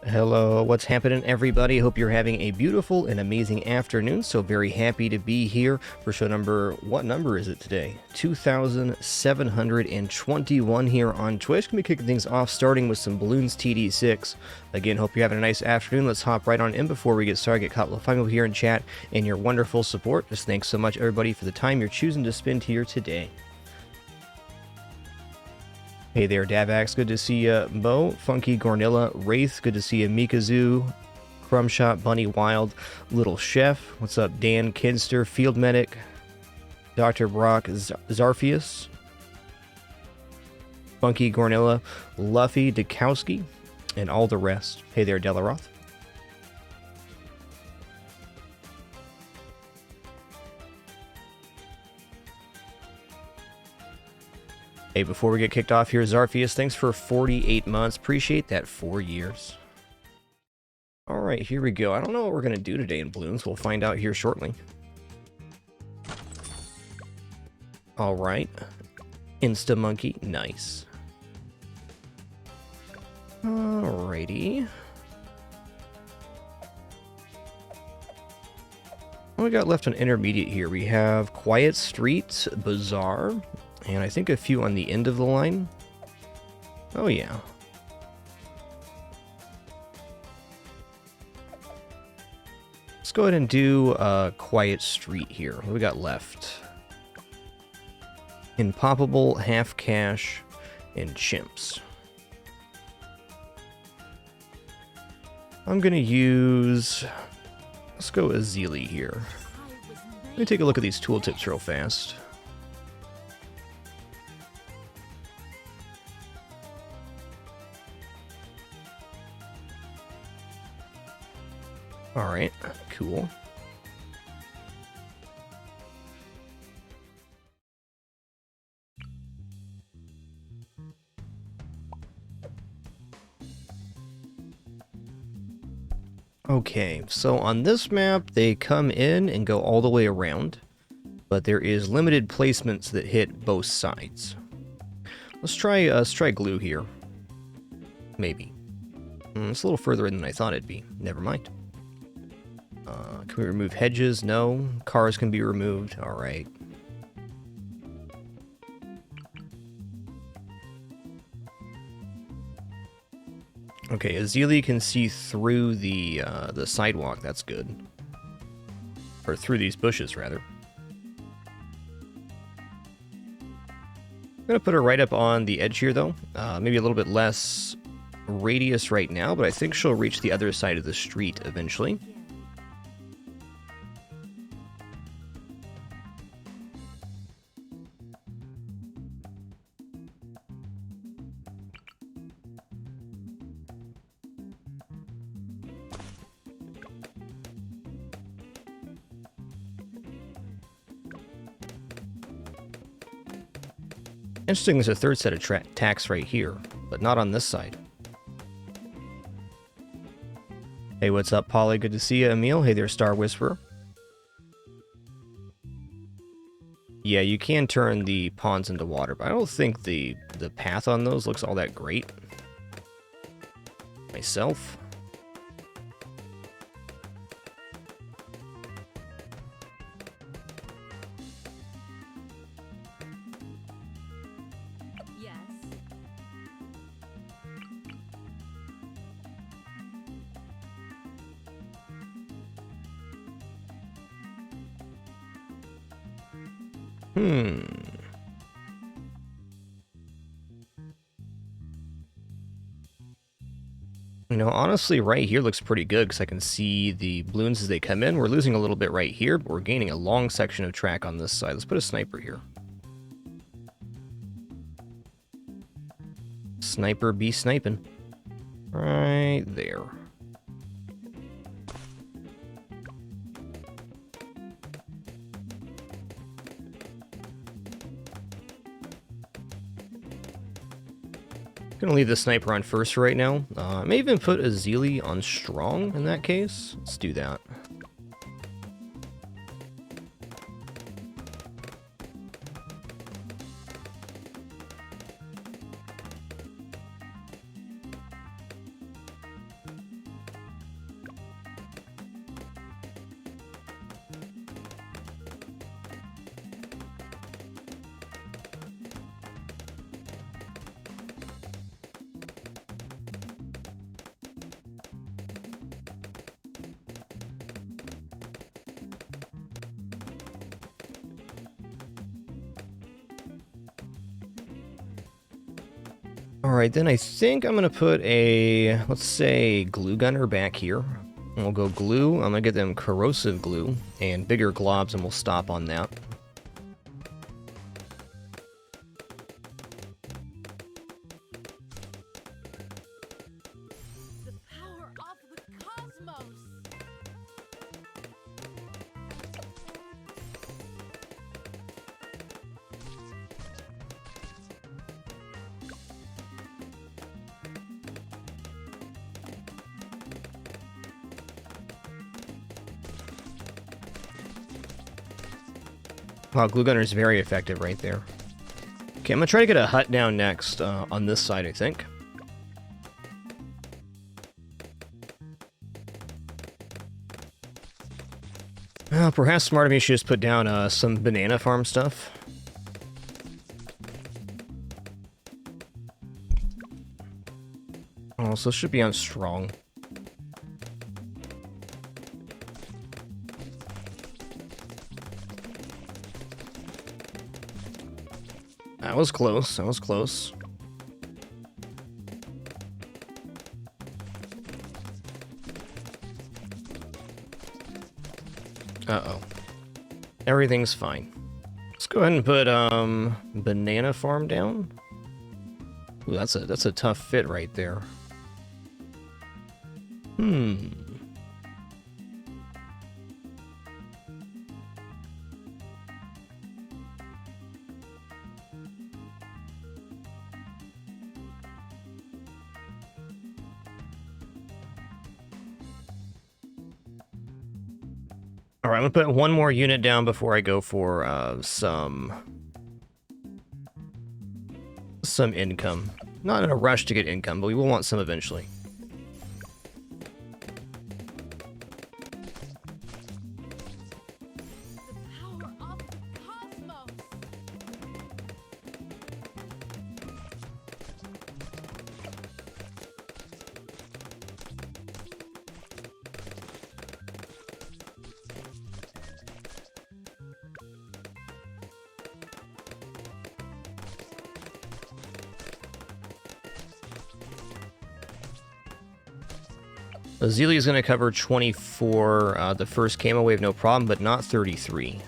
Hello, what's happening, everybody? Hope you're having a beautiful and amazing afternoon. So very happy to be here for show number, what number is it today? 2721 here on Twitch. Gonna be kicking things off, starting with some Bloons TD6. Again, hope you're having a nice afternoon. Let's hop right on in before we get started. Get caught with fun here in chat and your wonderful support. Just thanks so much, everybody, for the time you're choosing to spend here today. Hey there, Davax, good to see you. Bo, Funky, Gornilla, Wraith, good to see you. Mikazoo, Crumbshot, Bunny Wild, Little Chef, what's up? Dan, Kinster, Field Medic, Dr. Brock, Zarfius, Funky, Gornilla, Luffy, Dukowski, and all the rest. Hey there, Delaroth. Hey, before we get kicked off here, Zarfius, thanks for 48 months. Appreciate that 4 years. All right, here we go. I don't know what we're going to do today in Bloons. We'll find out here shortly. All right. Insta-monkey. Nice. Alrighty. What we got left on intermediate here? We have Quiet Street, Bazaar, and I think a few on the end of the line. Oh, yeah. Let's go ahead and do Quiet Street here. What do we got left? Impoppable, Half Cash, and Chimps. I'm going to use... Let's go Azili here. Let me take a look at these tooltips real fast. Alright, cool. Okay, so on this map, they come in and go all the way around, but there is limited placements that hit both sides. Let's try glue here. Maybe. It's a little further in than I thought it'd be. Never mind. Can we remove hedges? No. Cars can be removed. Alright. Okay, Azili can see through the sidewalk. That's good. Or through these bushes, rather. I'm going to put her right up on the edge here, though. Maybe a little bit less radius right now, but I think she'll reach the other side of the street eventually. Interesting, there's a third set of tacks right here, but not on this side. Hey, what's up, Polly? Good to see you, Emil. Hey there, Star Whisperer. Yeah, you can turn the ponds into water, but I don't think the path on those looks all that great. Myself. You know, honestly, right here looks pretty good because I can see the Bloons as they come in. We're losing a little bit right here, but we're gaining a long section of track on this side. Let's put a sniper here. Sniper be sniping. Right there. Gonna leave the sniper on first right now. I may even put Azili on strong in that case. Let's do that. Alright, then I think I'm going to put a, let's say, glue gunner back here. And we'll go glue. I'm going to get them corrosive glue and bigger globs, and we'll stop on that. The power of the cosmos. Wow, glue gunner is very effective right there. Okay, I'm going to try to get a hut down next on this side, I think. Perhaps smart of me should just put down some banana farm stuff. Oh, so this should be on strong. That was close, that was close. Uh-oh. Everything's fine. Let's go ahead and put, banana farm down. Ooh, that's a tough fit right there. Alright, I'm gonna put one more unit down before I go for, some income. Not in a rush to get income, but we will want some eventually. The power of the cosmos. Azealia is going to cover 24, the first camo wave, no problem, but not 33.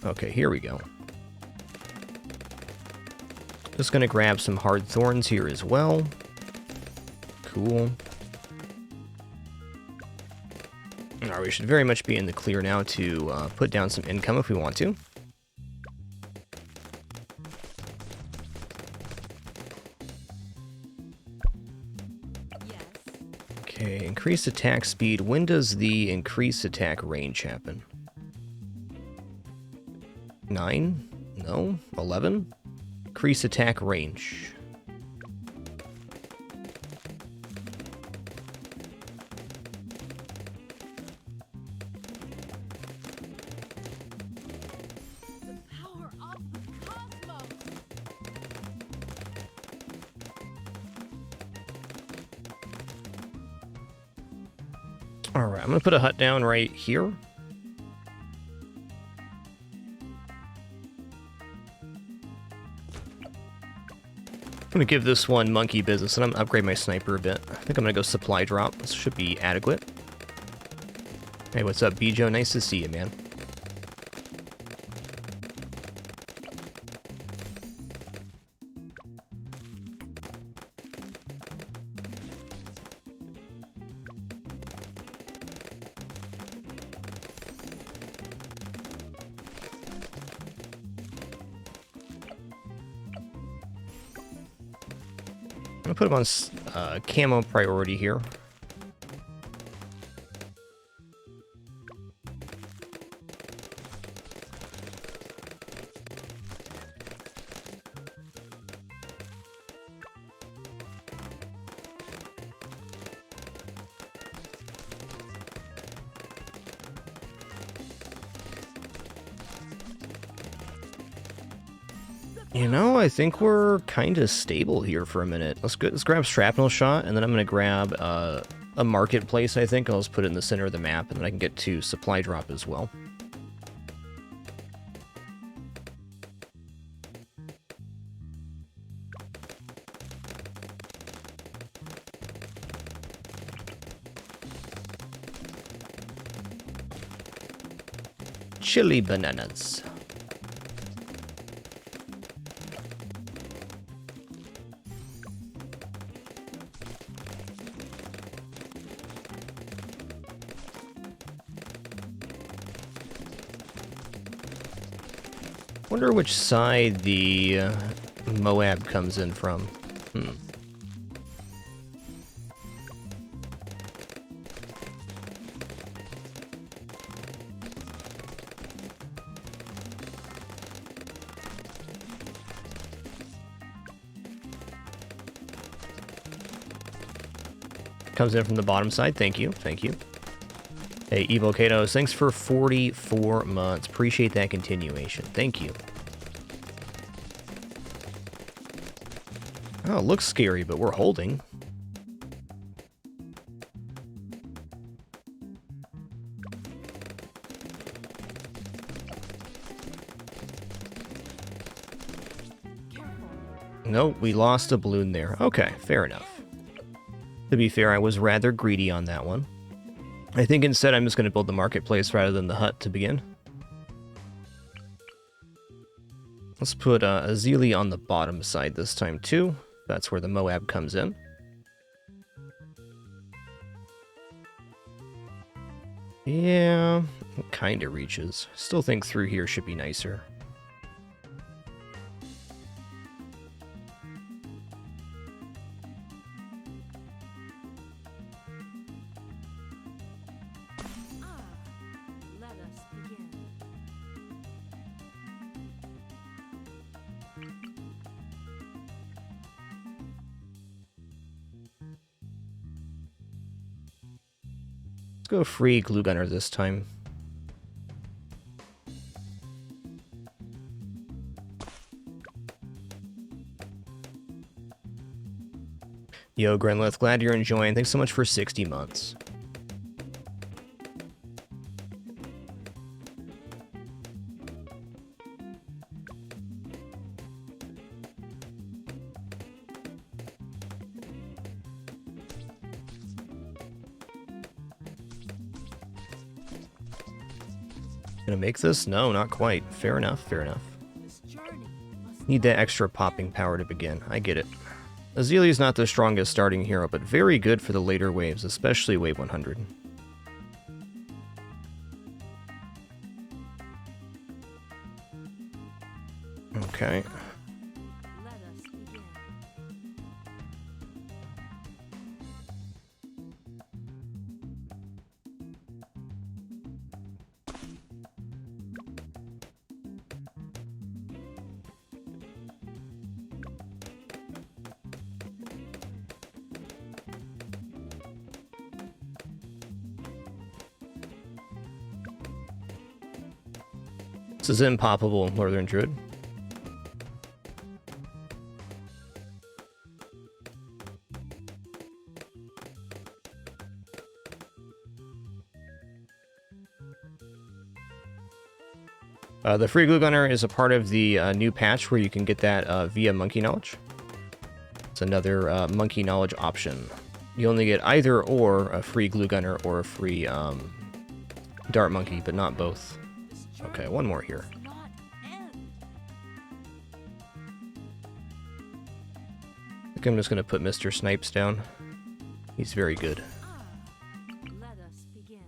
Okay, here we go. Just going to grab some hard thorns here as well. Cool. Alright, we should very much be in the clear now to put down some income if we want to. Okay, increased attack speed. When does the increased attack range happen? 9? No? 11? Increase attack range. The power of the cosmos. Alright, I'm gonna put a hut down right here. I'm gonna give this one monkey business, and I'm gonna upgrade my sniper a bit. I think I'm gonna go supply drop. This should be adequate. Hey, what's up, Bijo? Nice to see you, man. I'm gonna put him on camo priority here. You know, I think we're kind of stable here for a minute. Let's grab Shrapnel Shot, and then I'm going to grab a marketplace, I think. I'll just put it in the center of the map, and then I can get to supply drop as well. chili bananas. Wonder which side the Moab comes in from. Comes in from the bottom side. Thank you. Thank you. Hey, Evocados, thanks for 44 months. Appreciate that continuation. Thank you. Oh, it looks scary, but we're holding. Nope, we lost a balloon there. Okay, fair enough. To be fair, I was rather greedy on that one. I think instead I'm just going to build the marketplace rather than the hut to begin. Let's put a Zeely on the bottom side this time too. That's where the Moab comes in. Yeah, it kind of reaches. Still think through here should be nicer. Let us begin. Let's go free glue gunner this time. Yo, Grenlith, glad you're enjoying. Thanks so much for 60 months. Gonna make this? No, not quite. Fair enough, fair enough. This journey must Need that extra popping power to begin. I get it. Azelia's not the strongest starting hero, but very good for the later waves, especially wave 100. Okay. let us begin. This is impoppable, Northern Druid. The free glue gunner is a part of the new patch where you can get that via monkey knowledge. It's another monkey knowledge option. You only get either or a free glue gunner or a free dart monkey, but not both. This journey Okay, one more here. must not end. I think I'm just gonna put Mr. Snipes down. He's very good. Let us begin.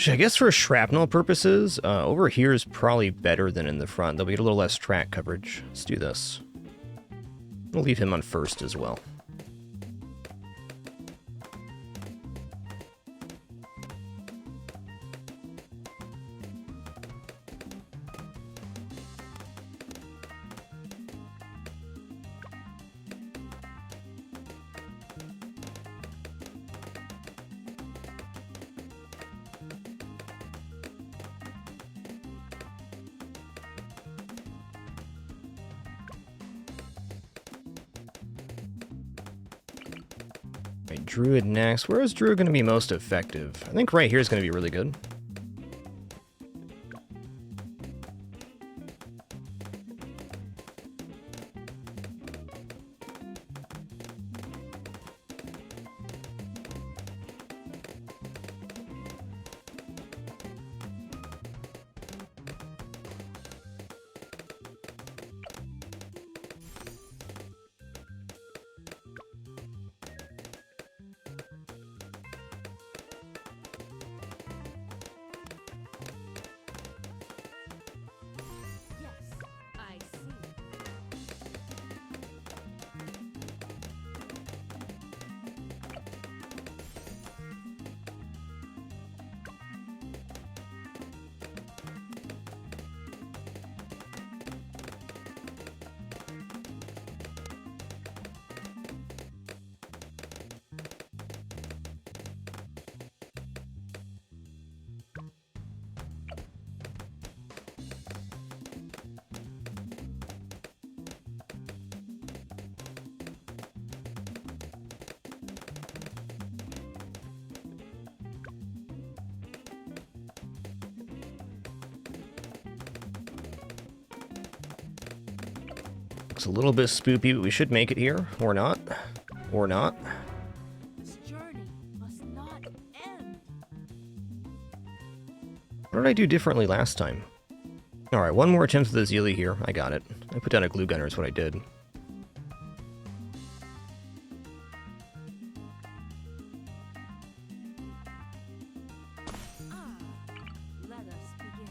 I guess for shrapnel purposes, over here is probably better than in the front. They'll get a little less track coverage. Let's do this. We'll leave him on first as well. Druid next. Where is Druid going to be most effective? I think right here is going to be really good. Yes, I see. It's a little bit spoopy, but we should make it here. Or not. Or not. This journey must not end. What did I do differently last time? Alright, one more attempt with the Zealy here. I got it. I put down a glue gunner is what I did. Let us begin.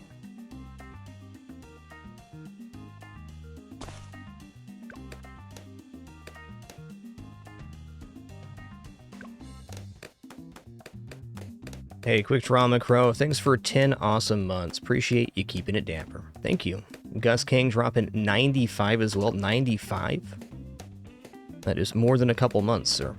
Hey, Quick Drama Crow, thanks for 10 awesome months. Appreciate you keeping it dapper. Thank you. Gus King dropping 95 as well. 95? That is more than a couple months, sir.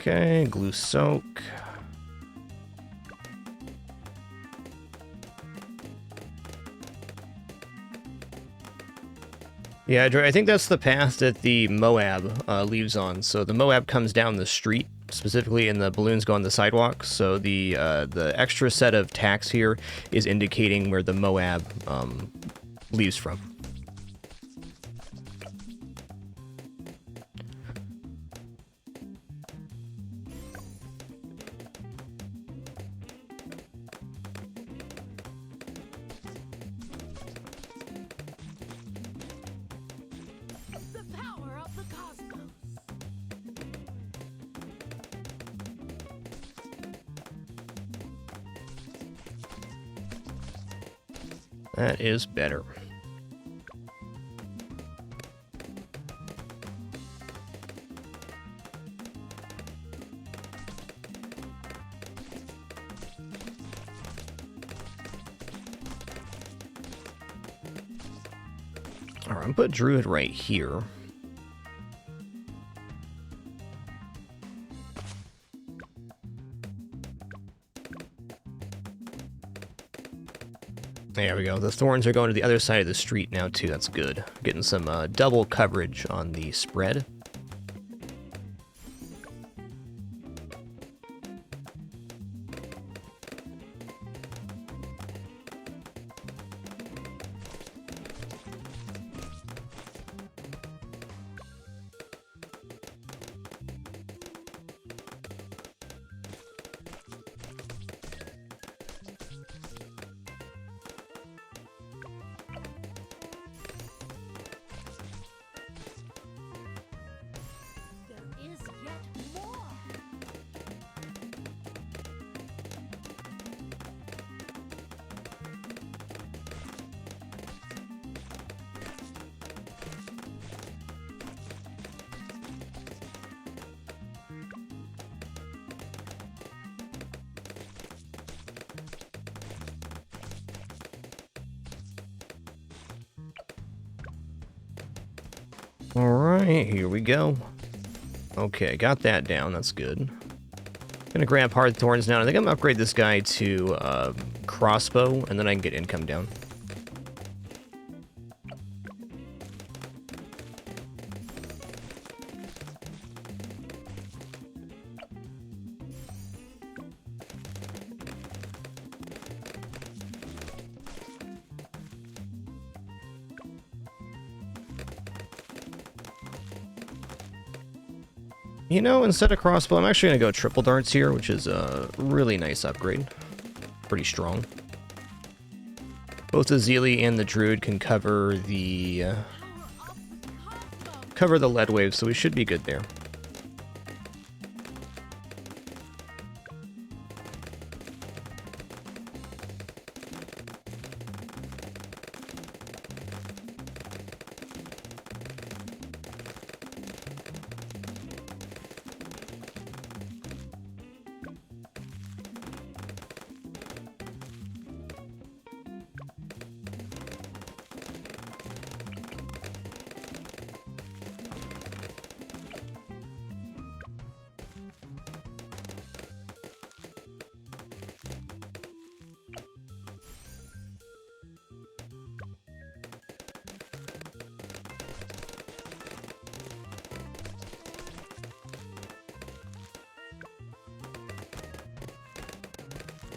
Okay, glue soak. Yeah, I think that's the path that the Moab leaves on. So the Moab comes down the street, specifically, and the balloons go on the sidewalk. So the extra set of tacks here is indicating where the Moab leaves from. The power of the cosmos. That is better. All right, I'm gonna put Druid right here. There we go. The thorns are going to the other side of the street now, too. That's good. Getting some double coverage on the spread. Alright, here we go. Okay, got that down. That's good. Gonna grab hard thorns now. I think I'm gonna upgrade this guy to crossbow, and then I can get income down. You know, instead of crossbow, I'm actually going to go triple darts here, which is a really nice upgrade. Pretty strong. Both the Zealy and the Druid can cover the lead wave, so we should be good there.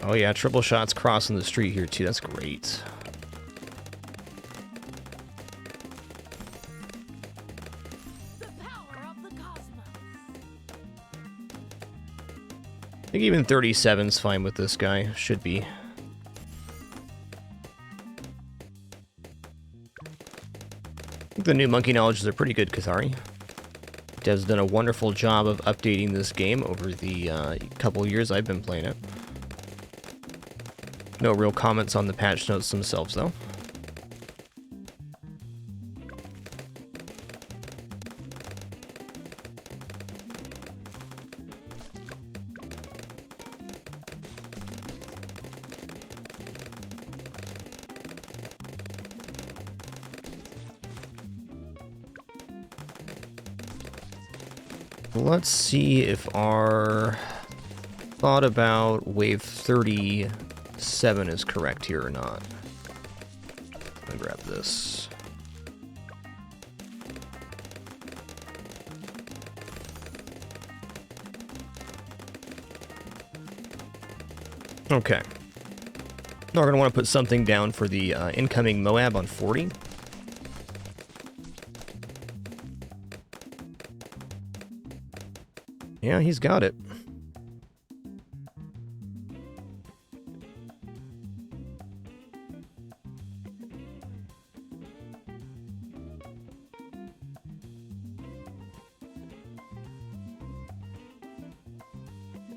Oh yeah, triple shots crossing the street here too. That's great. The power of the cosmos. I think even 37's fine with this guy. Should be. I think the new monkey knowledges are pretty good, Cathari. Dev's done a wonderful job of updating this game over the couple years I've been playing it. No real comments on the patch notes themselves, though. Let's see if our thought about wave 37 is correct here or not. I'm gonna grab this. Okay. Now we're gonna want to put something down for the incoming Moab on 40. Yeah, he's got it.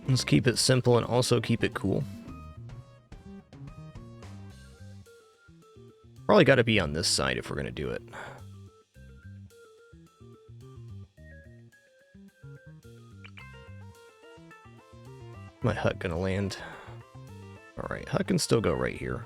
Let's keep it simple and also keep it cool. Probably got to be on this side if we're going to do it. My hut gonna land. Alright, hut can still go right here.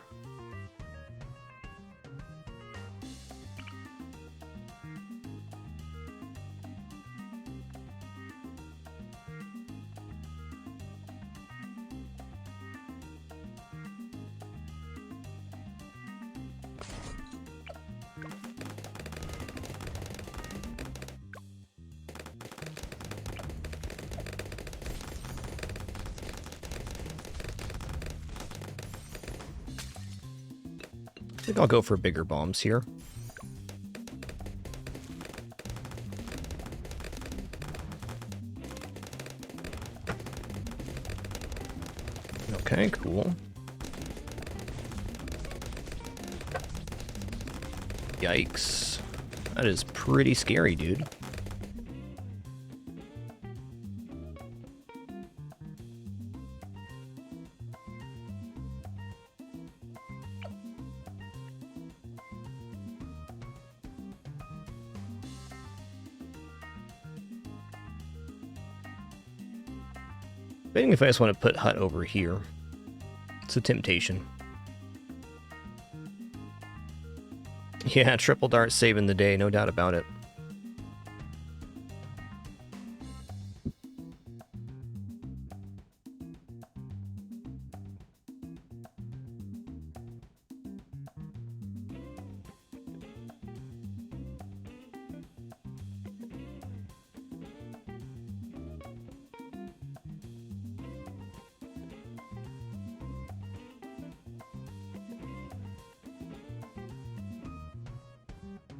I think I'll go for bigger bombs here. Okay, cool. Yikes. That is pretty scary, dude. Debating if I just want to put hut over here. It's a temptation. Yeah, triple dart saving the day, no doubt about it.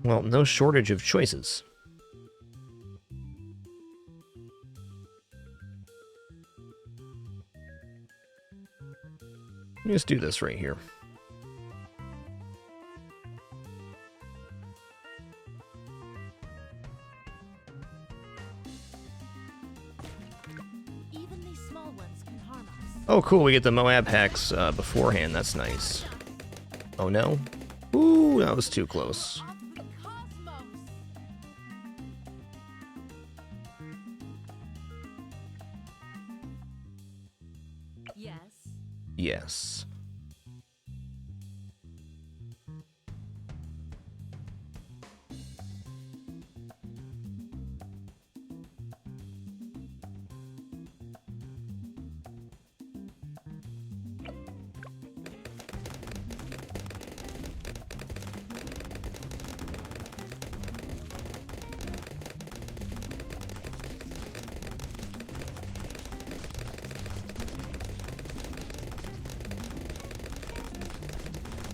Well, no shortage of choices. Let's do this right here. Even these small ones can harm us. Oh, cool. We get the Moab hex beforehand. That's nice. Oh, no. Ooh, that was too close. Of the cosmos. Yes. Yes.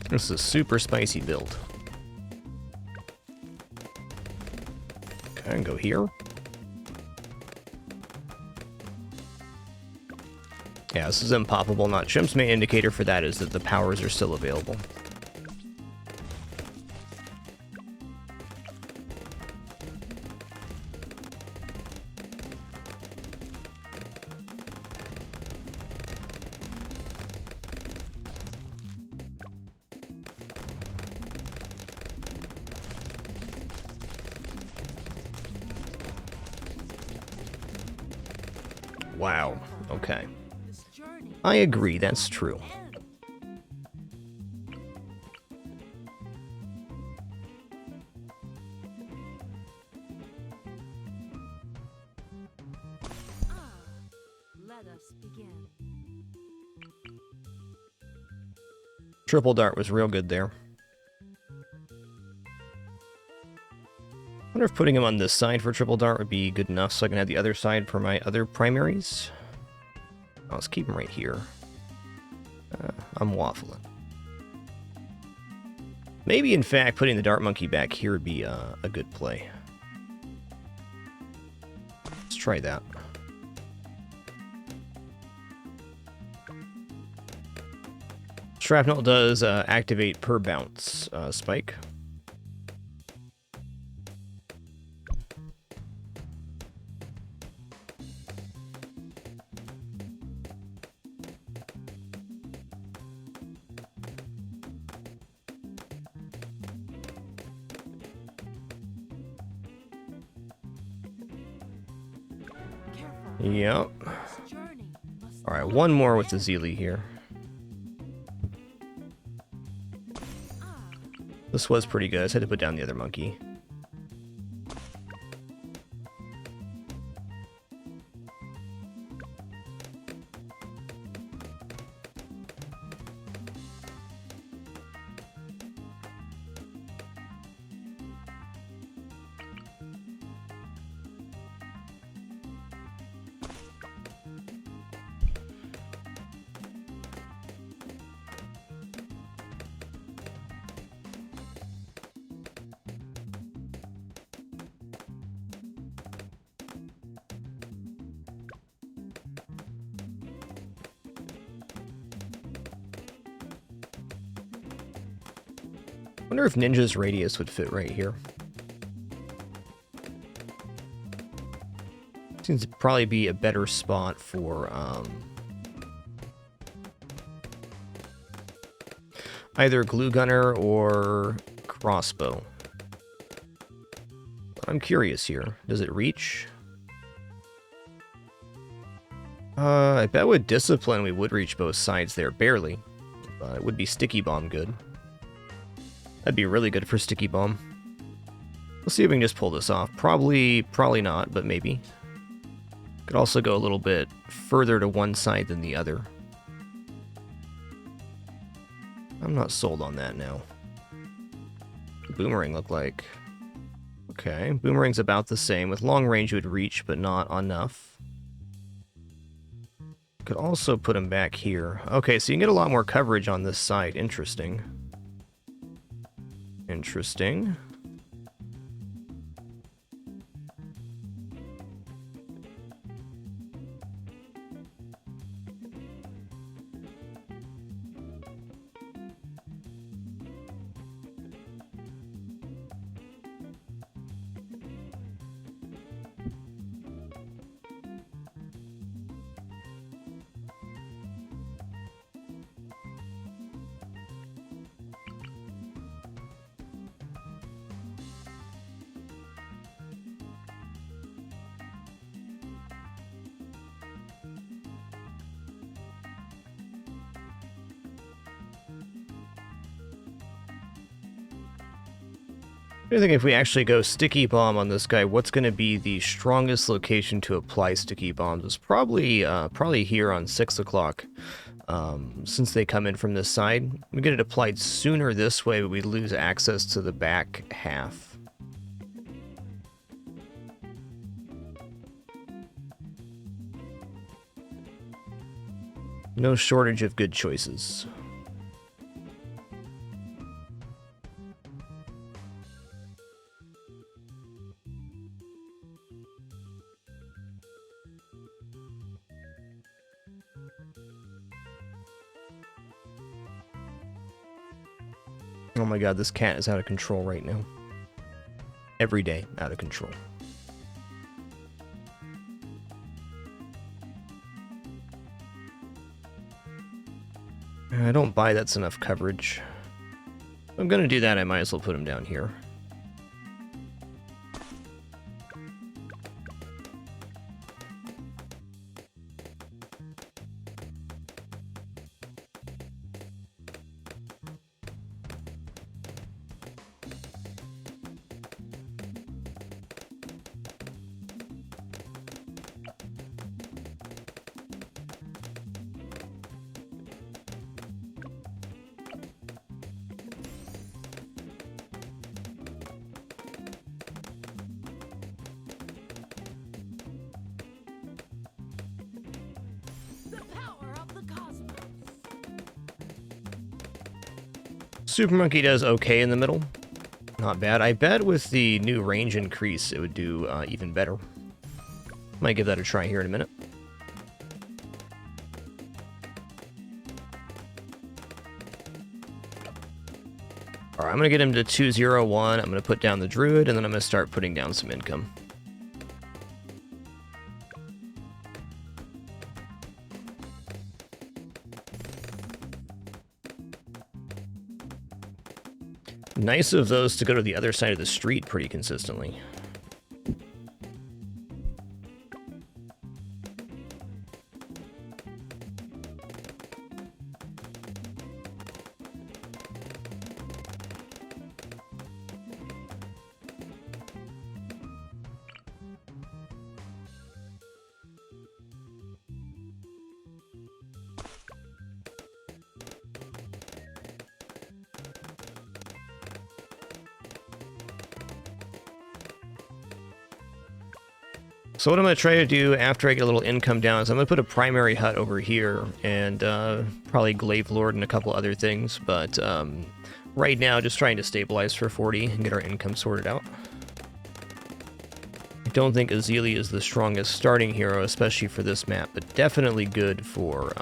This is a super spicy build. Okay, and go here. Yeah, this is unpoppable. Not Chimp's main indicator for that is that the powers are still available. Wow. Okay. This journey I agree, that's true. ends. Ah, let us begin. Triple dart was real good there. Wonder if putting him on this side for triple dart would be good enough so I can have the other side for my other primaries. Oh, let's keep him right here. I'm waffling. Maybe, in fact, putting the dart monkey back here would be a good play. Let's try that. Shrapnel does activate per bounce spike. Careful. Yep. This journey must Alright, one more with the Zeely here. Ah, This was pretty good. I just had to put down the other monkey. Wonder if Ninja's radius would fit right here. Seems to probably be a better spot for either glue gunner or crossbow. I'm curious here. Does it reach? I bet with discipline we would reach both sides there, barely. It would be sticky bomb good. That'd be really good for sticky bomb. Let's see if we can just pull this off. Probably not, but maybe. Could also go a little bit further to one side than the other. I'm not sold on that now. Boomerang look like. Okay, boomerang's about the same. With long range, it would reach, but not enough. Could also put him back here. Okay, so you can get a lot more coverage on this side. Interesting. Interesting. I think if we actually go Sticky Bomb on this guy, what's going to be the strongest location to apply Sticky Bombs is probably here on 6 o'clock. Since they come in from this side, we get it applied sooner this way, but we lose access to the back half. No shortage of good choices. Oh my god, this cat is out of control right now. Every day, out of control. I don't buy that's enough coverage. If I'm gonna do that, I might as well put him down here. The power of the cosmos. Super Monkey does okay in the middle. Not bad. I bet with the new range increase, it would do even better. Might give that a try here in a minute. Alright, I'm going to get him to 201. I'm going to put down the Druid, and then I'm going to start putting down some income. Nice of those to go to the other side of the street pretty consistently. So what I'm going to try to do after I get a little income down is I'm going to put a primary hut over here and probably Glaive Lord and a couple other things, but right now just trying to stabilize for 40 and get our income sorted out. I don't think Azili is the strongest starting hero, especially for this map, but definitely good for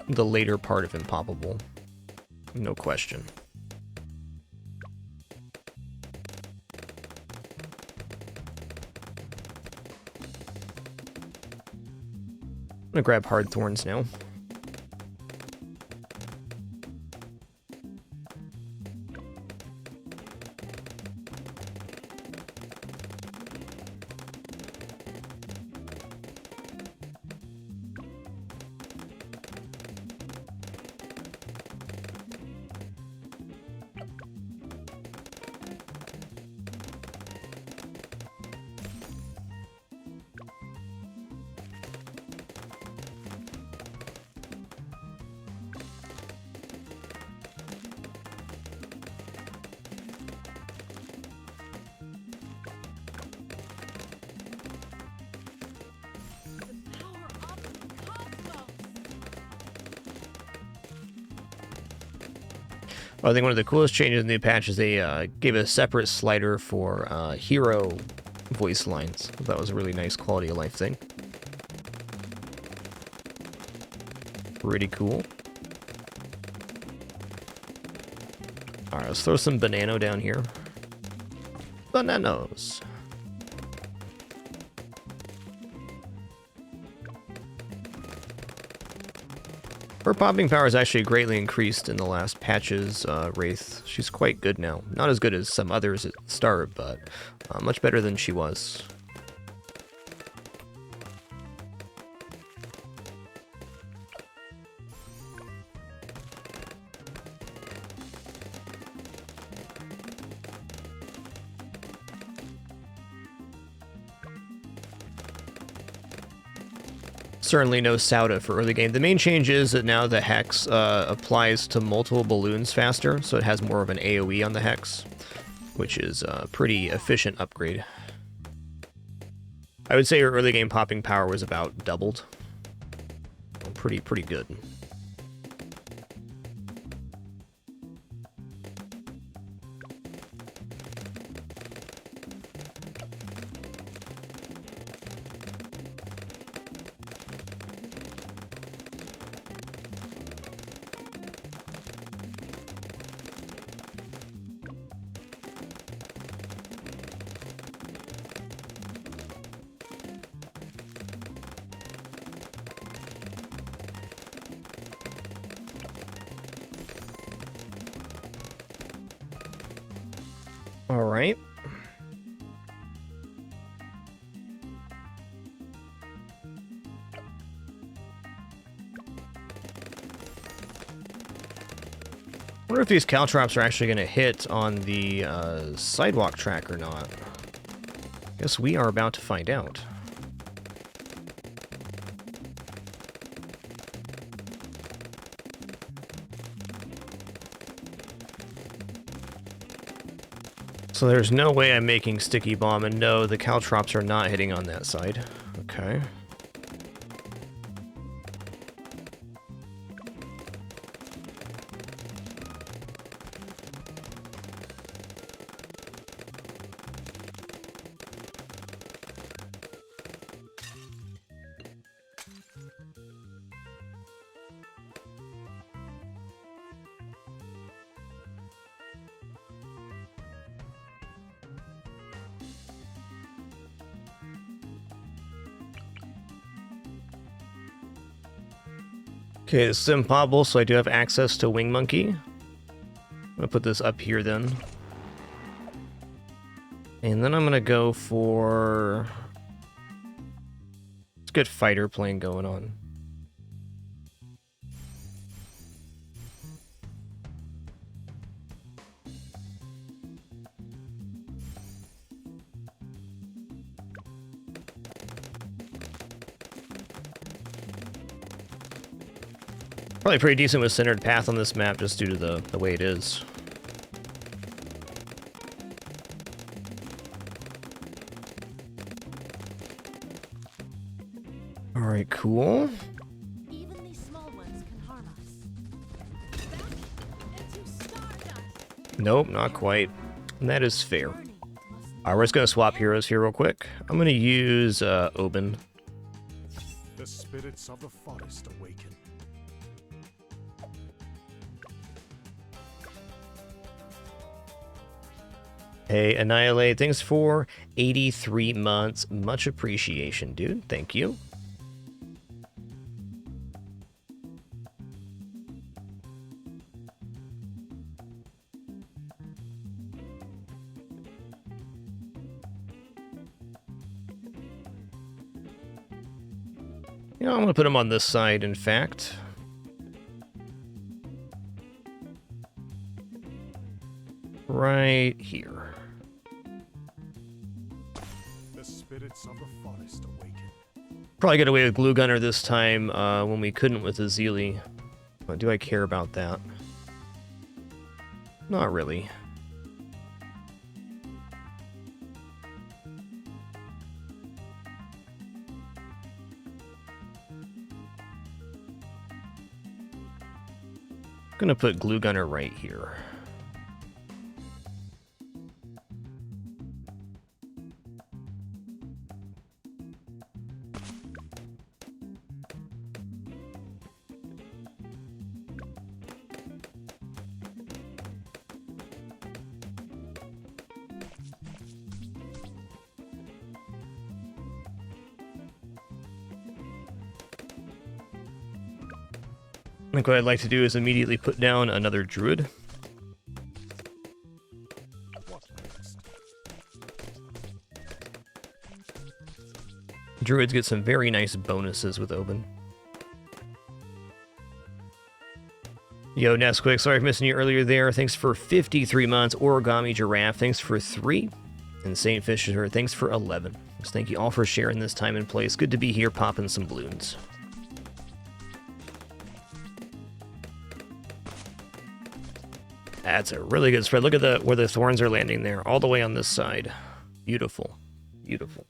the later part of Impoppable. No question. I'm gonna grab Hard Thorns now. I think one of the coolest changes in the patch is they gave a separate slider for hero voice lines. That was a really nice quality of life thing. Pretty cool. Alright, let's throw some banana down here. Bananos. Her popping power is actually greatly increased in the last patches, Wraith. She's quite good now. Not as good as some others at the start, but much better than she was. Certainly no Sauda for early game. The main change is that now the Hex applies to multiple balloons faster, so it has more of an AoE on the Hex, which is a pretty efficient upgrade. I would say your early game popping power was about doubled. Pretty good. All right. I wonder if these caltrops are actually going to hit on the sidewalk track or not. Guess we are about to find out. So there's no way I'm making sticky bomb, and no, the caltrops are not hitting on that side. Okay. Okay, this is impossible, so I do have access to Wing Monkey. I'm gonna put this up here then. And then I'm gonna go for... Let's get fighter plane going on. Probably pretty decent with centered path on this map just due to the way it is. Alright, cool. Even these small ones can harm us. Back into stardust. Nope, not quite. And that is fair. Burning must Alright, we're just gonna swap heroes here real quick. I'm gonna use Oben. The spirits of the forest awaken. Hey, Annihilate, thanks for 83 months. Much appreciation, dude. Thank you. Yeah, I'm gonna put him on this side, in fact. Right here. The spirits of the forest awaken. Probably get away with Glue Gunner this time when we couldn't with Azili. But do I care about that? Not really. Gonna put Glue Gunner right here. I think what I'd like to do is immediately put down another druid. What next? Druids get some very nice bonuses with Oben. Yo, Nesquik, sorry for missing you earlier there. Thanks for 53 months. Origami Giraffe, thanks for 3. And Saint Fisher, thanks for 11. Just thank you all for sharing this time and place. Good to be here popping some balloons. That's a really good spread. Look at where the thorns are landing there, all the way on this side. Beautiful. Beautiful.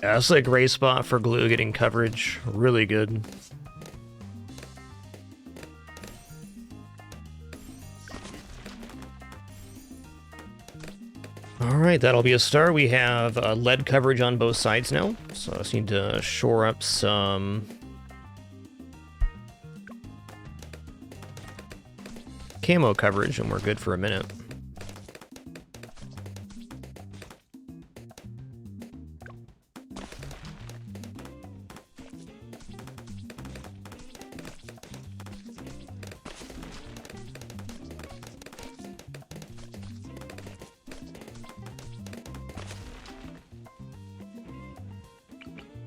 Yeah, that's like a great spot for glue getting coverage. Really good. Alright, that'll be a start. We have lead coverage on both sides now. So I just need to shore up some camo coverage and we're good for a minute.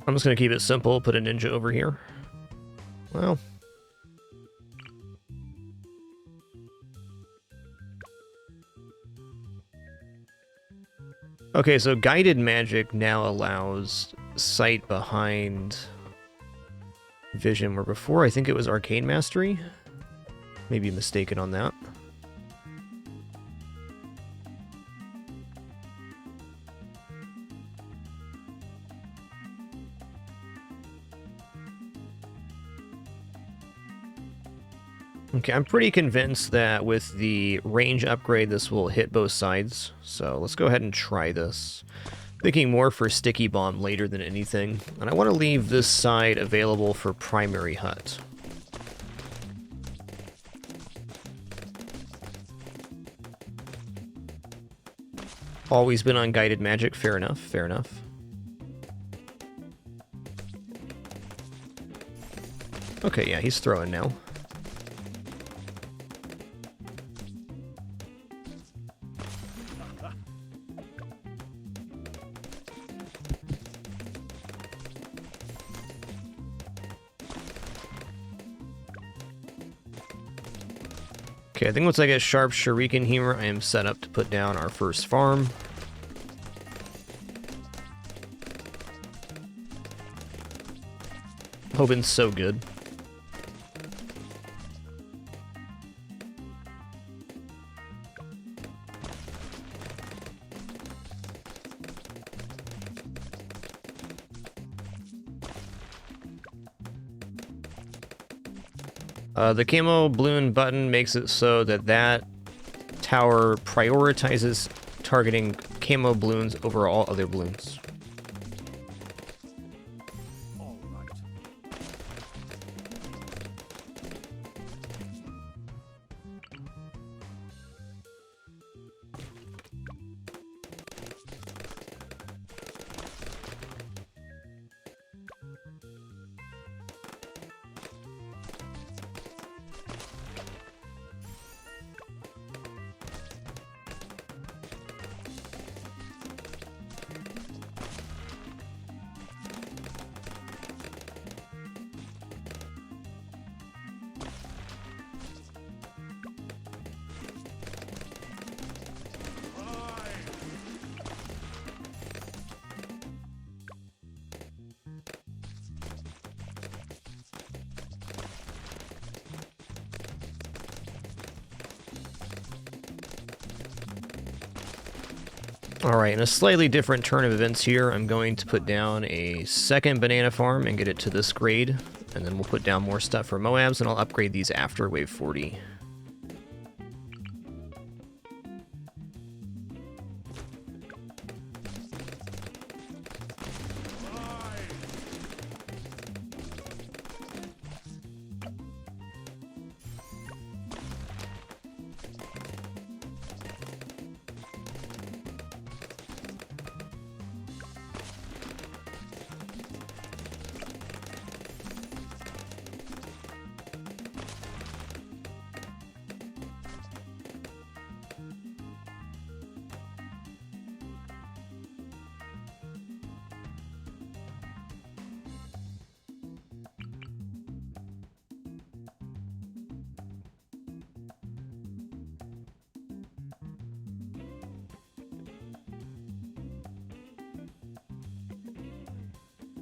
I'm just going to keep it simple, put a ninja over here. Well. Okay, so guided magic now allows sight behind vision, where before I think it was arcane mastery. Maybe mistaken on that. Okay, I'm pretty convinced that with the range upgrade, this will hit both sides. So let's go ahead and try this. Thinking more for sticky bomb later than anything. And I want to leave this side available for primary hut. Always been on guided magic. Fair enough, fair enough. Okay, yeah, he's throwing now. Okay, I think once I get Sharp Shuriken here, I am set up to put down our first farm. Hobin's so good. The camo balloon button makes it so that that tower prioritizes targeting camo balloons over all other balloons. All right. Alright, in a slightly different turn of events here, I'm going to put down a second banana farm and get it to this grade, and then we'll put down more stuff for Moabs, and I'll upgrade these after wave 40.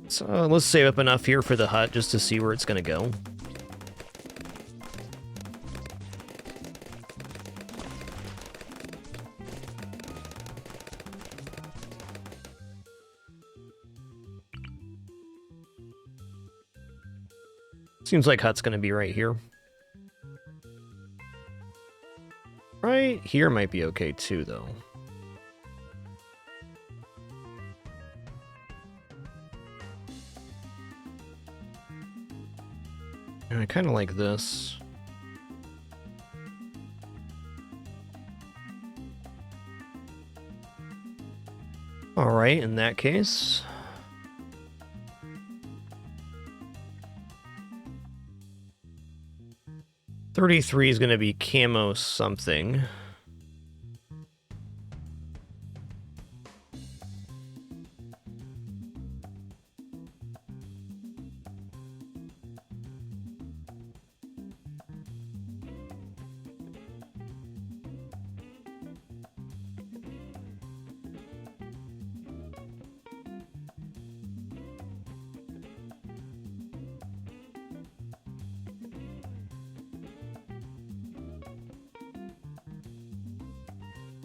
So let's save up enough here for the hut just to see where it's gonna go. Seems like hut's gonna be right here. Right here might be okay too, though. And I kind of like this. All right, in that case. 33 is going to be camo something.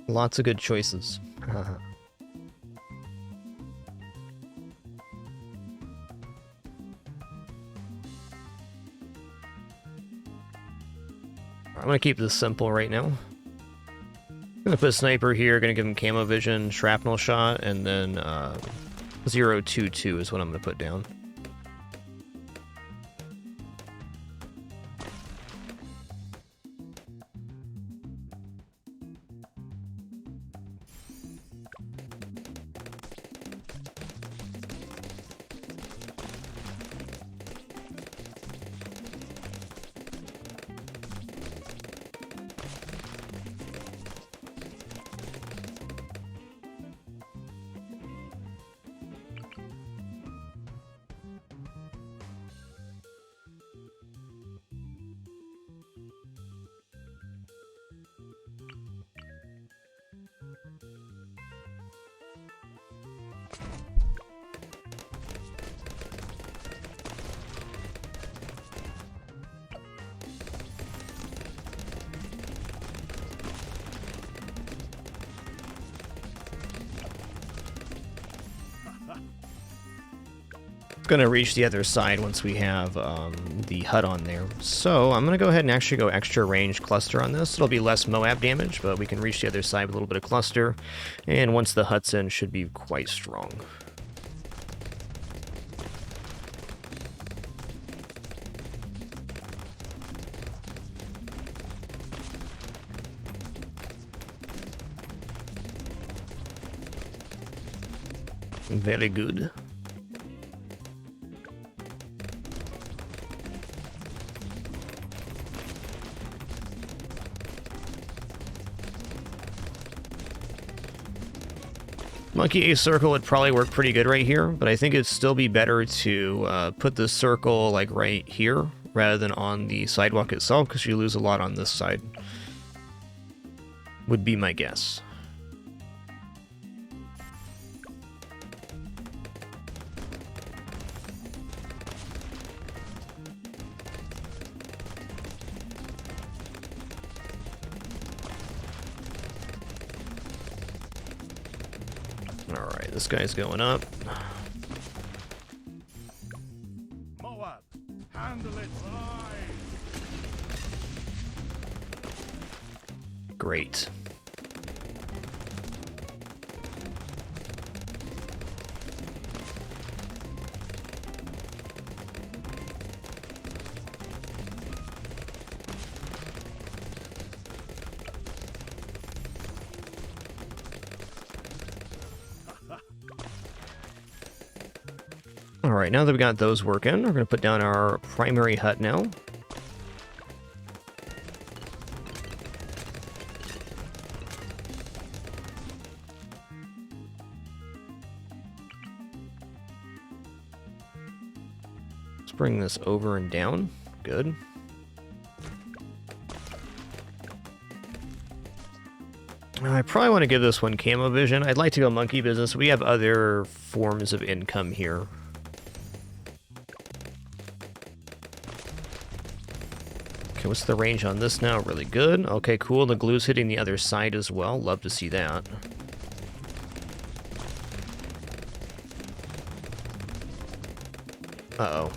Lots of good choices. I'm gonna keep this simple right now. Gonna put sniper here, gonna give him camo vision, shrapnel shot, and then 022 is what I'm gonna put down. Gonna reach the other side once we have the hut on there. So I'm gonna go ahead and actually go extra range cluster on this. It'll be less Moab damage, but we can reach the other side with a little bit of cluster. And once the hut's in, should be quite strong. Very good. Monkey A circle would probably work pretty good right here, but I think it'd still be better to put the circle like right here rather than on the sidewalk itself, because you lose a lot on this side. Would be my guess. Alright, this guy's going up. Moab, handle it. Great. Alright, now that we got those working, we're going to put down our primary hut now. Let's bring this over and down. Good. I probably want to give this one camo vision. I'd like to go monkey business. We have other forms of income here. what's the range on this now? Really good. Okay, cool. The glue's hitting the other side as well. Love to see that. Uh-oh.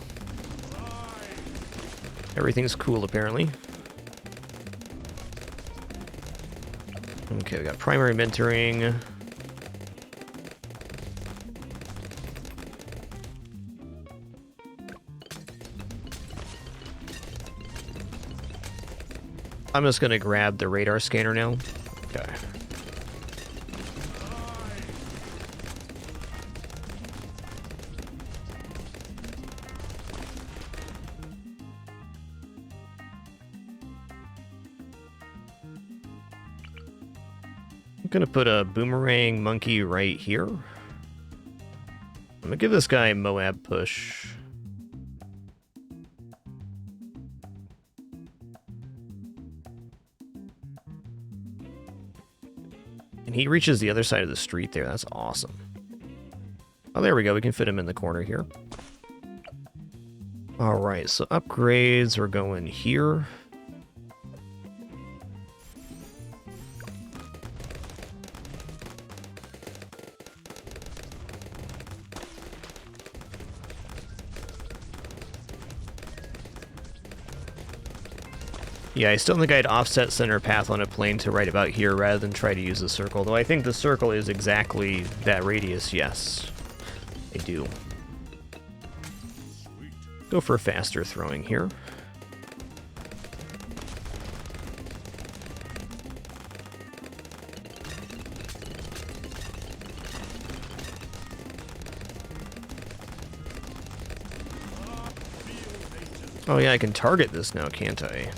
Everything's cool, apparently. Okay, we got primary mentoring. I'm just gonna grab the radar scanner now. Okay. I'm gonna put a boomerang monkey right here. I'm gonna give this guy a Moab push. And he reaches the other side of the street there. That's awesome. Oh, there we go. We can fit him in the corner here. Alright, so upgrades are going here. Yeah, I still think I'd offset center path on a plane to right about here rather than try to use the circle, though I think the circle is exactly that radius, yes. I do. Go for faster throwing here. Oh yeah, I can target this now, can't I?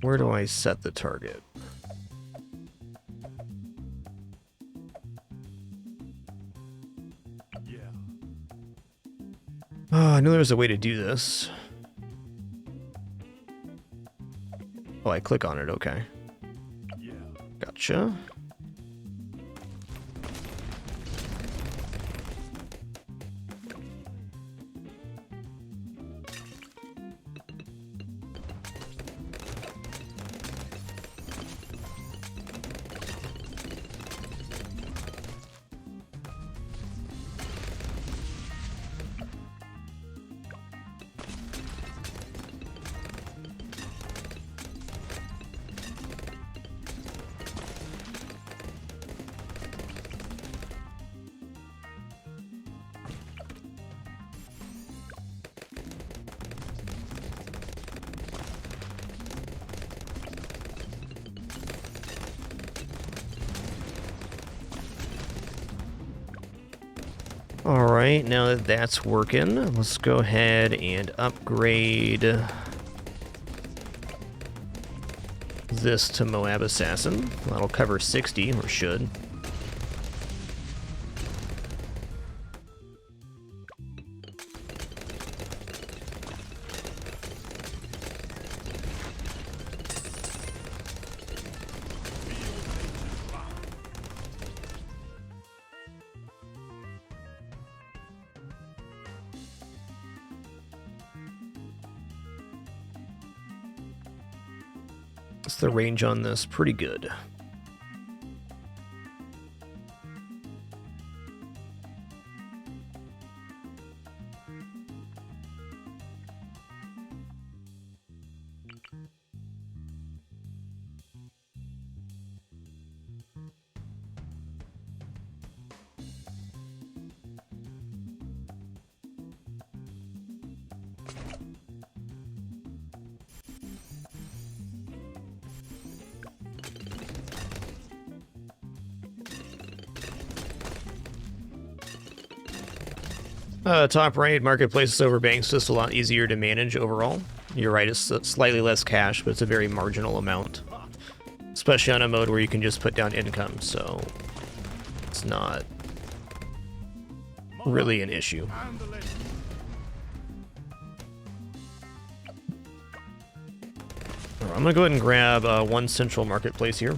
Where do I set the target? Yeah. Oh, I knew there was a way to do this. Oh, I click on it, okay. Yeah. Gotcha. Alright, now that that's working, let's go ahead and upgrade this to Moab Assassin. That'll cover 60, or should. The range on this pretty good. Top right, marketplaces over banks, just a lot easier to manage overall. You're right, it's slightly less cash, but it's a very marginal amount. Especially on a mode where you can just put down income, so it's not really an issue. I'm gonna go ahead and grab one central marketplace here.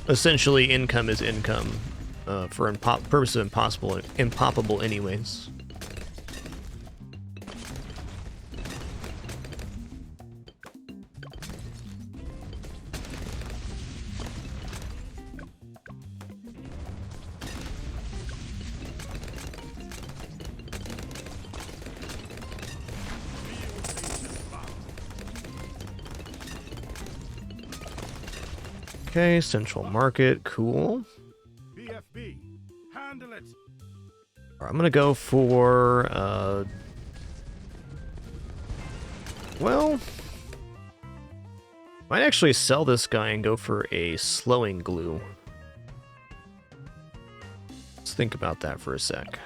essentially income is income for purpose of impoppable anyways. Okay, Central Market, cool. BFB, handle it. Alright, I'm gonna go for, well, might actually sell this guy and go for a slowing glue. Let's think about that for a sec.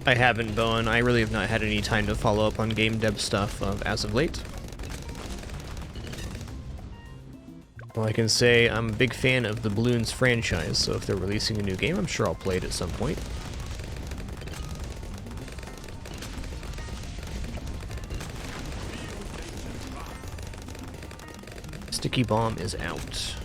I haven't, Bowen. I really have not had any time to follow up on game dev stuff as of late. Well, I can say I'm a big fan of the Bloons franchise, so if they're releasing a new game, I'm sure I'll play it at some point. Sticky Bomb is out.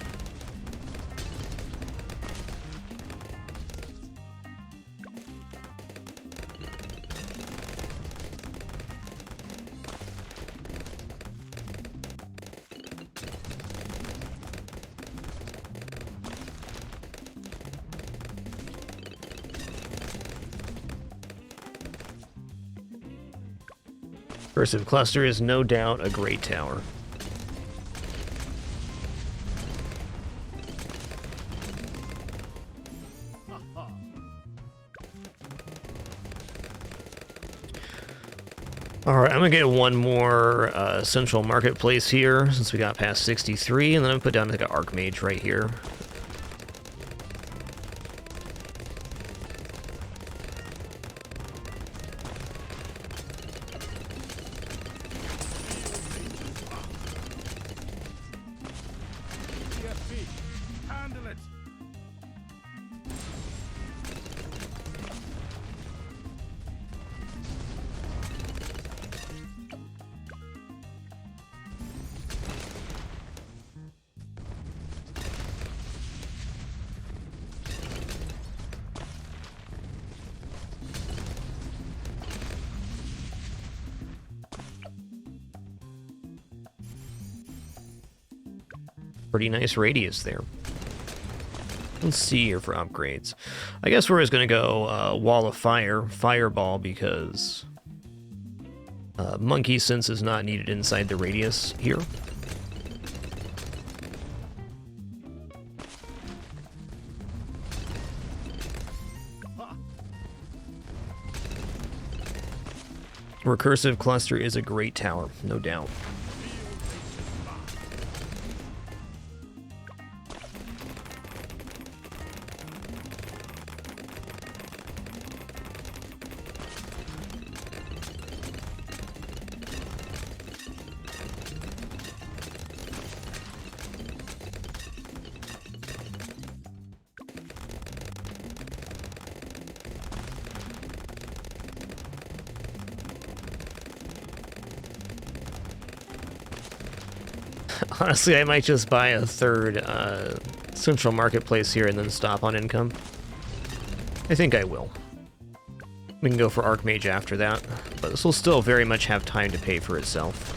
Recursive Cluster is no doubt a great tower. Alright, I'm gonna get one more Central Marketplace here, since we got past 63, and then I'm gonna put down like an Archmage right here. BFB, handle it. Pretty nice radius there. Let's see here for upgrades. I guess we're just gonna go Wall of Fire, Fireball, because Monkey Sense is not needed inside the radius here. Recursive Cluster is a great tower, no doubt. Honestly, I might just buy a third Central Marketplace here and then stop on income. I think I will. We can go for Archmage after that, but this will still very much have time to pay for itself.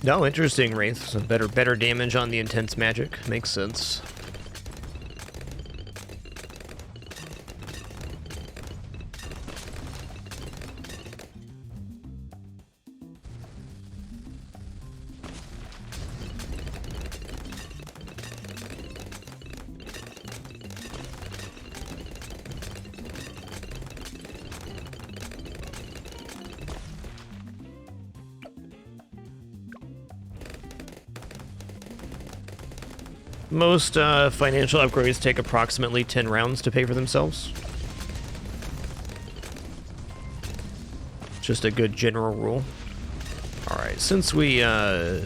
No, interesting, Wraith. Some better damage on the intense magic. Makes sense. Most financial upgrades take approximately 10 rounds to pay for themselves. Just a good general rule. Alright, since we how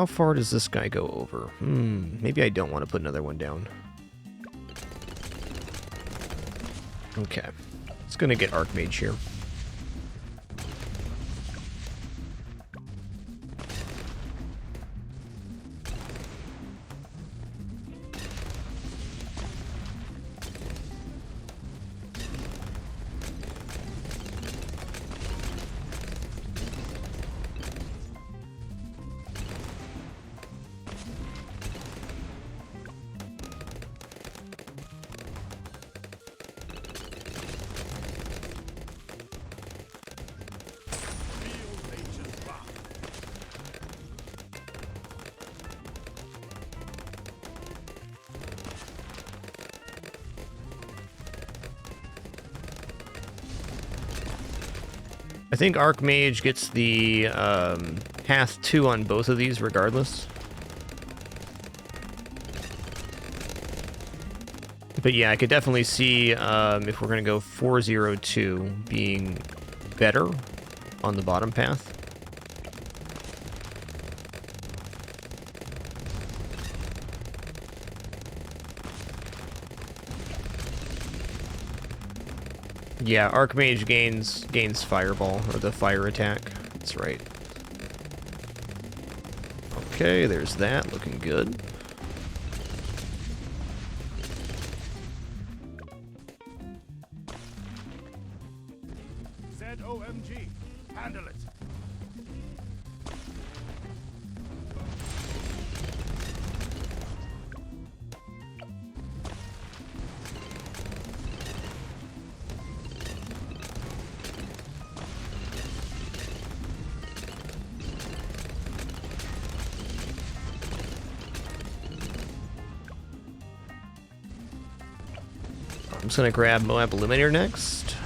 far does this guy go over? Maybe I don't want to put another one down. Okay. It's gonna get Archmage here. I think Archmage gets the path 2 on both of these regardless. But yeah, I could definitely see if we're going to go 402 being better on the bottom path. Yeah, Archmage gains Fireball, or the fire attack. That's right. Okay, there's that, looking good. ZOMG, handle it. I'm just gonna grab Moab Illuminator next.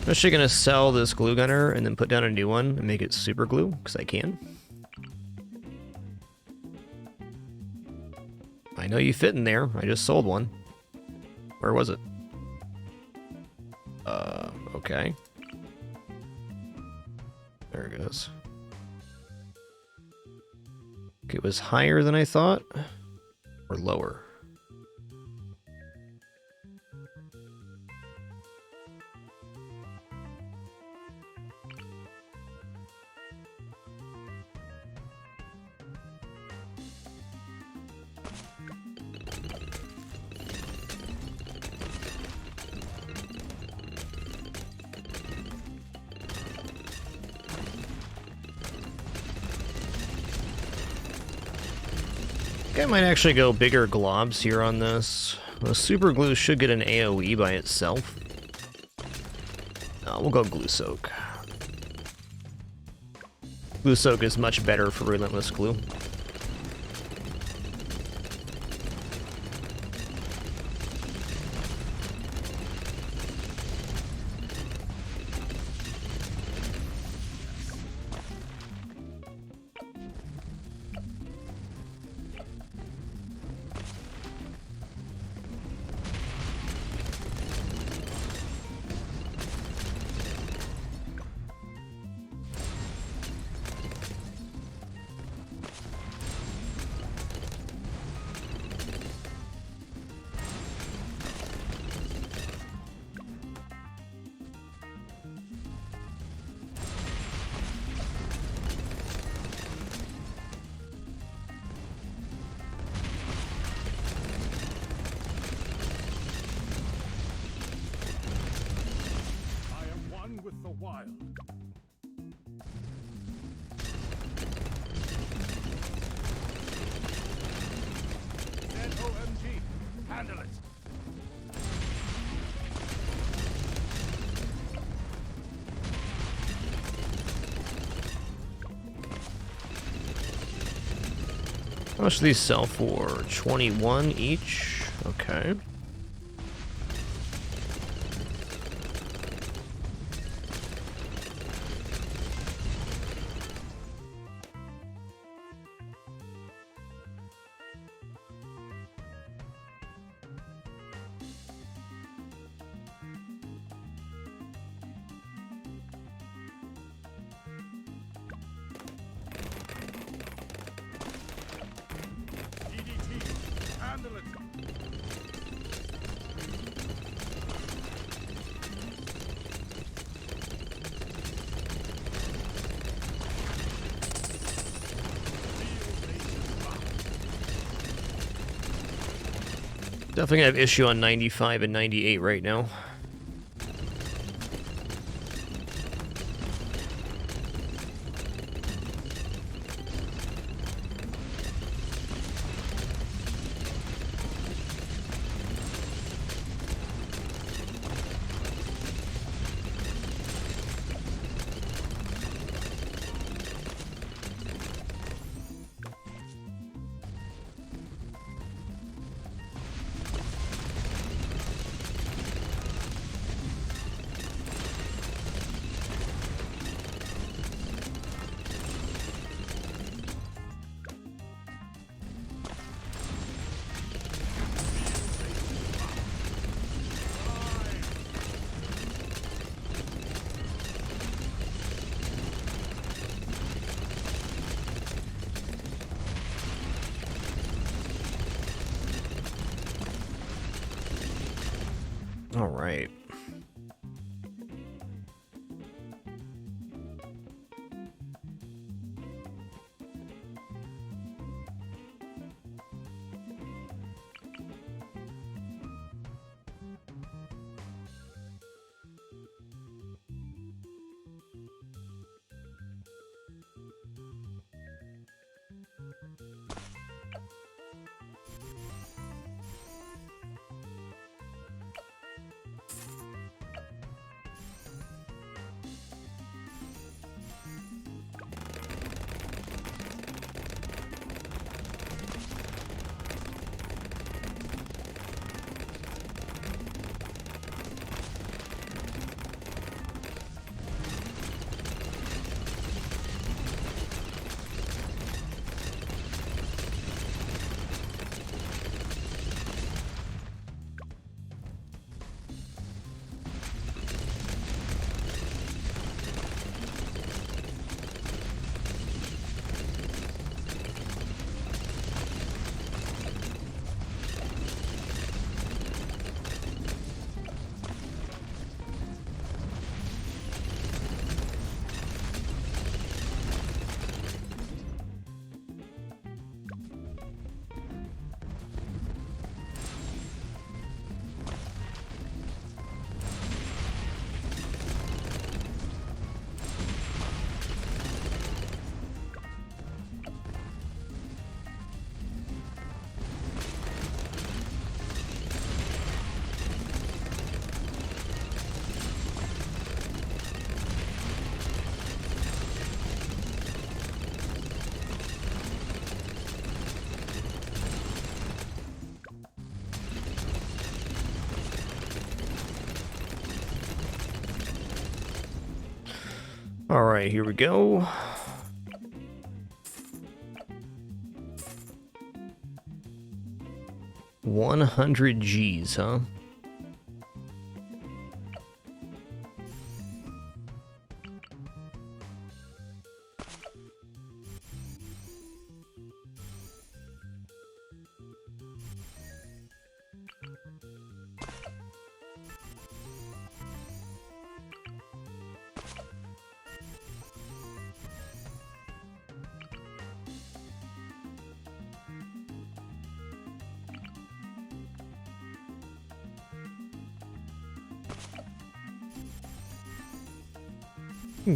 I'm actually gonna sell this glue gunner and then put down a new one and make it super glue, because I can. I know you fit in there. I just sold one. Where was it? Okay. There it goes. It was higher than I thought, or lower? I might actually go bigger globs here on this. The super glue should get an AoE by itself. We'll go glue soak. Glue soak is much better for relentless glue. the wild. ZOMG, handle it. How much do these sell for? 21 each? Okay. DDT, handle it. Definitely have issue on 95 and 98 right now. All right. All right, here we go. $100 Gs, huh?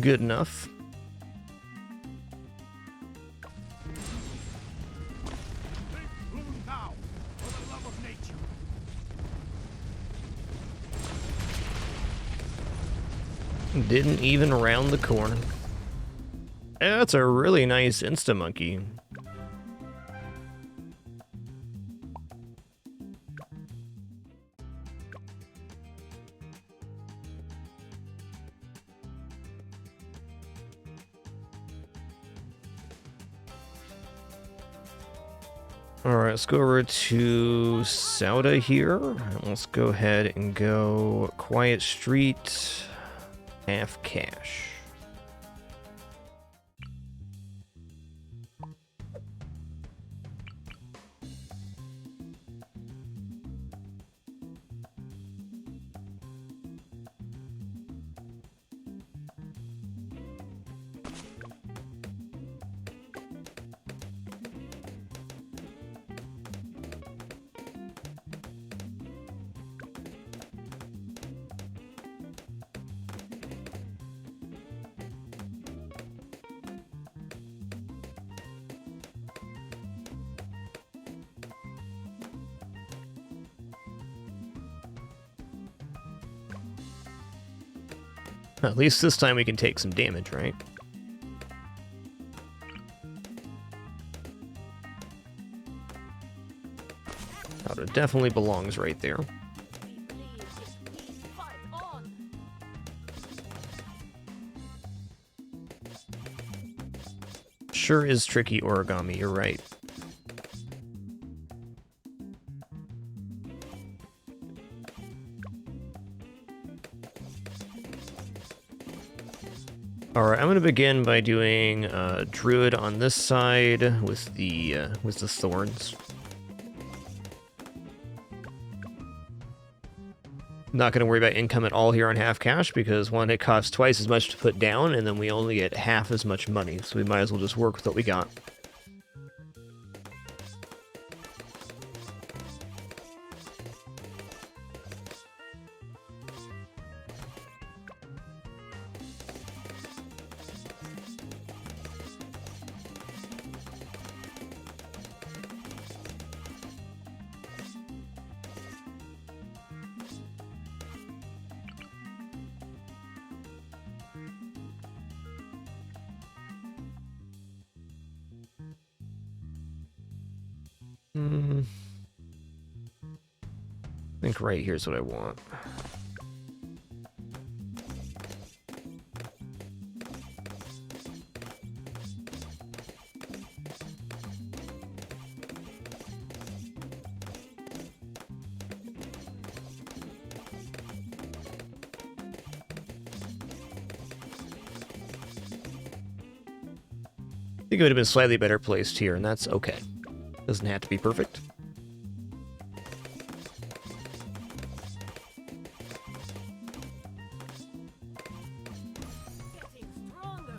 Good enough. Big Bloon now, for the love of nature. Didn't even round the corner. That's a really nice insta-monkey. Alright, let's go over to Sauda here. Let's go ahead and go Quiet Street, half cash. At least this time we can take some damage, right? Oh, it definitely belongs right there. Fight on. Sure is tricky origami, you're right. Alright, I'm going to begin by doing Druid on this side with the thorns. Not going to worry about income at all here on half cash because one, it costs twice as much to put down, and then we only get half as much money, so we might as well just work with what we got. I think right here's what I want. I think it would have been slightly better placed here, and that's okay. Doesn't have to be perfect. Getting stronger.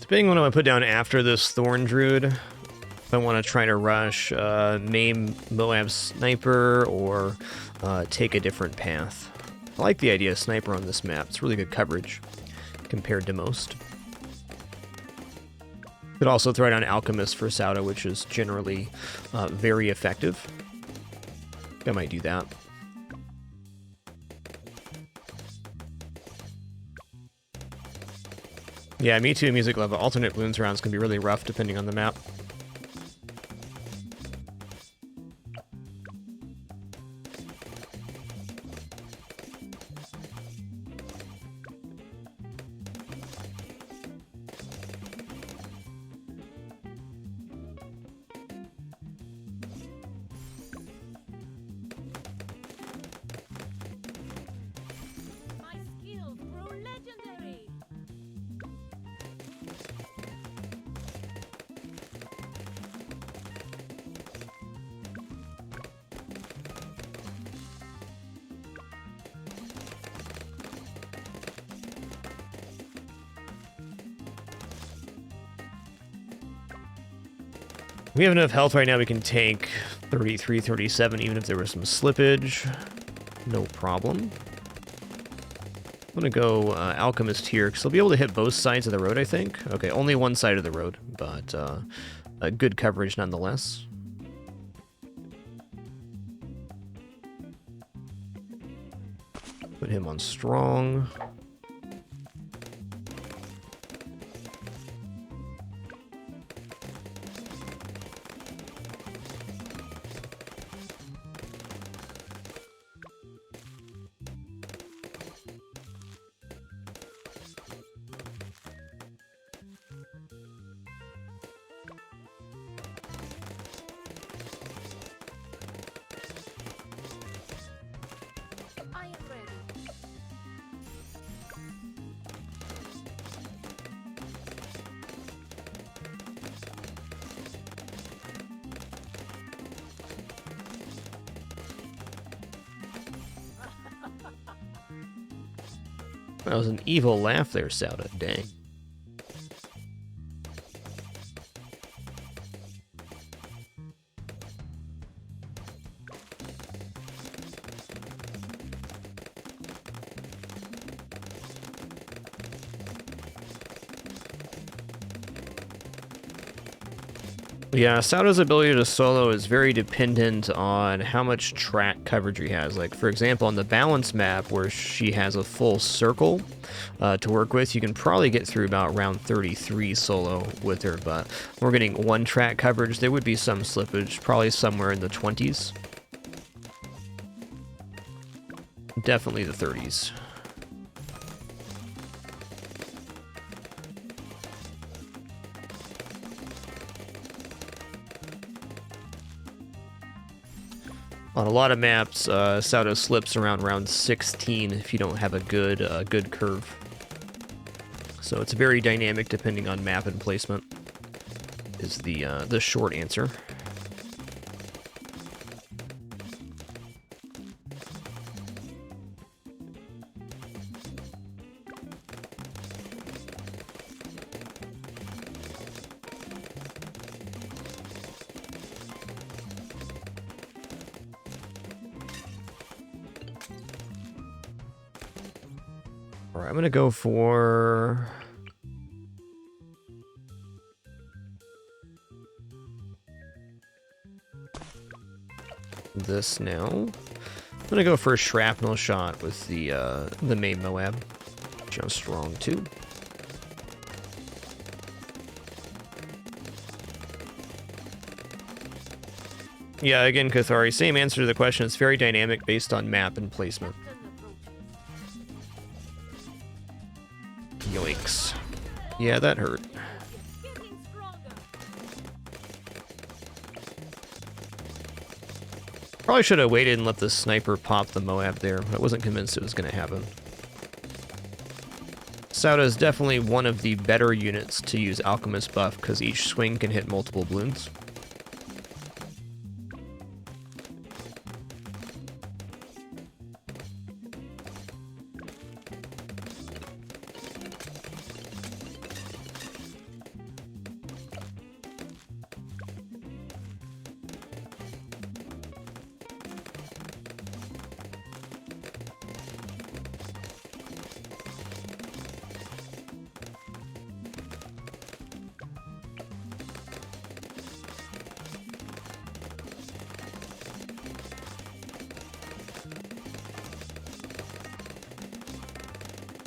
Depending on what I put down after this Thorn Druid, if I want to try to rush maim Moab Sniper or take a different path. I like the idea of Sniper on this map. It's really good coverage compared to most. Could also throw down Alchemist for Sauda, which is generally very effective. I might do that. Yeah, me too, music level. Alternate Bloons rounds can be really rough depending on the map. My skills grow legendary. We have enough health right now, we can take 33, 37, even if there was some slippage. No problem. I'm gonna go Alchemist here, because they'll be able to hit both sides of the road, I think. Okay, only one side of the road, but good coverage nonetheless. Put him on strong. I am ready. That was an evil laugh there, Sauda. Dang. Yeah, Sauda's ability to solo is very dependent on how much track coverage he has. Like, for example, on the balance map, where she has a full circle to work with, you can probably get through about round 33 solo with her, but we're getting one track coverage. There would be some slippage, probably somewhere in the 20s. Definitely the 30s. On a lot of maps, Sauda slips around round 16 if you don't have a good curve. So it's very dynamic depending on map and placement, is the short answer. Alright, I'm gonna go for... this now. I'm gonna go for a shrapnel shot with the main Moab. Just strong too. Yeah, again, Cathari, same answer to the question. It's very dynamic based on map and placement. Yoinks. Yeah, that hurt. Getting stronger. Probably should have waited and let the sniper pop the Moab there. I wasn't convinced it was going to happen. Sauda is definitely one of the better units to use Alchemist buff because each swing can hit multiple Bloons.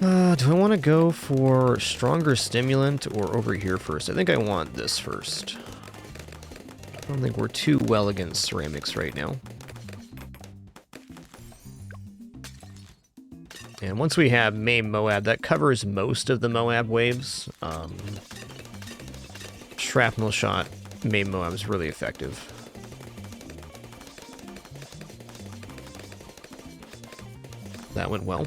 Do I want to go for stronger stimulant or over here first? I think I want this first. I don't think we're too well against ceramics right now. And once we have Maim Moab, that covers most of the Moab waves. Shrapnel shot Maim Moab is really effective. That went well.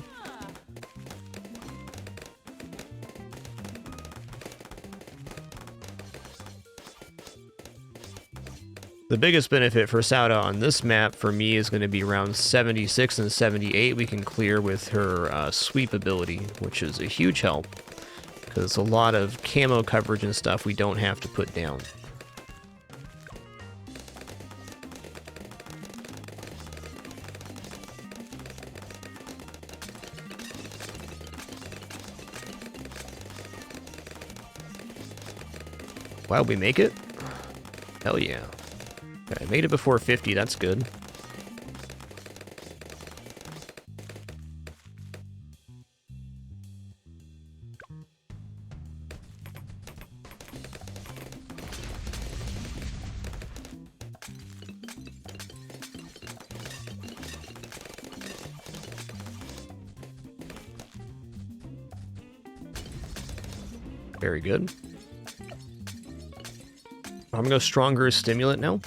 The biggest benefit for Sauda on this map for me is going to be around 76 and 78 we can clear with her sweep ability, which is a huge help, because a lot of camo coverage and stuff we don't have to put down. Wow, we make it? Hell yeah. Okay, I made it before 50, that's good. Very good. I'm gonna go stronger stimulant now.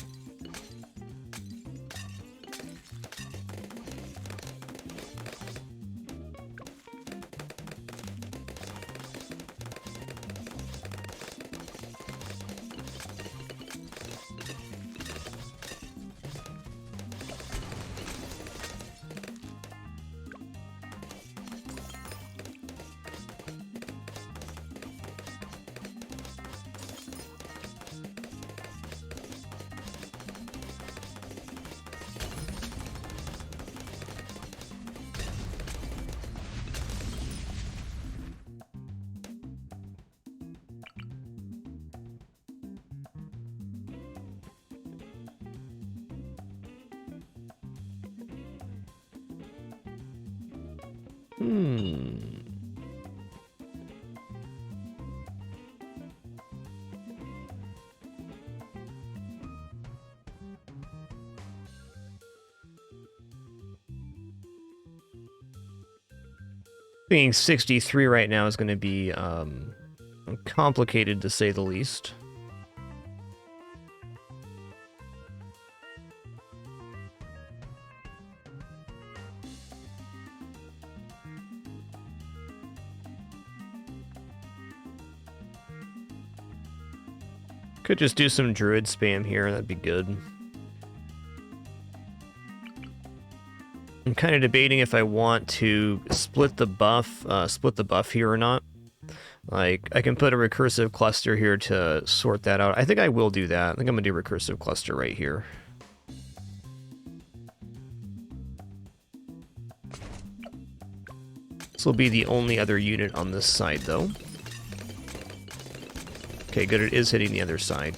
Being 63 right now is going to be complicated to say the least. Could just do some druid spam here, that'd be good. I'm kind of debating if I want to split the buff here or not. Like, I can put a recursive cluster here to sort that out. I think I will do that. I think I'm gonna do recursive cluster right here. This will be the only other unit on this side, though. Okay, good, it is hitting the other side.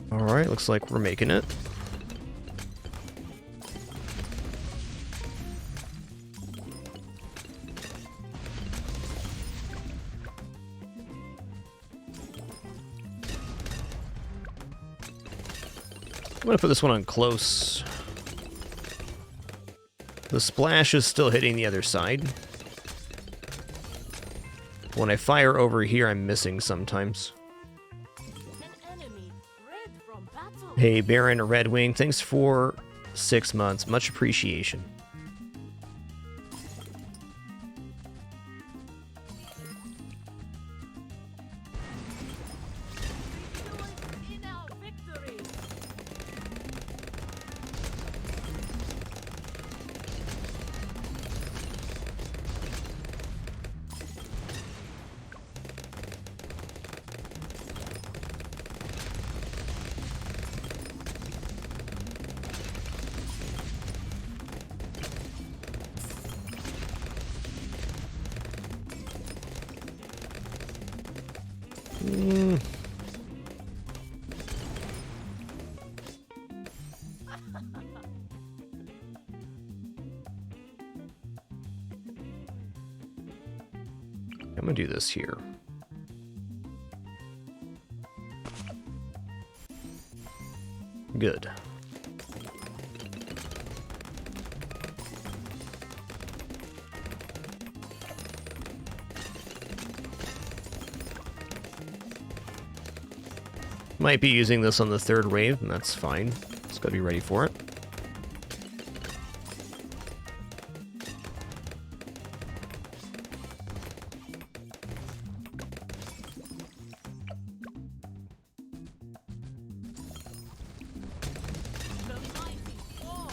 Alright, looks like we're making it. I'm gonna put this one on close. The splash is still hitting the other side. When I fire over here, I'm missing sometimes. An enemy fled from battle. Hey, Baron Red Wing, thanks for 6 months. Much appreciation. In our victory. I'm gonna do this here. Good. Might be using this on the 3rd wave, and that's fine. Just gotta be ready for it. The mighty fall.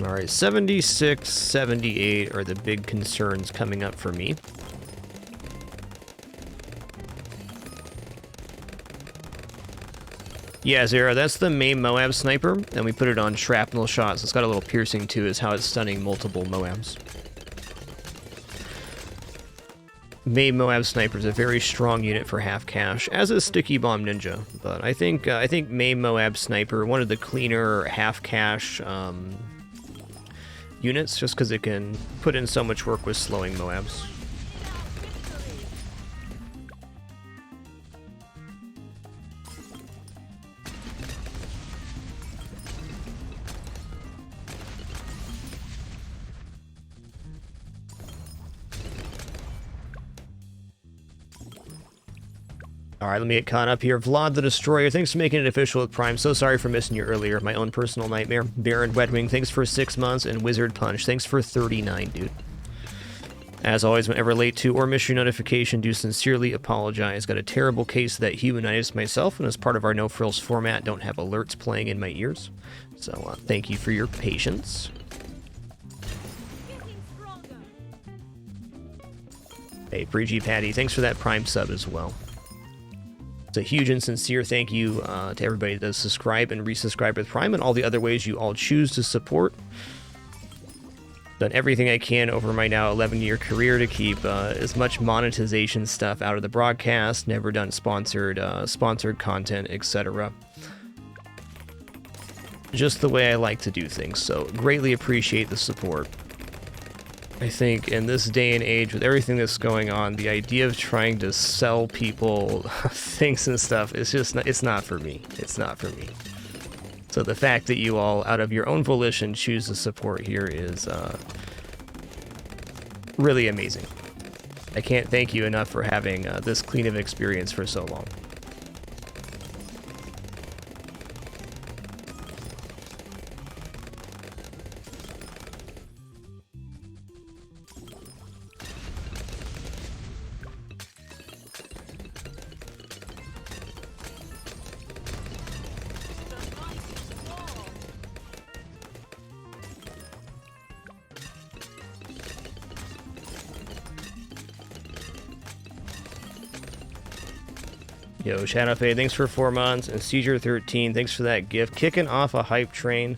Alright, 76, 78 are the big concerns coming up for me. Yeah, Zara, that's the main Moab sniper, and we put it on shrapnel shots. It's got a little piercing too, is how it's stunning multiple Moabs. Main Moab sniper is a very strong unit for half cash, as is Sticky Bomb Ninja. But I think main Moab sniper, one of the cleaner half cash units, just because it can put in so much work with slowing Moabs. Alright, let me get caught up here. Vlad the Destroyer, thanks for making it official with Prime. So sorry for missing you earlier. My own personal nightmare. Baron Wetwing, thanks for 6 months. And Wizard Punch, thanks for 39, dude. As always, whenever late to or miss your notification, do sincerely apologize. Got a terrible case of that humanitis myself, and as part of our No Frills format, don't have alerts playing in my ears. So thank you for your patience. Getting stronger. Hey, Breegy Patty, thanks for that Prime sub as well. It's a huge and sincere thank you to everybody that does subscribe and resubscribe with Prime and all the other ways you all choose to support. Done everything I can over my now 11-year career to keep as much monetization stuff out of the broadcast. Never done sponsored content, etc. Just the way I like to do things. So greatly appreciate the support. I think in this day and age, with everything that's going on, the idea of trying to sell people things and stuff is just not, it's not for me. It's not for me. So the fact that you all, out of your own volition, choose to support here is really amazing. I can't thank you enough for having this clean of experience for so long. Yo, Shadowfade, thanks for 4 months, and Seizure13, thanks for that gift. Kicking off a hype train.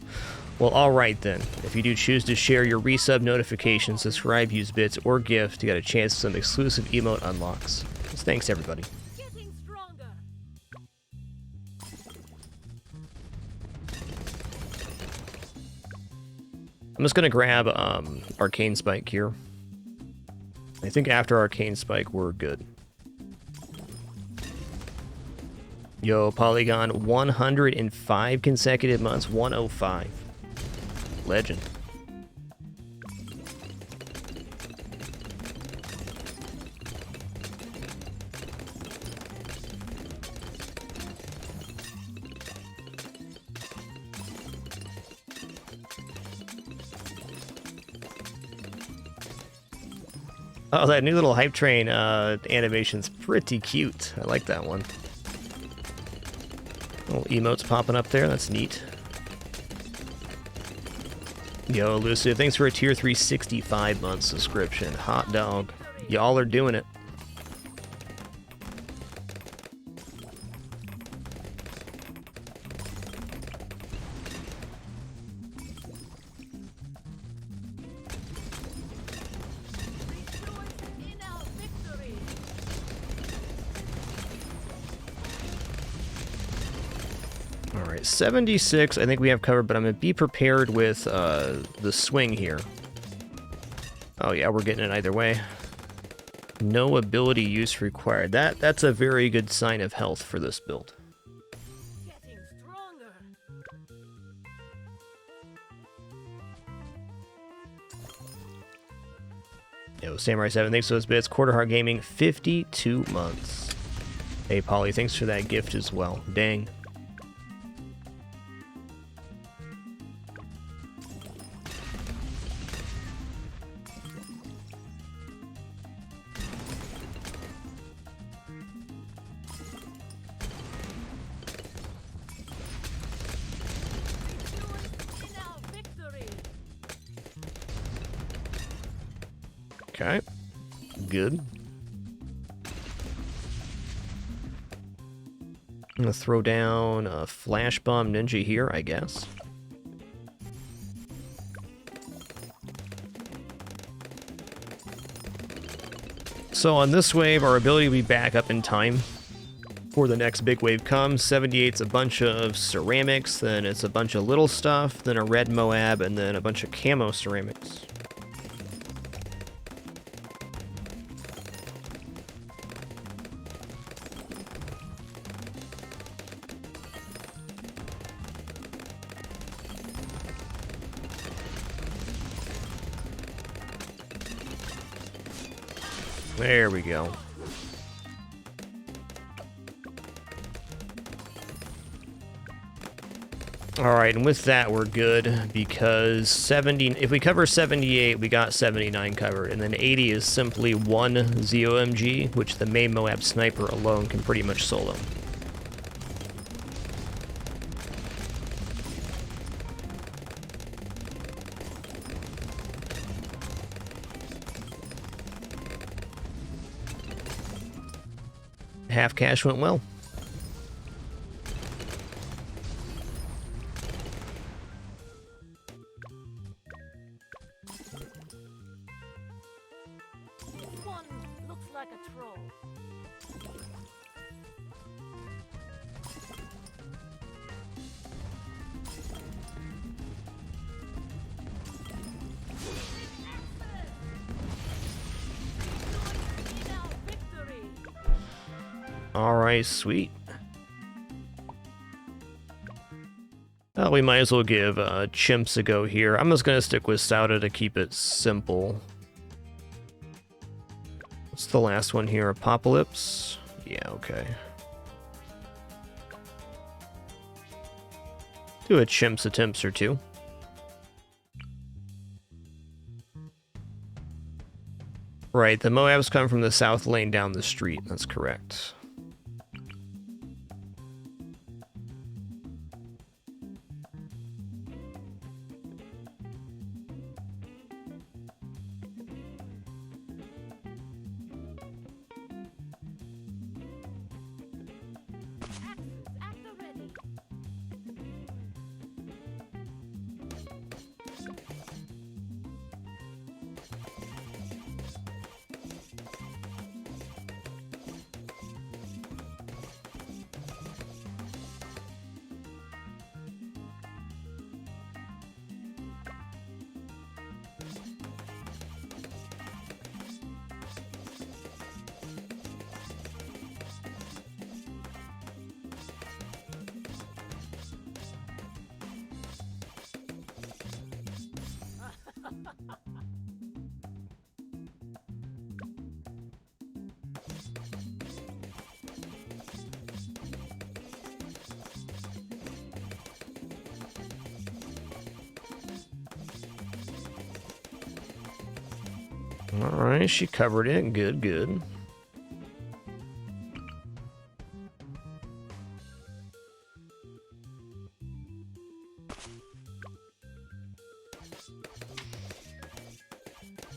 Well, alright then. If you do choose to share your resub notifications, subscribe, use bits, or gift, you got a chance at some exclusive emote unlocks. Just thanks, everybody. Getting stronger. I'm just gonna grab Arcane Spike here. I think after Arcane Spike, we're good. Yo, Polygon, 105 consecutive months, 105. Legend. Oh, that new little hype train animation's pretty cute. I like that one. Little emotes popping up there. That's neat. Yo, Elusive, thanks for a tier 3 65-month subscription. Hot dog. Y'all are doing it. In our victory. Alright, 76 I think we have covered, but I'm going to be prepared with the swing here. Oh yeah, we're getting it either way. No ability use required. That's a very good sign of health for this build. Getting stronger. Yo, Samurai 7, thanks for those bits. Quarter Heart Gaming, 52 months. Hey, Polly, thanks for that gift as well. Dang. In our victory. Okay. Good. I'm gonna throw down a Flash Bomb Ninja here, I guess. So on this wave, our ability will be back up in time before the next big wave comes. 78's a bunch of ceramics, then it's a bunch of little stuff, then a red Moab, and then a bunch of camo ceramics. There we go. Alright, and with that we're good, because 70, if we cover 78, we got 79 covered, and then 80 is simply one ZOMG, which the main Moab Sniper alone can pretty much solo. Half cash went well. This one looks like a troll. In our victory. Alright, sweet. Well, we might as well give Chimps a go here. I'm just gonna stick with Sauda to keep it simple. What's the last one here? Apocalypse? Yeah, okay. Do a Chimps attempts or two. Right, the Moabs come from the south lane down the street. That's correct. Axes at the ready. Alright, she covered it. Good, good.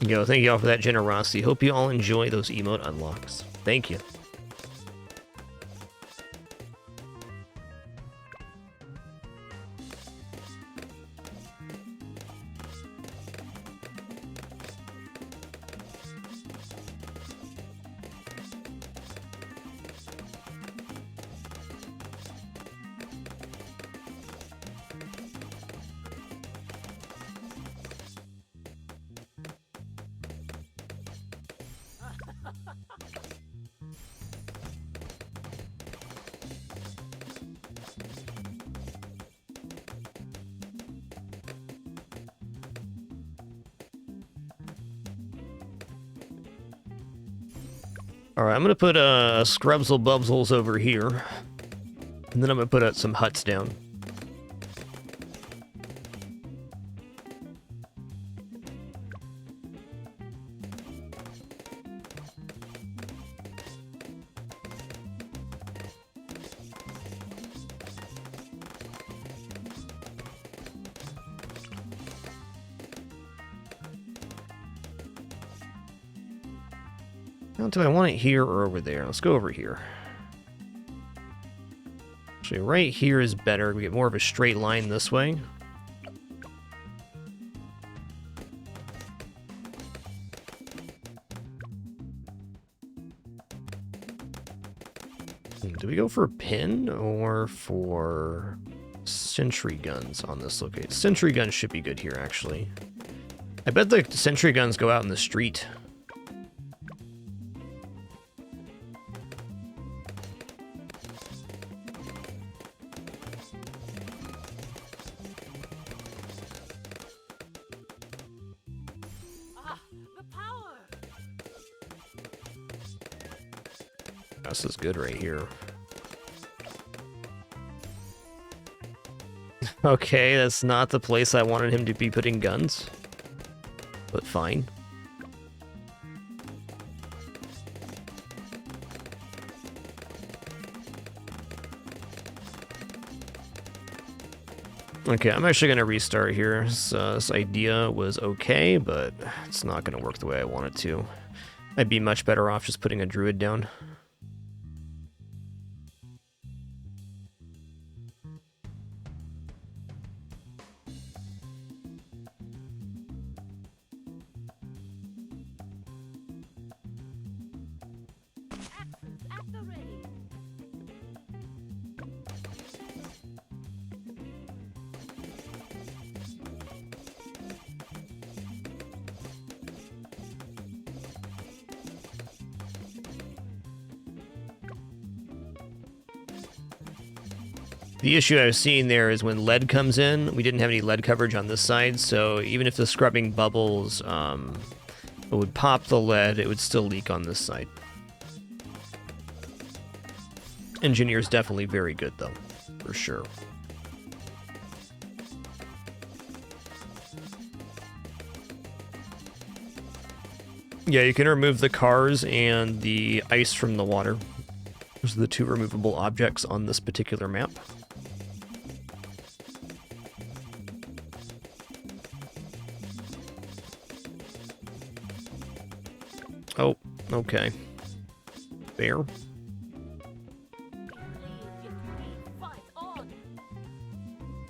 Yo, thank you all for that generosity. Hope you all enjoy those emote unlocks. Thank you. Alright, I'm gonna put Scrubsel Bubsels over here. And then I'm gonna put some huts down. Now, do I want it here or over there? Let's go over here. Actually, right here is better. We get more of a straight line this way. Do we go for a pin or for sentry guns on this location? Sentry guns should be good here, actually. I bet the sentry guns go out in the street. This is good right here. Okay, that's not the place I wanted him to be putting guns. But fine. Okay, I'm actually going to restart here. This idea was okay, but it's not going to work the way I want it to. I'd be much better off just putting a druid down. The issue I was seeing there is when lead comes in, we didn't have any lead coverage on this side, so even if the scrubbing bubbles would pop the lead, it would still leak on this side. Engineer's definitely very good, though, for sure. Yeah, you can remove the cars and the ice from the water. Those are the two removable objects on this particular map. Oh, okay. Fair.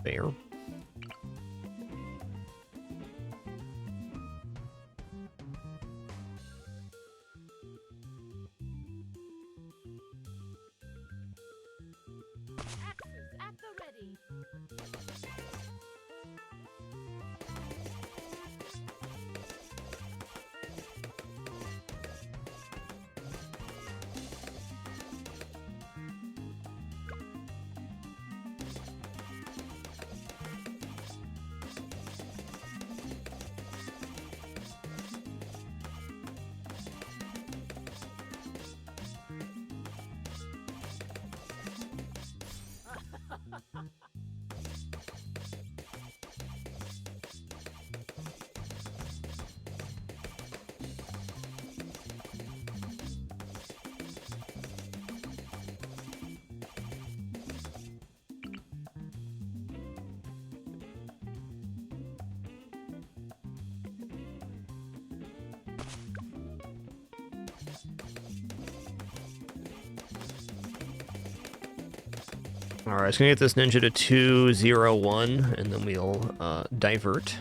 Fair. At the ready. Alright, let's gonna get this ninja to 201, and then we'll divert.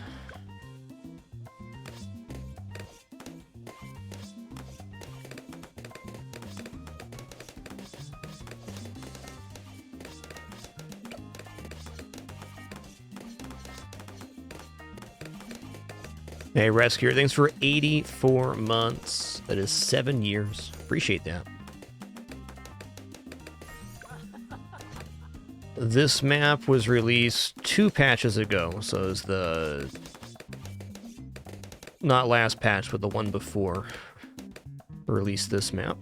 Hey, Rescuer, thanks for 84 months. That is 7 years. Appreciate that. This map was released 2 patches ago, so it's the... not last patch, but the one before. Released this map.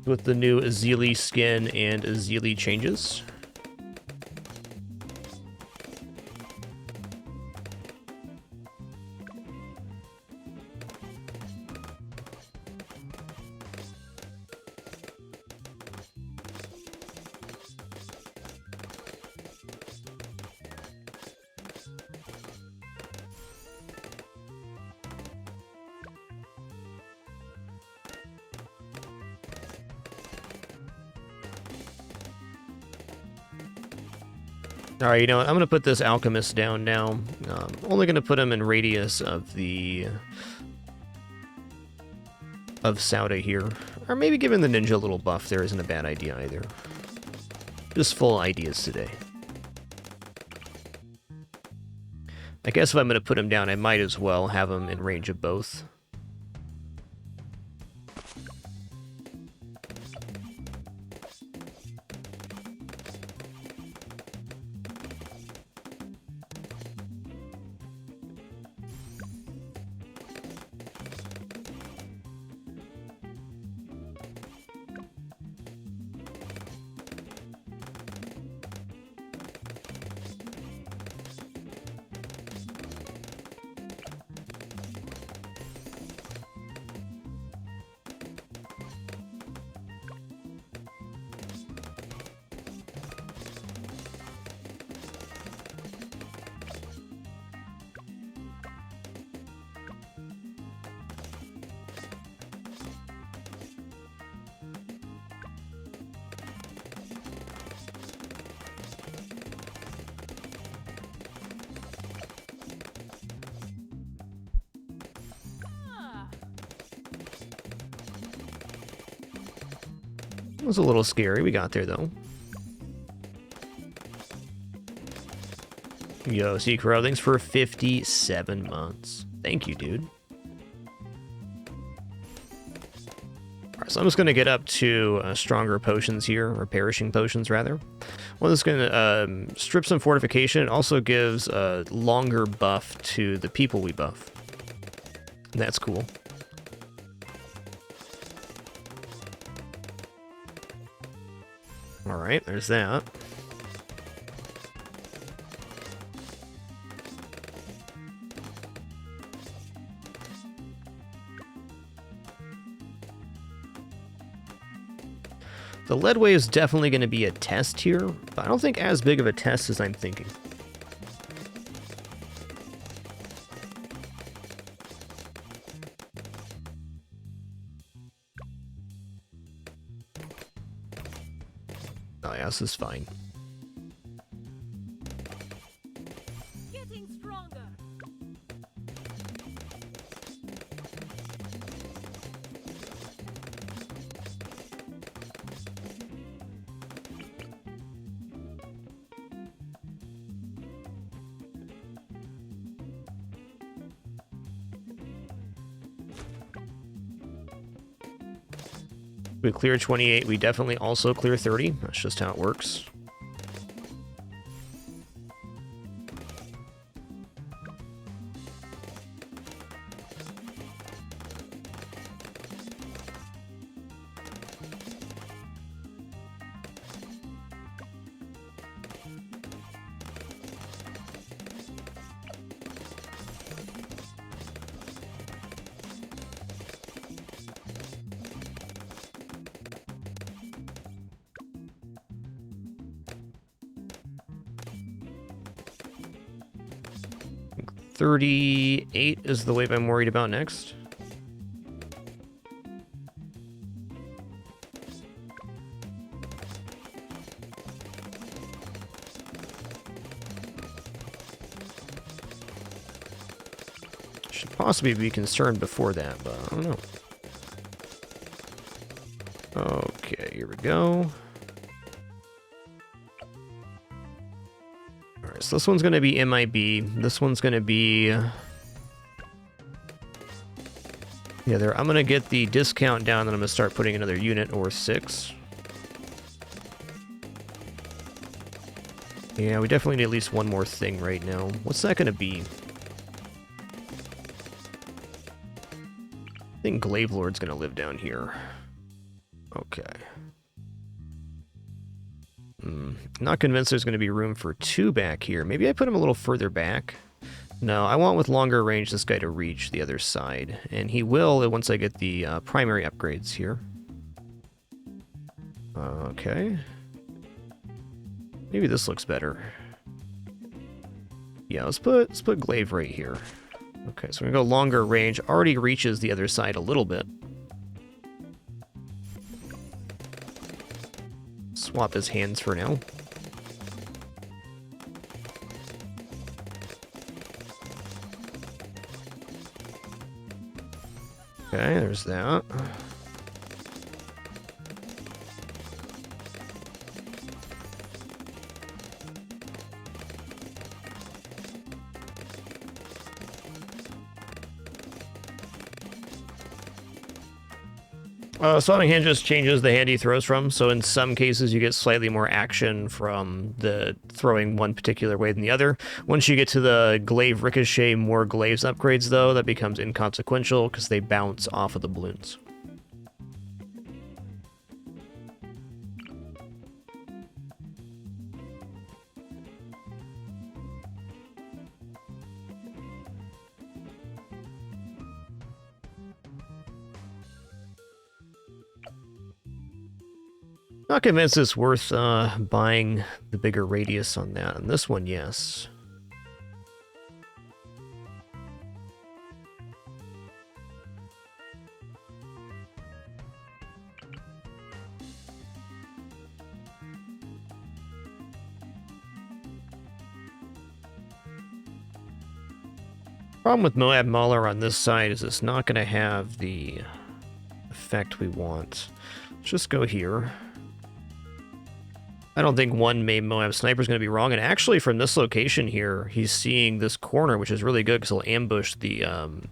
With the new Azili skin and Azili changes. Alright, you know what? I'm going to put this alchemist down now. Only going to put him in radius of the... of Sauda here. Or maybe giving the ninja a little buff there isn't a bad idea either. Just full ideas today. I guess if I'm going to put him down, I might as well have him in range of both. It was a little scary. We got there, though. Yo, Crow, thanks for 57 months. Thank you, dude. Alright, so I'm just going to get up to stronger potions here, or perishing potions, rather. Well, this is going to strip some fortification. It also gives a longer buff to the people we buff. And that's cool. Alright, there's that. The lead wave is definitely going to be a test here, but I don't think as big of a test as I'm thinking. Oh yeah, this is fine. Getting stronger. We clear 28, we definitely also clear 30. That's just how it works. $38 is the wave I'm worried about next. Should possibly be concerned before that, but I don't know. Okay, here we go. Alright, so this one's going to be MIB. This one's going to be... Yeah, there. I'm going to get the discount down, then I'm going to start putting another unit or 6. Yeah, we definitely need at least one more thing right now. What's that going to be? I think Glaive Lord's going to live down here. Okay. Not convinced there's going to be room for 2 back here. Maybe I put him a little further back. No, I want with longer range this guy to reach the other side. And he will once I get the primary upgrades here. Okay. Maybe this looks better. Yeah, let's put Glaive right here. Okay, so we're going to go longer range. Already reaches the other side a little bit. Swap his hands for now. Okay, there's that. Swapping hand just changes the hand he throws from, so in some cases you get slightly more action from the throwing one particular way than the other. Once you get to the Glaive Ricochet, more Glaives upgrades though, that becomes inconsequential because they bounce off of the Bloons. Not convinced it's worth buying the bigger radius on that. On this one, yes. Problem with Moab Mauler on this side is it's not going to have the effect we want. Let's just go here. I don't think one main Moab sniper is going to be wrong, and actually from this location here, he's seeing this corner, which is really good because he'll ambush the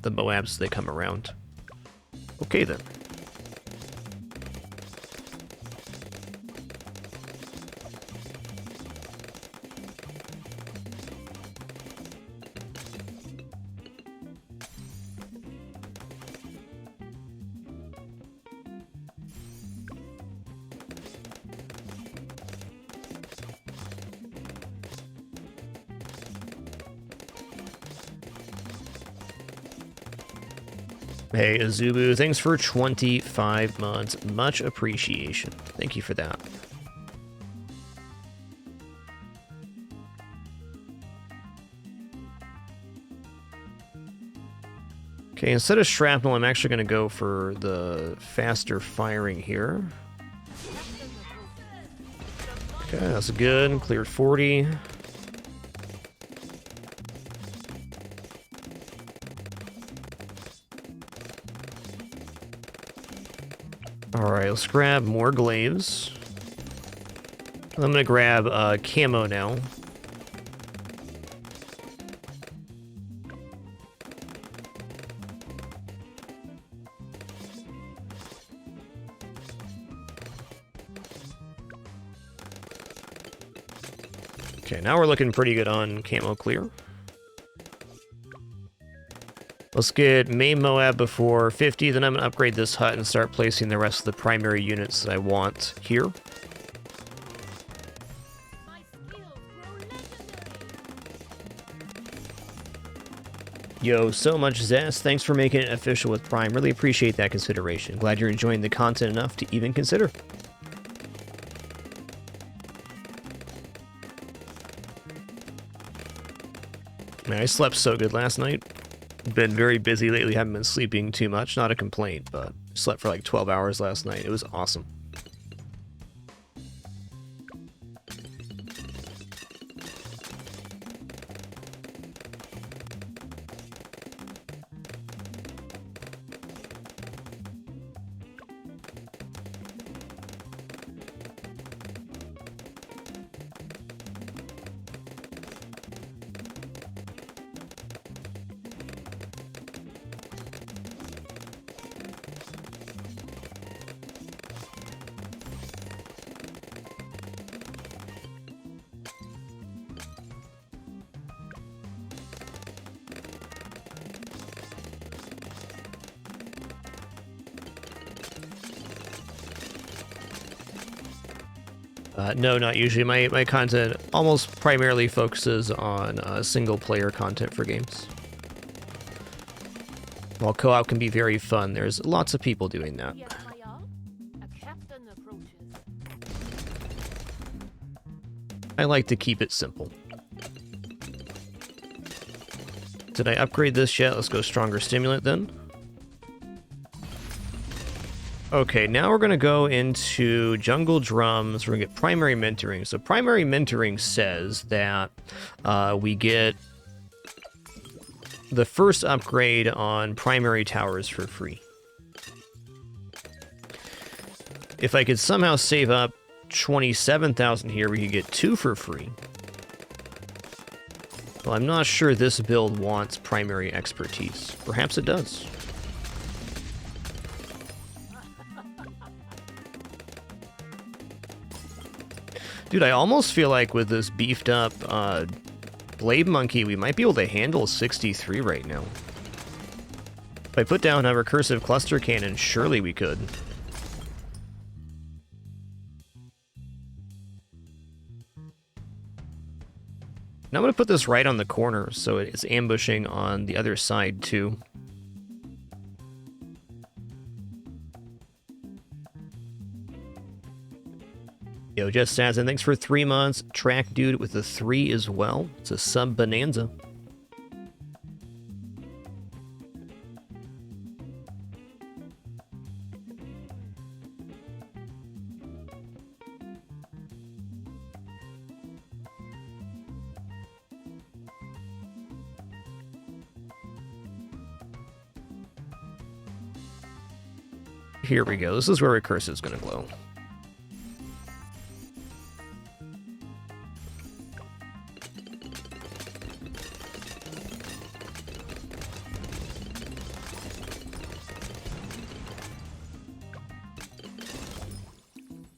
Moabs as they come around. Okay then. Hey, Azubu, thanks for 25 months. Much appreciation. Thank you for that. Okay, instead of shrapnel, I'm actually going to go for the faster firing here. Okay, that's good. Cleared 40. Alright, let's grab more glaives. I'm gonna grab camo now. Okay, now we're looking pretty good on camo clear. Let's get main Moab before 50, then I'm going to upgrade this hut and start placing the rest of the primary units that I want here. My skills grow legendary. Yo, so much zest. Thanks for making it official with Prime. Really appreciate that consideration. Glad you're enjoying the content enough to even consider. Man, I slept so good last night. Been very busy lately, haven't been sleeping too much. Not a complaint, but slept for like 12 hours last night. It was awesome. No, not usually. My content almost primarily focuses on single-player content for games. While co-op can be very fun, there's lots of people doing that. Yes, my lord. A captain approaches. I like to keep it simple. Did I upgrade this yet? Let's go stronger stimulant then. Okay, now we're going to go into jungle drums. We're going to get primary mentoring. So primary mentoring says that we get the first upgrade on primary towers for free. If I could somehow save up 27,000 here, we could get 2 for free. Well, I'm not sure this build wants primary expertise. Perhaps it does. Dude, I almost feel like with this beefed up Blade Monkey, we might be able to handle 63 right now. If I put down a recursive cluster cannon, surely we could. Now I'm going to put this right on the corner, so it's ambushing on the other side too. Yo, Just Sazin, thanks for 3 months. Track Dude with a 3 as well. It's a sub bonanza. Here we go. This is where Recursive's gonna glow.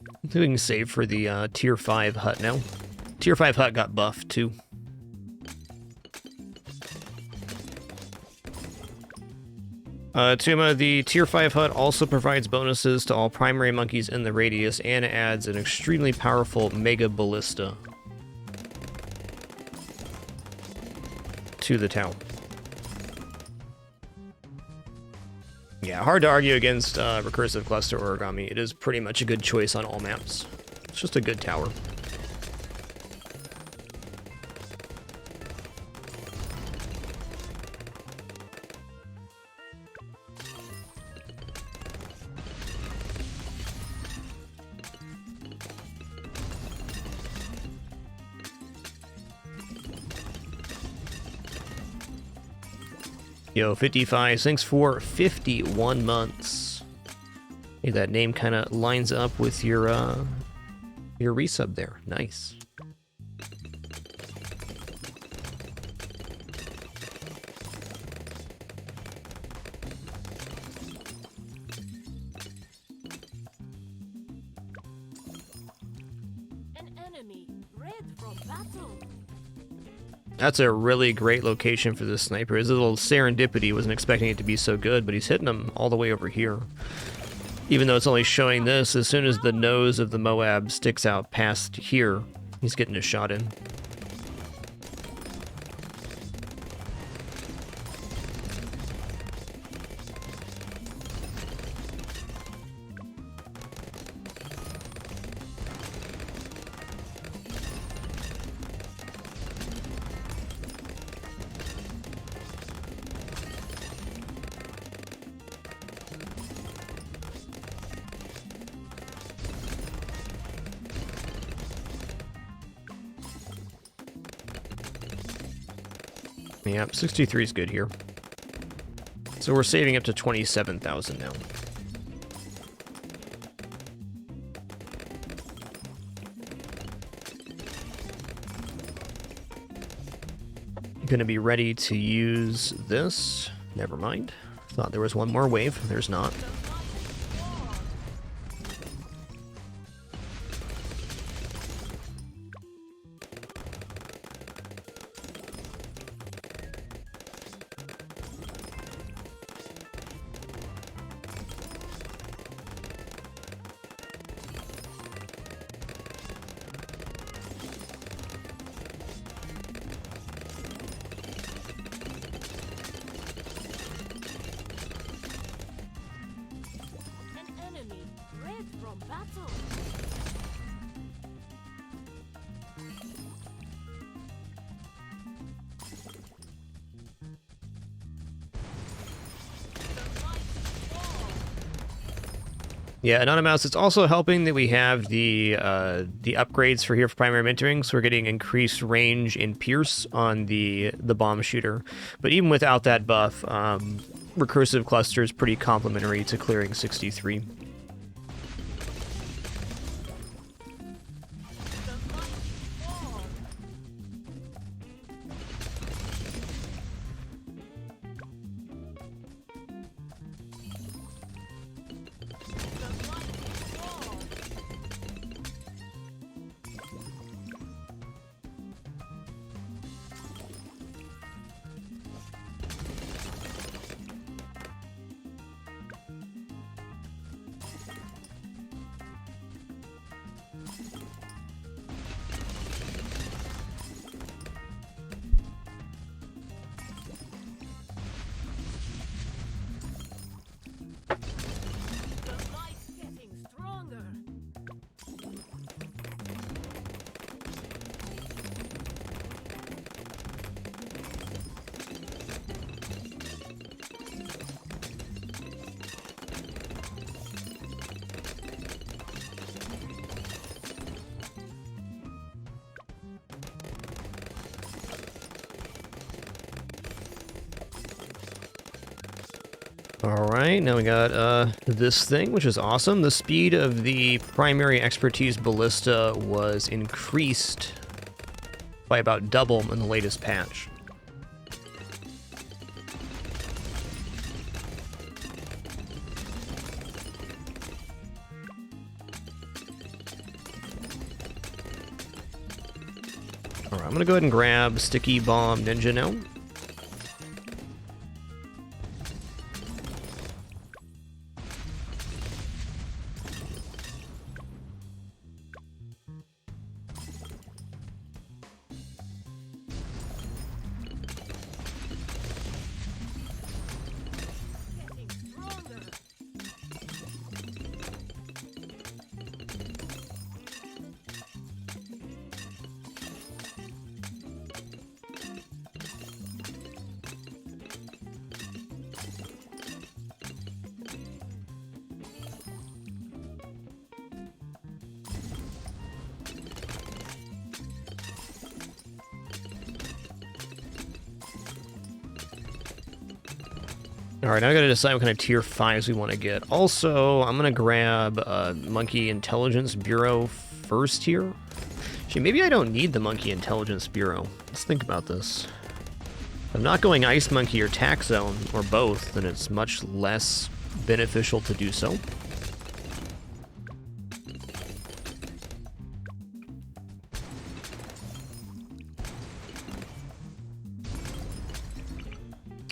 I think we can save for the tier 5 hut now. Tier 5 hut got buffed too. Tuma, the tier 5 hut also provides bonuses to all primary monkeys in the radius and adds an extremely powerful mega ballista to the town. Yeah, hard to argue against recursive cluster origami. It is pretty much a good choice on all maps. It's just a good tower. Yo, 55, thanks for 51 months. Hey, that name kind of lines up with your resub there. Nice. An enemy red from battle. That's a really great location for this sniper. It's a little serendipity. Wasn't expecting it to be so good, but he's hitting them all the way over here. Even though it's only showing this, as soon as the nose of the Moab sticks out past here, he's getting a shot in. Yeah, 63 is good here. So we're saving up to 27,000 now. Gonna be ready to use this. Never mind. Thought there was one more wave. There's not. Yeah, Anonymous, it's also helping that we have the upgrades for here for primary mentoring, so we're getting increased range and pierce on the bomb shooter. But even without that buff, recursive cluster is pretty complementary to clearing 63. Alright, now we got this thing, which is awesome. The speed of the primary expertise ballista was increased by about double in the latest patch. Alright, I'm gonna go ahead and grab Sticky Bomb Ninja now. Alright, now I gotta decide what kind of tier 5s we want to get. Also, I'm gonna grab Monkey Intelligence Bureau first here. Actually, maybe I don't need the Monkey Intelligence Bureau. Let's think about this. If I'm not going Ice Monkey or Tax Zone, or both, then it's much less beneficial to do so.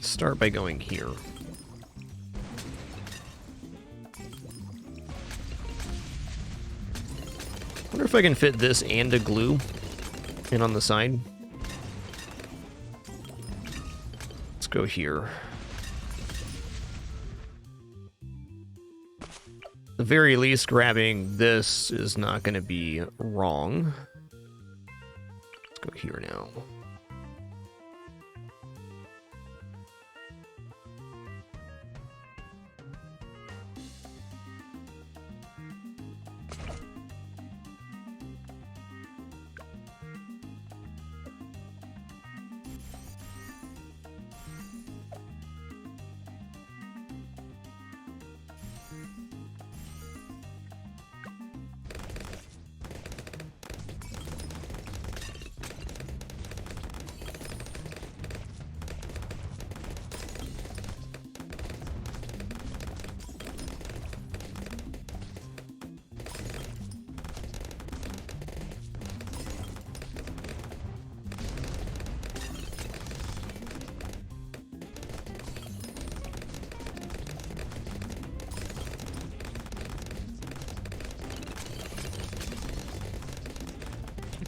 Start by going here. Wonder if I can fit this and a glue in on the side. Let's go here. At the very least, grabbing this is not going to be wrong. Let's go here now.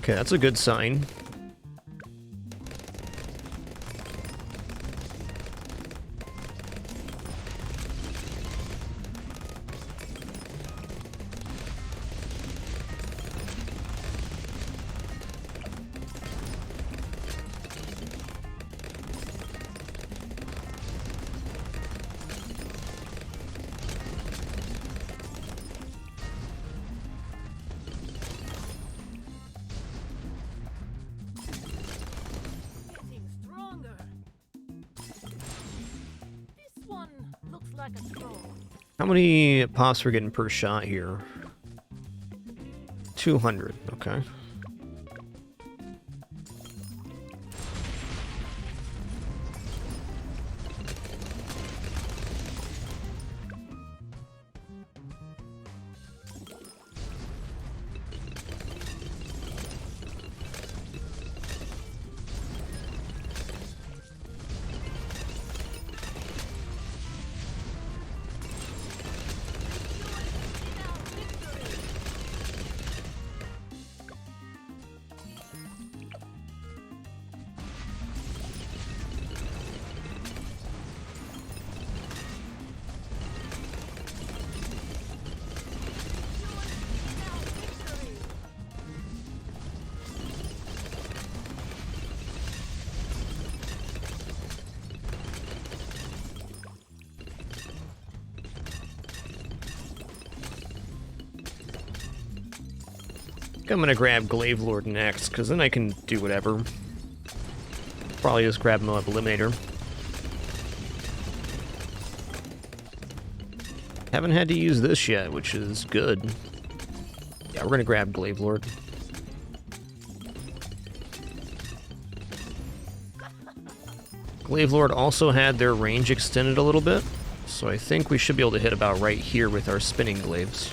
Okay, that's a good sign. like a troll. How many pops we're getting per shot here? 200, okay. I think I'm gonna grab Glaive Lord next, because then I can do whatever. Probably just grab Moab Eliminator. Haven't had to use this yet, which is good. Yeah, we're gonna grab Glaive Lord. Glaive Lord also had their range extended a little bit, so I think we should be able to hit about right here with our spinning glaives.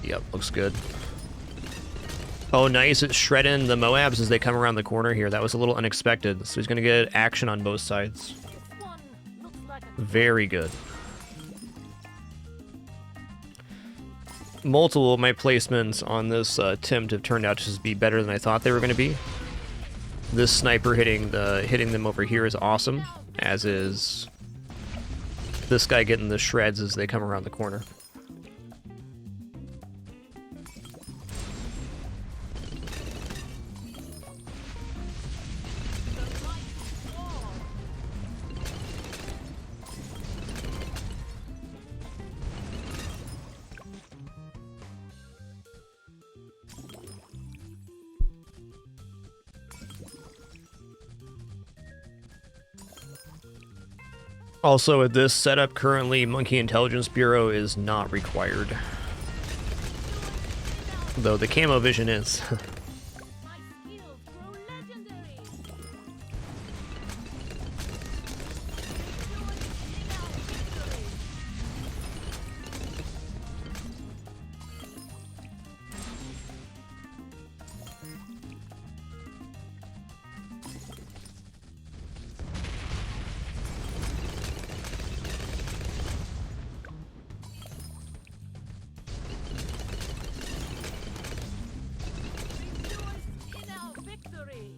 Yep, looks good. Oh, nice. It's shredding the Moabs as they come around the corner here. That was a little unexpected. So he's going to get action on both sides. This one looks like a Very good. Multiple of my placements on this attempt have turned out to just be better than I thought they were going to be. This sniper hitting them over here is awesome, as is this guy getting the shreds as they come around the corner. Also, with this setup currently, Monkey Intelligence Bureau is not required. Though the camo vision is. my skills grow legendary. In our victory.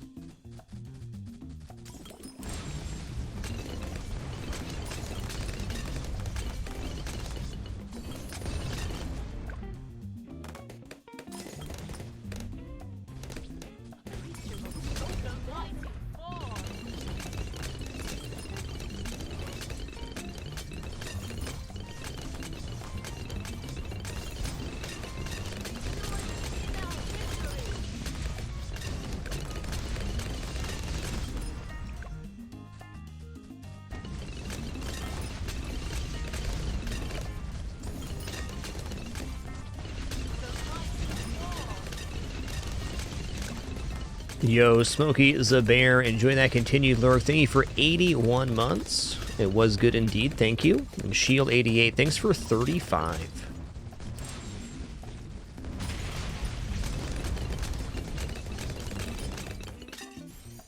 Yo, Smokey the Bear, enjoy that continued lurk. Thank you for 81 months. It was good indeed, thank you. And Shield 88, thanks for 35.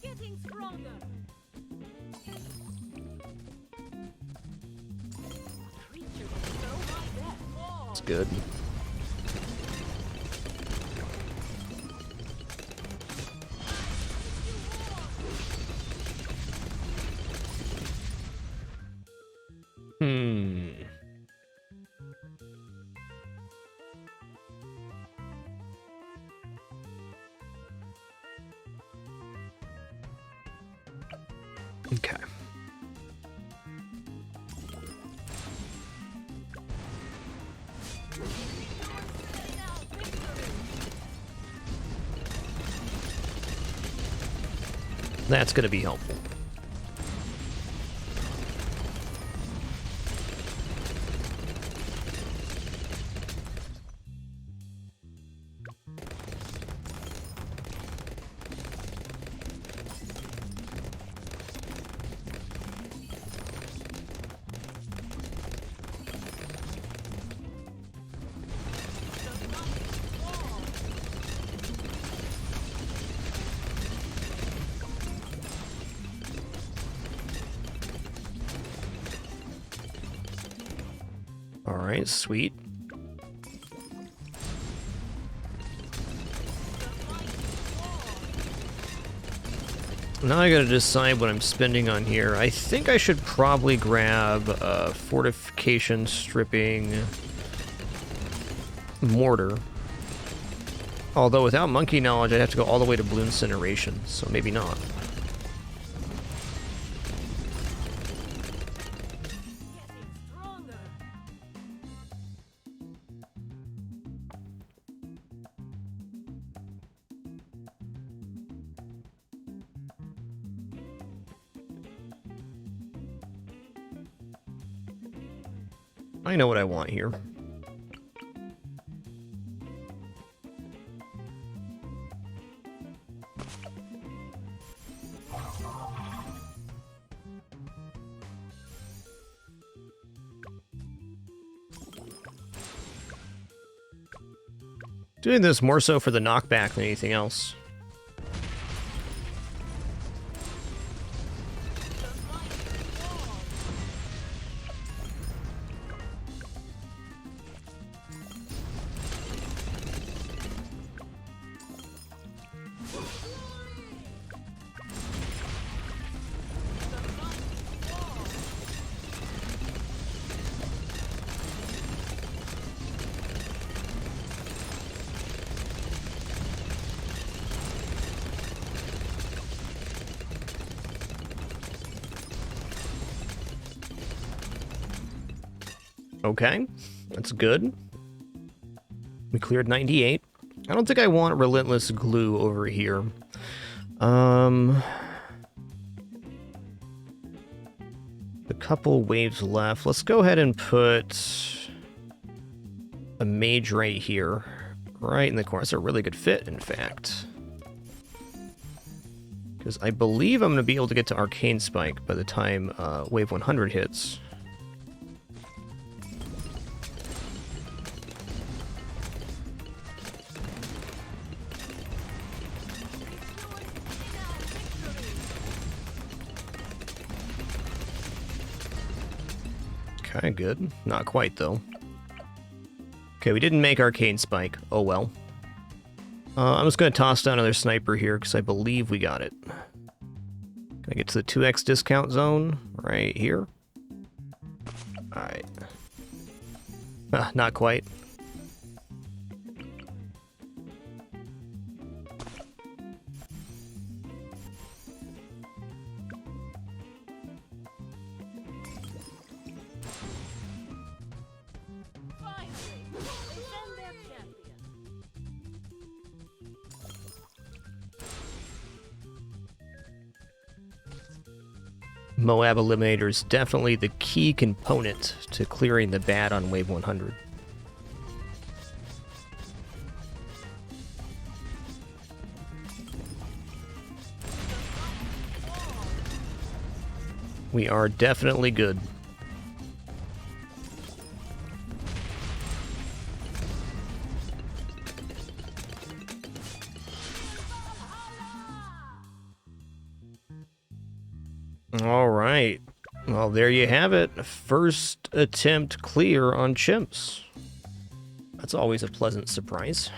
Getting stronger. Creature will know my death. It's good. Okay. That's going to be helpful. Alright, sweet. Now I gotta decide what I'm spending on here. I think I should probably grab a fortification stripping mortar. Although without monkey knowledge, I'd have to go all the way to Bloon incineration, so maybe not. I know what I want here. Doing this more so for the knockback than anything else. Okay, that's good. We cleared 98. I don't think I want Relentless Glue over here. A couple waves left. Let's go ahead and put a mage right here. Right in the corner. That's a really good fit, in fact. Because I believe I'm going to be able to get to Arcane Spike by the time wave 100 hits. Okay, good. Not quite, though. Okay, we didn't make Arcane Spike. Oh well. I'm just going to toss down another sniper here, because I believe we got it. Can I get to the 2x discount zone? Right here. Alright. Not quite. Moab Eliminator is definitely the key component to clearing the bad on wave 100. We are definitely good. All right. Well, there you have it. First attempt clear on chimps. That's always a pleasant surprise.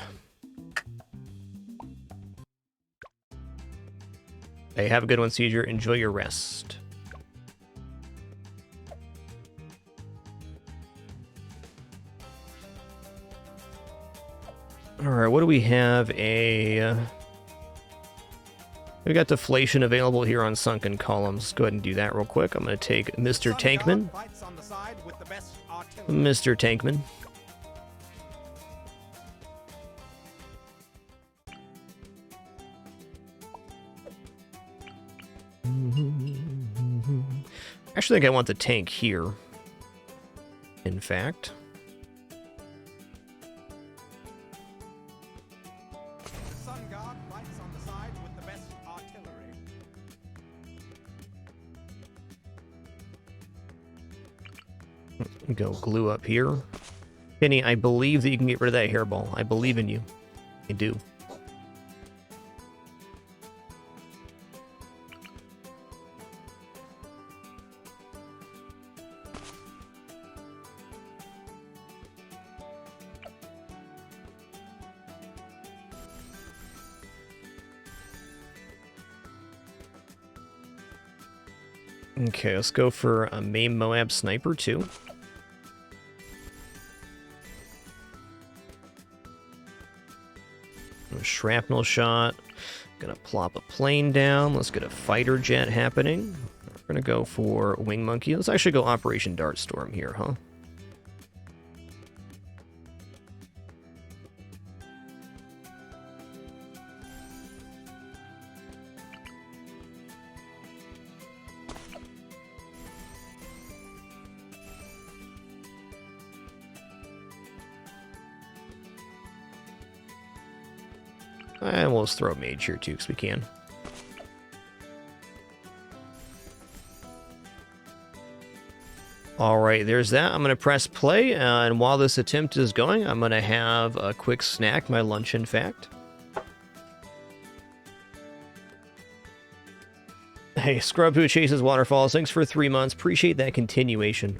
Hey, have a good one, Seizure. Enjoy your rest. All right, what do we have? We got deflation available here on Sunken Columns. Let's go ahead and do that real quick. I'm going to take Mr. Tankman. Mr. Tankman. Actually, I think I want the tank here. In fact. Go glue up here. Kenny, I believe that you can get rid of that hairball. I believe in you. I do. Okay, let's go for a main Moab sniper too. A shrapnel shot. Gonna plop a plane down. Let's get a fighter jet happening. We're gonna go for Wing Monkey. Let's actually go Operation Dartstorm here, huh? And we'll just throw a mage here too, because we can. Alright, there's that. I'm going to press play, and while this attempt is going, I'm going to have a quick snack, my lunch in fact. Hey, Scrub who chases waterfalls, thanks for 3 months. Appreciate that continuation.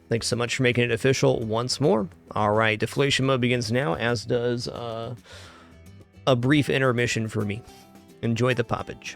Thanks so much for making it official once more. Alright, deflation mode begins now, as does a brief intermission for me. Enjoy the poppage.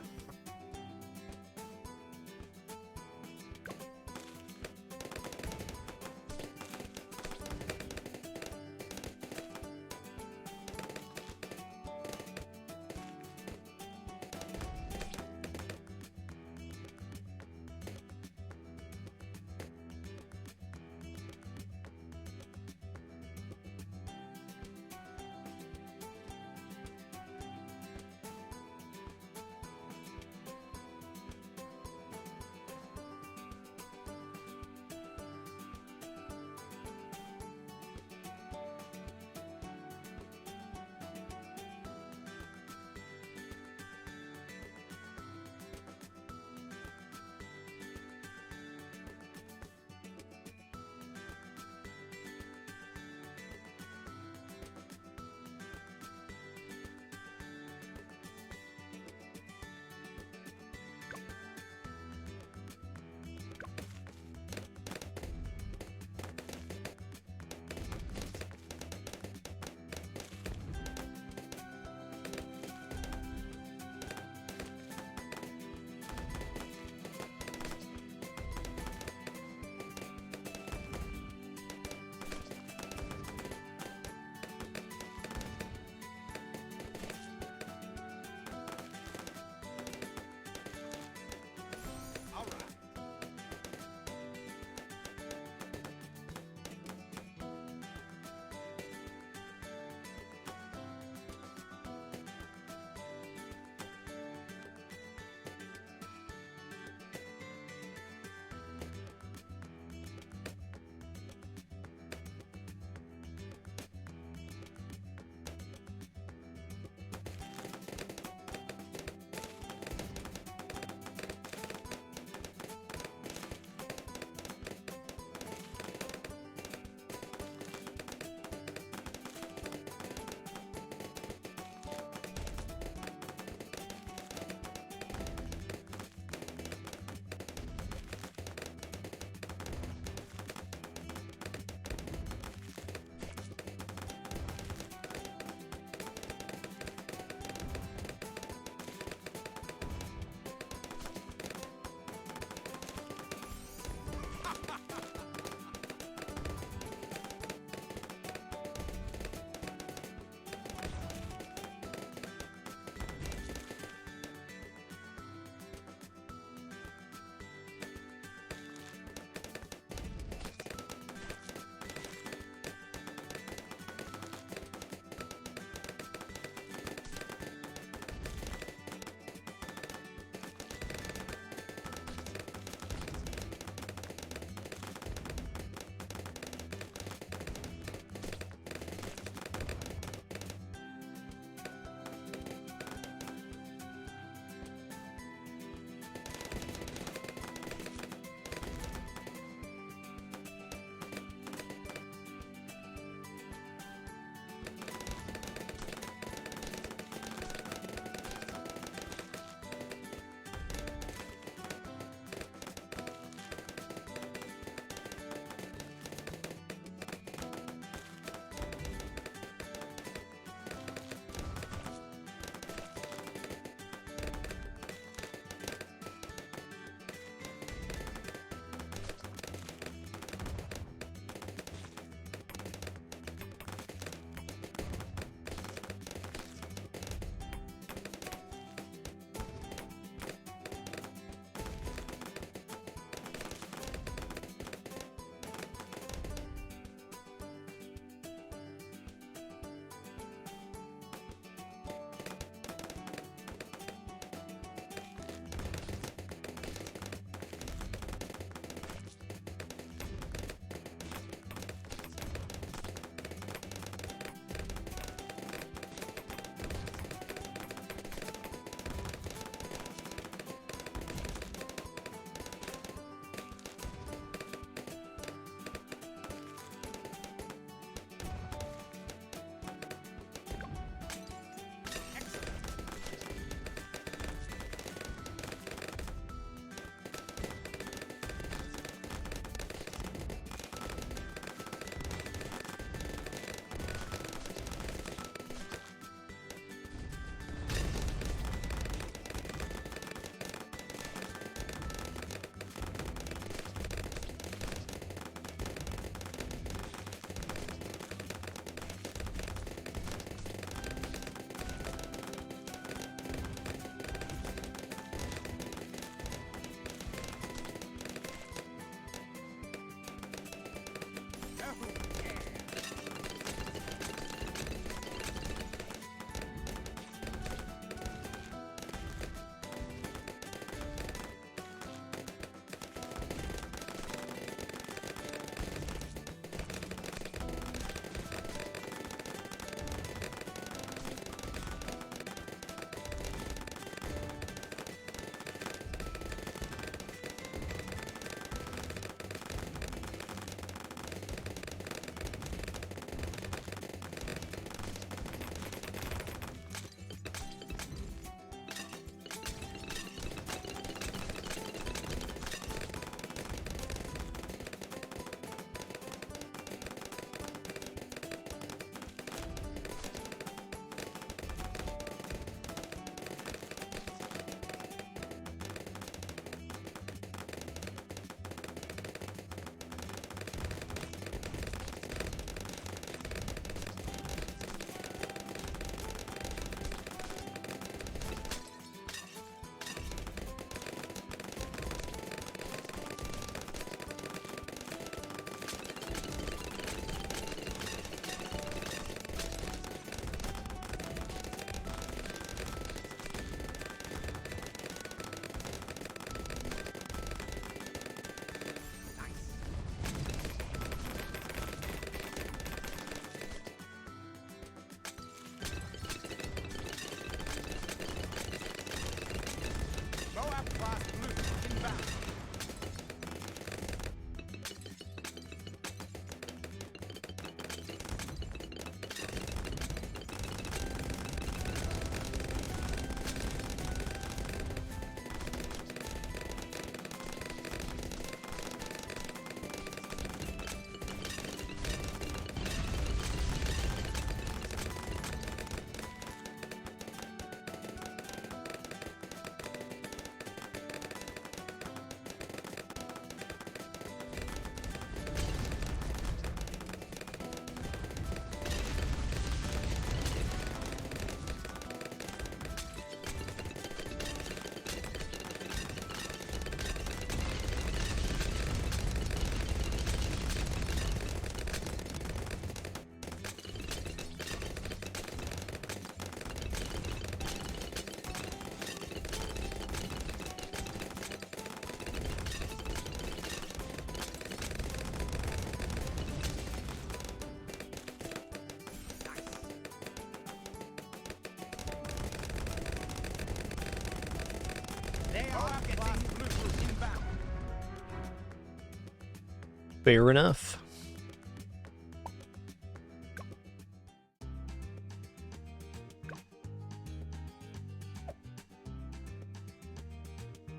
Fair enough.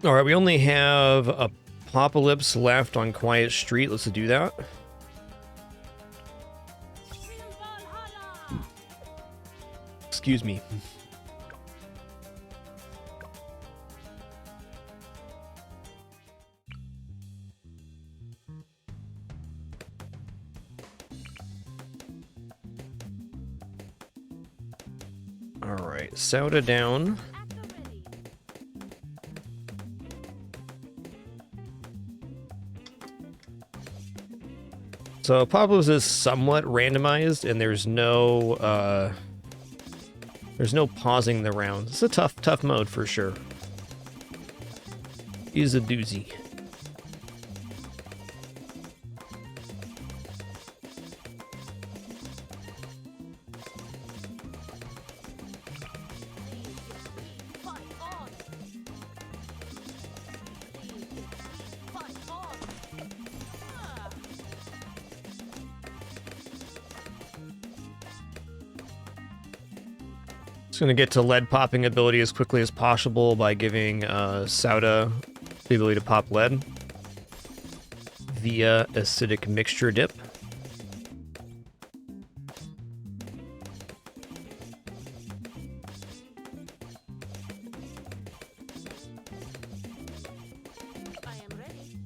Alright, we only have Apocalypse left on Quiet Street. Let's do that. Excuse me. Alright, Sauda down. So Apocalypse is somewhat randomized, and there's no pausing the rounds. It's a tough mode for sure. Is a doozy. Just gonna get to lead popping ability as quickly as possible by giving Sauda the ability to pop lead via acidic mixture dip. I am ready.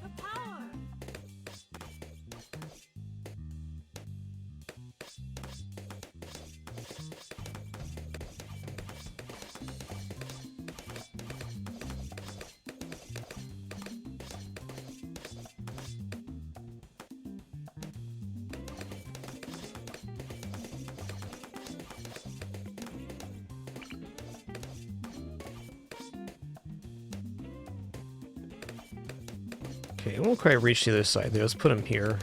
The power! Okay, we won't quite reach the other side there. Let's put him here.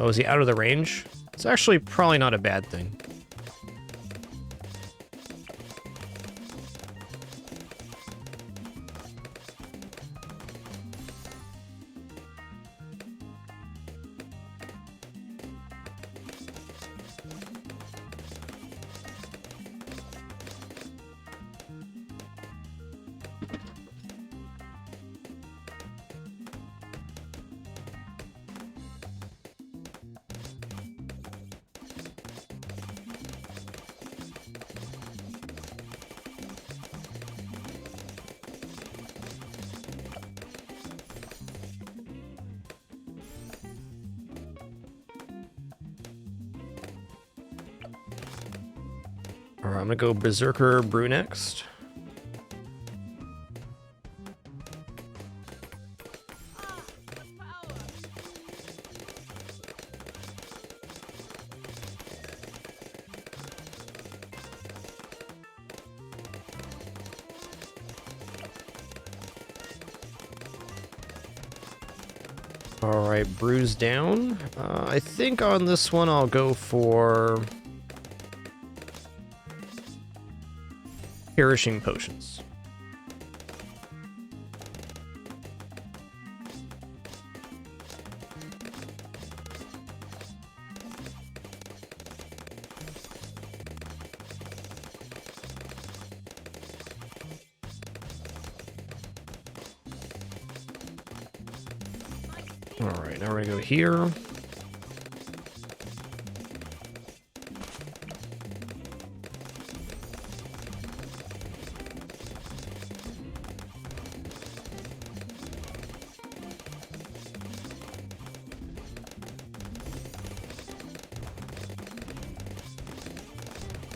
Oh, is he out of the range? It's actually probably not a bad thing. Alright, I'm gonna go Berserker Brew next. The power! Alright, Brew's down. I think on this one I'll go for Perishing Potions. Alright, now we're gonna go here.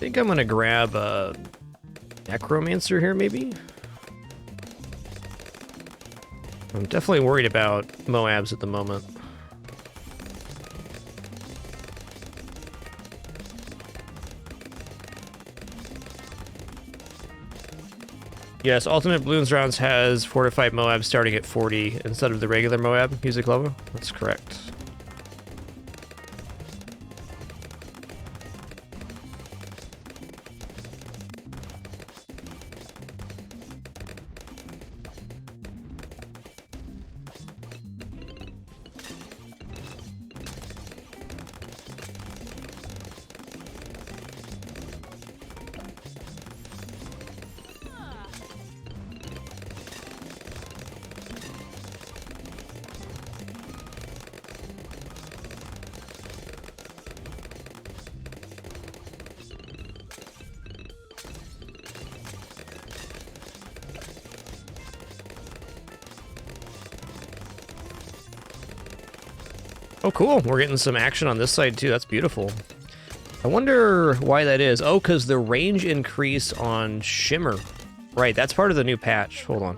think I'm gonna grab a Necromancer here, maybe? I'm definitely worried about Moabs at the moment. Yes, Ultimate Bloons rounds has fortified Moab starting at 40 instead of the regular Moab music level. That's correct. Oh, cool. We're getting some action on this side, too. That's beautiful. I wonder why that is. Oh, because the range increase on Shimmer. Right, that's part of the new patch. Hold on.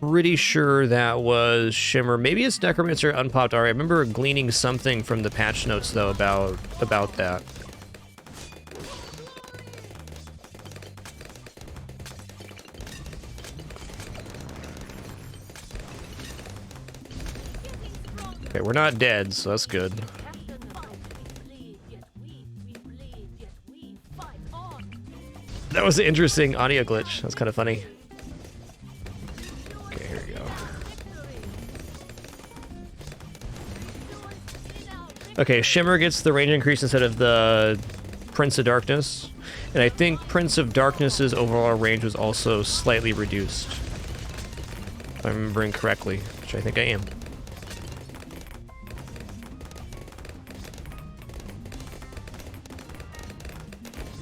Pretty sure that was Shimmer. Maybe it's Necromancer unpopped. All right, I remember gleaning something from the patch notes, though, about that. Okay, we're not dead, so that's good. That was an interesting audio glitch. That's kind of funny. Okay, here we go. Okay, Shimmer gets the range increase instead of the Prince of Darkness. And I think Prince of Darkness's overall range was also slightly reduced. If I'm remembering correctly, which I think I am.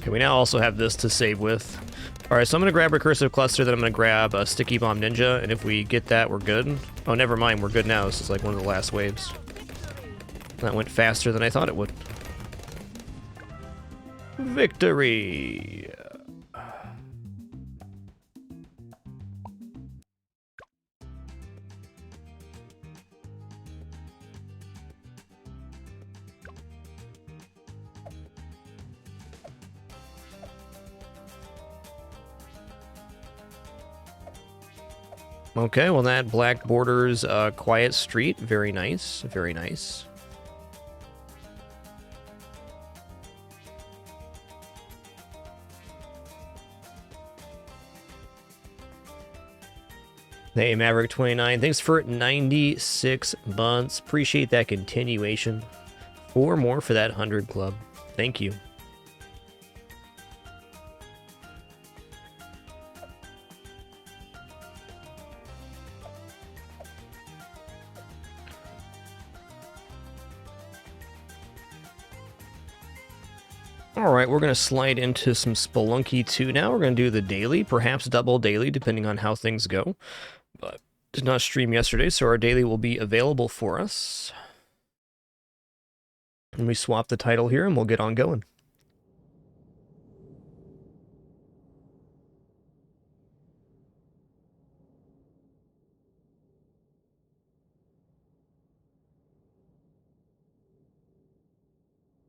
Okay, we now also have this to save with. Alright, so I'm going to grab Recursive Cluster, then I'm going to grab a Sticky Bomb Ninja, and if we get that, we're good. Oh, never mind, we're good now. This is like one of the last waves. That went faster than I thought it would. Victory! Okay, well that black borders Quiet Street. Very nice, very nice. Hey, Maverick29, thanks for 96 months. Appreciate that continuation. 4 more for that 100 club. Thank you. Alright, we're going to slide into some Spelunky 2 now. We're going to do the daily, perhaps double daily, depending on how things go. But did not stream yesterday, so our daily will be available for us. And we swap the title here, and we'll get on going.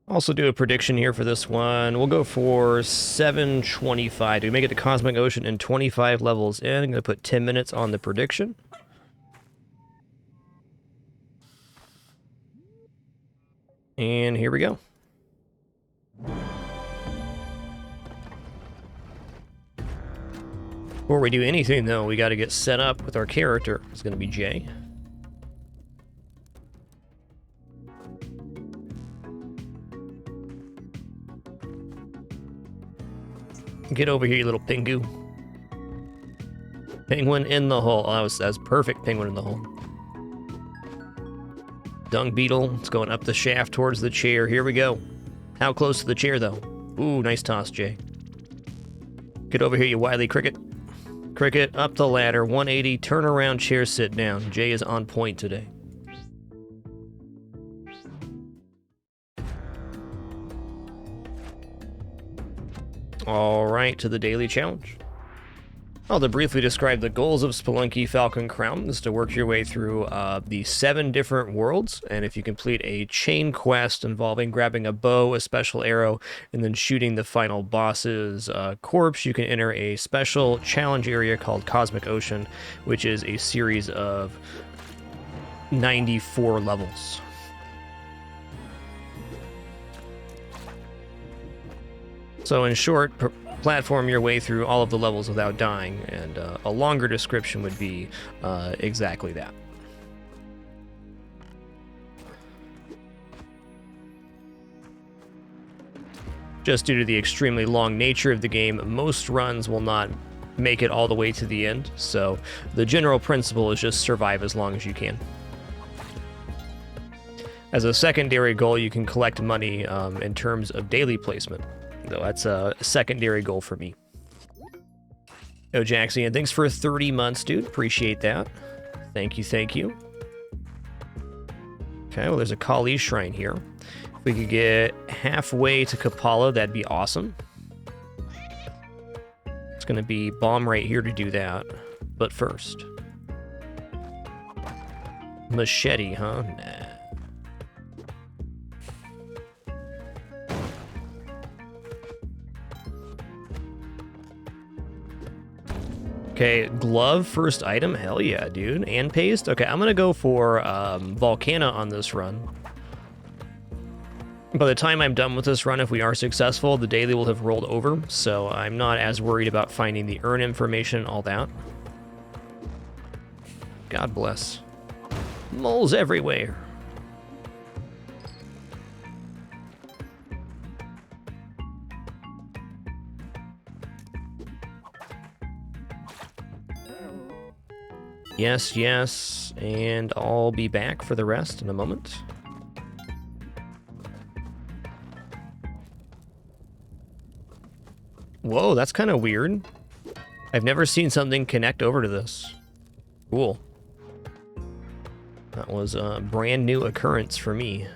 Also do a prediction here for this one. We'll go for 725. Do we make it to Cosmic Ocean in 25 levels in? I'm going to put 10 minutes on the prediction. And here we go. Before we do anything, though, we got to get set up with our character. It's going to be Jay. Get over here, you little pingu. Penguin in the hole. Oh, that was perfect. Penguin in the hole. Dung beetle. It's going up the shaft towards the chair. Here we go. How close to the chair, though? Ooh, nice toss, Jay. Get over here, you wily cricket. Cricket, up the ladder. 180. Turn around, chair, sit down. Jay is on point today. All right, to the daily challenge. I'll to briefly describe the goals of Spelunky Falcon Crown is to work your way through the 7 different worlds, and if you complete a chain quest involving grabbing a bow, a special arrow, and then shooting the final boss's corpse, you can enter a special challenge area called Cosmic Ocean, which is a series of 94 levels. So in short, platform your way through all of the levels without dying, and a longer description would be exactly that. Just due to the extremely long nature of the game, most runs will not make it all the way to the end, so the general principle is just survive as long as you can. As a secondary goal, you can collect money in terms of daily placement. Though that's a secondary goal for me. Yo, Jaxian, thanks for 30 months, dude. Appreciate that. Thank you, thank you. Okay, well, there's a Kali shrine here. If we could get halfway to Kapala, that'd be awesome. It's gonna be bomb right here to do that. But first. Machete, huh? Nah. Okay, glove, first item, hell yeah, dude. And paste? Okay, I'm gonna go for Volcana on this run. By the time I'm done with this run, if we are successful, the daily will have rolled over, so I'm not as worried about finding the urn information and all that. God bless. Moles everywhere. Yes, yes, and I'll be back for the rest in a moment. Whoa, that's kind of weird. I've never seen something connect over to this. Cool. That was a brand new occurrence for me.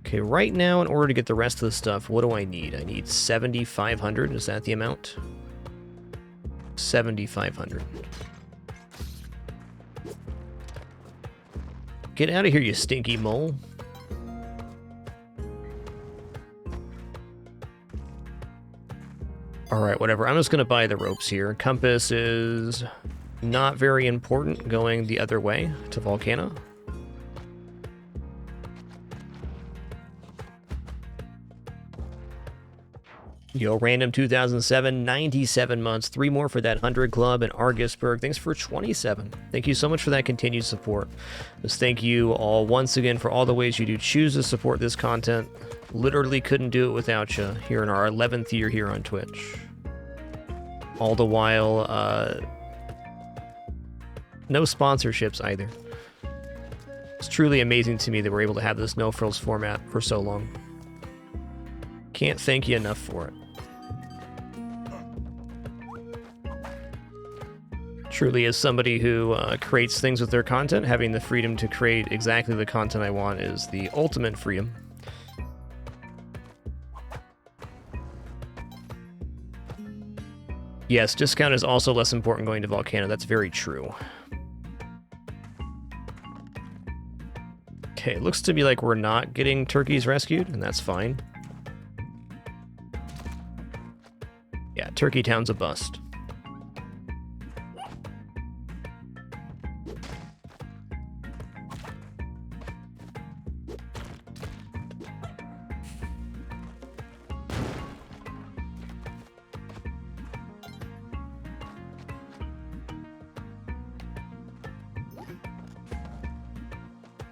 Okay, right now, in order to get the rest of the stuff, what do I need? I need 7,500. Is that the amount? 7,500. Get out of here, you stinky mole. Alright, whatever. I'm just going to buy the ropes here. Compass is not very important going the other way to Volcano. Yo, Random 2007, 97 months, 3 more for that 100 Club, and Argusburg, thanks for 27. Thank you so much for that continued support. Just thank you all once again for all the ways you do choose to support this content. Literally couldn't do it without you here in our 11th year here on Twitch. All the while, no sponsorships either. It's truly amazing to me that we're able to have this no frills format for so long. Can't thank you enough for it. Truly, as somebody who creates things with their content, having the freedom to create exactly the content I want is the ultimate freedom. Yes, discount is also less important going to Volcano. That's very true. Okay, it looks to me like we're not getting turkeys rescued, and that's fine. Yeah, Turkey Town's a bust.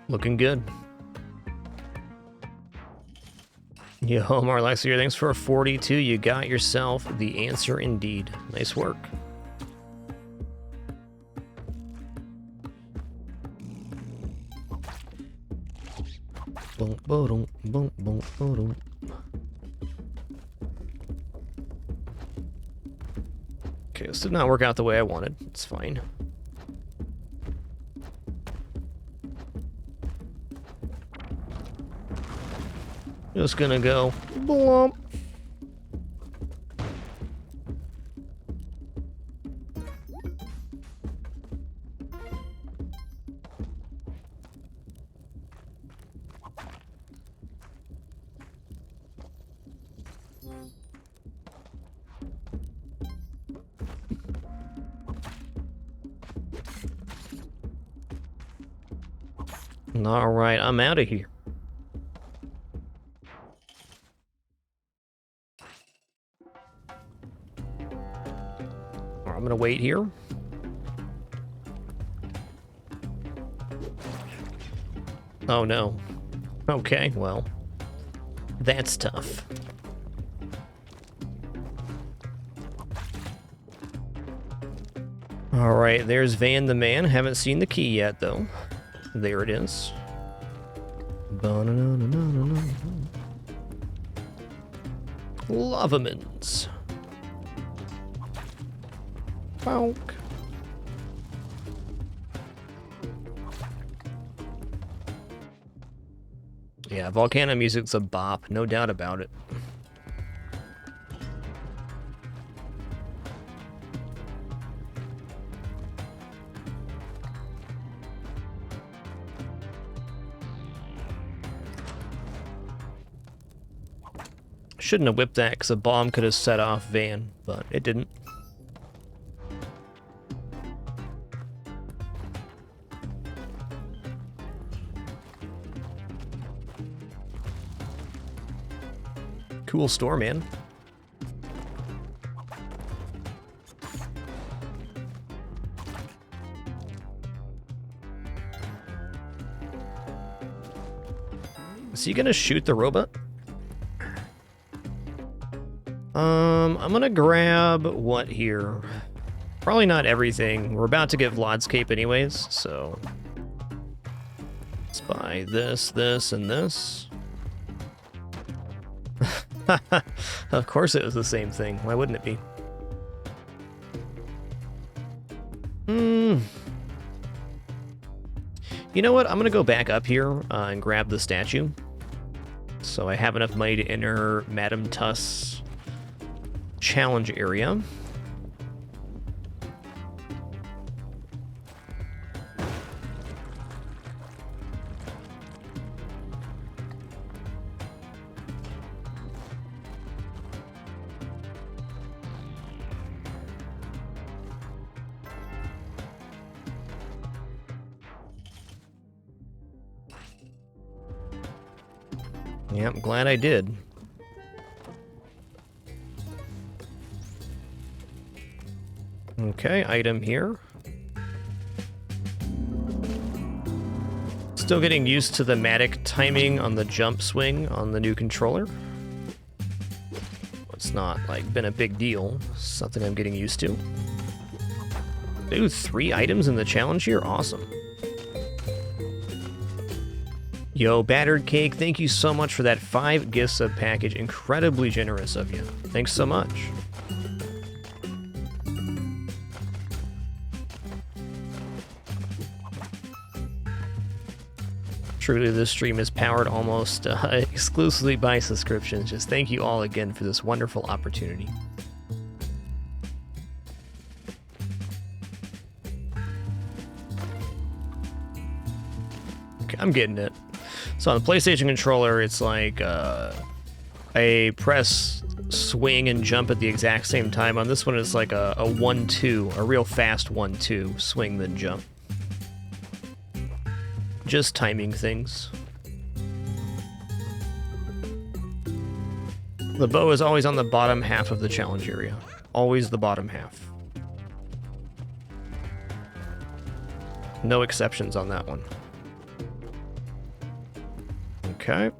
Looking good. Yo, Marlaxier, thanks for 42. You got yourself the answer indeed. Nice work. Okay, this did not work out the way I wanted. It's fine. Just gonna go blump. Alright, I'm out of here. Alright, I'm gonna wait here. Oh no. Okay, well, that's tough. Alright, there's Van the Man. Haven't seen the key yet, though. There it is. Lavamins. Bonk. Yeah, volcano music's a bop, no doubt about it. Shouldn't have whipped that because a bomb could have set off Van, but it didn't. Cool store, man. Is he gonna shoot the robot? I'm gonna grab what here? Probably not everything. We're about to get Vlad's cape anyways, so let's buy this, this, and this. Of course it was the same thing. Why wouldn't it be? You know what? I'm gonna go back up here and grab the statue. So I have enough money to enter Madame Tuss' challenge area. Yeah, I'm glad I did. Okay, item here. Still getting used to the Matic timing on the jump swing on the new controller. It's not, like, been a big deal. Something I'm getting used to. Ooh, 3 items in the challenge here? Awesome. Yo, Battered Cake, thank you so much for that 5 gift sub package. Incredibly generous of you. Thanks so much. Truly, this stream is powered almost exclusively by subscriptions. Just thank you all again for this wonderful opportunity. Okay, I'm getting it. So on the PlayStation controller, it's like a press, swing, and jump at the exact same time. On this one, it's like a 1-2, a real fast 1-2, swing then jump. Just timing things. The bow is always on the bottom half of the challenge area. Always the bottom half. No exceptions on that one. Okay.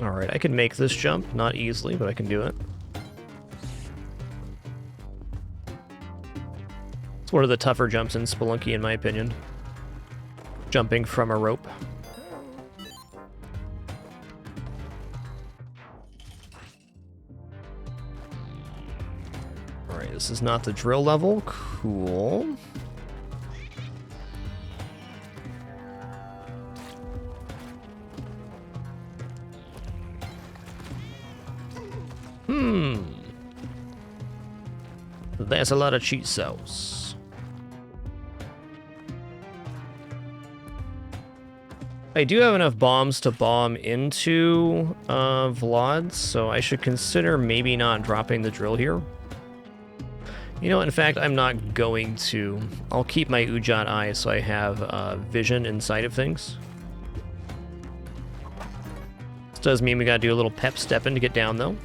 Alright, I can make this jump. Not easily, but I can do it. It's one of the tougher jumps in Spelunky, in my opinion. Jumping from a rope. Alright, this is not the drill level. Cool. That's a lot of cheat cells. I do have enough bombs to bomb into Vlad, so I should consider maybe not dropping the drill here. You know what, in fact, I'm not going to. I'll keep my Ujat eye so I have vision inside of things. This does mean we gotta do a little pep stepping to get down, though.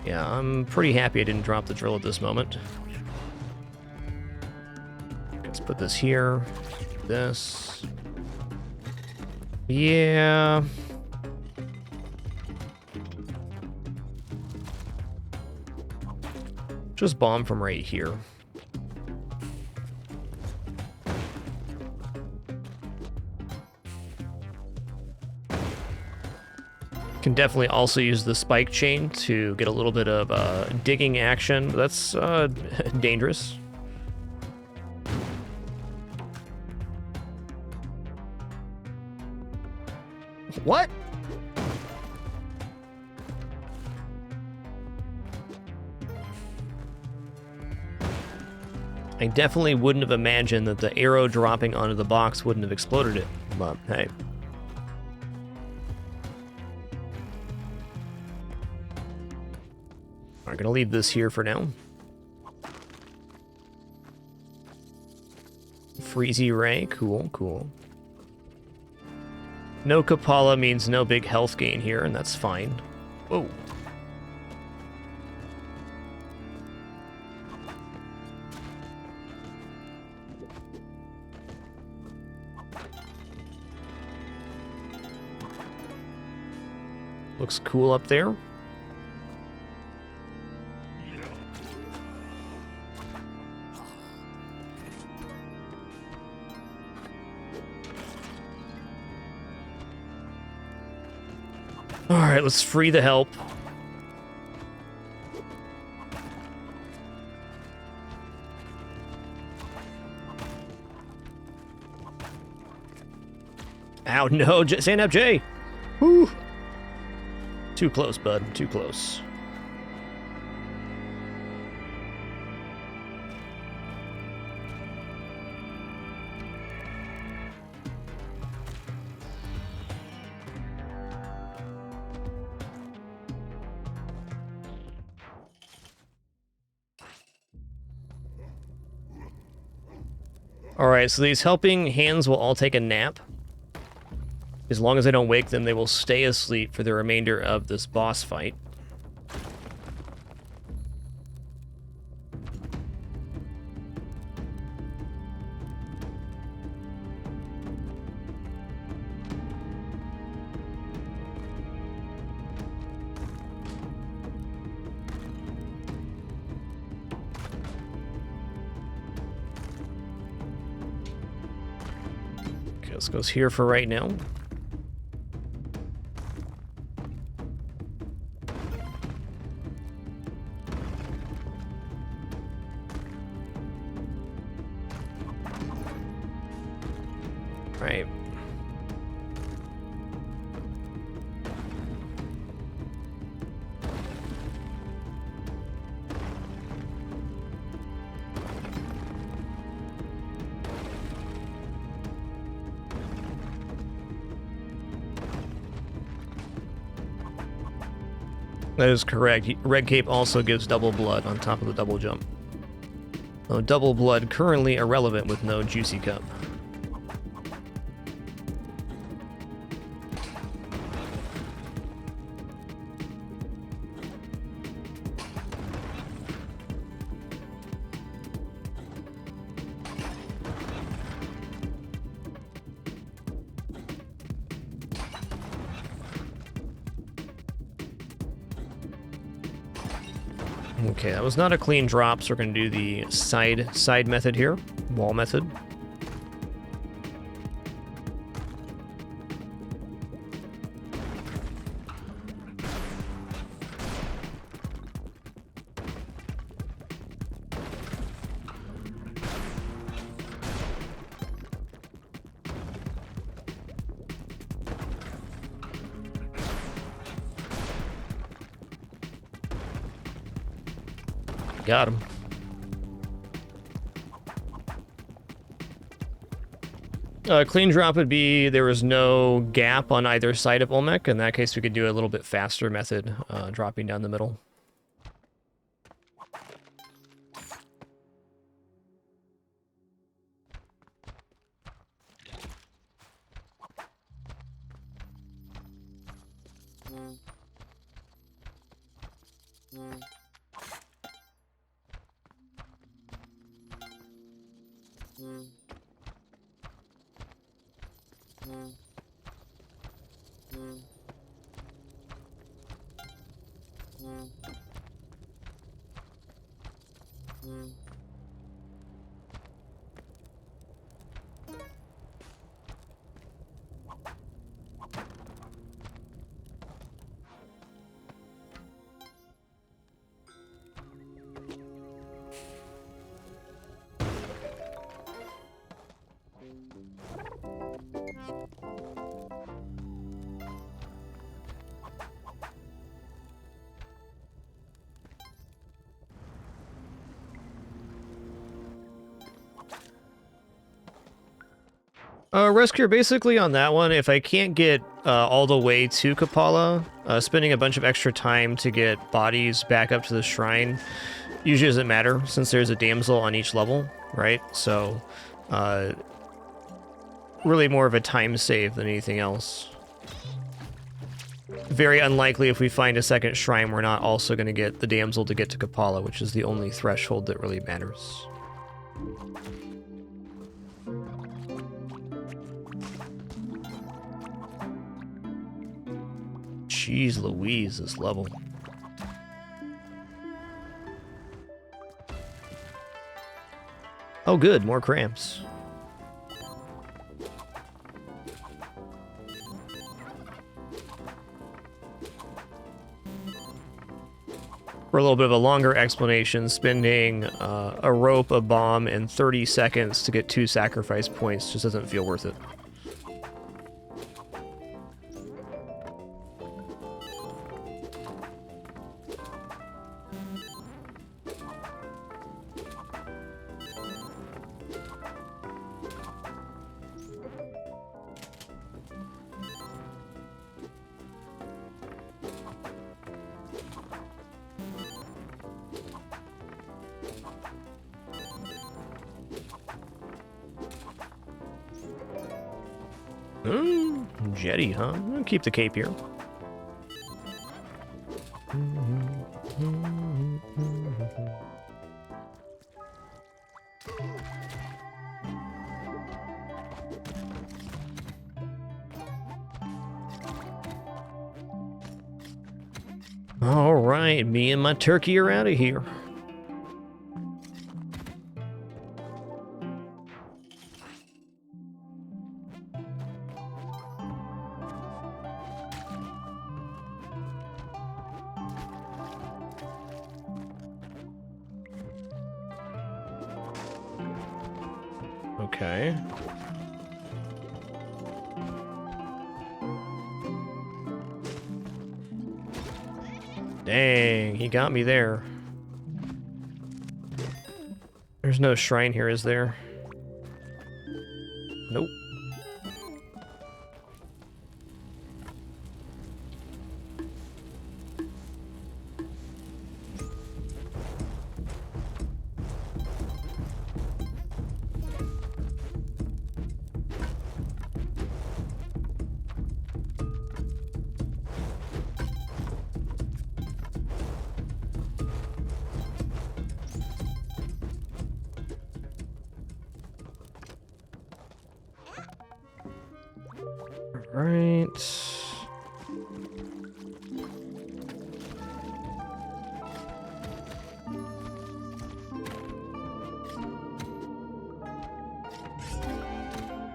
Yeah, I'm pretty happy I didn't drop the drill at this moment. Let's put this here. This. Yeah. Just bomb from right here. Can definitely also use the spike chain to get a little bit of digging action. That's dangerous. What? I definitely wouldn't have imagined that the arrow dropping onto the box wouldn't have exploded it, but hey. I'm gonna leave this here for now. Freezy Ray, cool, cool. No Kapala means no big health gain here, and that's fine. Whoa. Looks cool up there. Alright, let's free the help. Ow, no, stand up, Jay! Woo! Too close, bud, too close. Alright, so these helping hands will all take a nap. As long as I don't wake them, they will stay asleep for the remainder of this boss fight. This goes here for right now. Right. That is correct. Red Cape also gives double blood on top of the double jump. Though double blood currently irrelevant with no Juicy Cup. Okay, that was not a clean drop, so we're going to do the side method here, wall method. Got him. Clean drop would be there was no gap on either side of Olmec. In that case, we could do a little bit faster method, dropping down the middle. Rescue, basically on that one, if I can't get all the way to Kapala, spending a bunch of extra time to get bodies back up to the shrine usually doesn't matter, since there's a damsel on each level, right? So, really more of a time save than anything else. Very unlikely if we find a second shrine, we're not also going to get the damsel to get to Kapala, which is the only threshold that really matters. Jeez Louise, this level. Oh good, more cramps. For a little bit of a longer explanation, spending a rope, a bomb, and 30 seconds to get 2 sacrifice points just doesn't feel worth it. Jetty, huh? I'll keep the cape here. All right, me and my turkey are out of here. Okay. Dang, he got me there. There's no shrine here, is there? Nope. Right.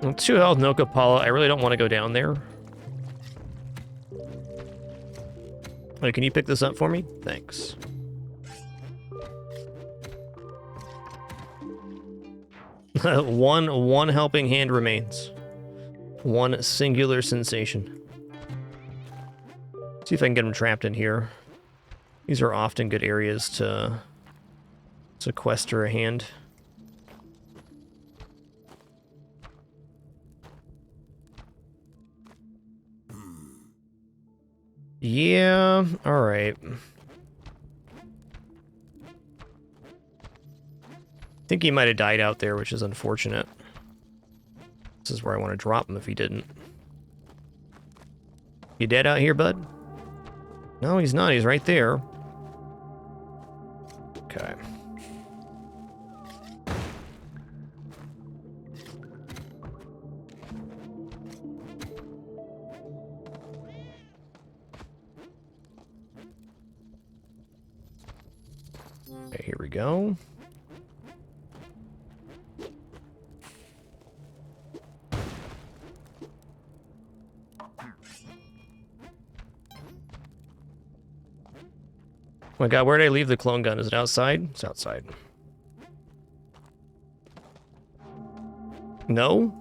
Well, 2 health, no Kapala. I really don't want to go down there. Wait, can you pick this up for me? Thanks. One helping hand remains. One singular sensation. See if I can get them trapped in here. These are often good areas to sequester a hand. Yeah, alright. I think he might have died out there, which is unfortunate. This is where I want to drop him if he didn't. You dead out here, bud? No, he's not. He's right there. Okay. Okay, here we go. Oh my god, where did I leave the clone gun? Is it outside? It's outside. No?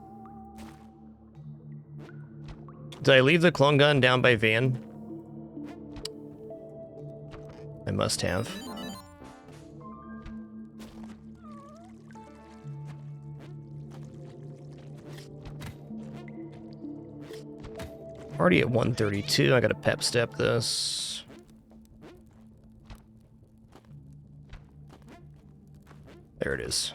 Did I leave the clone gun down by van? I must have. Already at 132, I gotta pep step this. There it is.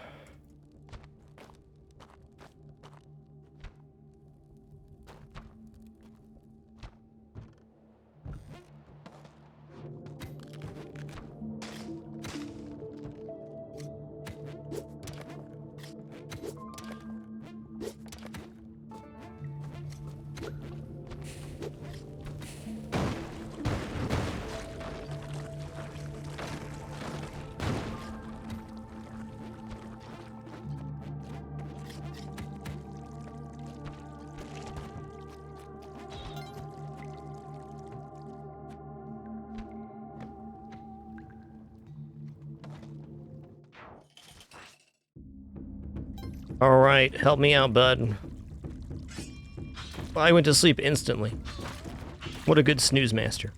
Alright, help me out, bud. I went to sleep instantly. What a good snooze master.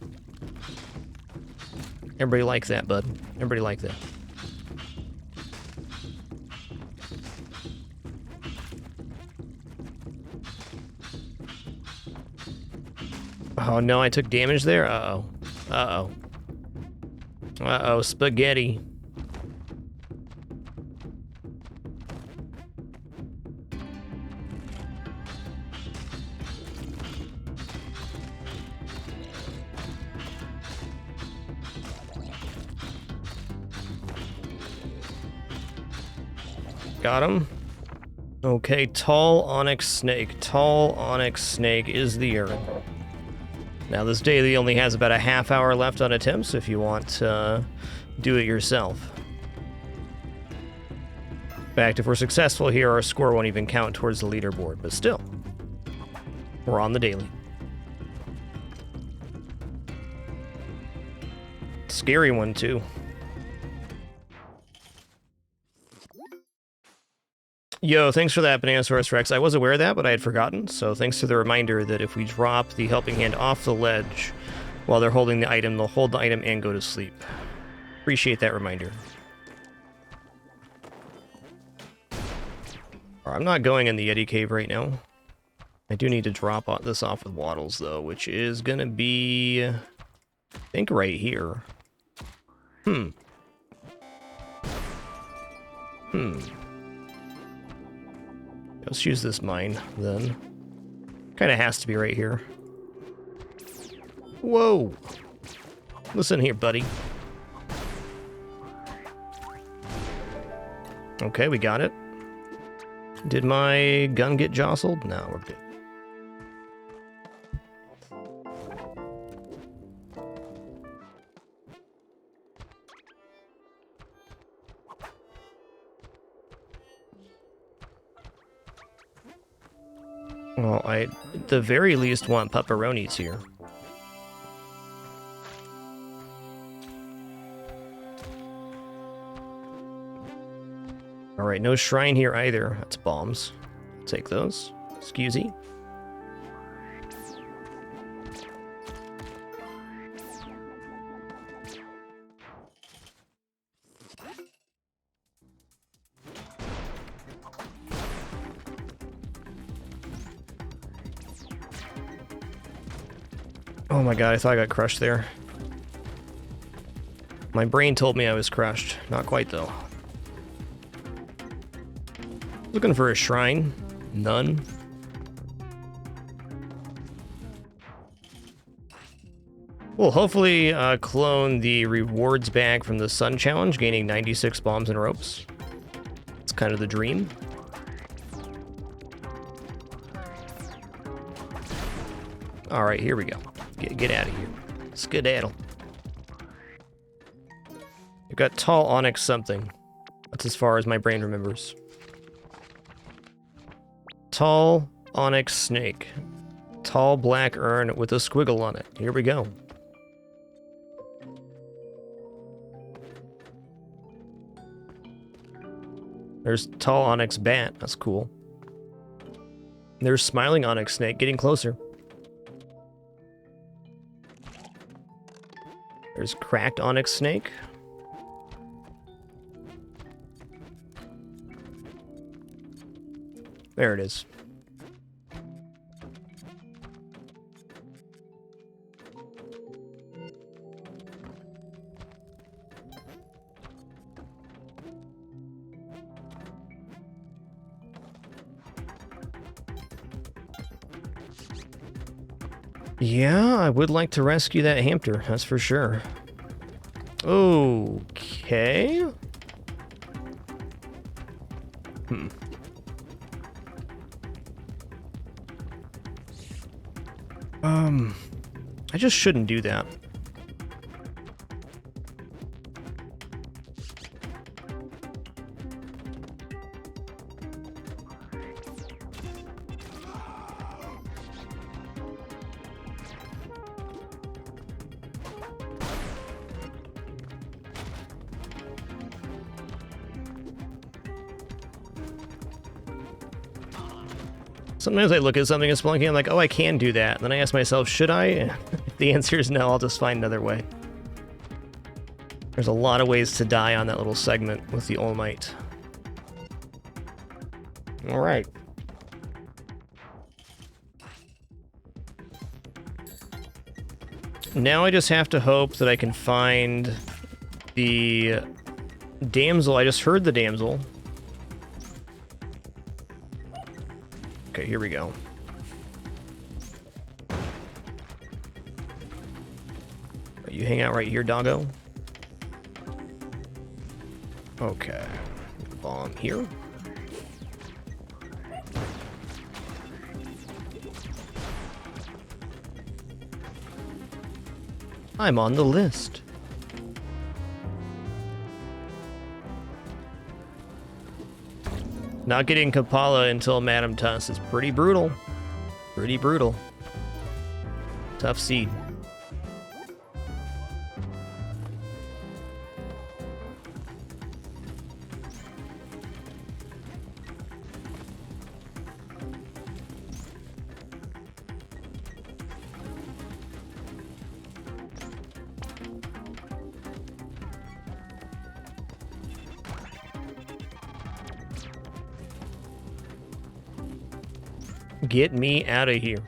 Everybody like that, bud. Everybody like that. Oh no, I took damage there? Uh-oh. Uh-oh. Uh-oh, spaghetti. Got him. Okay, tall onyx snake. Tall onyx snake is the urn. Now this daily only has about a half hour left on attempts if you want to do it yourself. In fact, if we're successful here, our score won't even count towards the leaderboard, but still, we're on the daily. Scary one, too. Yo, thanks for that, Bananasaurus Rex. I was aware of that, but I had forgotten, so thanks for the reminder that if we drop the helping hand off the ledge while they're holding the item, they'll hold the item and go to sleep. Appreciate that reminder. I'm not going in the Yeti Cave right now. I do need to drop this off with Waddles, though, which is going to be, I think, right here. Let's use this mine, then. Kind of has to be right here. Whoa! Listen here, buddy. Okay, we got it. Did my gun get jostled? No, we're good. Well, I at the very least want pepperonis here. Alright, no shrine here either. That's bombs. Take those. Excusey. Oh my god, I thought I got crushed there. My brain told me I was crushed. Not quite, though. Looking for a shrine. None. We'll hopefully clone the rewards bag from the Sun Challenge, gaining 96 bombs and ropes. It's kind of the dream. Alright, here we go. Get out of here. Skedaddle. You've got tall onyx something. That's as far as my brain remembers. Tall onyx snake. Tall black urn with a squiggle on it. Here we go. There's tall onyx bat. That's cool. There's smiling onyx snake getting closer. There's cracked onyx snake. There it is. Yeah, I would like to rescue that hamster, that's for sure. Okay. I just shouldn't do that. Sometimes I look at something in Spelunky, I'm like, oh, I can do that. And then I ask myself, should I? If the answer is no, I'll just find another way. There's a lot of ways to die on that little segment with the All Might. Alright. Now I just have to hope that I can find the damsel. I just heard the damsel. Okay, here we go. You hang out right here, doggo. Okay. Bomb here. I'm on the list. Not getting Kapala until Madame Tuss is pretty brutal. Pretty brutal. Tough seed. Get me out of here.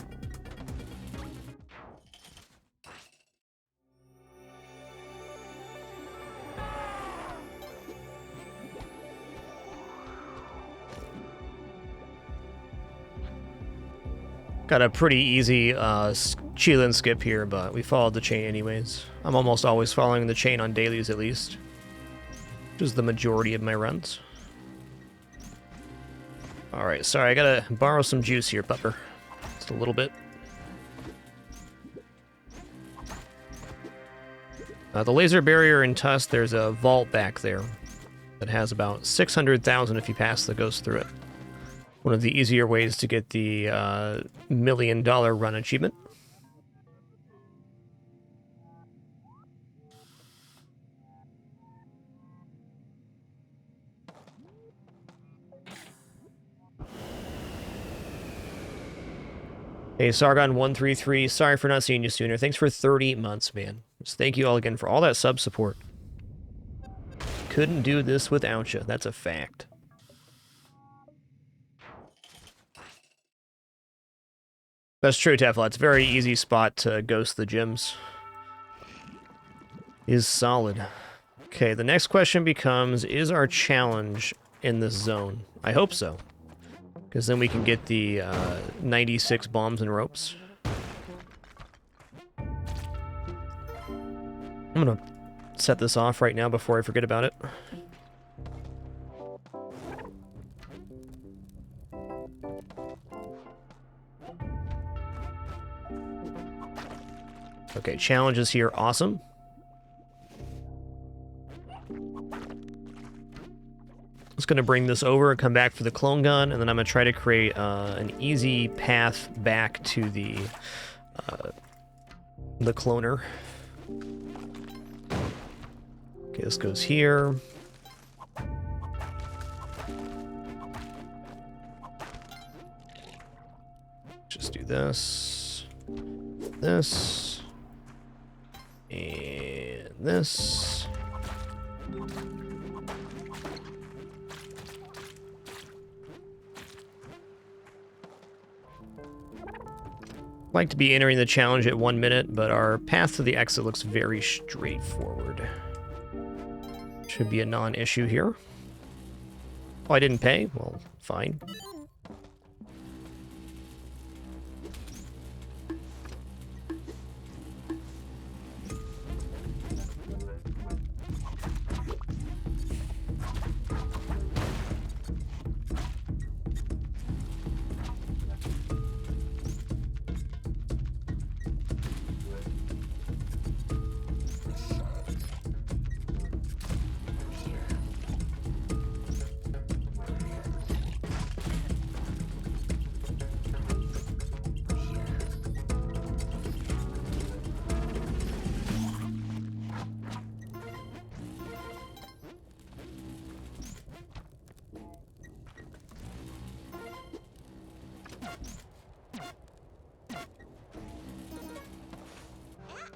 Got a pretty easy chill and skip here, but we followed the chain anyways. I'm almost always following the chain on dailies at least, which is the majority of my runs. Alright, sorry, I gotta borrow some juice here, pupper. Just a little bit. The laser barrier in Tuss, there's a vault back there that has about 600,000 if you pass the ghost through it. One of the easier ways to get the $1 million run achievement. Hey, Sargon133, sorry for not seeing you sooner. Thanks for 30 months, man. Just thank you all again for all that sub support. Couldn't do this without you. That's a fact. That's true, Tefla. It's a very easy spot to ghost the gyms. Is solid. Okay, the next question becomes, is our challenge in this zone? I hope so. Because then we can get the 96 bombs and ropes. I'm gonna set this off right now before I forget about it. Okay, challenges here, awesome. Just gonna bring this over and come back for the clone gun, and then I'm gonna try to create an easy path back to the cloner. Okay, this goes here. Just do this, this, and this. Like to be entering the challenge at 1 minute, but our path to the exit looks very straightforward. Should be a non-issue here. Oh, I didn't pay? Well, fine.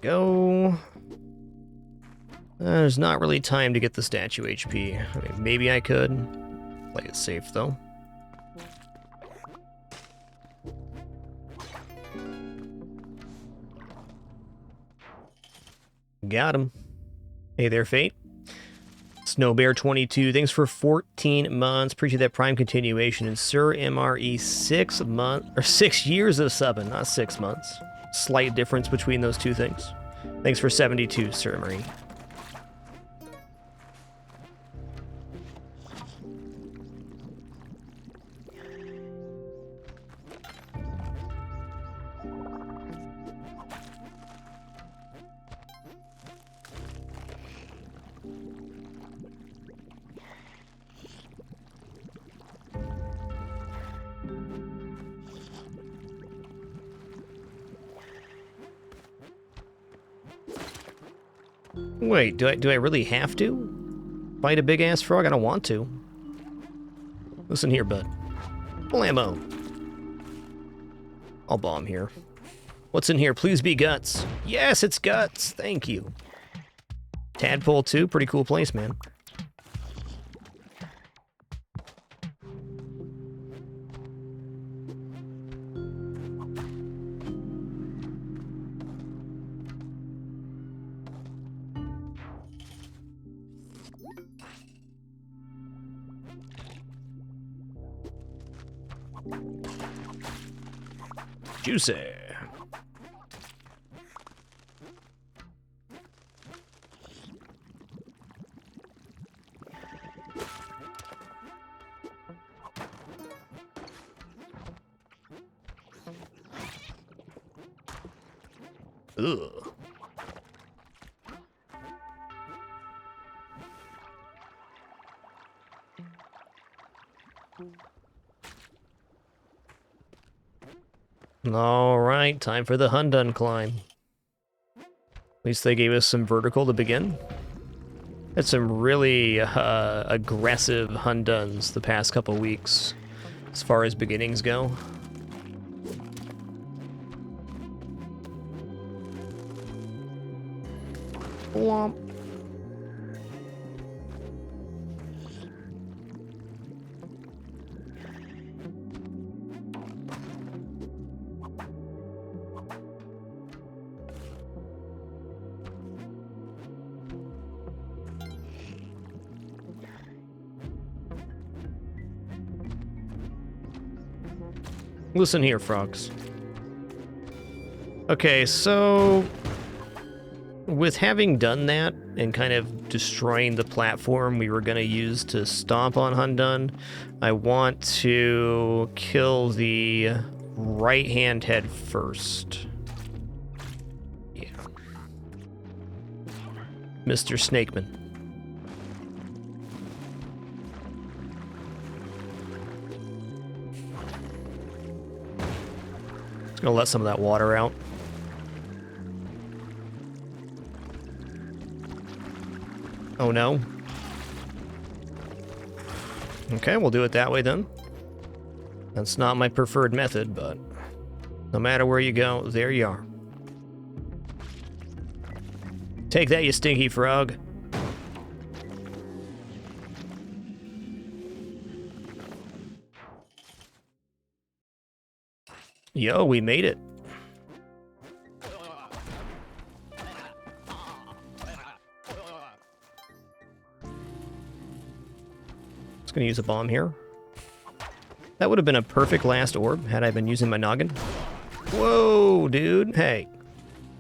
Go. There's not really time to get the statue HP. I mean, maybe I could. Play it safe, though. Got him. Hey there, Fate. Snowbear22, thanks for 14 months. Appreciate that Prime continuation. And Sir MRE, 6 years of subbing, not 6 months. Slight difference between those two things. Thanks for 72, Sir MRE. Wait, do I really have to fight a big-ass frog? I don't want to. Listen here, bud. Blammo. I'll bomb here. What's in here? Please be guts. Yes, it's guts. Thank you. Tadpole 2, pretty cool place, man. Juicy. Ugh. All right, time for the Hundun climb. At least they gave us some vertical to begin. Had some really aggressive Hunduns the past couple weeks, as far as beginnings go. Womp. Listen here, frogs. Okay, so With having done that and kind of destroying the platform we were going to use to stomp on Hundun, I want to kill the right-hand head first. Yeah. Mr. Snakeman. Just gonna let some of that water out. Oh no. Okay, we'll do it that way then. That's not my preferred method, but no matter where you go, there you are. Take that, you stinky frog. Yo, we made it. Just gonna use a bomb here. That would have been a perfect last orb had I been using my noggin. Whoa, dude. Hey,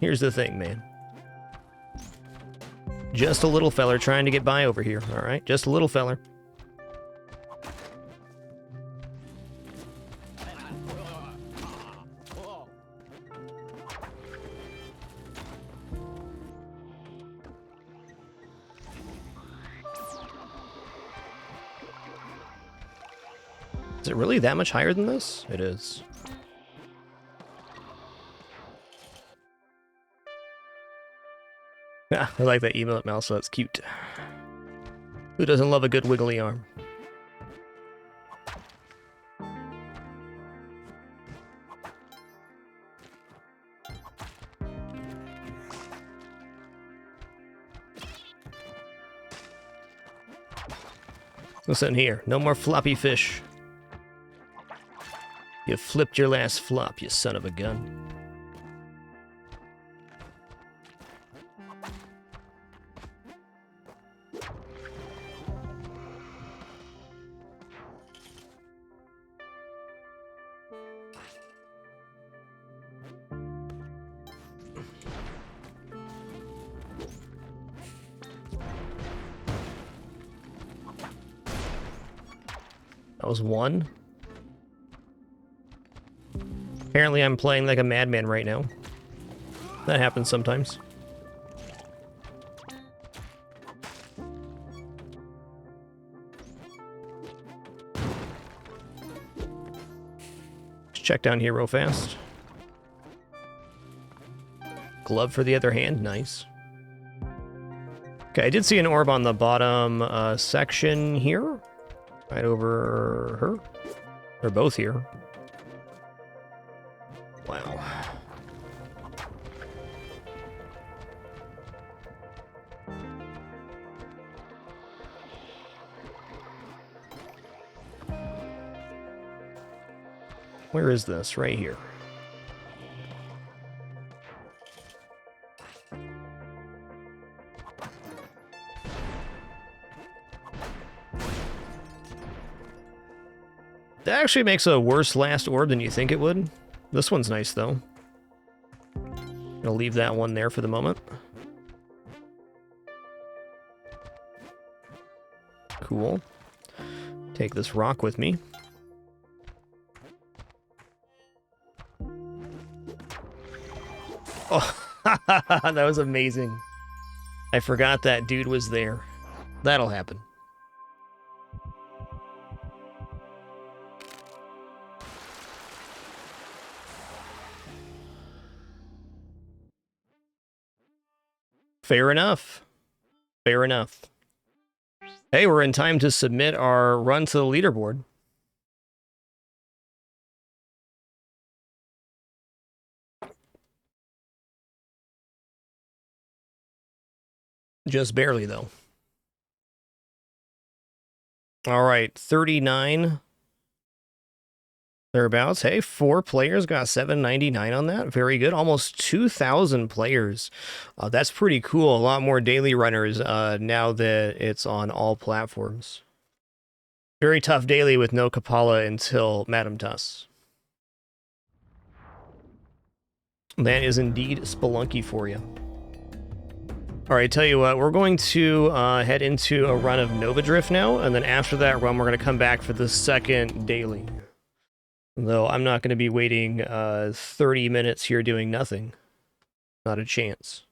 here's the thing, man. Just a little feller trying to get by over here, all right? Just a little feller. Is it really that much higher than this? It is. Yeah, I like that emote mouse, so that's cute. Who doesn't love a good wiggly arm? Listen here, no more floppy fish. You flipped your last flop, you son of a gun. That was one. Apparently I'm playing like a madman right now. That happens sometimes. Let's check down here real fast. Glove for the other hand, nice. Okay, I did see an orb on the bottom section here. Right over her. They're both here. Wow. Where is this? Right here. That actually makes a worse last orb than you think it would. This one's nice, though. Gonna leave that one there for the moment. Cool. Take this rock with me. Oh, that was amazing. I forgot that dude was there. That'll happen. Fair enough. Fair enough. Hey, we're in time to submit our run to the leaderboard. Just barely, though. All right, 39. Thereabouts. Hey, 4 players got 799 on that. Very good. Almost 2,000 players. That's pretty cool. A lot more daily runners now that it's on all platforms. Very tough daily with no Kapala until Madame Tuss. That is indeed Spelunky for you. All right, tell you what, we're going to head into a run of Nova Drift now, and then after that run, we're going to come back for the second daily. Though I'm not going to be waiting 30 minutes here doing nothing. Not a chance.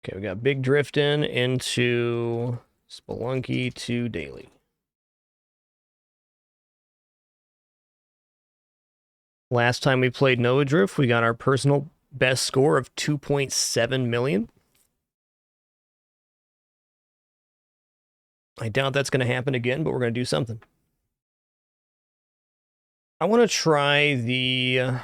Okay, we got Big Drift into Spelunky to daily. Last time we played Nova Drift, we got our personal best score of 2.7 million. I doubt that's going to happen again, but we're going to do something. I want to try the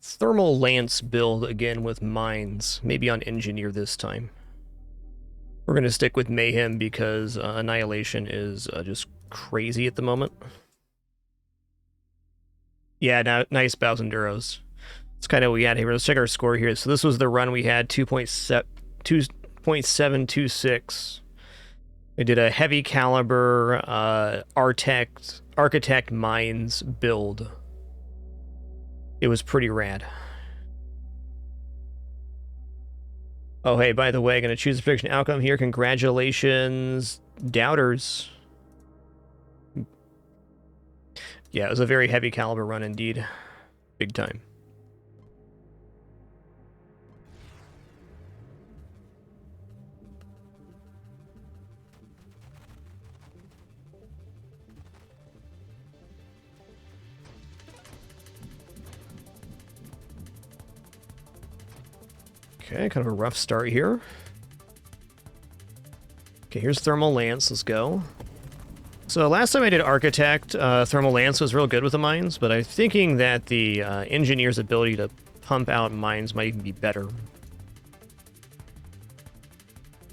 Thermal Lance build again with mines, maybe on Engineer this time. We're going to stick with Mayhem because Annihilation is just crazy at the moment. Yeah, nice Bows Enduros. It's kind of what we had here. Let's check our score here. So this was the run we had, 2.726. We did a heavy caliber architect mines build. It was pretty rad. Oh, hey, by the way, going to choose a prediction outcome here. Congratulations, doubters. Yeah, it was a very heavy caliber run indeed. Big time. Okay, kind of a rough start here. Okay, here's Thermal Lance. Let's go. So last time I did Architect, Thermal Lance was real good with the mines, but I'm thinking that the Engineer's ability to pump out mines might even be better.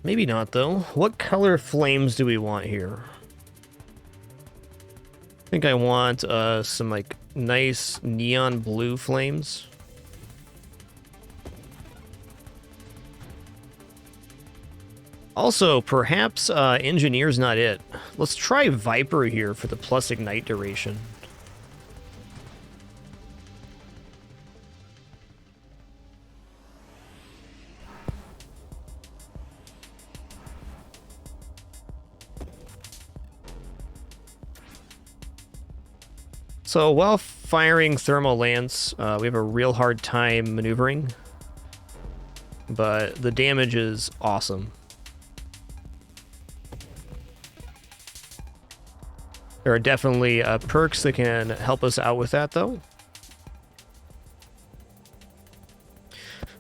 Maybe not, though. What color flames do we want here? I think I want some, like, nice neon blue flames. Also, perhaps Engineer's not it. Let's try Viper here for the plus ignite duration. So while firing Thermal Lance, we have a real hard time maneuvering, but the damage is awesome. There are definitely perks that can help us out with that, though.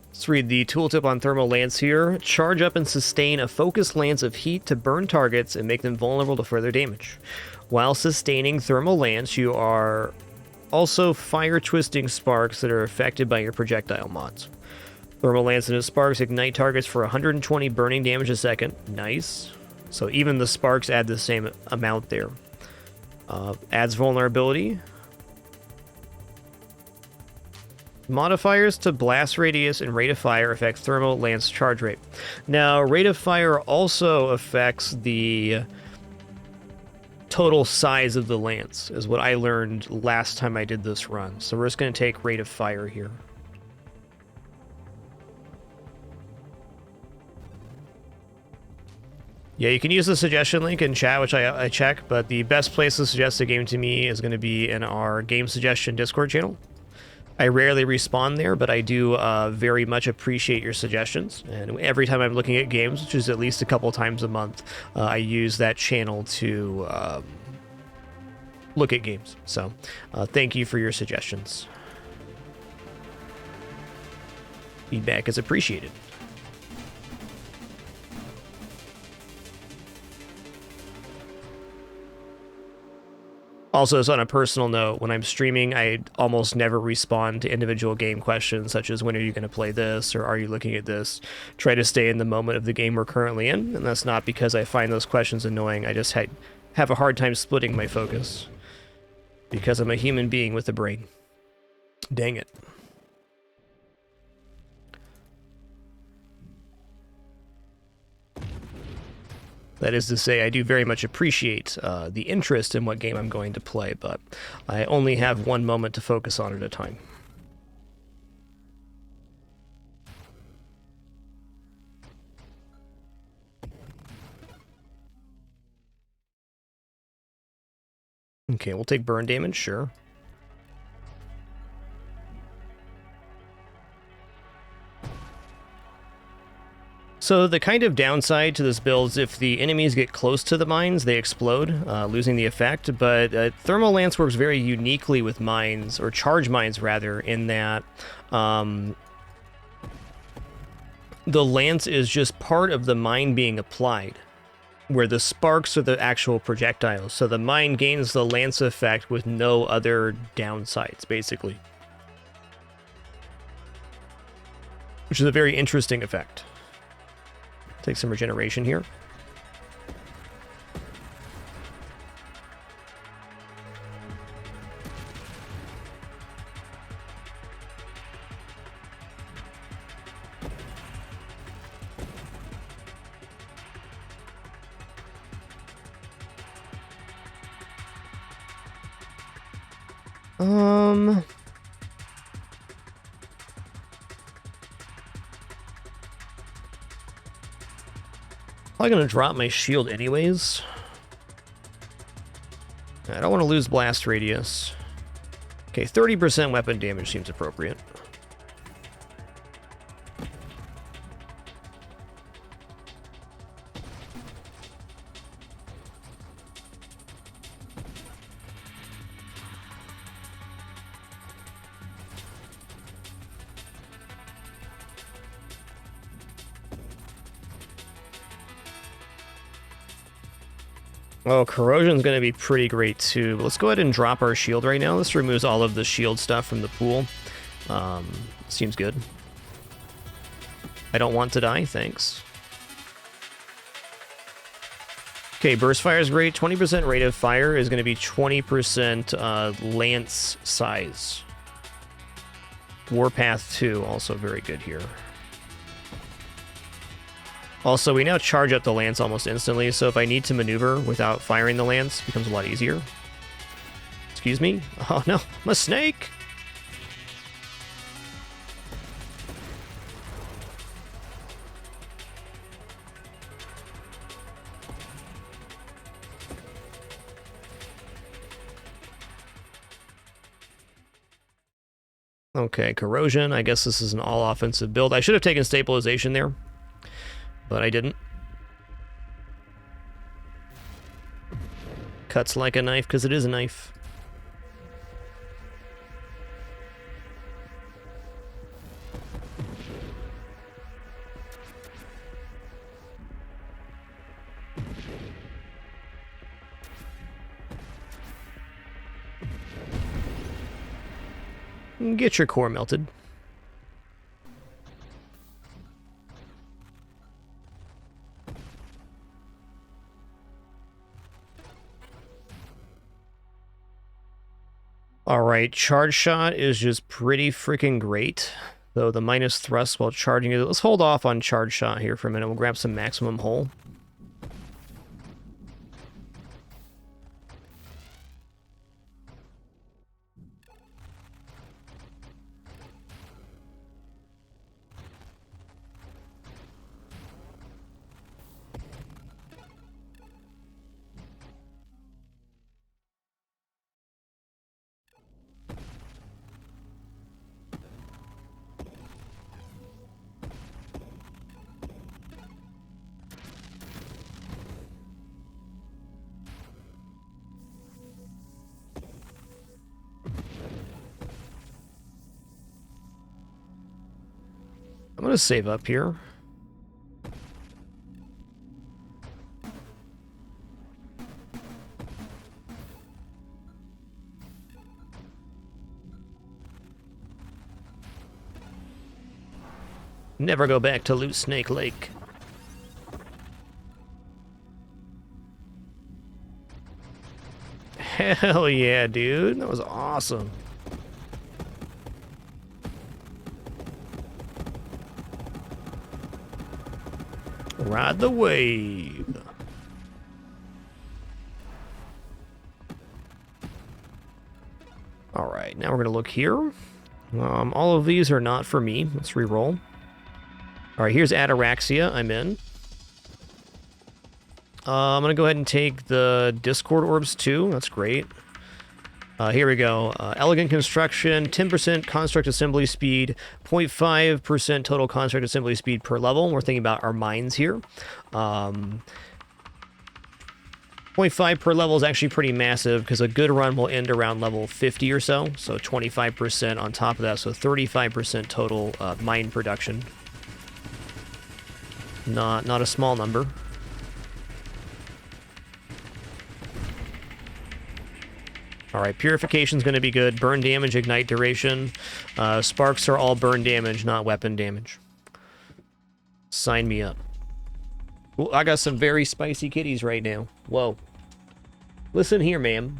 Let's read the tooltip on Thermal Lance here. Charge up and sustain a focused lance of heat to burn targets and make them vulnerable to further damage. While sustaining Thermal Lance, you are also fire-twisting sparks that are affected by your projectile mods. Thermal Lance and its sparks ignite targets for 120 burning damage a second. Nice. So even the sparks add the same amount there. Adds vulnerability. Modifiers to blast radius and rate of fire affect Thermal Lance charge rate. Now, rate of fire also affects the total size of the lance, is what I learned last time I did this run. So we're just going to take rate of fire here. Yeah, you can use the suggestion link in chat, which I check, but the best place to suggest a game to me is going to be in our game suggestion Discord channel. I rarely respond there, but I do very much appreciate your suggestions. And every time I'm looking at games, which is at least a couple times a month, I use that channel to look at games. So thank you for your suggestions. Feedback is appreciated. Also, so on a personal note, when I'm streaming, I almost never respond to individual game questions, such as when are you going to play this, or are you looking at this? Try to stay in the moment of the game we're currently in, and that's not because I find those questions annoying. I just have a hard time splitting my focus, because I'm a human being with a brain. Dang it. That is to say, I do very much appreciate the interest in what game I'm going to play, but I only have one moment to focus on at a time. Okay, we'll take burn damage, sure. So the kind of downside to this build is if the enemies get close to the mines, they explode, losing the effect. But Thermal Lance works very uniquely with mines, or charge mines rather, in that the lance is just part of the mine being applied, where the sparks are the actual projectiles. So the mine gains the lance effect with no other downsides, basically. Which is a very interesting effect. Take some regeneration here. Probably gonna drop my shield anyways. I don't want to lose blast radius. Okay, 30% weapon damage seems appropriate. Oh, corrosion's going to be pretty great too. But let's go ahead and drop our shield right now. This removes all of the shield stuff from the pool. Seems good. I don't want to die, thanks. Okay, burst fire is great. 20% rate of fire is going to be 20% lance size. Warpath 2, also very good here. Also, we now charge up the lance almost instantly, so if I need to maneuver without firing the lance, it becomes a lot easier. Excuse me? Oh no, I'm a snake! Okay, corrosion. I guess this is an all-offensive build. I should have taken stabilization there, but I didn't. Cuts like a knife because it is a knife. Get your core melted. Alright, charge shot is just pretty freaking great. Though the minus thrust while charging it. Let's hold off on charge shot here for a minute. We'll grab some maximum hull. I'm gonna save up here. Never go back to Loot Snake Lake. Hell yeah, dude. That was awesome. Ride the wave. now we're going to look here. All of these are not for me. Let's re-roll. All right, here's Ataraxia. I'm in. I'm going to go ahead and take the Discord Orbs too. That's great. Here we go. Elegant Construction, 10% Construct Assembly Speed, 0.5% total Construct Assembly Speed per level. We're thinking about our mines here. 0.5 per level is actually pretty massive because a good run will end around level 50 or so. So 25% on top of that, so 35% total mine production. Not a small number. Alright, Purification's going to be good. Burn damage, ignite duration. Sparks are all burn damage, not weapon damage. Sign me up. Ooh, I got some very spicy kitties right now. Whoa. Listen here, ma'am.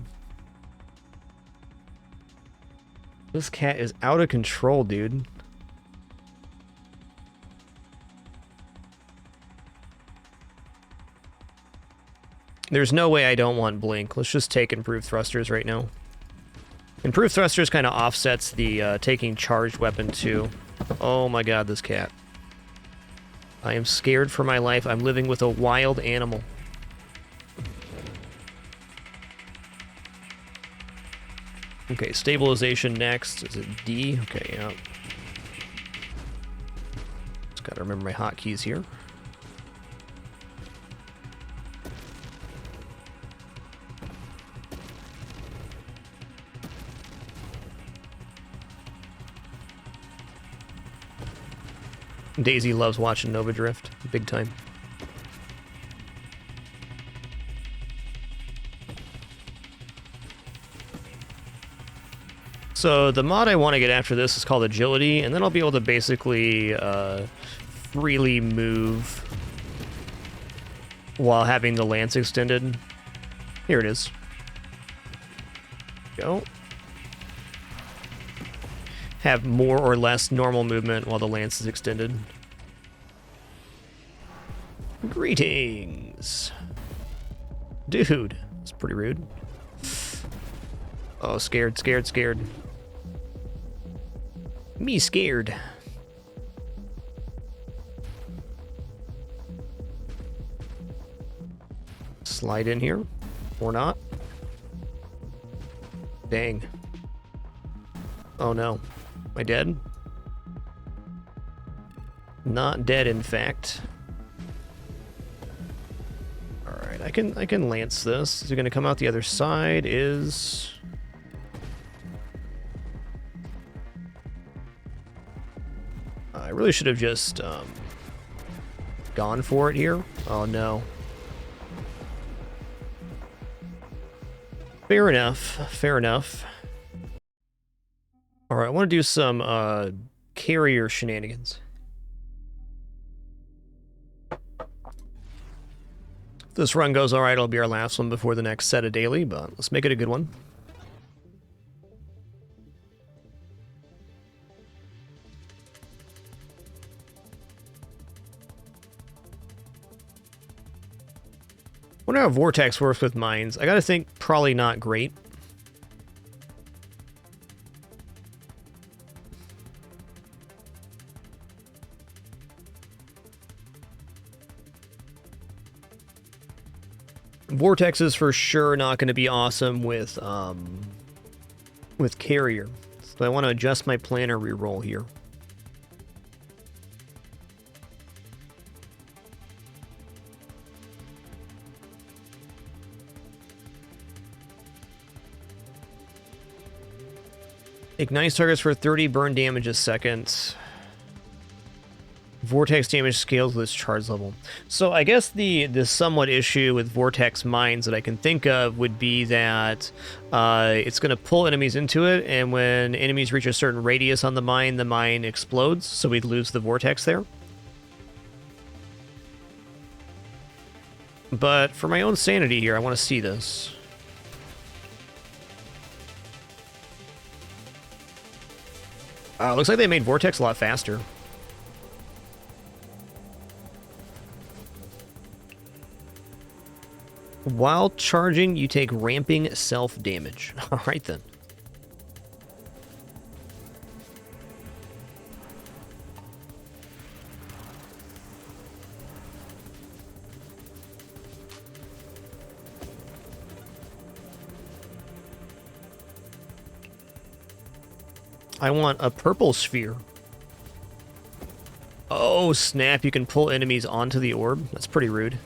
This cat is out of control, dude. There's no way I don't want Blink. Let's just take Improved Thrusters right now. Improved Thrusters kind of offsets the taking Charged Weapon too. Oh my god, this cat. I am scared for my life. I'm living with a wild animal. Okay, Stabilization next. Is it D? Okay, yeah. Just gotta remember my hotkeys here. Daisy loves watching Nova Drift, big time. So the mod I want to get after this is called Agility, and then I'll be able to basically freely move while having the lance extended. Here it is. Go. Have more or less normal movement while the lance is extended. Greetings. Dude, that's pretty rude. Oh, scared. Me scared. Slide in here. Or not. Dang. Oh no. Am I dead? Not dead, in fact. Alright, I can lance this. Is it gonna come out the other side? Is... I really should have just gone for it here. Oh no. Fair enough. Alright, I want to do some carrier shenanigans. If this run goes alright, it'll be our last one before the next set of daily, but let's make it a good one. Wonder how Vortex works with mines. I gotta think probably not great. Vortex is for sure not going to be awesome with carrier. So I want to adjust my planner reroll here. Ignites targets for 30 burn damage a second. Vortex damage scales with its charge level. So I guess the somewhat issue with Vortex mines that I can think of would be that it's going to pull enemies into it, and when enemies reach a certain radius on the mine explodes, so we'd lose the Vortex there. But for my own sanity here, I want to see this. Looks like they made Vortex a lot faster. While charging, you take ramping self-damage. Alright then. I want a purple sphere. Oh, snap. You can pull enemies onto the orb. That's pretty rude.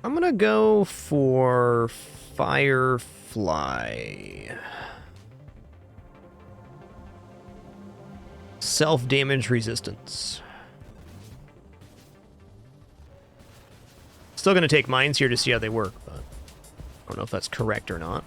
I'm gonna go for Firefly. Self-damage resistance. Still gonna take mines here to see how they work, but I don't know if that's correct or not.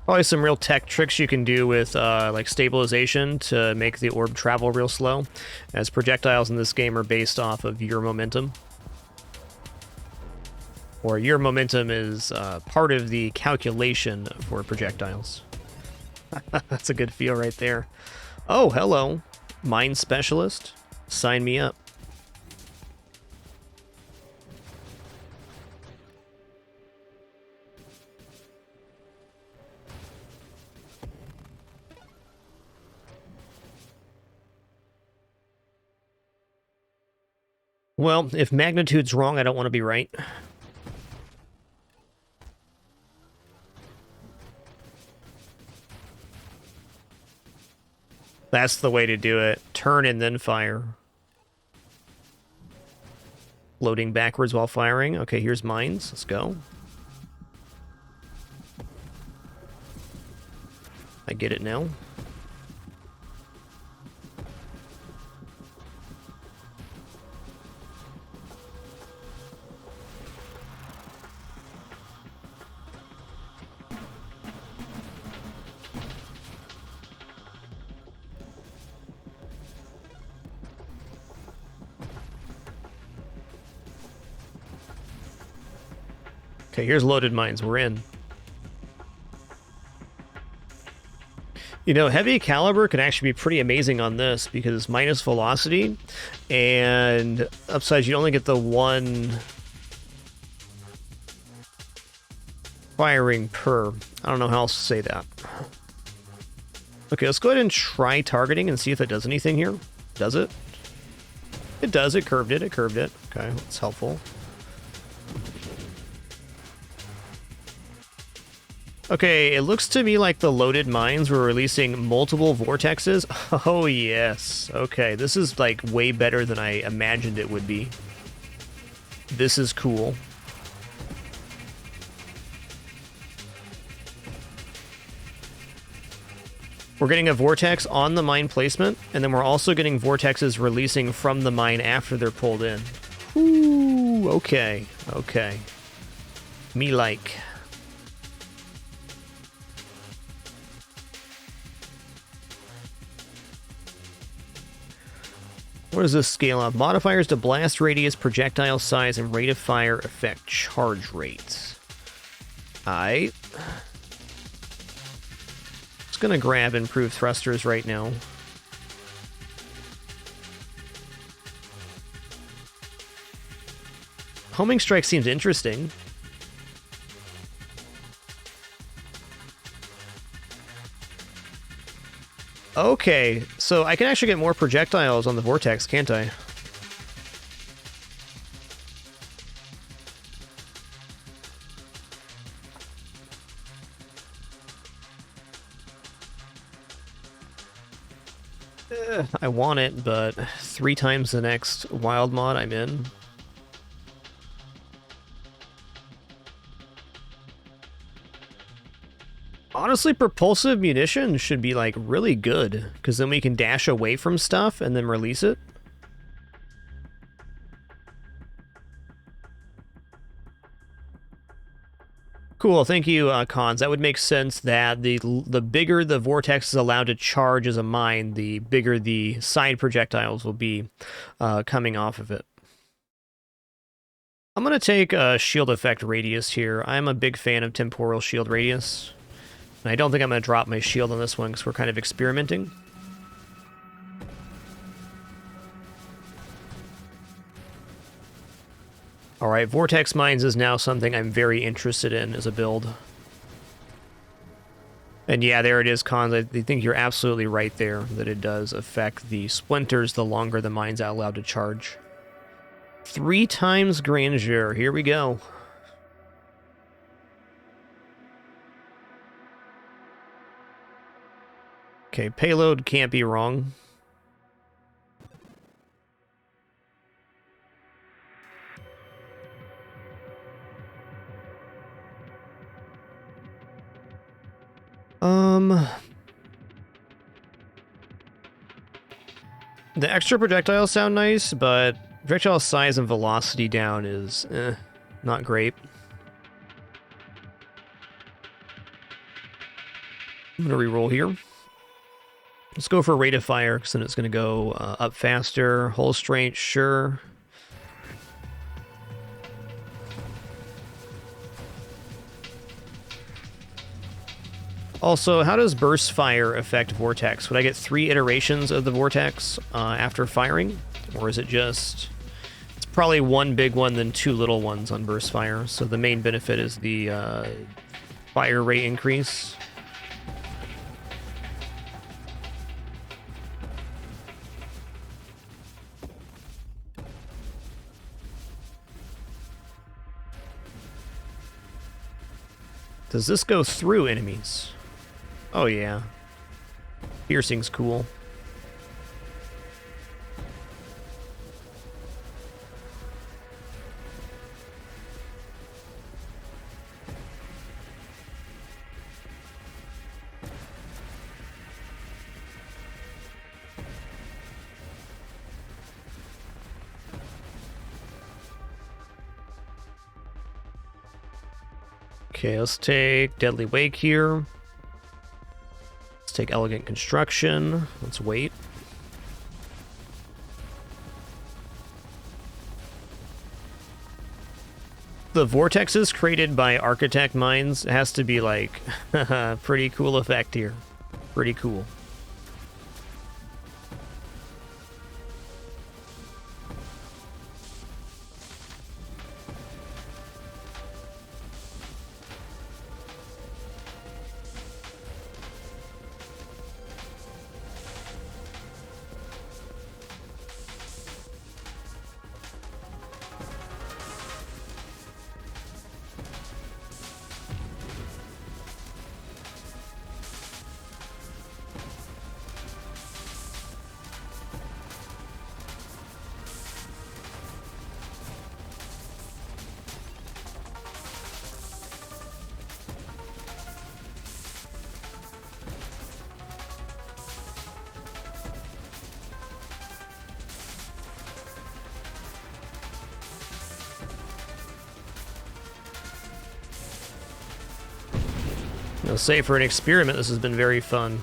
Probably some real tech tricks you can do with like stabilization to make the orb travel real slow, as projectiles in this game are based off of your momentum. Or your momentum is part of the calculation for projectiles. That's a good feel right there. Oh, hello. Mine specialist. Sign me up. Well, if magnitude's wrong, I don't want to be right. That's the way to do it. Turn and then fire. Loading backwards while firing. Okay, here's mines. Let's go. I get it now. Okay, here's loaded mines. We're in. You know, heavy caliber can actually be pretty amazing on this because it's minus velocity, and upsides you only get the one firing per. I don't know how else to say that. Okay, let's go ahead and try targeting and see if it does anything here. Does it? It does. It curved it. It curved it. Okay, that's helpful. Okay, it looks to me like the loaded mines were releasing multiple vortexes. Oh, yes. Okay, this is, like, way better than I imagined it would be. This is cool. We're getting a vortex on the mine placement, and then we're also getting vortexes releasing from the mine after they're pulled in. Ooh, okay, okay. Me like. What does this scale up? Modifiers to blast radius, projectile size, and rate of fire affect charge rates. Aight. Just gonna grab improved thrusters right now. Homing strike seems interesting. Okay, so I can actually get more projectiles on the vortex, can't I? I want it, but 3 times the next wild mod I'm in. Honestly, propulsive munitions should be, like, really good, because then we can dash away from stuff and then release it. Cool, thank you, Cons. That would make sense that the bigger the vortex is allowed to charge as a mine, the bigger the side projectiles will be coming off of it. I'm going to take a shield effect radius here. I'm a big fan of temporal shield radius. And I don't think I'm going to drop my shield on this one because we're kind of experimenting. Alright, Vortex Mines is now something I'm very interested in as a build. And yeah, there it is, Cons. I think you're absolutely right there, that it does affect the splinters the longer the mine's out allowed to charge. 3 times Grandeur. Here we go. Okay, payload can't be wrong. The extra projectiles sound nice, but projectile size and velocity down is not great. I'm gonna reroll here. Let's go for rate of fire, because then it's gonna go up faster. Hull strength, sure. Also, how does burst fire affect vortex? Would I get 3 iterations of the vortex after firing? Or is it just... It's probably 1 big one, then 2 little ones on burst fire. So the main benefit is the fire rate increase. Does this go through enemies? Oh yeah. Piercing's cool. Okay, let's take Deadly Wake here. Let's take Elegant Construction. Let's wait. The vortexes created by Architect Mines has to be like pretty cool effect here. Pretty cool. I'll say for an experiment, this has been very fun.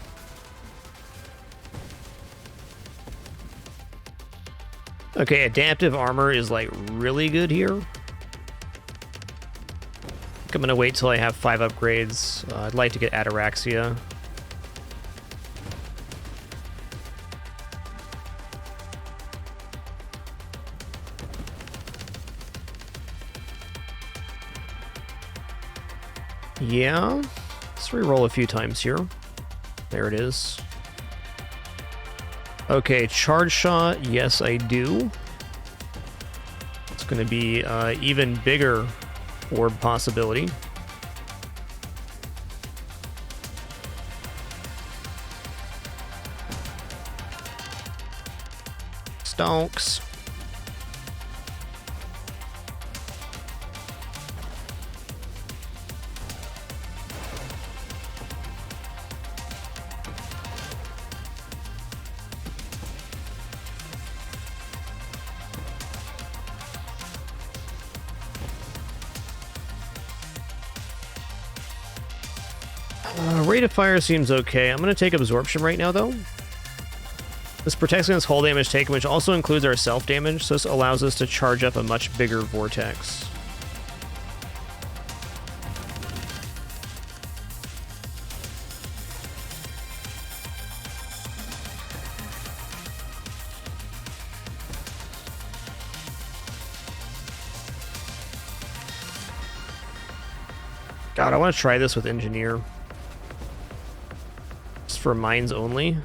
Okay, adaptive armor is like really good here. I think I'm gonna wait till I have 5 upgrades. I'd like to get Ataraxia. Yeah. Let's reroll a few times here. There it is. Okay, charge shot. Yes, I do. It's going to be even bigger orb possibility. Stonks. Rate of fire seems okay. I'm going to take absorption right now, though. This protects against hull damage taken, which also includes our self-damage, so this allows us to charge up a much bigger vortex. God, I want to try this with engineer. Just for mines only.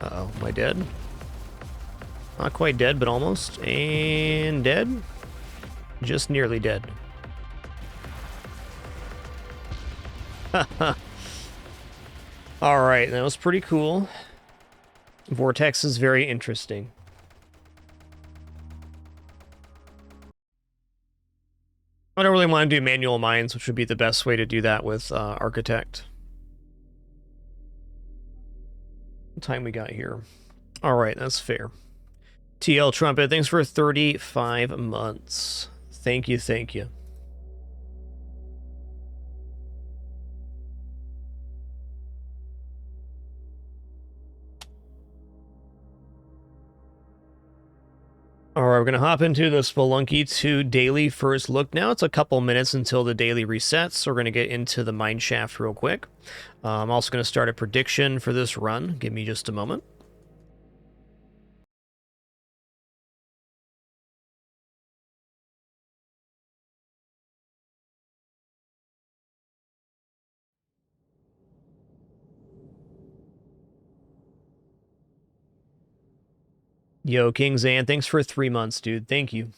Uh-oh, am I dead? Not quite dead, but almost. And dead? Just nearly dead. Alright, that was pretty cool. Vortex is very interesting. I don't really want to do manual mines, which would be the best way to do that with Architect. What time we got here? Alright, that's fair. TL Trumpet, thanks for 35 months. Thank you, thank you. Alright, we're going to hop into the Spelunky 2 daily first look now. It's a couple minutes until the daily resets, so we're going to get into the mine shaft real quick. I'm also going to start a prediction for this run. Give me just a moment. Yo, King Zan, thanks for 3 months, dude. Thank you.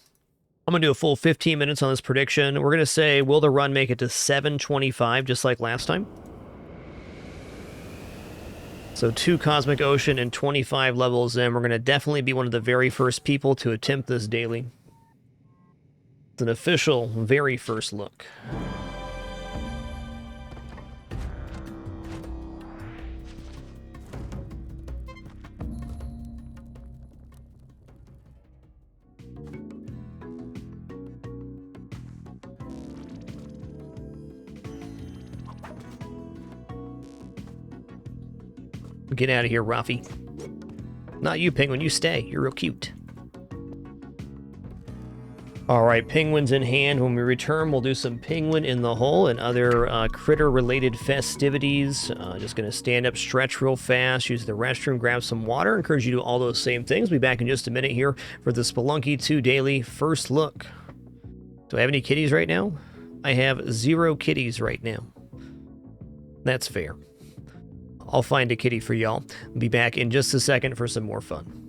I'm going to do a full 15 minutes on this prediction. We're going to say, will the run make it to 725, just like last time? So 2 Cosmic Ocean and 25 levels in. We're going to definitely be one of the very first people to attempt this daily. It's an official very first look. Get out of here, Rafi. Not you, Penguin. You stay. You're real cute. Alright, penguins in hand. When we return, we'll do some penguin in the hole and other critter-related festivities. Just going to stand up, stretch real fast, use the restroom, grab some water. Encourage you to do all those same things. Be back in just a minute here for the Spelunky 2 daily first look. Do I have any kitties right now? I have 0 kitties right now. That's fair. I'll find a kitty for y'all. Be back in just a second for some more fun.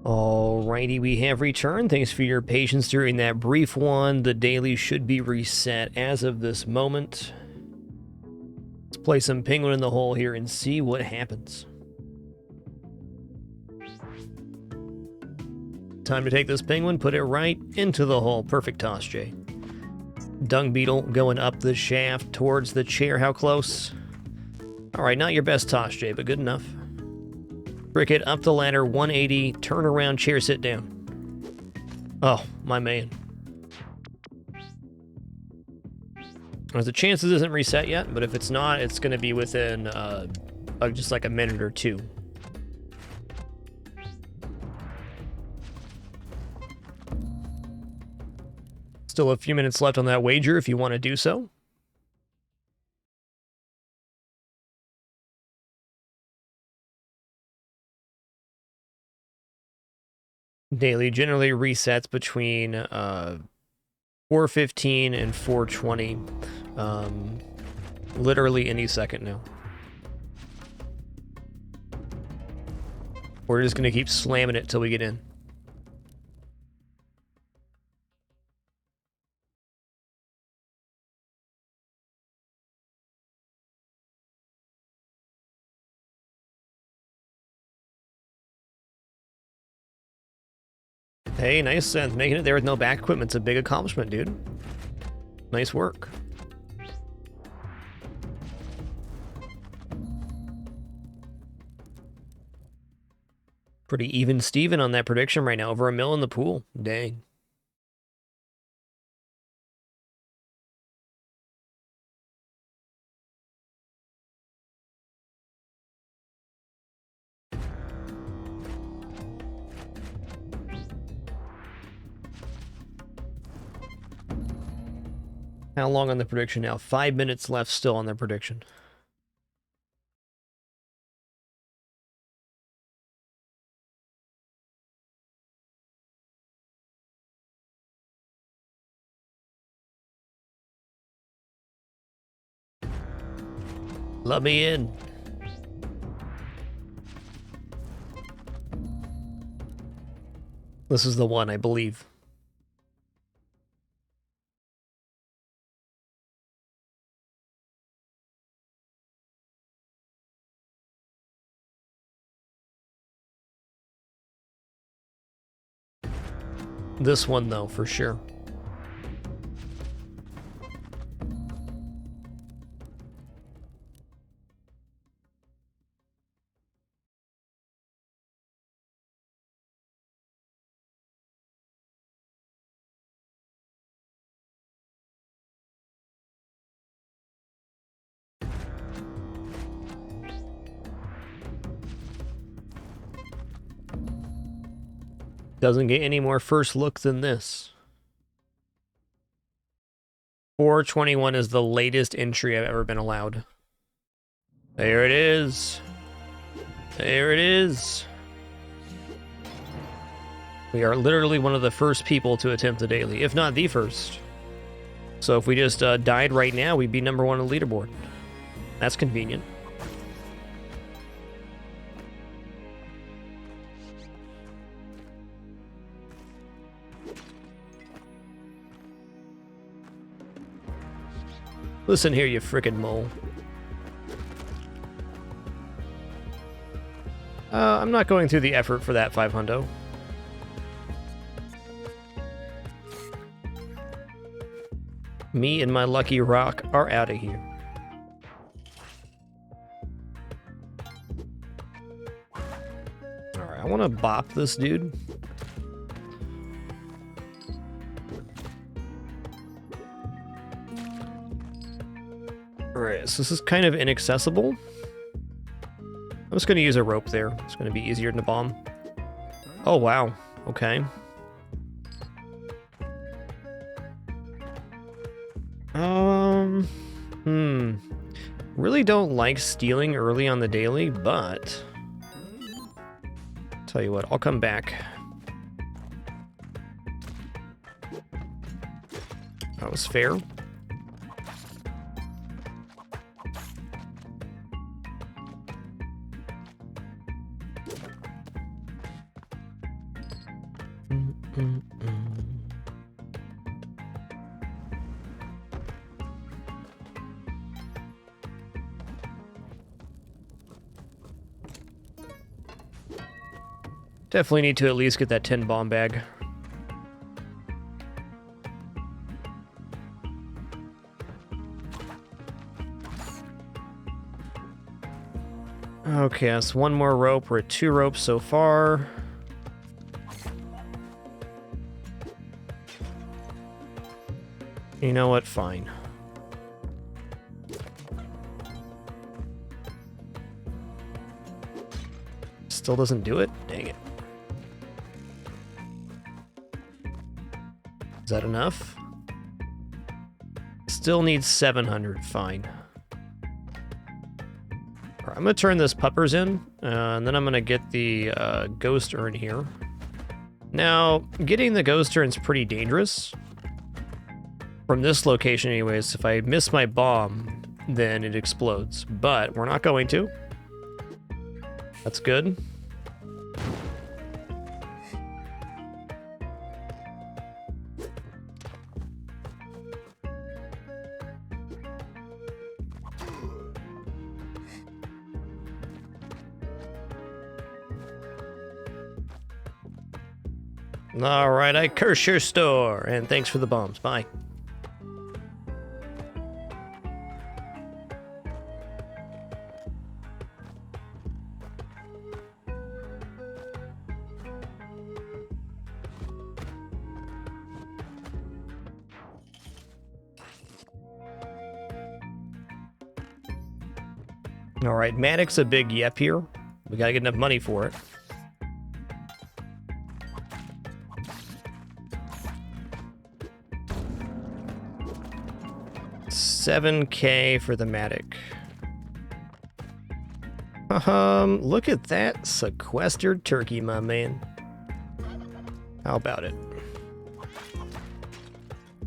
Alrighty, we have returned. Thanks for your patience during that brief one. The daily should be reset as of this moment. Let's play some penguin in the hole here and see what happens. Time to take this penguin, put it right into the hole. Perfect toss, Jay. Dung beetle going up the shaft towards the chair. How close? Alright, not your best toss, Jay, but good enough. Cricket up the ladder, 180, turn around, chair, sit down. Oh, my man. There's a chance this isn't reset yet, but if it's not, it's going to be within just like a minute or two. Still a few minutes left on that wager if you want to do so. Daily generally resets between 4:15 and 4:20. Literally any second now. We're just going to keep slamming it till we get in. Hey, nice. Making it there with no back equipment's a big accomplishment, dude. Nice work. Pretty even Steven on that prediction right now. Over a mil in the pool. Dang. How long on the prediction now? 5 minutes left still on the prediction. Let me in. This is the one, I believe. This one, though, for sure. Doesn't get any more first look than this. 421 is the latest entry I've ever been allowed. There it is. There it is. We are literally one of the first people to attempt the daily, if not the first. So if we just died right now, we'd be #1 on the leaderboard. That's convenient. Listen here, you frickin' mole. I'm not going through the effort for that 500. Me and my lucky rock are out of here. Alright, I want to bop this dude. Alright, so this is kind of inaccessible. I'm just going to use a rope there. It's going to be easier than a bomb. Oh, wow. Okay. Really don't like stealing early on the daily, but... Tell you what, I'll come back. That was fair. Definitely need to at least get that 10 bomb bag. Okay, that's one more rope. We're at 2 ropes so far. You know what? Fine. Still doesn't do it? Dang it. Is that enough? Still needs 700. Fine. I'm gonna turn this puppers in, and then I'm gonna get the ghost urn here. Now, getting the ghost urn is pretty dangerous. From this location anyways, if I miss my bomb, then it explodes. But we're not going to. That's good. All right, I curse your store, and thanks for the bombs. Bye. All right, Maddox's a big yep here. We gotta get enough money for it. $7K for the Matic. Look at that sequestered turkey, my man. How about it?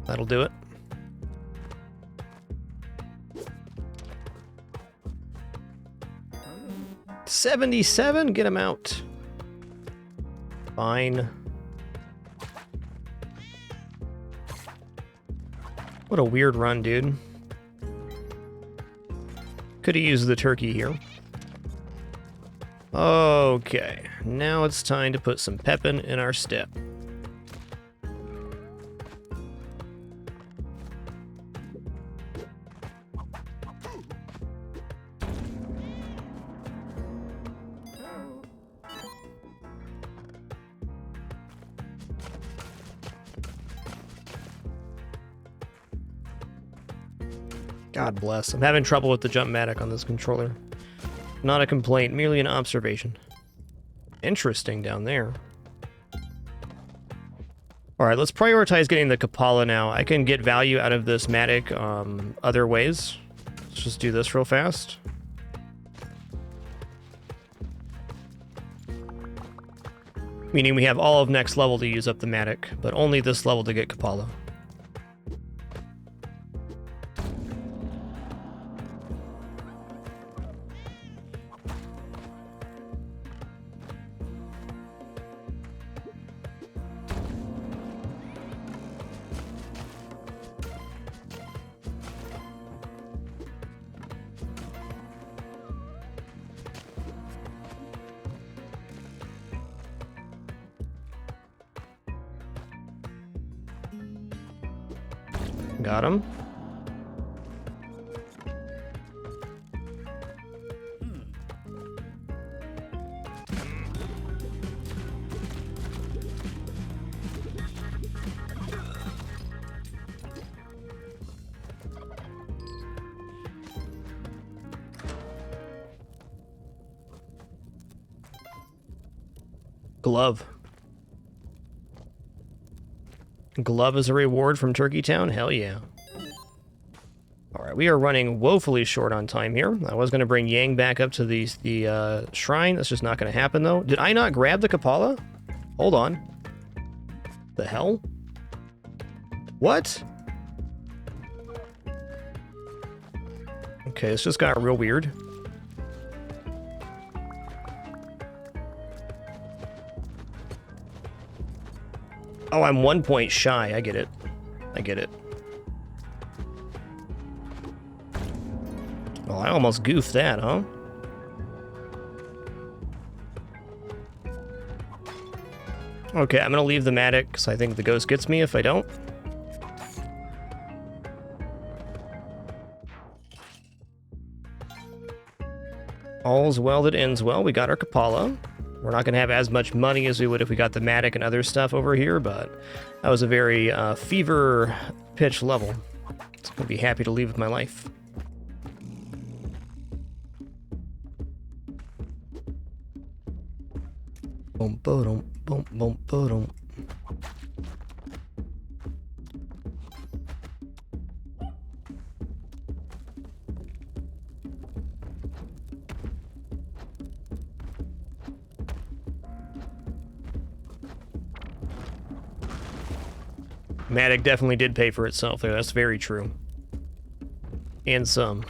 That'll do it. $77? Get him out. Fine. What a weird run, dude. Could have used the turkey here. Okay, now it's time to put some peppin' in our step. God bless. I'm having trouble with the jump-matic on this controller. Not a complaint, merely an observation. Interesting down there. Alright, let's prioritize getting the Kapala now. I can get value out of this matic other ways. Let's just do this real fast. Meaning we have all of next level to use up the matic, but only this level to get Kapala. Got him. Glove. Glove is a reward from Turkey Town? Hell yeah. Alright, we are running woefully short on time here. I was going to bring Yang back up to the shrine. That's just not going to happen, though. Did I not grab the Kapala? Hold on. The hell? What? Okay, this just got real weird. Oh, I'm 1 point shy. I get it. I get it. Well, I almost goofed that, huh? Okay, I'm gonna leave the Matic, because I think the ghost gets me if I don't. All's well that ends well. We got our Kapala. We're not gonna have as much money as we would if we got the Matic and other stuff over here, but that was a very fever pitch level. So I'm gonna be happy to leave with my life. Boom, boom, boom, boom, boom. Matic definitely did pay for itself there. That's very true. And some.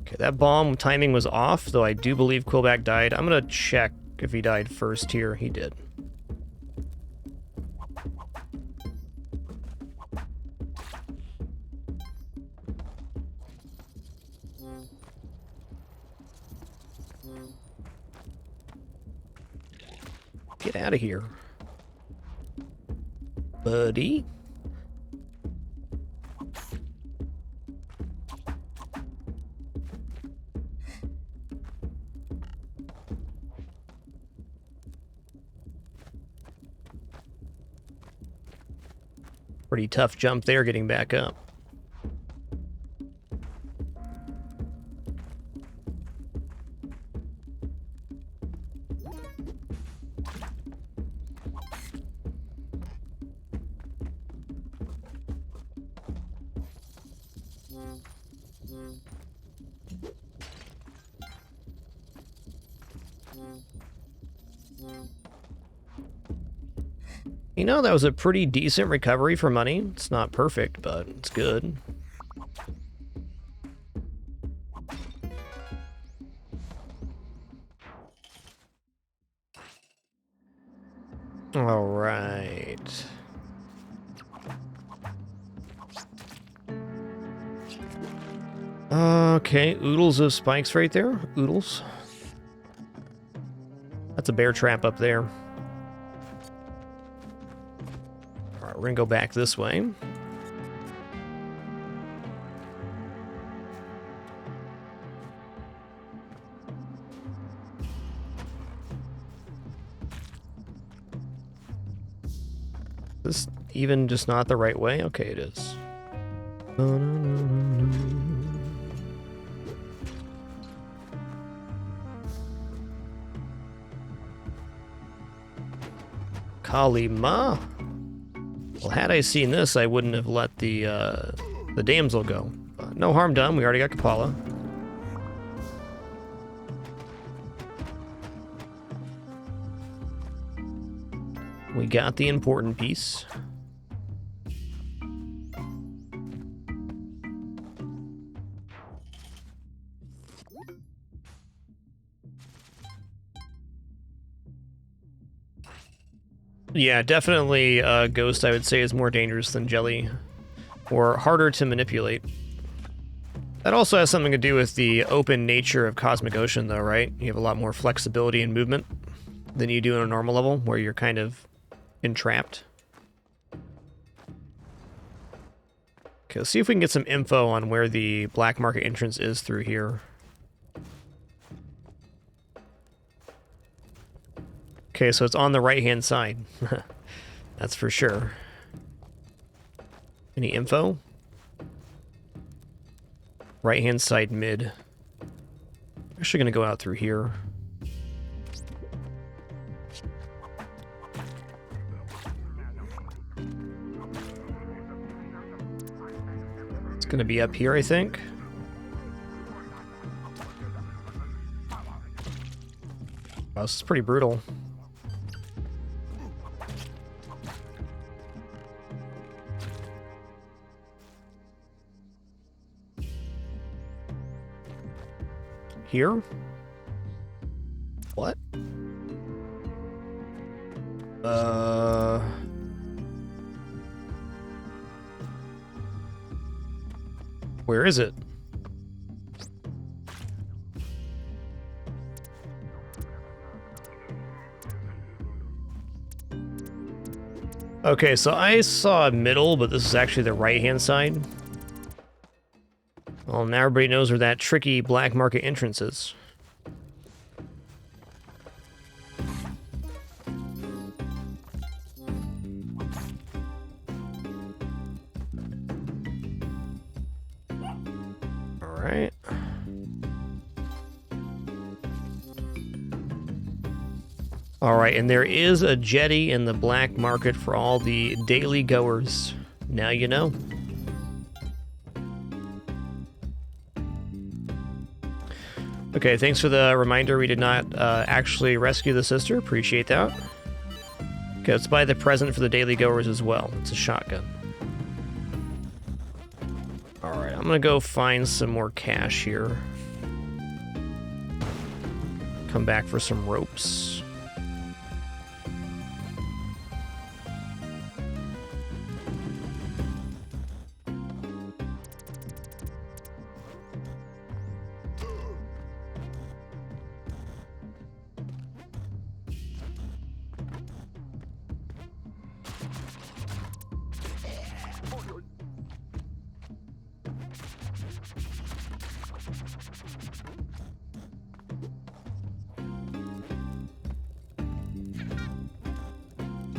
Okay, that bomb timing was off, though I do believe Quillback died. I'm gonna check if he died first here. He did. Get out of here, buddy. Pretty tough jump there getting back up. You know, that was a pretty decent recovery for money. It's not perfect, but it's good. All right. Okay, oodles of spikes right there. Oodles. That's a bear trap up there. Alright, we're gonna go back this way. Is this even just not the right way? Okay, it is. Kalima. Well, had I seen this, I wouldn't have let the damsel go. No harm done. We already got Kapala. We got the important piece. Yeah, definitely Ghost, I would say, is more dangerous than Jelly, or harder to manipulate. That also has something to do with the open nature of Cosmic Ocean, though, right? You have a lot more flexibility in movement than you do in a normal level, where you're kind of entrapped. Okay, let's see if we can get some info on where the black market entrance is through here. Okay, so it's on the right-hand side. That's for sure. Any info? Right-hand side mid. I'm actually going to go out through here. It's going to be up here, I think. Wow, this is pretty brutal. Here? What? Where is it? Okay, so I saw middle, but this is actually the right-hand side. Well, now everybody knows where that tricky black market entrance is. Alright. Alright, and there is a jetty in the black market for all the daily goers. Now you know. Okay, thanks for the reminder. We did not actually rescue the sister. Appreciate that. Okay, let's buy the present for the daily goers as well. It's a shotgun. Alright, I'm gonna go find some more cash here. Come back for some ropes.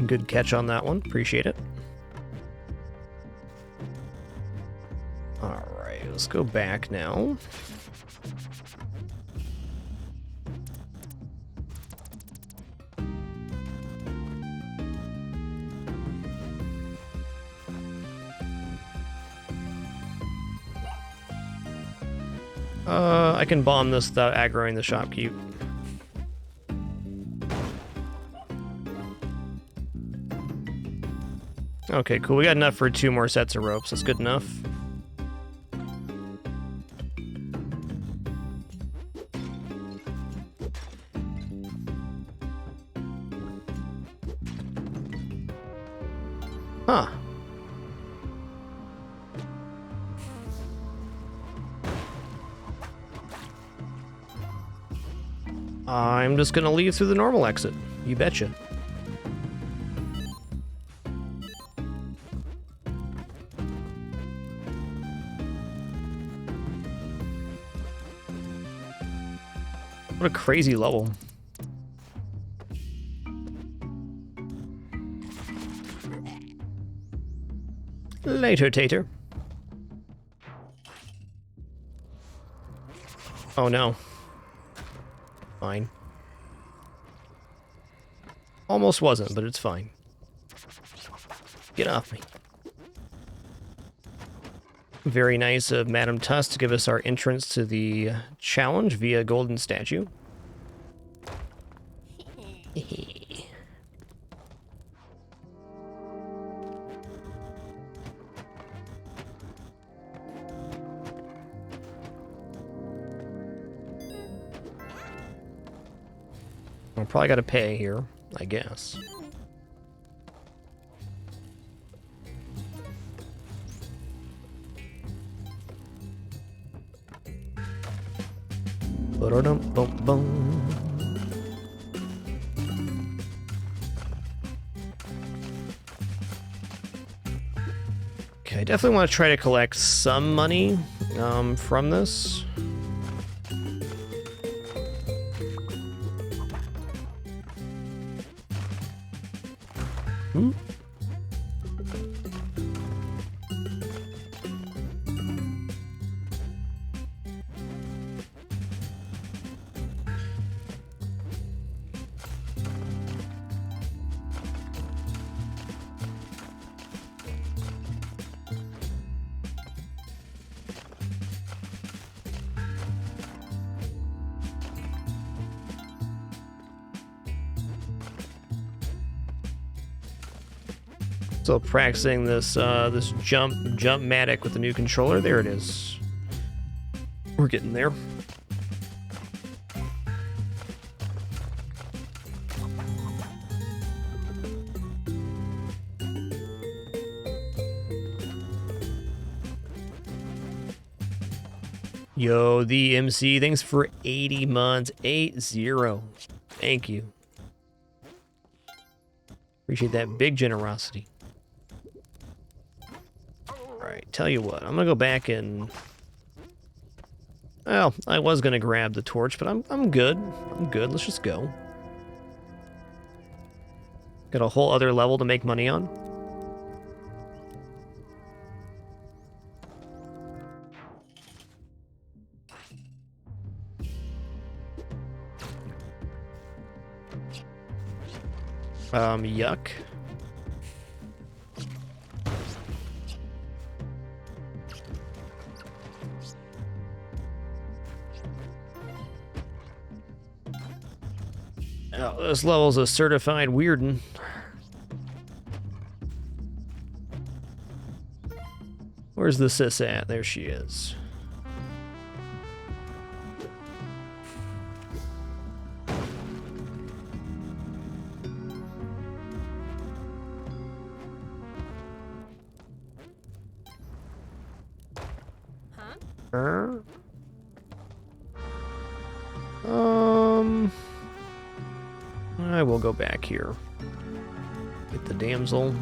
Good catch on that one. Appreciate it. Alright, let's go back now. I can bomb this without aggroing the shopkeep. Okay, cool. We got enough for 2 more sets of ropes. That's good enough. Huh. I'm just gonna leave through the normal exit. You betcha. What a crazy level. Later, Tater. Oh no. Fine. Almost wasn't, but it's fine. Get off me. Very nice of Madame Tuss to give us our entrance to the challenge via golden statue. I'll probably gotta pay here, I guess. Okay, I definitely want to try to collect some money from this. Still practicing this this jump-matic with the new controller. There it is. We're getting there. Yo, the MC, thanks for 80 months. 80. Thank you. Appreciate that big generosity. Alright, tell you what, I'm gonna go back and... Well, I was gonna grab the torch, but I'm good. I'm good, let's just go. Got a whole other level to make money on. Yuck. Oh, this level's a certified weirdin'. Where's the sis at? There she is. Huh? I will go back here. Get the damsel.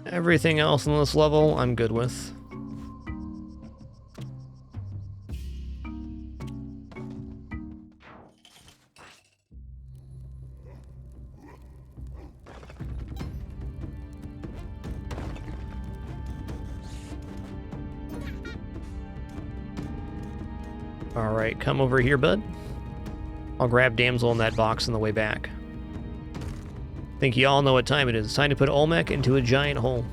Everything else in this level, I'm good with. Alright, come over here, bud. I'll grab damsel in that box on the way back. Think you all know what time it is. It's time to put Olmec into a giant hole.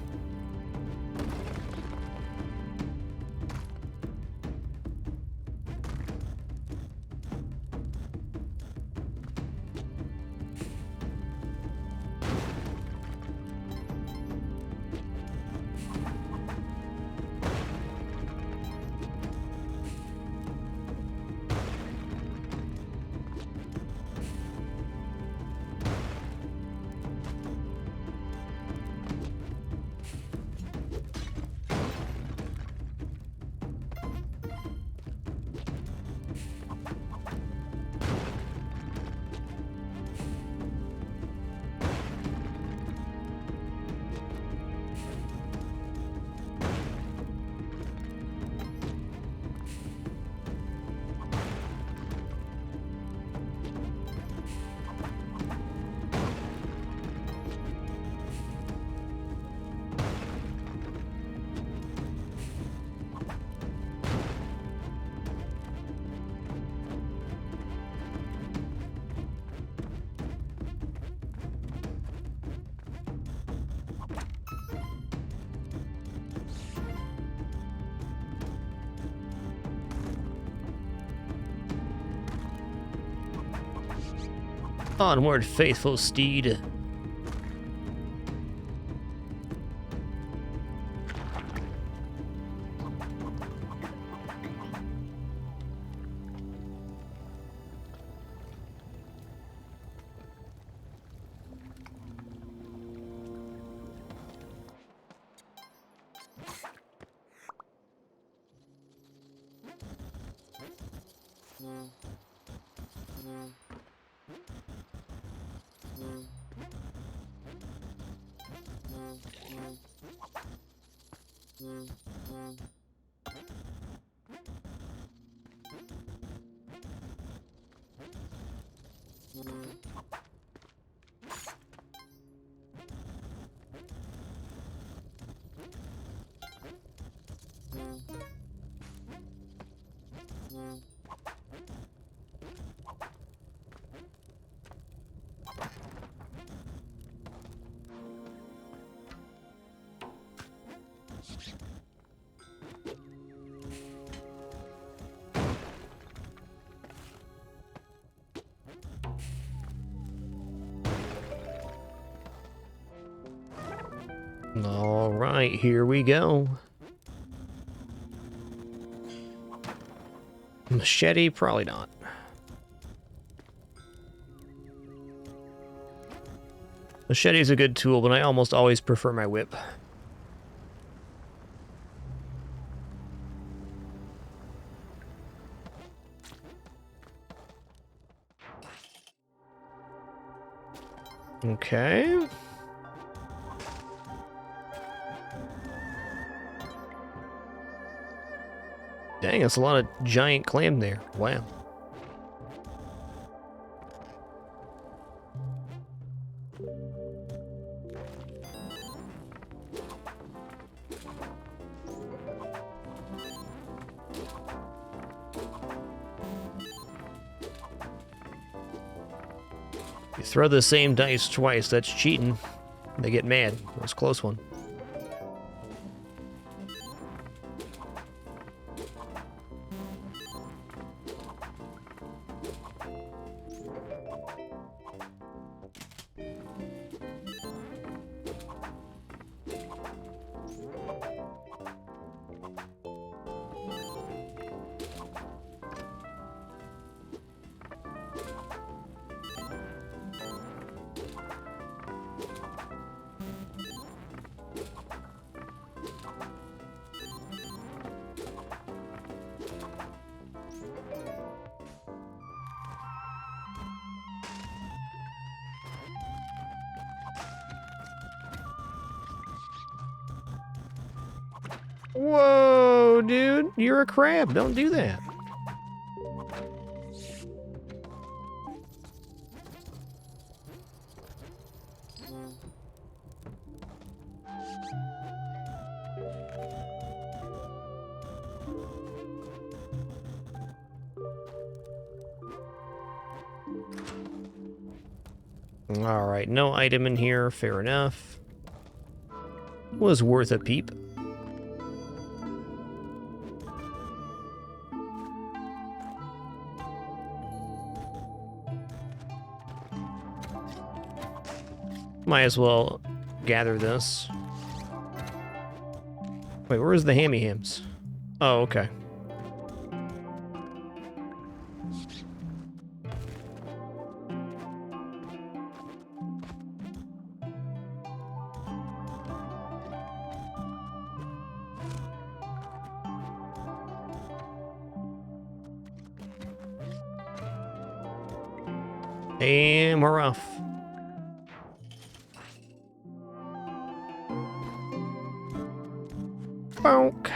Onward, faithful steed. All right, here we go. Machete? Probably not. Machete is a good tool, but I almost always prefer my whip. Okay. Dang, that's a lot of giant clam there. Wow. You throw the same dice twice, that's cheating. They get mad. That was a close one. Whoa, dude, you're a crab. Don't do that. All right, no item in here. Fair enough. Was worth a peep. Might as well gather this. Wait, where's the hammy hams? Oh, okay. And we're off. Bonk.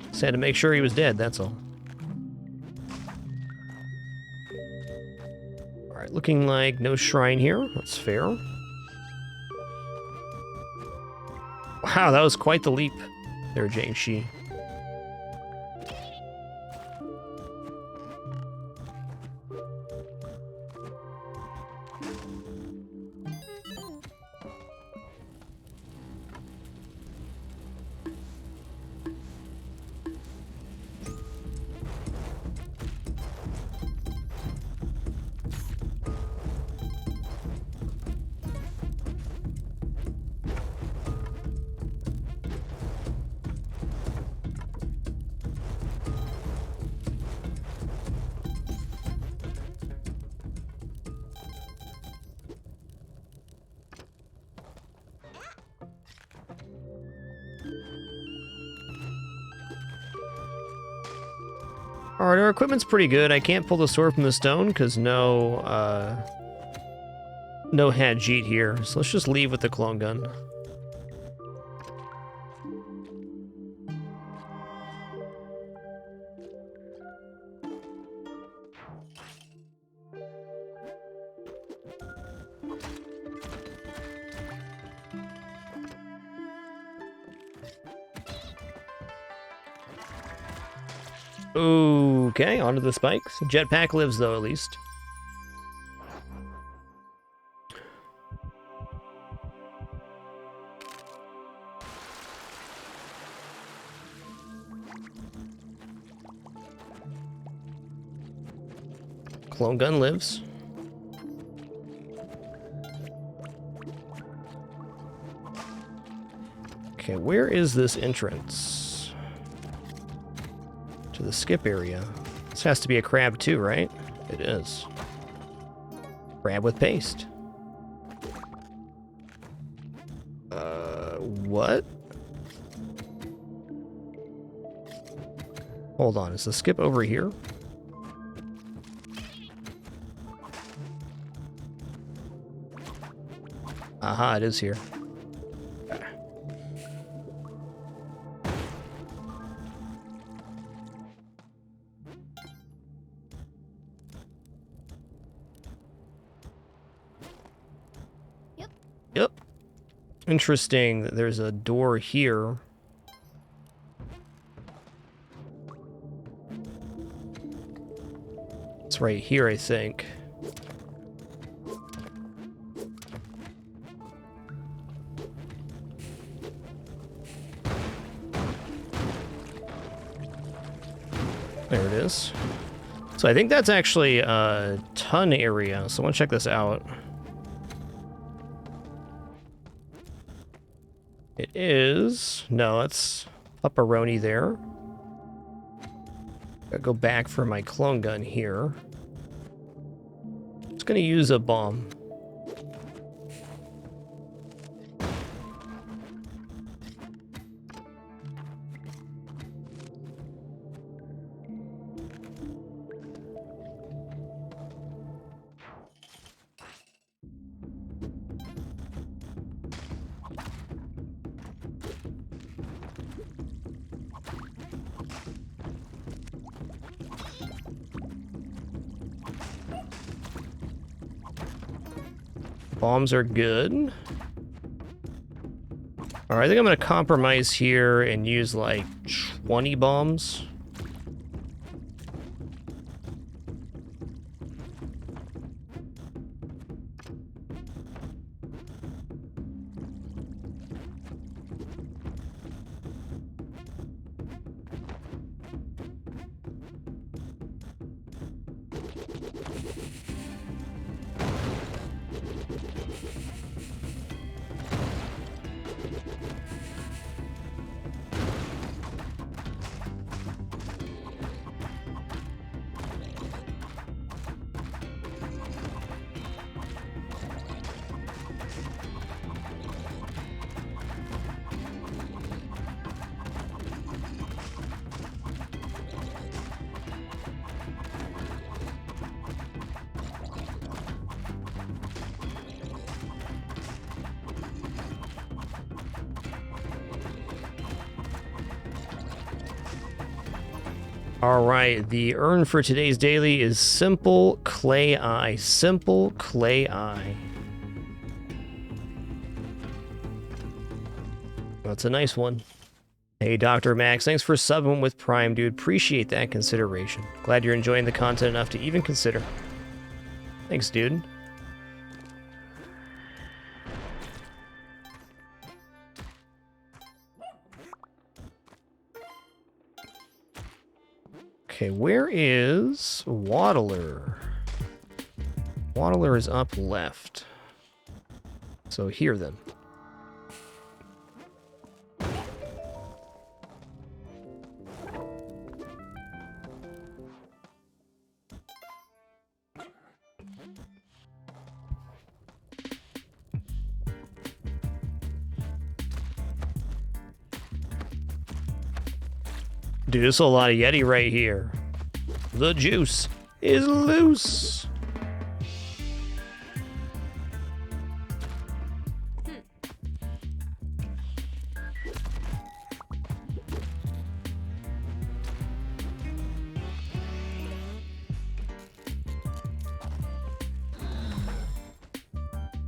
Just had to make sure he was dead, that's all. Alright, looking like no shrine here. That's fair. Wow, that was quite the leap there, Jane Shi. Alright, our equipment's pretty good. I can't pull the sword from the stone because no Hadjeet here. So let's just leave with the clone gun. Okay, onto the spikes. Jetpack lives, though, at least. Clone gun lives. Okay, where is this entrance? To the skip area. This has to be a crab too, right? It is. Crab with paste. What? Hold on, is the skip over here? Aha, it is here. Yep. Interesting that there's a door here. It's right here, I think. There it is. So I think that's actually a ton area, so I want to check this out. It is... No, it's pepperoni there. Gotta go back for my clone gun here. Just gonna use a bomb. Bombs are good. Alright, I think I'm gonna compromise here and use like 20 bombs. Alright, the urn for today's daily is Simple Clay Eye. Simple Clay Eye. That's a nice one. Hey, Dr. Max, thanks for subbing with Prime, dude. Appreciate that consideration. Glad you're enjoying the content enough to even consider. Thanks, dude. Okay, where is Waddler? Waddler is up left. So here then. Dude, there's a lot of Yeti right here. The juice is loose.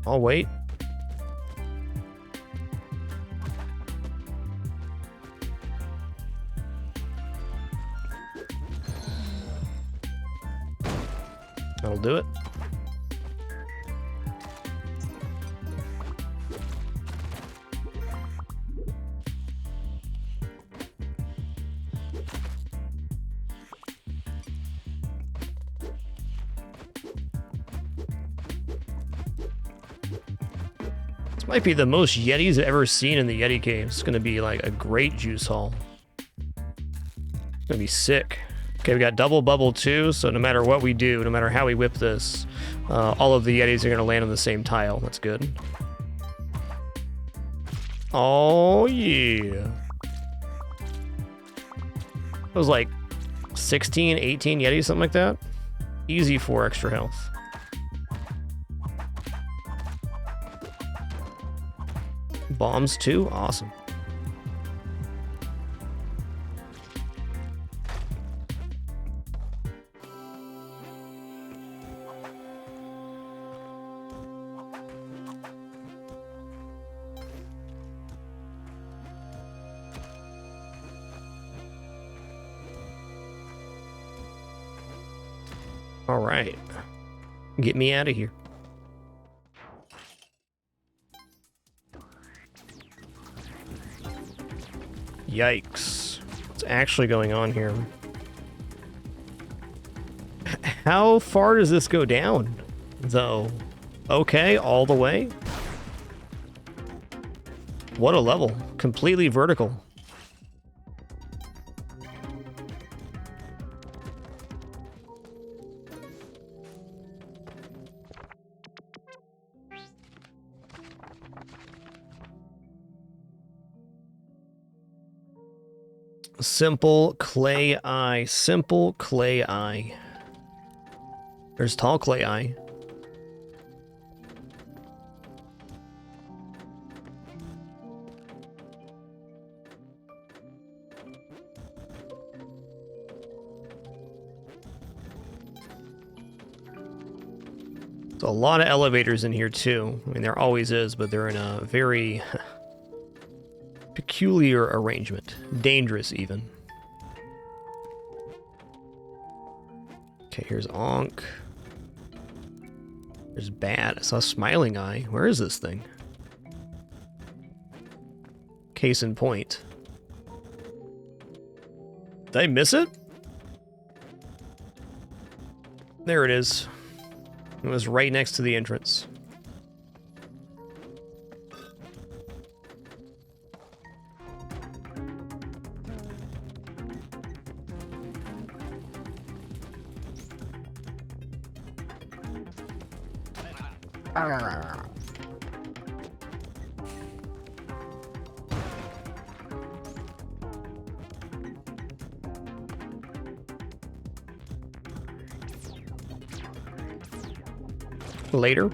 I'll wait. That'll do it. This might be the most Yetis I've ever seen in the Yeti caves. It's gonna be like a great juice haul. It's gonna be sick. Okay, we got double bubble too, so no matter what we do, no matter how we whip this, all of the Yetis are going to land on the same tile. That's good. Oh, yeah. It was like 16, 18 Yetis, something like that. Easy 4 extra health. Bombs too? Awesome. All right. Get me out of here. Yikes. What's actually going on here? How far does this go down, though? Okay, all the way? What a level. Completely vertical. Simple clay eye. Simple clay eye. There's tall clay eye. There's a lot of elevators in here too. I mean, there always is, but they're in a very peculiar arrangement. Dangerous, even. Okay, here's Onk. There's Bat. I saw Smiling Eye. Where is this thing? Case in point. Did I miss it? There it is. It was right next to the entrance. Later.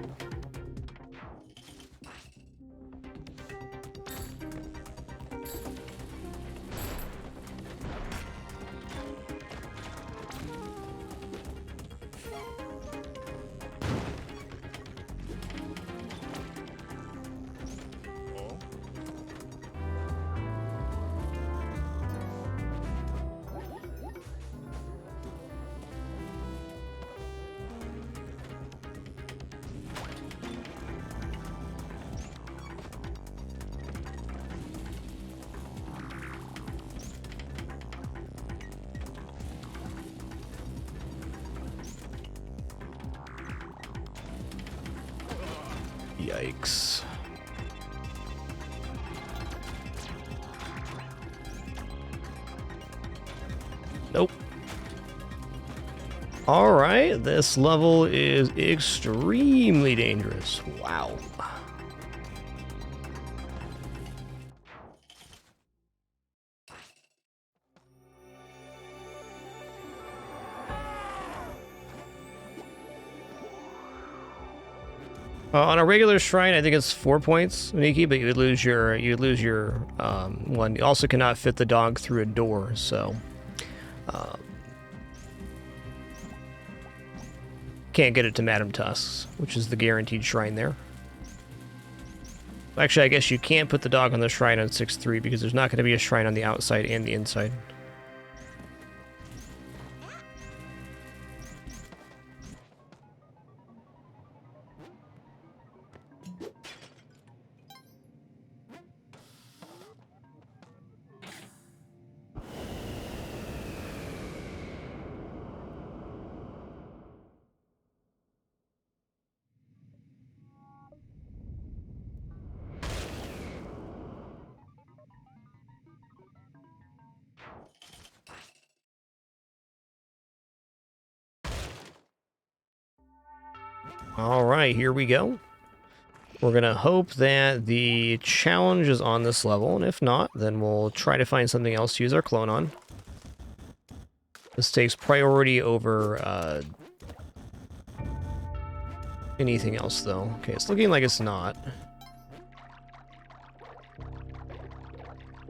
Yikes. Nope. Alright, this level is extremely dangerous. Wow. On a regular shrine, I think it's 4 points, Nikki, but you would lose your one. You also cannot fit the dog through a door, so can't get it to Madame Tusk's, which is the guaranteed shrine there. Actually, I guess you can't put the dog on the shrine on 6-3 because there's not going to be a shrine on the outside and the inside. Alright, here we go. We're gonna hope that the challenge is on this level, and if not, then we'll try to find something else to use our clone on. This takes priority over anything else, though. Okay, it's looking like it's not.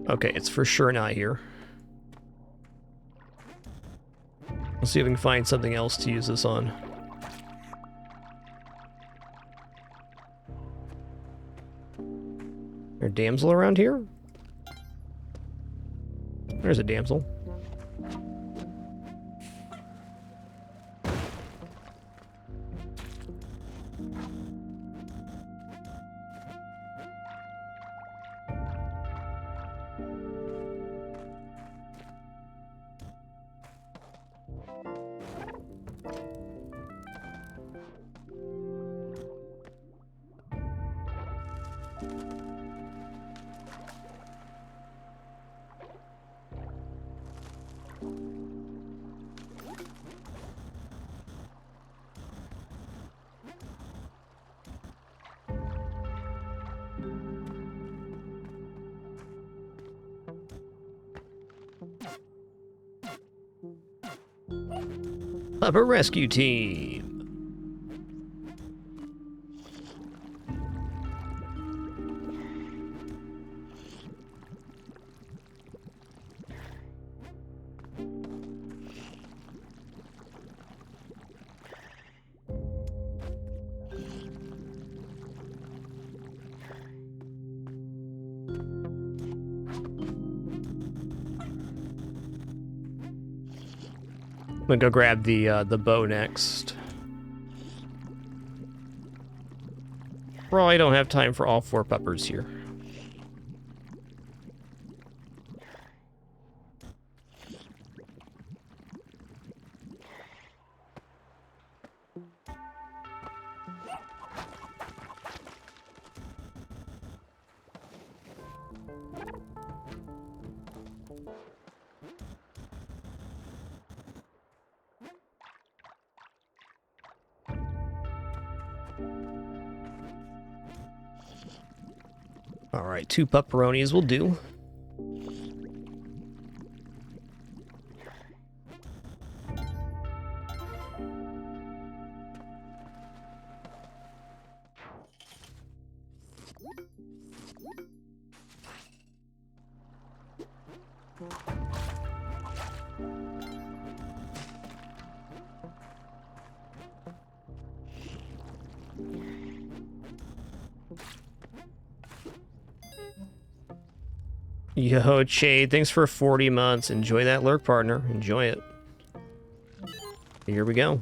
Okay, it's for sure not here. Let's see if we can find something else to use this on. Is there a damsel around here? There's a damsel. Pupper Rescue Team. I'm gonna go grab the bow next. Probably don't have time for all 4 puppers here. Alright, 2 pupperonis will do. Yo, Chade, thanks for 40 months. Enjoy that lurk, partner. Enjoy it. Here we go.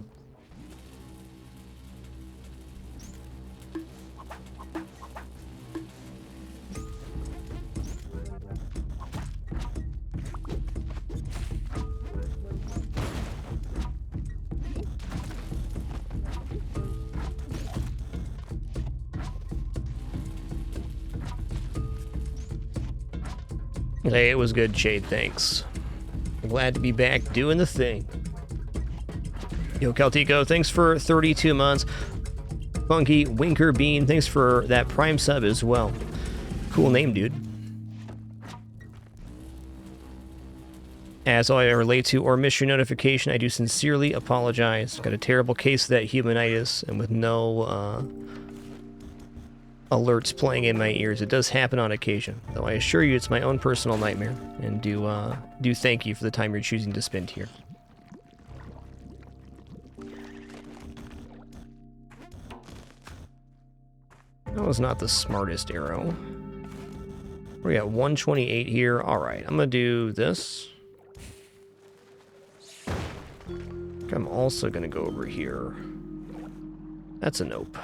Hey, it was good, Shade, thanks. Glad to be back doing the thing. Yo, Caltico, thanks for 32 months. Funky Winker Bean, thanks for that Prime sub as well. Cool name, dude. As I relate to or miss your notification, I do sincerely apologize. Got a terrible case of that humanitis, and with no alerts playing in my ears. It does happen on occasion, though I assure you it's my own personal nightmare, and do thank you for the time you're choosing to spend here. That was not the smartest arrow. We got 128 here. Alright, I'm gonna do this. I'm also gonna go over here. That's a nope.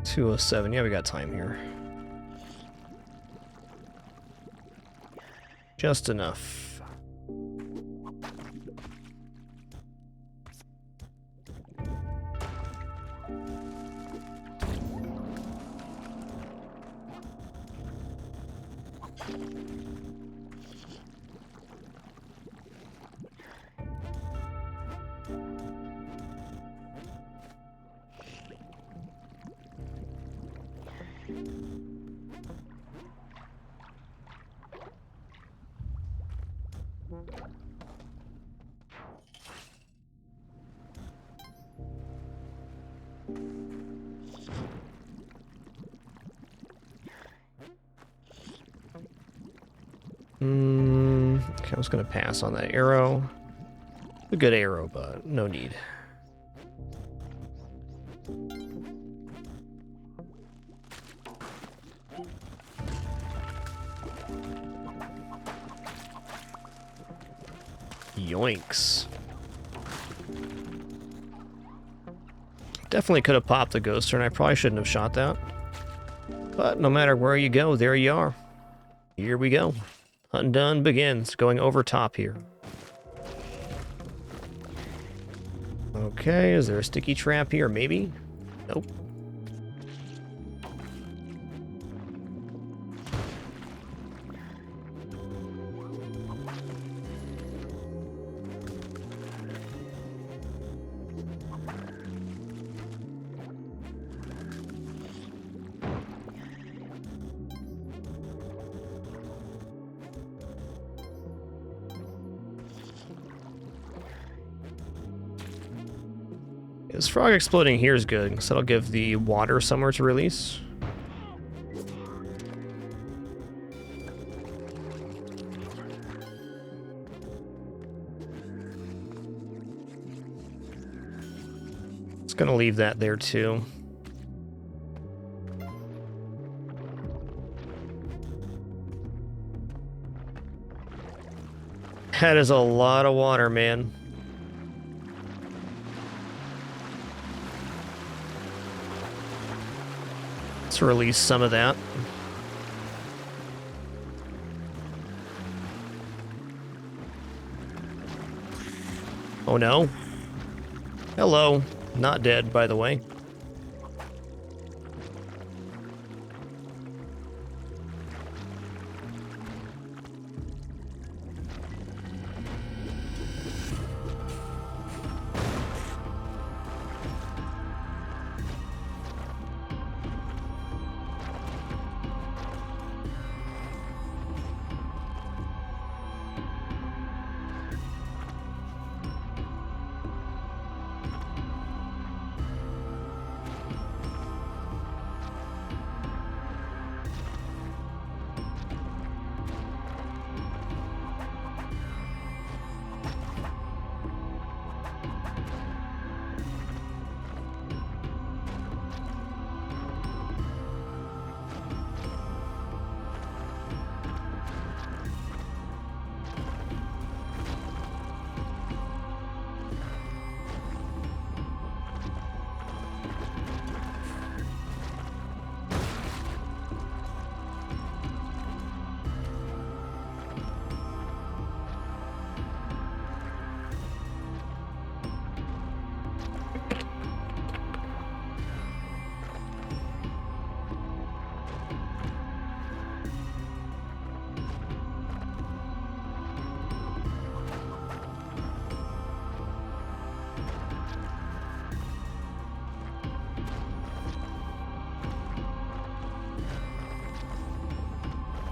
207. Yeah, we got time here. Just enough. Okay, I was gonna pass on that arrow. A good arrow, but no need. Yoinks. Definitely could have popped the ghoster, and I probably shouldn't have shot that. But no matter where you go, there you are. Here we go. Hunt done begins. Going over top here. Okay, is there a sticky trap here? Maybe? Nope. This frog exploding here is good, because that'll give the water somewhere to release. It's gonna leave that there too. That is a lot of water, man. Let's release some of that. Oh no. Hello. Not dead, by the way.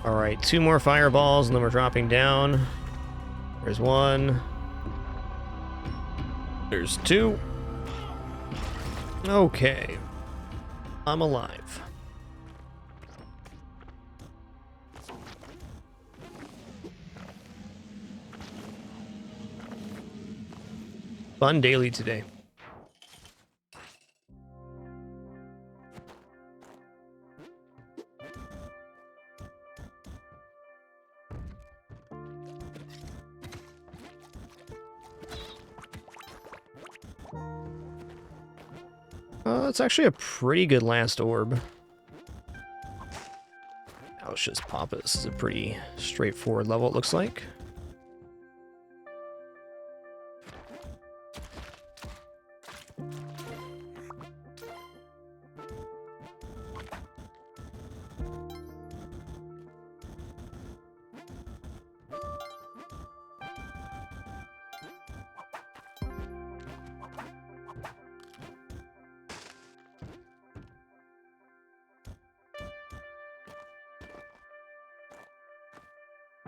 Alright, 2 more fireballs and then we're dropping down. There's 1. There's 2. Okay. I'm alive. Fun daily today. It's actually a pretty good last orb. Let's just pop it. This is a pretty straightforward level, it looks like.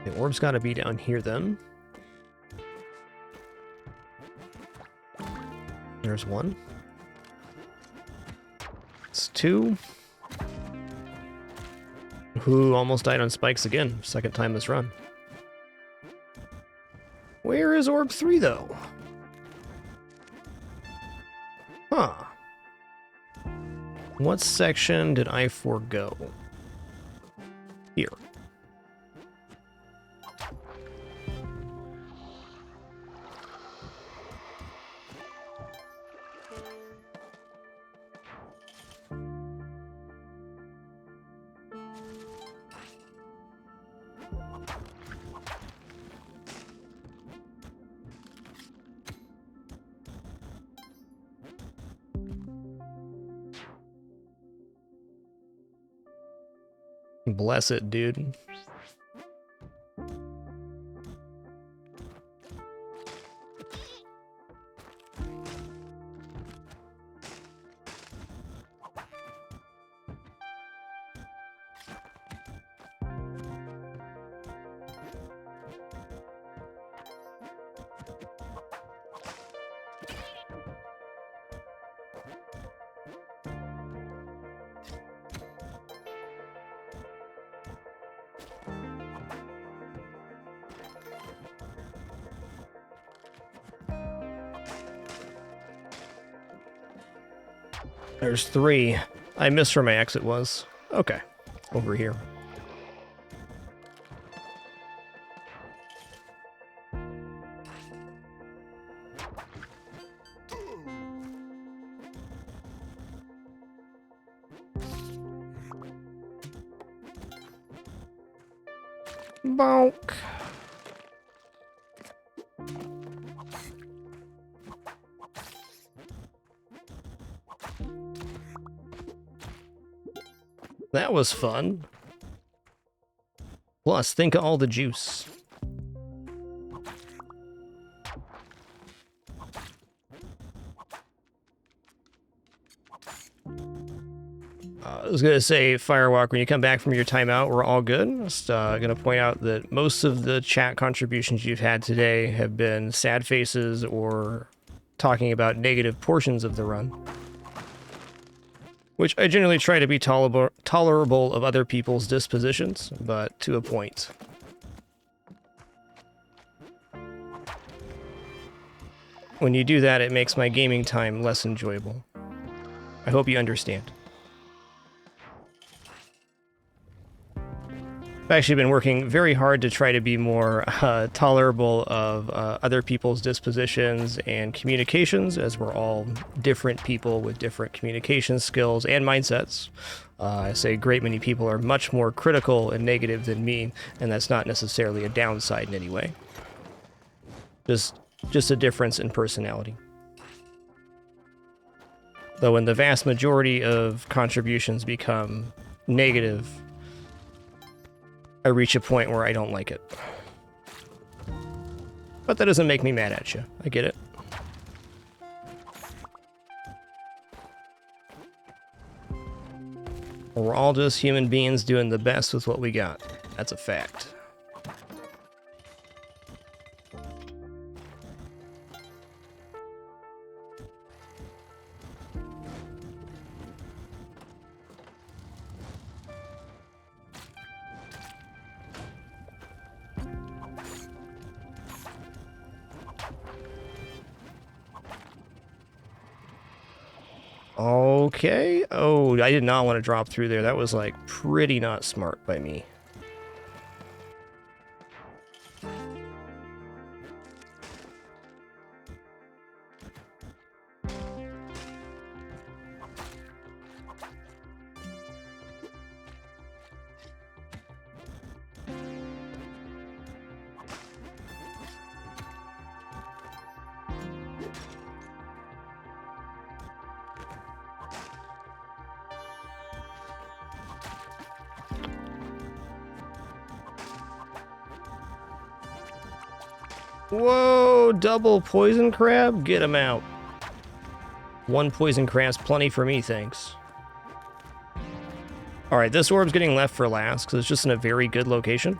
The orb's got to be down here then. There's one. It's two. Who almost died on spikes again. Second time this run. Where is orb 3 though? Huh. What section did I forego? Here. Bless it, dude. There's 3. I missed where my exit was. Okay. Over here. Bonk. That was fun. Plus, think of all the juice. I was gonna say, Firewalk, when you come back from your timeout, we're all good. Just gonna point out that most of the chat contributions you've had today have been sad faces or talking about negative portions of the run. Which I generally try to be tolerable of other people's dispositions, but to a point. When you do that, it makes my gaming time less enjoyable. I hope you understand. I've actually been working very hard to try to be more tolerable of other people's dispositions and communications, as we're all different people with different communication skills and mindsets. I say a great many people are much more critical and negative than me, and that's not necessarily a downside in any way. Just a difference in personality. Though when the vast majority of contributions become negative, I reach a point where I don't like it. But that doesn't make me mad at you. I get it. We're all just human beings doing the best with what we got. That's a fact. Okay. Oh, I did not want to drop through there. That was, like, pretty not smart by me. Whoa, double poison crab? Get him out. One poison crab's plenty for me, thanks. Alright, this orb's getting left for last, because it's just in a very good location.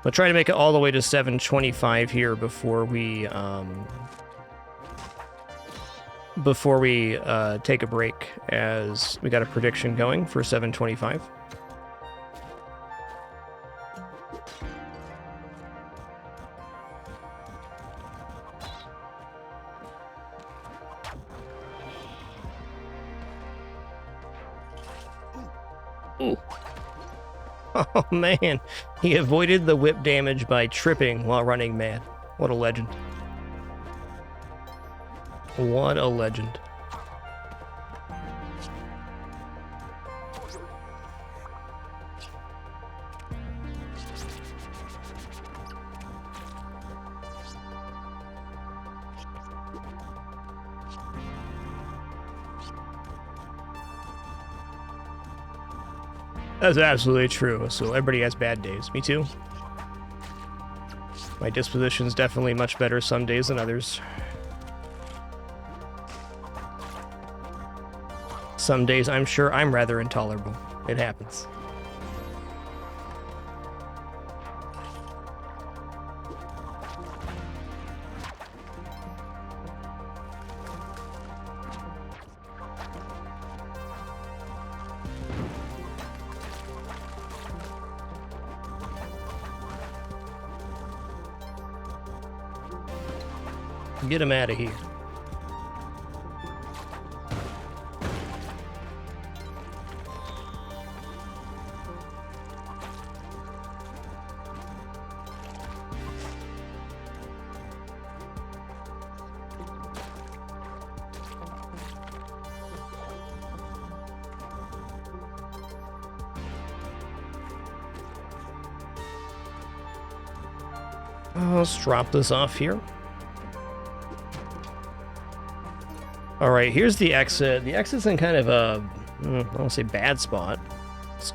I'll try to make it all the way to 725 here before we take a break, as we got a prediction going for 725. Ooh. Oh man, he avoided the whip damage by tripping while running mad. What a legend. What a legend. That's absolutely true. So everybody has bad days. Me too. My disposition's definitely much better some days than others. Some days I'm sure I'm rather intolerable. It happens. Get him out of here. Let's drop this off here. All right, here's the exit. The exit's in kind of a, I don't want to say bad spot. Let's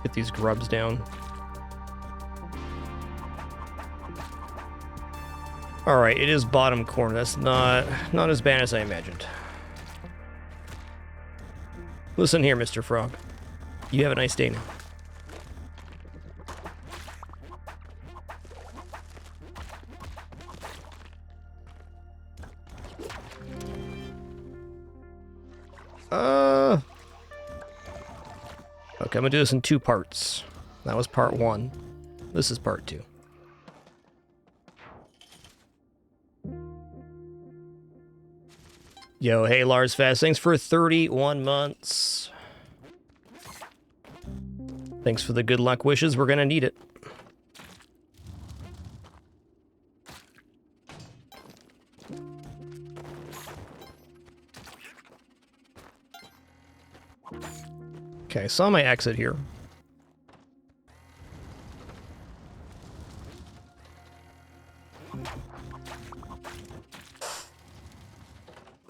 get these grubs down. All right, it is bottom corner. That's not as bad as I imagined. Listen here, Mr. Frog. You have a nice day now. Okay, I'm gonna do this in 2 parts. That was part 1. This is part 2. Yo, hey Lars Fast, thanks for 31 months. Thanks for the good luck wishes, we're gonna need it. Okay, I saw my exit here.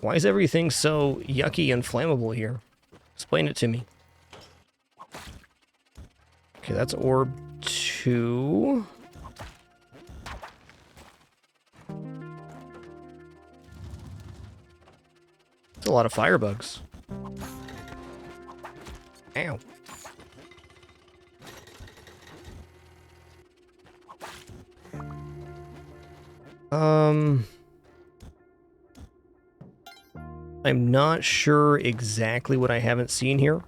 Why is everything so yucky and flammable here? Explain it to me. Okay, that's orb 2. It's a lot of firebugs. Ow. I'm not sure exactly what I haven't seen here.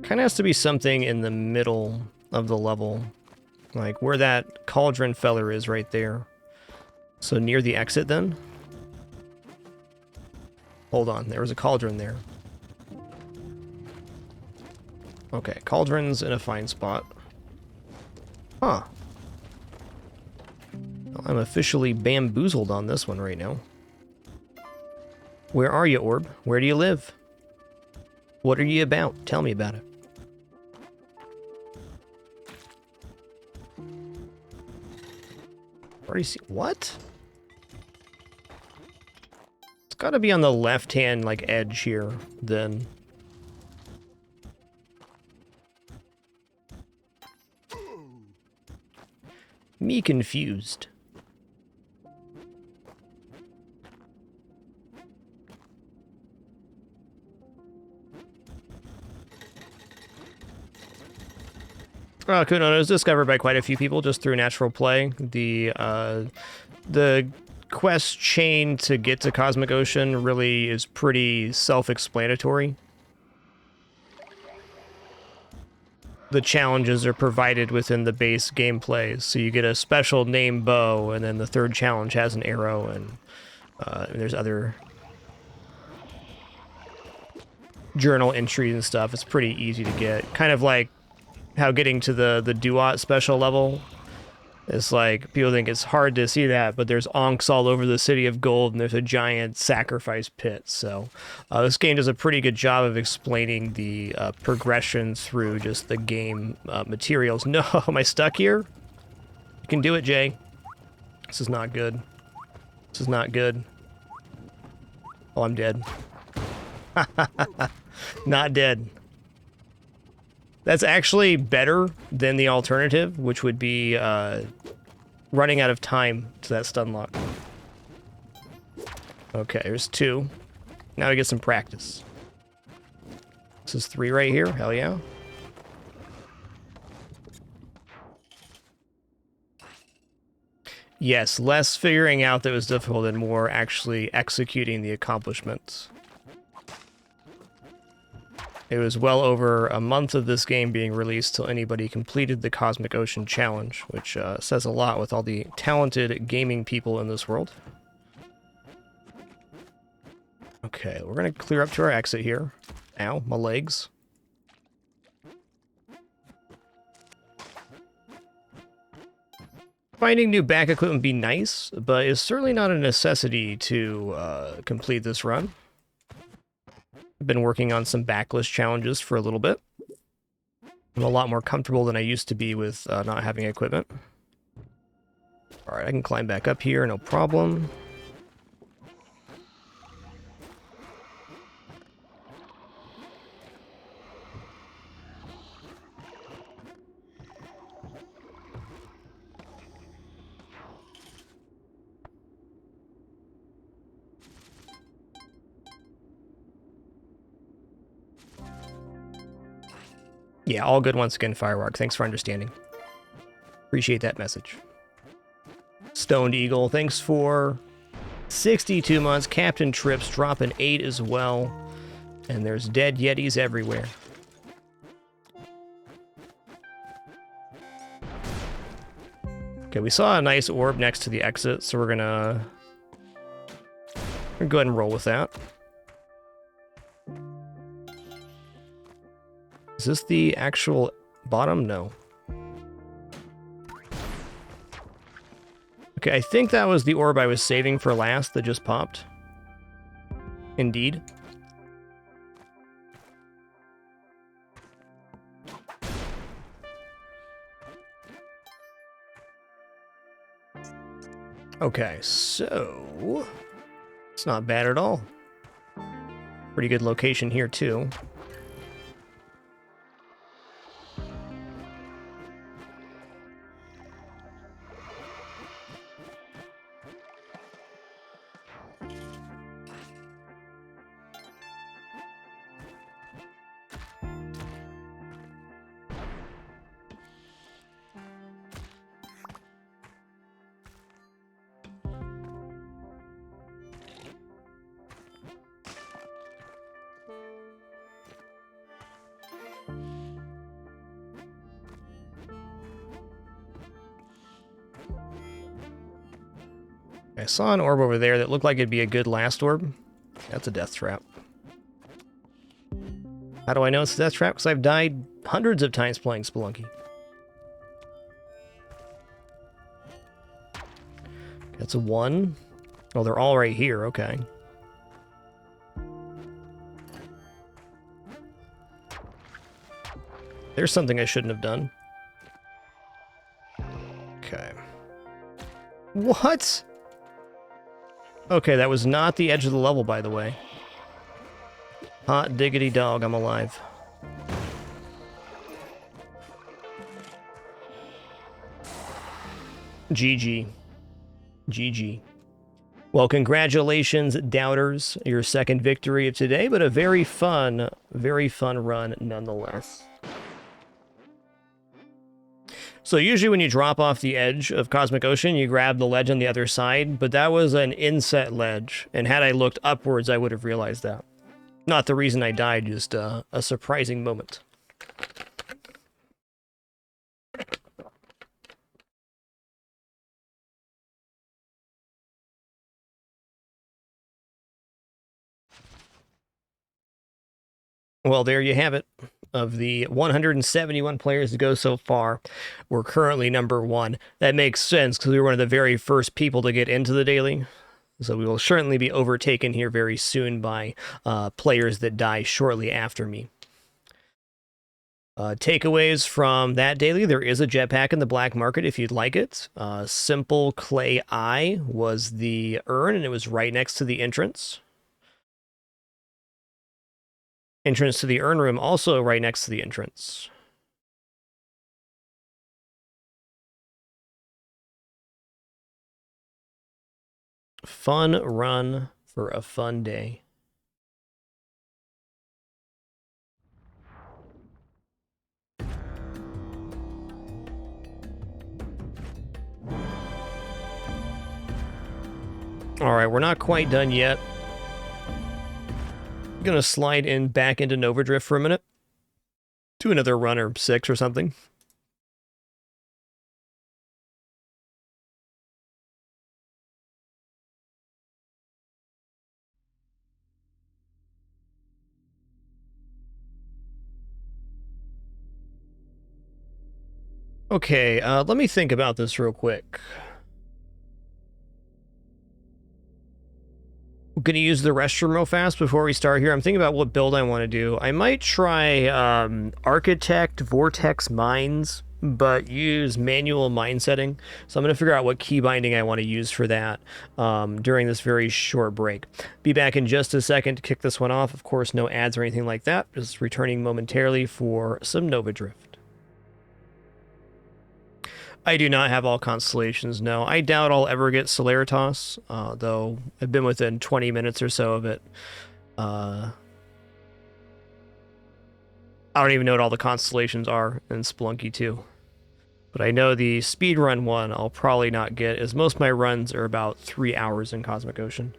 Kind of has to be something in the middle of the level. Like where that cauldron feller is right there. So near the exit then? Hold on, there was a cauldron there. Okay, cauldron's in a fine spot. Huh. Well, I'm officially bamboozled on this one right now. Where are you, Orb? Where do you live? What are you about? Tell me about it. Already see what? It's got to be on the left-hand like edge here, then. Me confused. Kuno is discovered by quite a few people just through natural play. The quest chain to get to Cosmic Ocean really is pretty self-explanatory. The challenges are provided within the base gameplay, so you get a special name bow, and then the third challenge has an arrow, and there's other journal entries and stuff. It's pretty easy to get. Kind of like how getting to the Duat special level, it's like, people think it's hard to see that, but there's onks all over the City of Gold, and there's a giant sacrifice pit. So this game does a pretty good job of explaining the progression through just the game materials. No, am I stuck here? You can do it, Jay. This is not good. This is not good. Oh, I'm dead. Not dead. That's actually better than the alternative, which would be running out of time to that stun lock. Okay, there's 2. Now we get some practice. This is 3 right here. Hell yeah. Yes, less figuring out that it was difficult and more actually executing the accomplishments. It was well over a month of this game being released till anybody completed the Cosmic Ocean Challenge, which says a lot with all the talented gaming people in this world. Okay, we're going to clear up to our exit here. Ow, my legs. Finding new back equipment would be nice, but it's certainly not a necessity to complete this run. I've been working on some backlist challenges for a little bit. I'm a lot more comfortable than I used to be with not having equipment. Alright, I can climb back up here, no problem. Yeah, all good once again, Firework. Thanks for understanding. Appreciate that message. Stoned Eagle, thanks for 62 months. Captain Trips dropping 8 as well. And there's dead Yetis everywhere. Okay, we saw a nice orb next to the exit, so we're gonna go ahead and roll with that. Is this the actual bottom? No. Okay, I think that was the orb I was saving for last that just popped. Indeed. Okay, so it's not bad at all. Pretty good location here too. I saw an orb over there that looked like it'd be a good last orb. That's a death trap. How do I know it's a death trap? Because I've died hundreds of times playing Spelunky. That's a 1. Oh, they're all right here. Okay. There's something I shouldn't have done. Okay. What? Okay, that was not the edge of the level, by the way. Hot diggity dog, I'm alive. GG. GG. Well, congratulations, doubters. Your second victory of today, but a very fun run nonetheless. So usually when you drop off the edge of Cosmic Ocean, you grab the ledge on the other side, but that was an inset ledge, and had I looked upwards, I would have realized that. Not the reason I died, just a surprising moment. Well, there you have it. Of the 171 players to go so far, we're currently number 1. That makes sense because we were one of the very first people to get into the daily. So we will certainly be overtaken here very soon by players that die shortly after me. Takeaways from that daily: there is a jetpack in the black market if you'd like it. Simple Clay Eye was the urn, and it was right next to the entrance. Entrance to the urn room, also right next to the entrance. Fun run for a fun day. Alright, we're not quite done yet. I'm gonna slide in back into Nova Drift for a minute. Do another run or 6 or something. Okay, let me think about this real quick. I'm gonna use the restroom real fast before we start here. I'm thinking about what build I want to do. I might try Architect Vortex Mines, but use manual mine setting. So I'm going to figure out what key binding I want to use for that during this very short break. Be back in just a second to kick this one off. Of course, no ads or anything like that. Just returning momentarily for some Nova Drift. I do not have all constellations, no. I doubt I'll ever get Solaritas, though I've been within 20 minutes or so of it. I don't even know what all the constellations are in Spelunky 2. But I know the speedrun one I'll probably not get, as most of my runs are about 3 hours in Cosmic Ocean.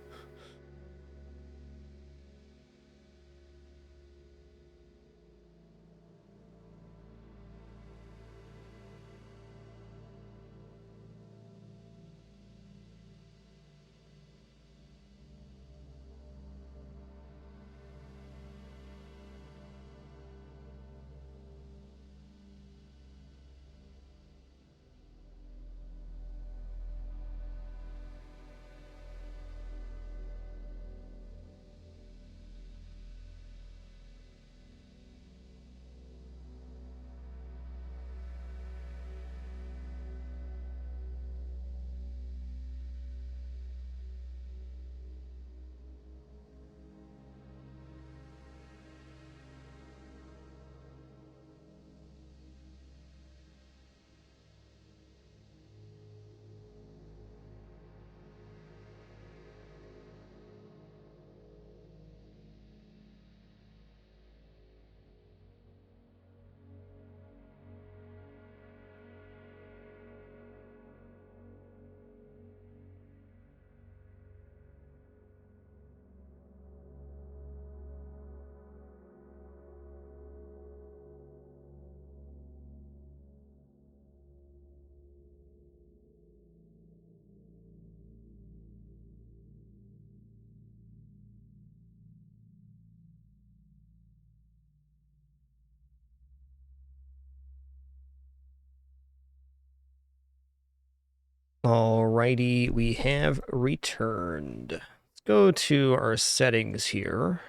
Alrighty, we have returned. Let's go to our settings here.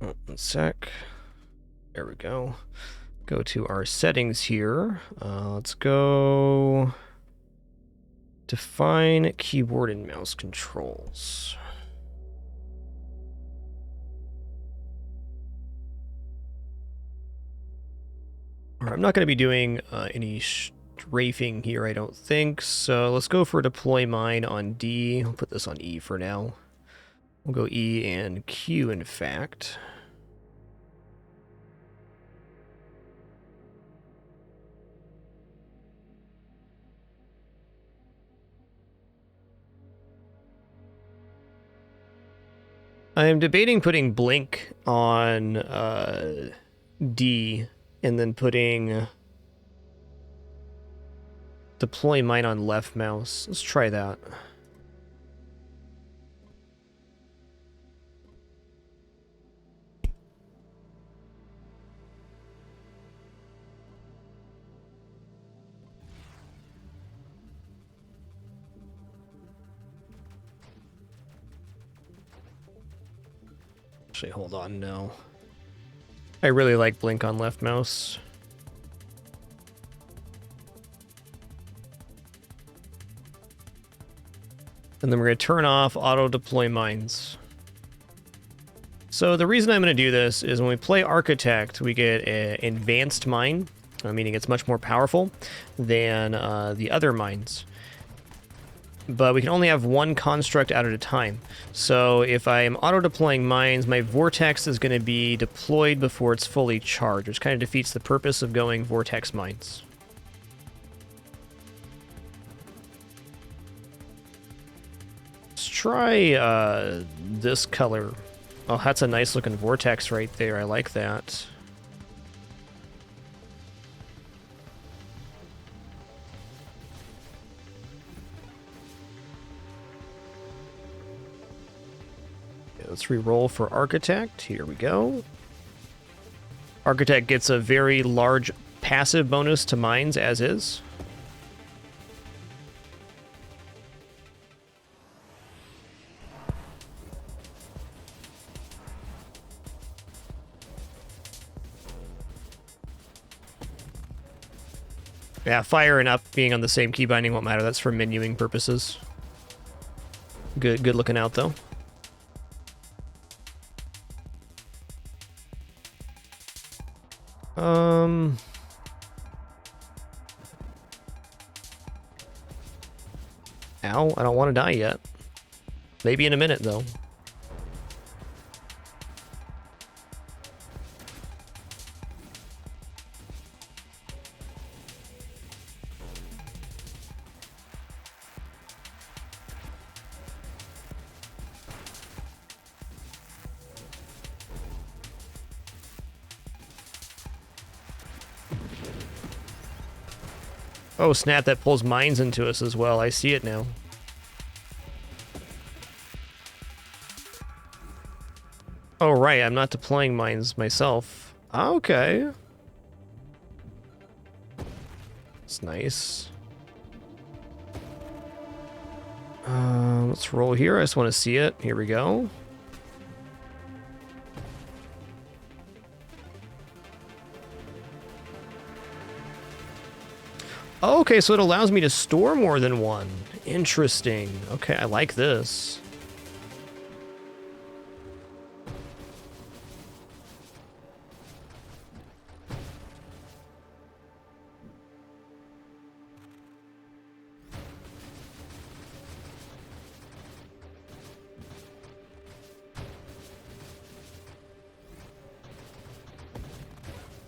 Oh, 1 sec. There we go. Go to our settings here. Let's go define keyboard and mouse controls. Alright, I'm not going to be doing any strafing here, I don't think. So let's go for deploy mine on D. I'll put this on E for now. We'll go E and Q, in fact. I'm debating putting Blink on D and then putting deploy mine on left mouse. Let's try that. Actually, hold on, no. I really like Blink on left mouse. And then we're going to turn off auto deploy mines. So the reason I'm going to do this is when we play Architect, we get an advanced mine, meaning it's much more powerful than the other mines. But we can only have one construct out at a time. So if I'm auto-deploying mines, my vortex is going to be deployed before it's fully charged, which kind of defeats the purpose of going vortex mines. Let's try this color. Oh, that's a nice looking vortex right there. I like that. Let's re-roll for Architect. Here we go. Architect gets a very large passive bonus to mines as is. Yeah, fire and up being on the same key binding won't matter. That's for menuing purposes. Good looking out though. Ow, I don't want to die yet. Maybe in a minute, though. Oh, snap, that pulls mines into us as well. I see it now. Oh, right, I'm not deploying mines myself. Okay. That's nice. Let's roll here. I just want to see it. Here we go. Oh, okay, so it allows me to store more than one. Interesting. Okay, I like this.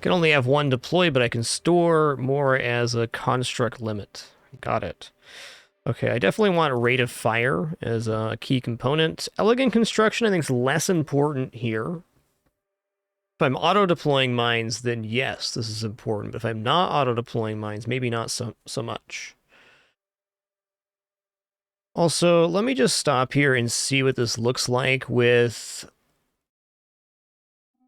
Can only have one deploy, but I can store more as a construct limit. Got it. Okay, I definitely want rate of fire as a key component. Elegant construction, I think, is less important here. If I'm auto-deploying mines, then yes, this is important. But if I'm not auto-deploying mines, maybe not so much. Also, let me just stop here and see what this looks like with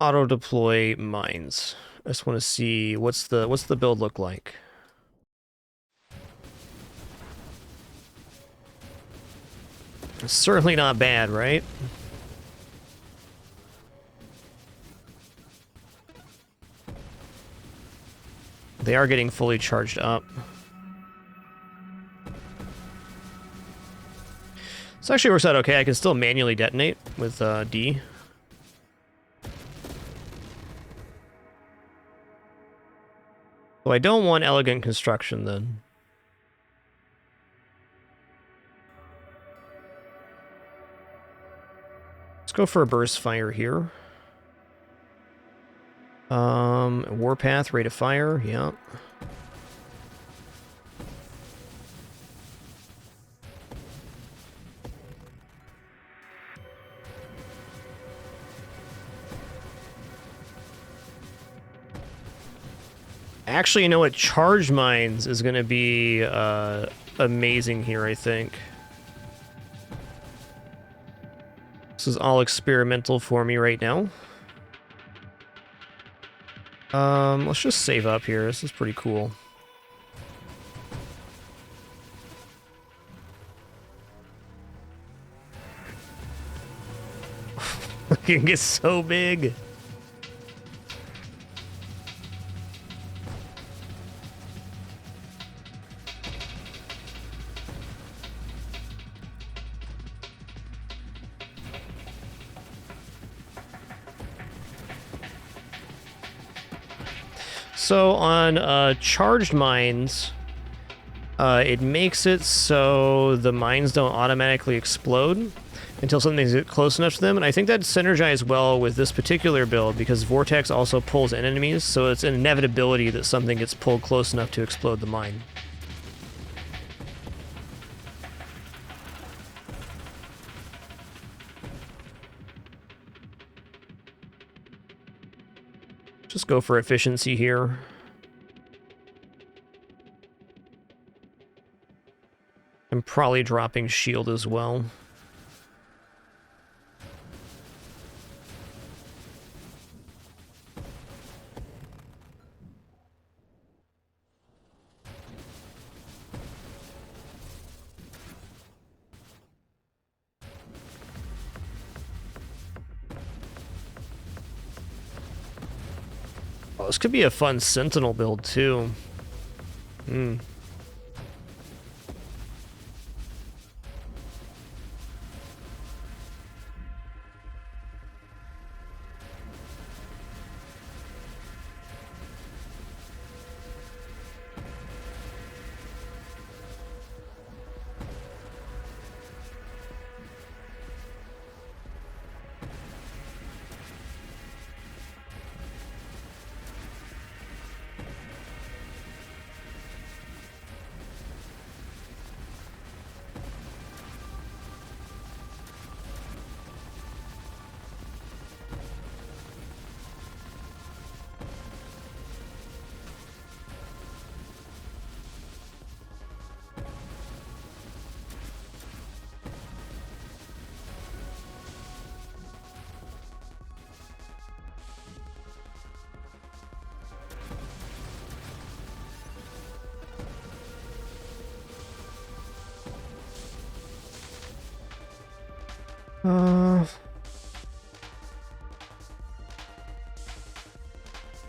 auto-deploy mines. I just want to see what's the build look like. It's certainly not bad, right? They are getting fully charged up. This actually works out okay. I can still manually detonate with D. So I don't want elegant construction then. Let's go for a burst fire here. Warpath, rate of fire, yeah. Actually, you know what? Charge mines is going to be amazing here, I think. This is all experimental for me right now. Let's just save up here. This is pretty cool. It can get so big. So on charged mines, it makes it so the mines don't automatically explode until something's close enough to them, and I think that synergizes well with this particular build because Vortex also pulls in enemies, so it's an inevitability that something gets pulled close enough to explode the mine. Just go for efficiency here. I'm probably dropping shield as well. Oh, this could be a fun Sentinel build, too. Hmm.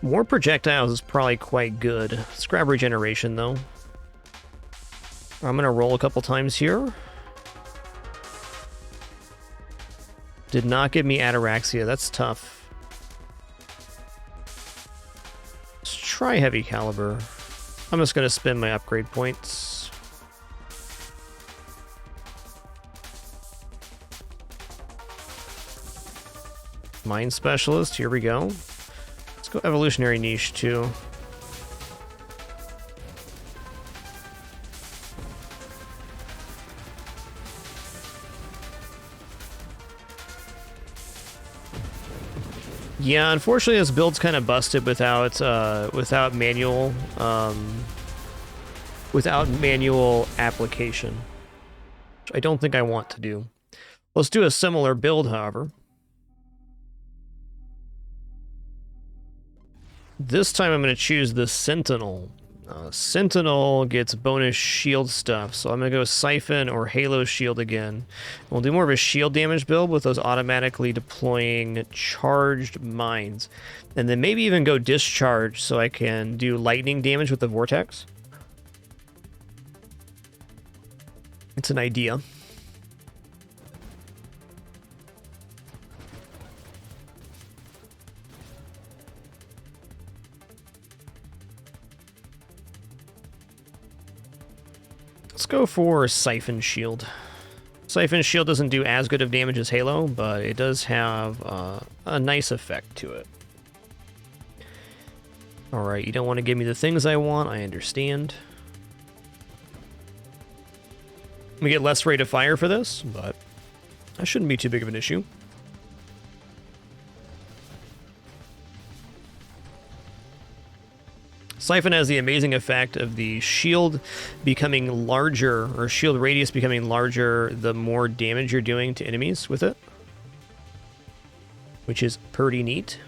More projectiles is probably quite good. Let's grab regeneration, though. I'm gonna roll a couple times here. Did not give me ataraxia. That's tough. Let's try heavy caliber. I'm just gonna spend my upgrade points. Mind specialist. Here we go. Let's go evolutionary niche too. Yeah, unfortunately, this build's kind of busted without manual application, which I don't think I want to do. Let's do a similar build, however. This time I'm going to choose the Sentinel. Sentinel gets bonus shield stuff, so I'm going to go Siphon or Halo Shield again. We'll do more of a shield damage build with those automatically deploying charged mines. And then maybe even go Discharge so I can do lightning damage with the Vortex. It's an idea. Let's go for Siphon Shield. Siphon Shield doesn't do as good of damage as Halo, but it does have a nice effect to it. Alright, you don't want to give me the things I want, I understand. We get less rate of fire for this, but that shouldn't be too big of an issue. Siphon has the amazing effect of the shield becoming larger, or shield radius becoming larger the more damage you're doing to enemies with it, which is pretty neat.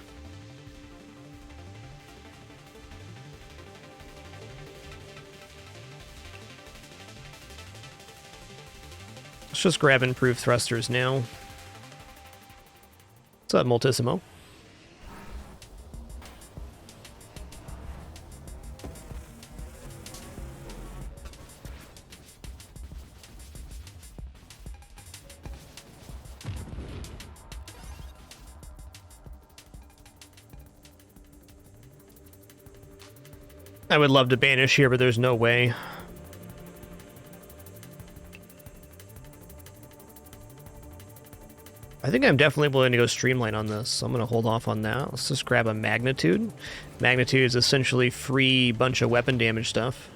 Let's just grab improved thrusters now. What's up, Multissimo? I would love to banish here, but there's no way. I think I'm definitely willing to go streamline on this, so I'm going to hold off on that. Let's just grab a Magnitude. Magnitude is essentially free bunch of weapon damage stuff.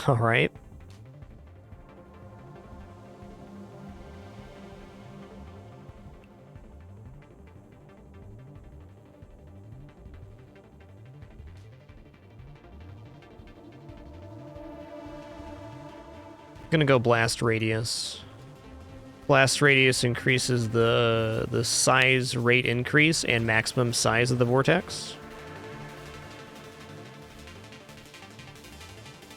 All right. Gonna go blast radius. Blast radius increases the size rate increase and maximum size of the vortex.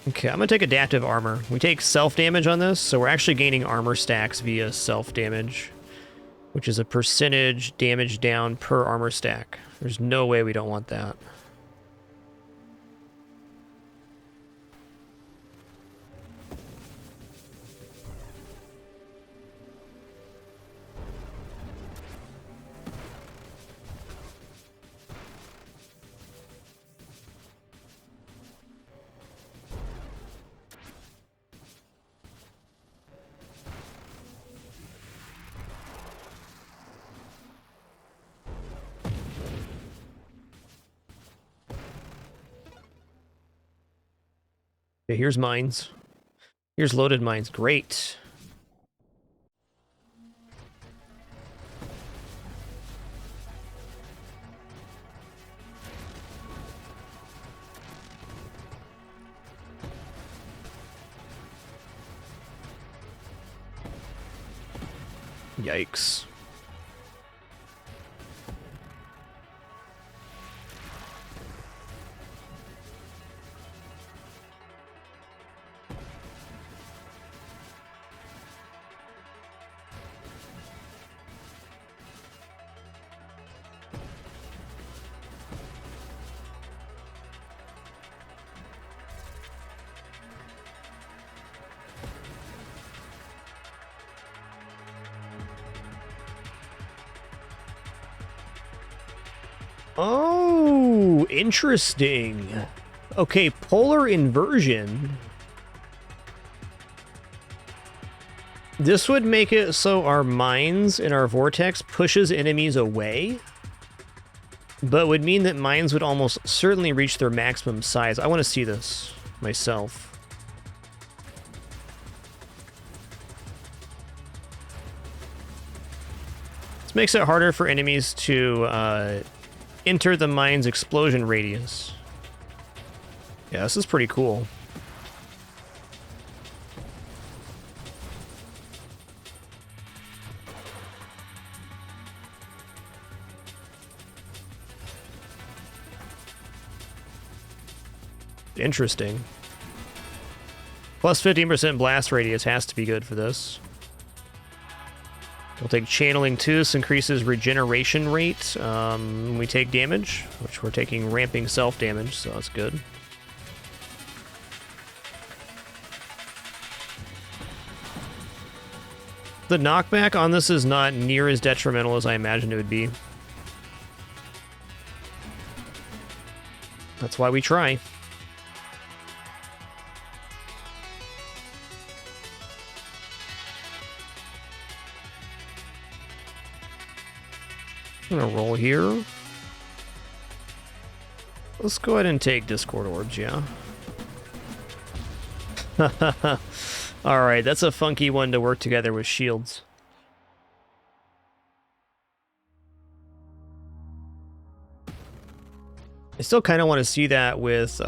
Okay, I'm gonna take adaptive armor. We take self damage on this, so we're actually gaining armor stacks via self damage, which is a percentage damage down per armor stack. There's no way we don't want that. Okay, here's mines. Here's loaded mines. Great. Yikes. Oh, interesting. Okay, polar inversion. This would make it so our mines and our vortex pushes enemies away, but would mean that mines would almost certainly reach their maximum size. I want to see this myself. This makes it harder for enemies to enter the mine's explosion radius. Yeah, this is pretty cool. Interesting. Plus 15% blast radius has to be good for this. We'll take channeling 2. This increases regeneration rate when we take damage, which we're taking ramping self damage, so that's good. The knockback on this is not near as detrimental as I imagined it would be. That's why we try. I'm gonna roll here. Let's go ahead and take Discord Orbs, yeah. Alright, that's a funky one to work together with shields. I still kind of want to see that with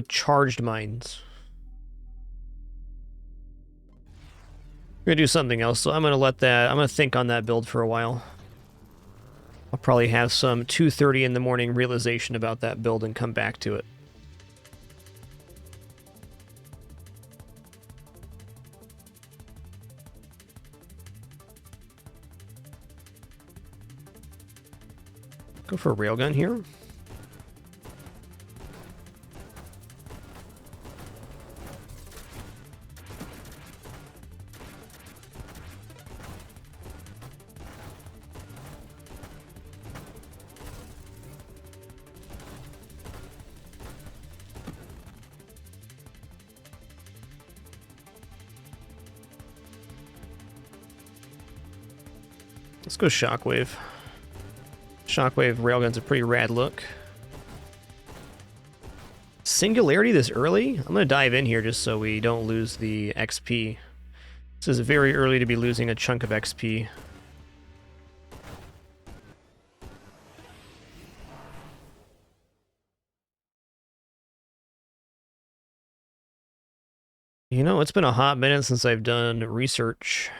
charged mines. We're gonna do something else, so I'm gonna think on that build for a while. I'll probably have some 2:30 in the morning realization about that build and come back to it. Go for a railgun here. Let's go Shockwave. Shockwave railgun's a pretty rad look. Singularity this early? I'm gonna dive in here just so we don't lose the XP. This is very early to be losing a chunk of XP. You know, it's been a hot minute since I've done research.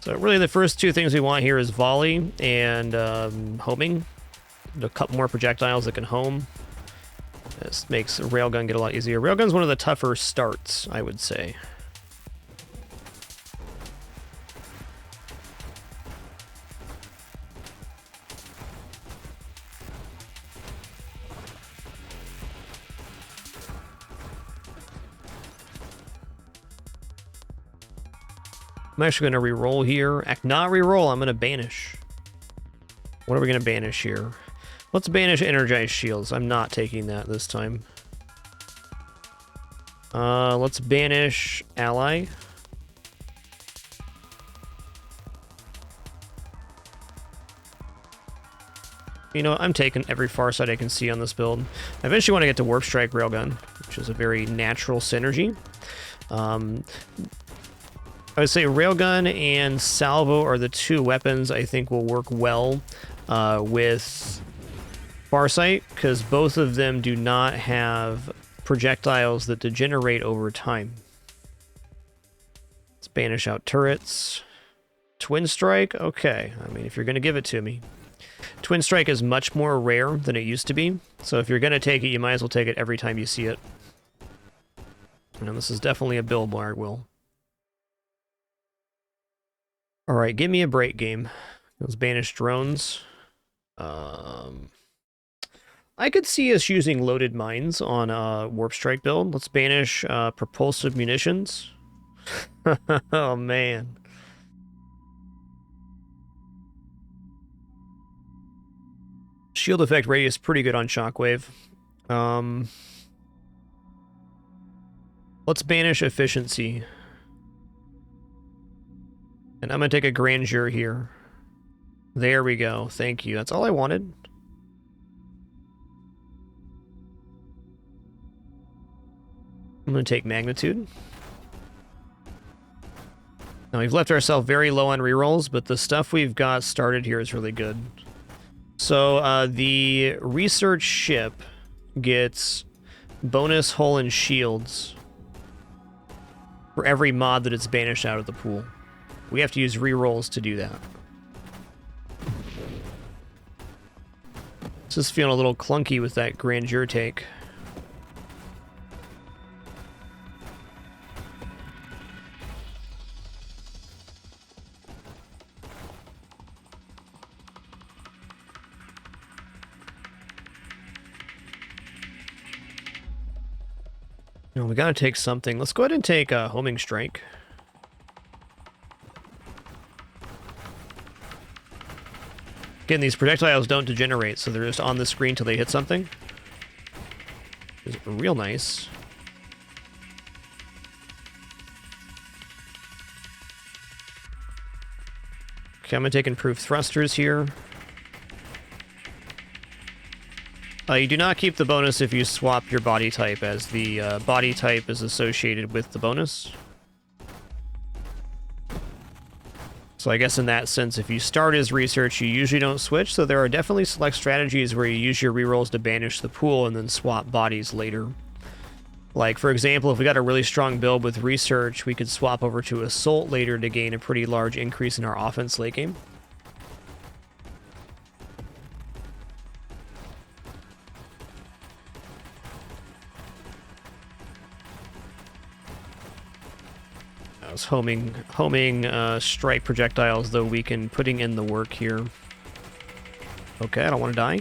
So really the first two things we want here is volley and homing. A couple more projectiles that can home. This makes a railgun get a lot easier. Railgun's one of the tougher starts, I would say. I'm actually going to re-roll here. Not re-roll, I'm going to banish. What are we going to banish here? Let's banish energized shields. I'm not taking that this time. Let's banish ally. You know, I'm taking every far side I can see on this build. I eventually want to get to Warp Strike Railgun, which is a very natural synergy. I would say Railgun and Salvo are the two weapons I think will work well with Farsight, because both of them do not have projectiles that degenerate over time. Let's banish out turrets. Twin Strike? Okay, I mean, if you're going to give it to me. Twin Strike is much more rare than it used to be, so if you're going to take it, you might as well take it every time you see it. And this is definitely a build where I will. Alright, give me a break game. Those banished drones. I could see us using loaded mines on a Warp Strike build. Let's banish propulsive munitions. Oh, man. Shield effect radius pretty good on Shockwave. Let's banish efficiency. And I'm going to take a grandeur here. There we go. Thank you. That's all I wanted. I'm going to take magnitude. Now, we've left ourselves very low on rerolls, but the stuff we've got started here is really good. So, the research ship gets bonus hull and shields for every mod that it's banished out of the pool. We have to use rerolls to do that. This is feeling a little clunky with that grandeur take. No, we gotta take something. Let's go ahead and take a homing strike. Again, these projectiles don't degenerate, so they're just on the screen till they hit something. It's real nice. Okay, I'm gonna take improved thrusters here. You do not keep the bonus if you swap your body type, as the body type is associated with the bonus. So I guess in that sense, if you start as research, you usually don't switch, so there are definitely select strategies where you use your rerolls to banish the pool and then swap bodies later. Like, for example, if we got a really strong build with research, we could swap over to assault later to gain a pretty large increase in our offense late game. Those homing strike projectiles, though, weaken, putting in the work here. Okay, I don't want to die.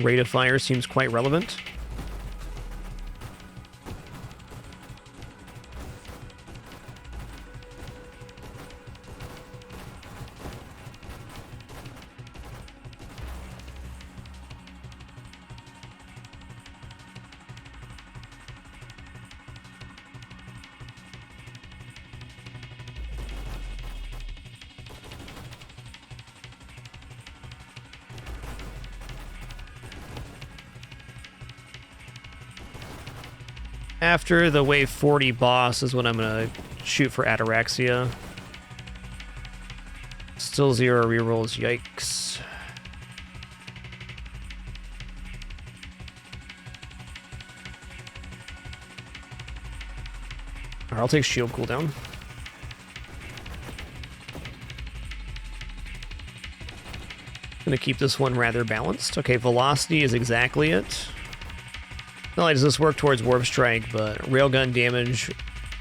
Rate of fire seems quite relevant. After the wave 40 boss is when I'm gonna shoot for Ataraxia. Still 0 rerolls, yikes. Alright, I'll take shield cooldown. Gonna keep this one rather balanced. Okay, velocity is exactly it. Not only does this work towards Warp Strike, but railgun damage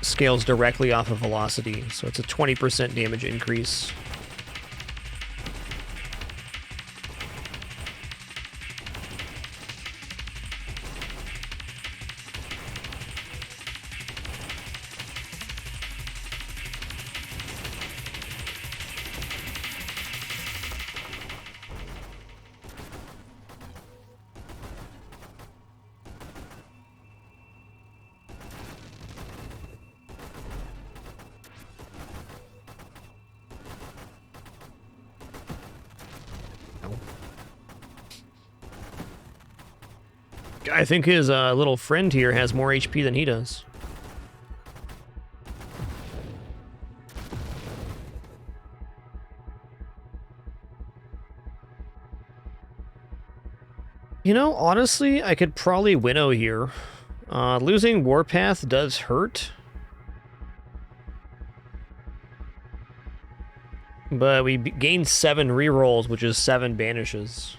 scales directly off of velocity, so it's a 20% damage increase. I think his little friend here has more HP than he does. You know, honestly, I could probably winnow here. Losing Warpath does hurt. But we gained 7 rerolls, which is 7 banishes.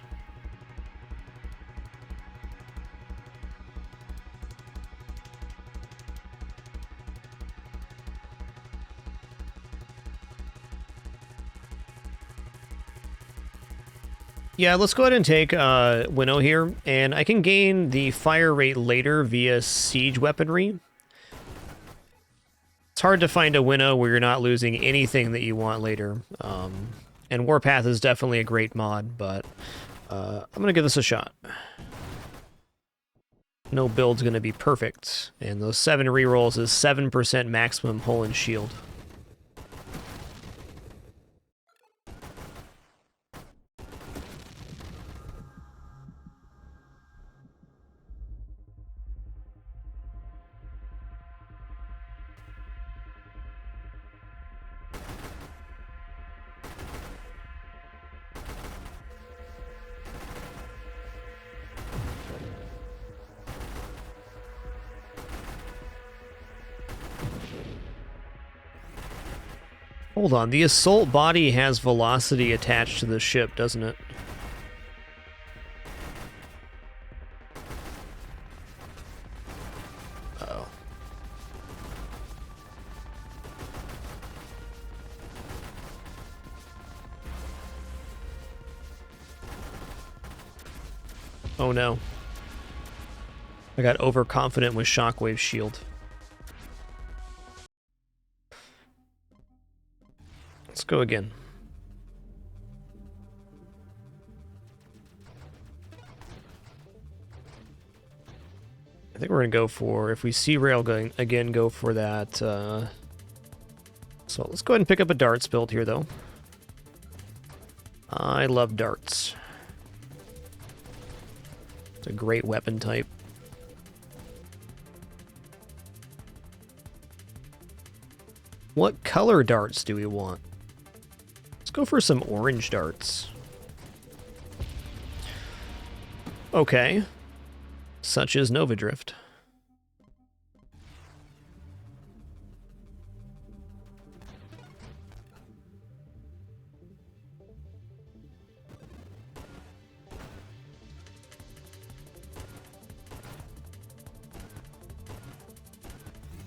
Yeah, let's go ahead and take Winnow here, and I can gain the fire rate later via siege weaponry. It's hard to find a Winnow where you're not losing anything that you want later. And Warpath is definitely a great mod, but I'm going to give this a shot. No build's going to be perfect, and those 7 rerolls is 7% maximum hull and shield. Hold on, the assault body has velocity attached to the ship, doesn't it? Uh-oh. Oh no. I got overconfident with Shockwave Shield. Let's go again. I think we're going to go for, if we see rail going again, go for that. So let's go ahead and pick up a darts build here, though. I love darts. It's a great weapon type. What color darts do we want? Let's go for some orange darts. Okay. Such as Nova Drift.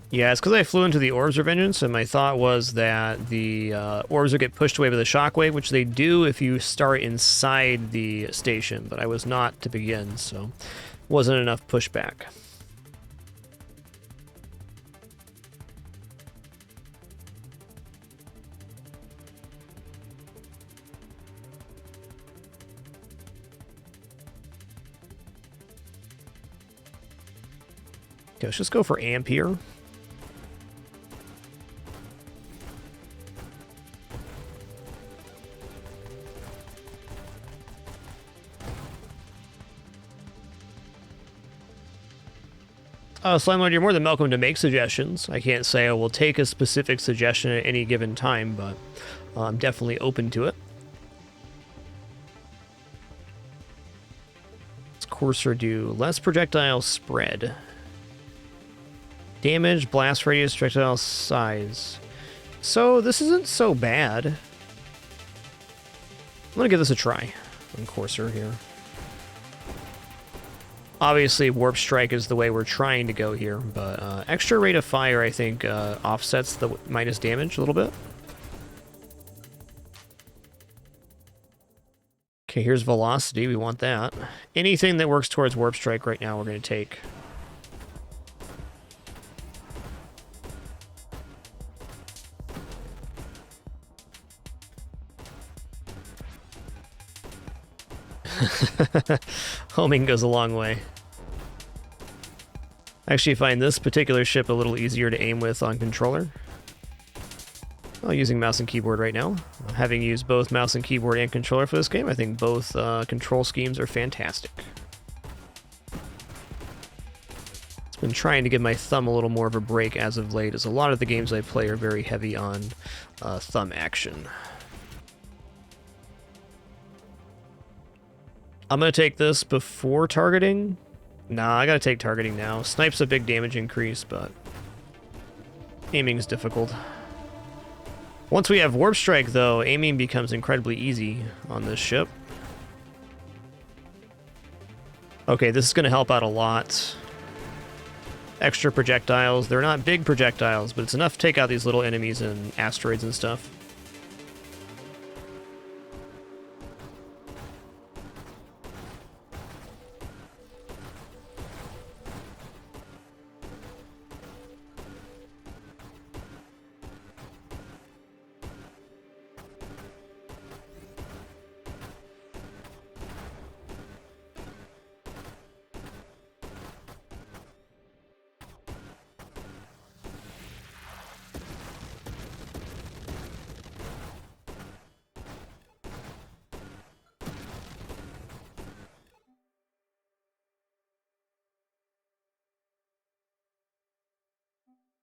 Yeah, it's because I flew into the Orbs of Vengeance, and my thought was that the orbs would get pushed away by the shockwave, which they do if you start inside the station, but I was not to begin, so wasn't enough pushback. Okay, let's just go for Amp here. Slime Lord, you're more than welcome to make suggestions. I can't say I will take a specific suggestion at any given time, but I'm definitely open to it. Let's courser do less projectile spread. Damage, blast radius, projectile size. So this isn't so bad. I'm gonna give this a try on courser here. Obviously, Warp Strike is the way we're trying to go here, but extra rate of fire, I think, offsets the minus damage a little bit. Okay, here's Velocity. We want that. Anything that works towards Warp Strike right now, we're going to take. Homing goes a long way. I actually find this particular ship a little easier to aim with on controller. Well, using mouse and keyboard right now. Having used both mouse and keyboard and controller for this game, I think both control schemes are fantastic. It's been trying to give my thumb a little more of a break as of late, as a lot of the games I play are very heavy on thumb action. I'm going to take this before targeting. Nah, I gotta take targeting now. Snipe's a big damage increase, but aiming is difficult. Once we have Warp Strike, though, aiming becomes incredibly easy on this ship. Okay, this is gonna help out a lot. Extra projectiles. They're not big projectiles, but it's enough to take out these little enemies and asteroids and stuff.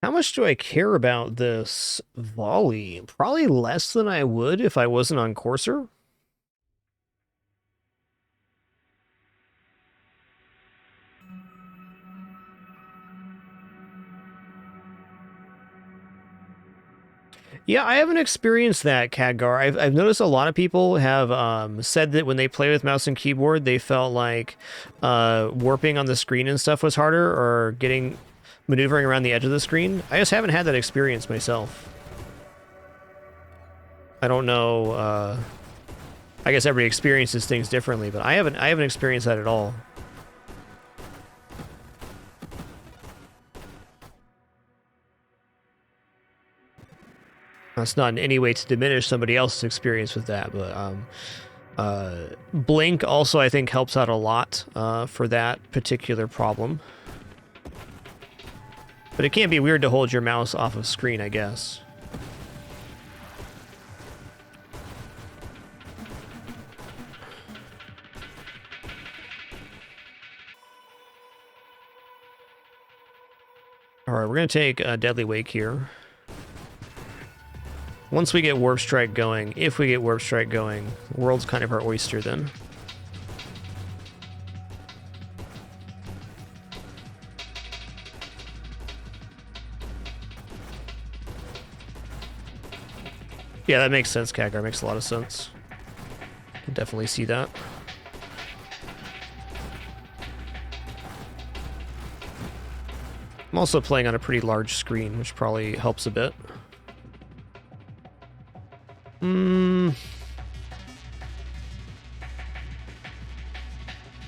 How much do I care about this volley? Probably less than I would if I wasn't on Courser. Yeah, I haven't experienced that, Khadgar. I've noticed a lot of people have said that when they play with mouse and keyboard, they felt like warping on the screen and stuff was harder, or maneuvering around the edge of the screen. I just haven't had that experience myself. I don't know. I guess everybody experiences things differently, but I haven't experienced that at all. That's not in any way to diminish somebody else's experience with that, but Blink also, I think, helps out a lot for that particular problem. But it can't be weird to hold your mouse off of screen, I guess. Alright, we're going to take a Deadly Wake here. Once we get Warp Strike going, if we get Warp Strike going, the world's kind of our oyster then. Yeah, that makes sense, Khadgar. Makes a lot of sense. Can definitely see that. I'm also playing on a pretty large screen, which probably helps a bit.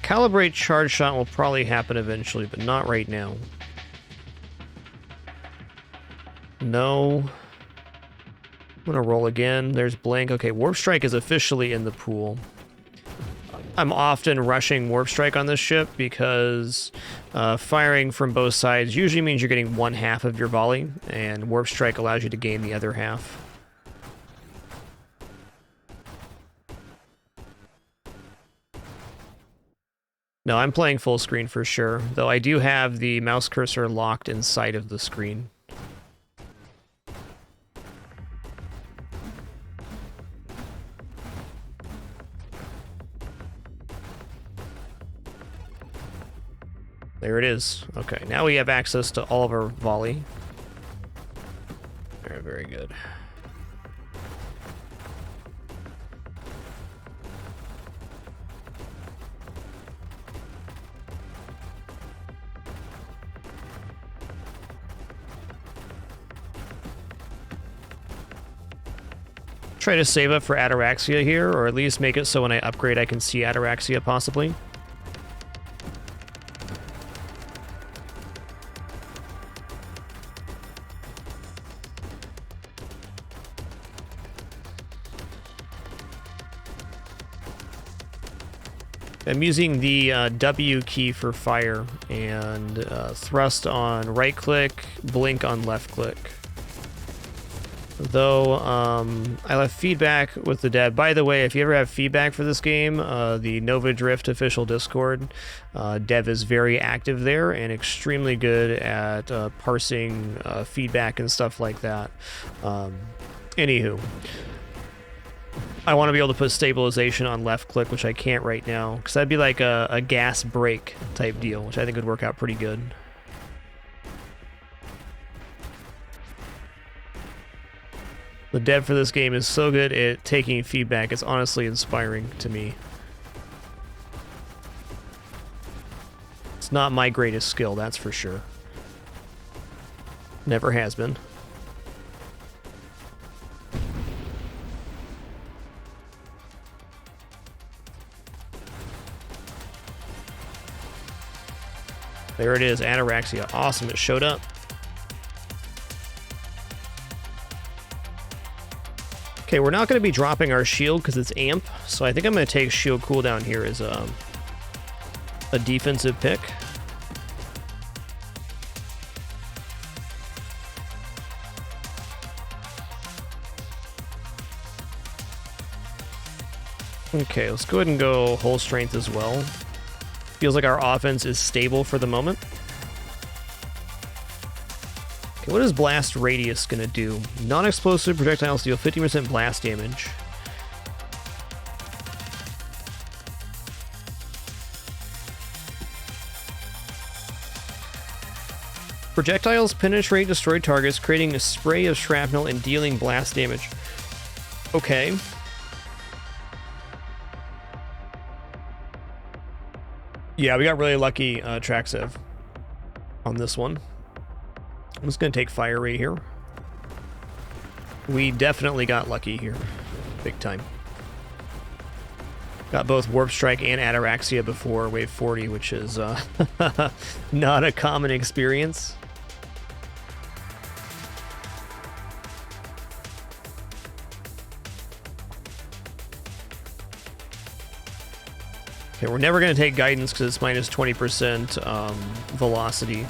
Calibrate charge shot will probably happen eventually, but not right now. No. I'm gonna roll again. There's Blink. Okay, Warp Strike is officially in the pool. I'm often rushing Warp Strike on this ship because firing from both sides usually means you're getting one half of your volley, and Warp Strike allows you to gain the other half. No, I'm playing full screen for sure, though I do have the mouse cursor locked inside of the screen. There it is. Okay, now we have access to all of our volley. Very, very good. Try to save up for Ataraxia here, or at least make it so when I upgrade I can see Ataraxia possibly. I'm using the W key for fire, and thrust on right click, blink on left click. Though, I left feedback with the dev. By the way, if you ever have feedback for this game, the Nova Drift official Discord, dev is very active there and extremely good at parsing feedback and stuff like that. Anywho, I want to be able to put stabilization on left click, which I can't right now, because that'd be like a gas brake type deal, which I think would work out pretty good. The dev for this game is so good at taking feedback, it's honestly inspiring to me. It's not my greatest skill, that's for sure. Never has been. There it is, Ataraxia. Awesome, it showed up. Okay, we're not going to be dropping our shield because it's amp, so I think I'm going to take shield cooldown here as a defensive pick. Okay, let's go ahead and go whole strength as well. Feels like our offense is stable for the moment. Okay, what is blast radius gonna do? Non-explosive projectiles deal 50% blast damage. Projectiles penetrate destroyed targets, creating a spray of shrapnel and dealing blast damage. Okay. Yeah, we got really lucky, Traxev, on this one. I'm just going to take fire right here. We definitely got lucky here. Big time. Got both Warp Strike and Ataraxia before Wave 40, which is not a common experience. Okay, we're never going to take Guidance because it's minus 20% velocity.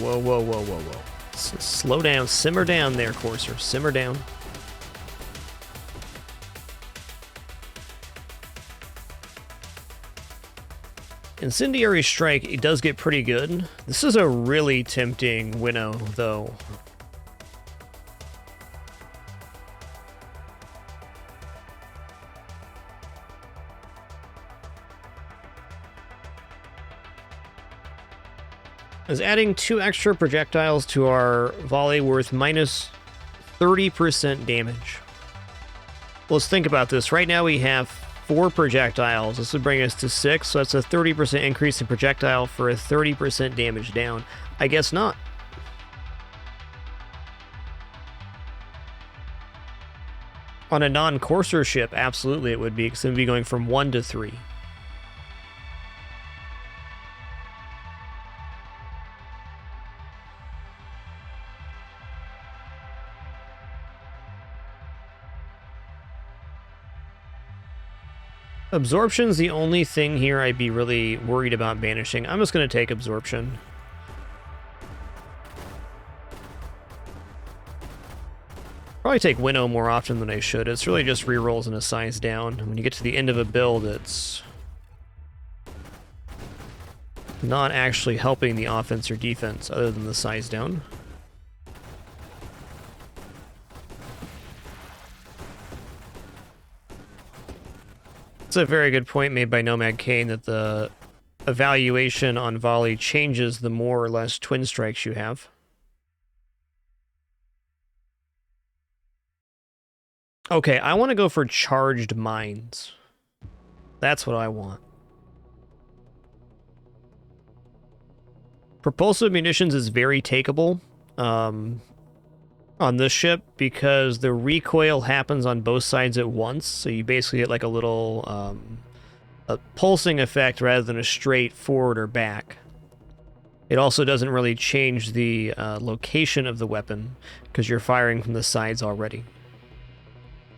Whoa, whoa, whoa, whoa, whoa. Slow down. Simmer down there, Courser. Simmer down. Incendiary Strike, it does get pretty good. This is a really tempting Winnow, though. Is adding 2 extra projectiles to our volley worth minus 30% damage. Let's think about this. Right now we have 4 projectiles. This would bring us to 6, so that's a 30% increase in projectile for a 30% damage down. I guess not. On a non-Courser ship, absolutely it would be, because it would be going from 1 to 3. Absorption's the only thing here I'd be really worried about banishing. I'm just going to take Absorption. Probably take Winnow more often than I should. It's really just rerolls and a size down. When you get to the end of a build, it's not actually helping the offense or defense other than the size down. It's a very good point made by Nomad Kane that the evaluation on volley changes the more or less twin strikes you have. Okay, I want to go for charged mines. That's what I want. Propulsive munitions is very takeable on this ship because the recoil happens on both sides at once, so you basically get like a little a pulsing effect rather than a straight forward or back. It also doesn't really change the location of the weapon because you're firing from the sides already.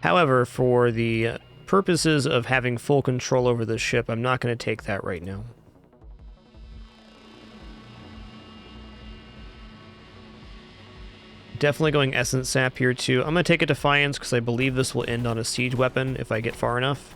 However, for the purposes of having full control over the ship, I'm not going to take that right now. Definitely going Essence Sap here too. I'm going to take a Defiance because I believe this will end on a siege weapon if I get far enough.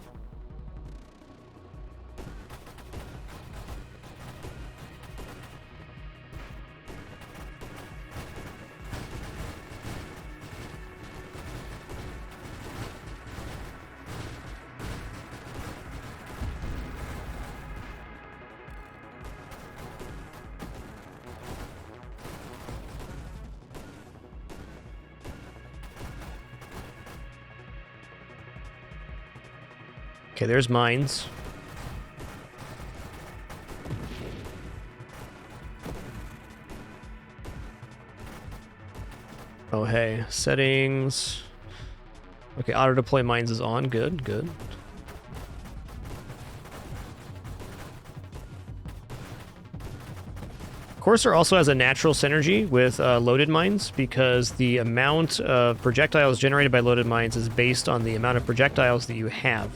Okay, there's mines. Oh, hey. Settings. Okay, auto-deploy mines is on. Good, good. Courser also has a natural synergy with loaded mines because the amount of projectiles generated by loaded mines is based on the amount of projectiles that you have.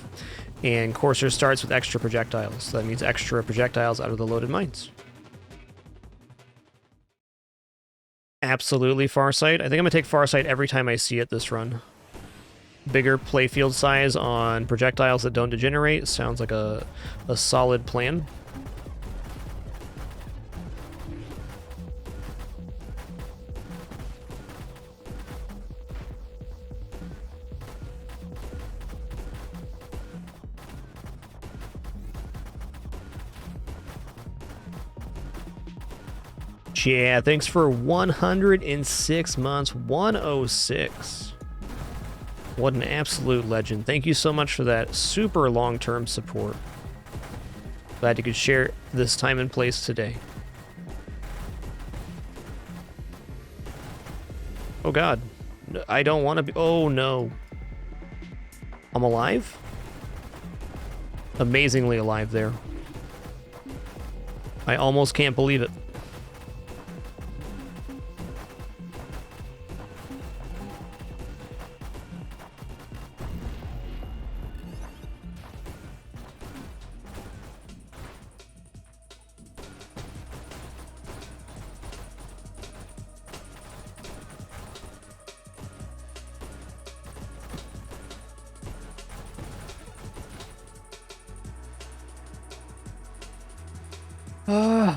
And Courser starts with extra projectiles. So that means extra projectiles out of the loaded mines. Absolutely Farsight. I think I'm going to take Farsight every time I see it this run. Bigger playfield size on projectiles that don't degenerate sounds like a solid plan. Yeah, thanks for 106 months. 106. What an absolute legend. Thank you so much for that super long-term support. Glad you could share this time and place today. Oh god. I don't want to be... Oh no. I'm alive? Amazingly alive there. I almost can't believe it.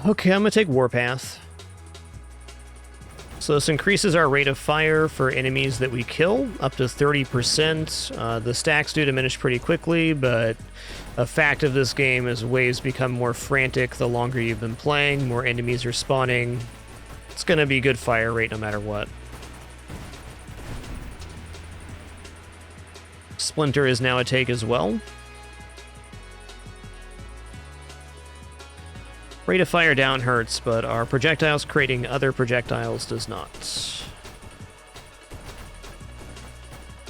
Okay, I'm gonna take Warpath. So this increases our rate of fire for enemies that we kill up to 30%. The stacks do diminish pretty quickly, but a fact of this game is waves become more frantic the longer you've been playing, more enemies are spawning. It's gonna be good fire rate no matter what. Splinter is now a take as well. Rate of fire down hurts, but our projectiles creating other projectiles does not.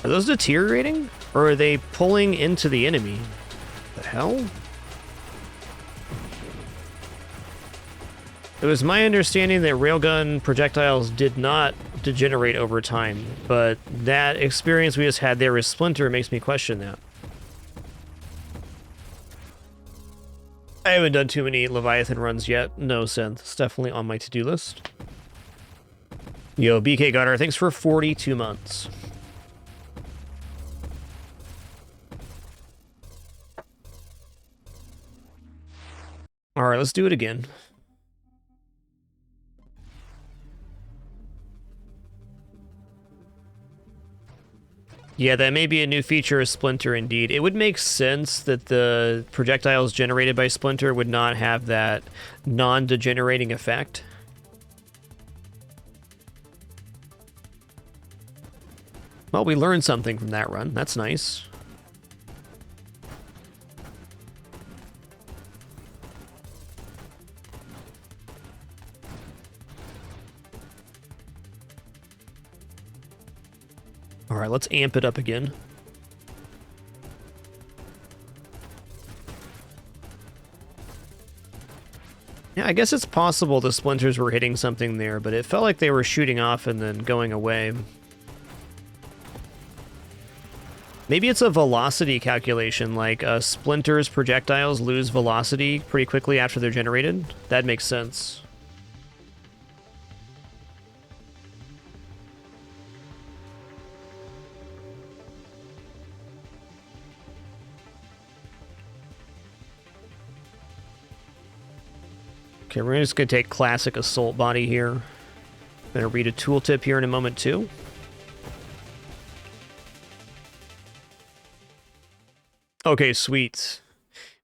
Are those deteriorating? Or are they pulling into the enemy? The hell? It was my understanding that railgun projectiles did not degenerate over time, but that experience we just had there with Splinter makes me question that. I haven't done too many Leviathan runs yet. No, Synth. It's definitely on my to-do list. Yo, BK Gunner, thanks for 42 months. Alright, let's do it again. Yeah, that may be a new feature of Splinter indeed. It would make sense that the projectiles generated by Splinter would not have that non-degenerating effect. Well, we learned something from that run. That's nice. Alright, let's amp it up again. Yeah, I guess it's possible the splinters were hitting something there, but it felt like they were shooting off and then going away. Maybe it's a velocity calculation, like splinters projectiles lose velocity pretty quickly after they're generated. That makes sense. Okay, we're just going to take classic assault body here. Going to read a tooltip here in a moment too. Okay, sweet.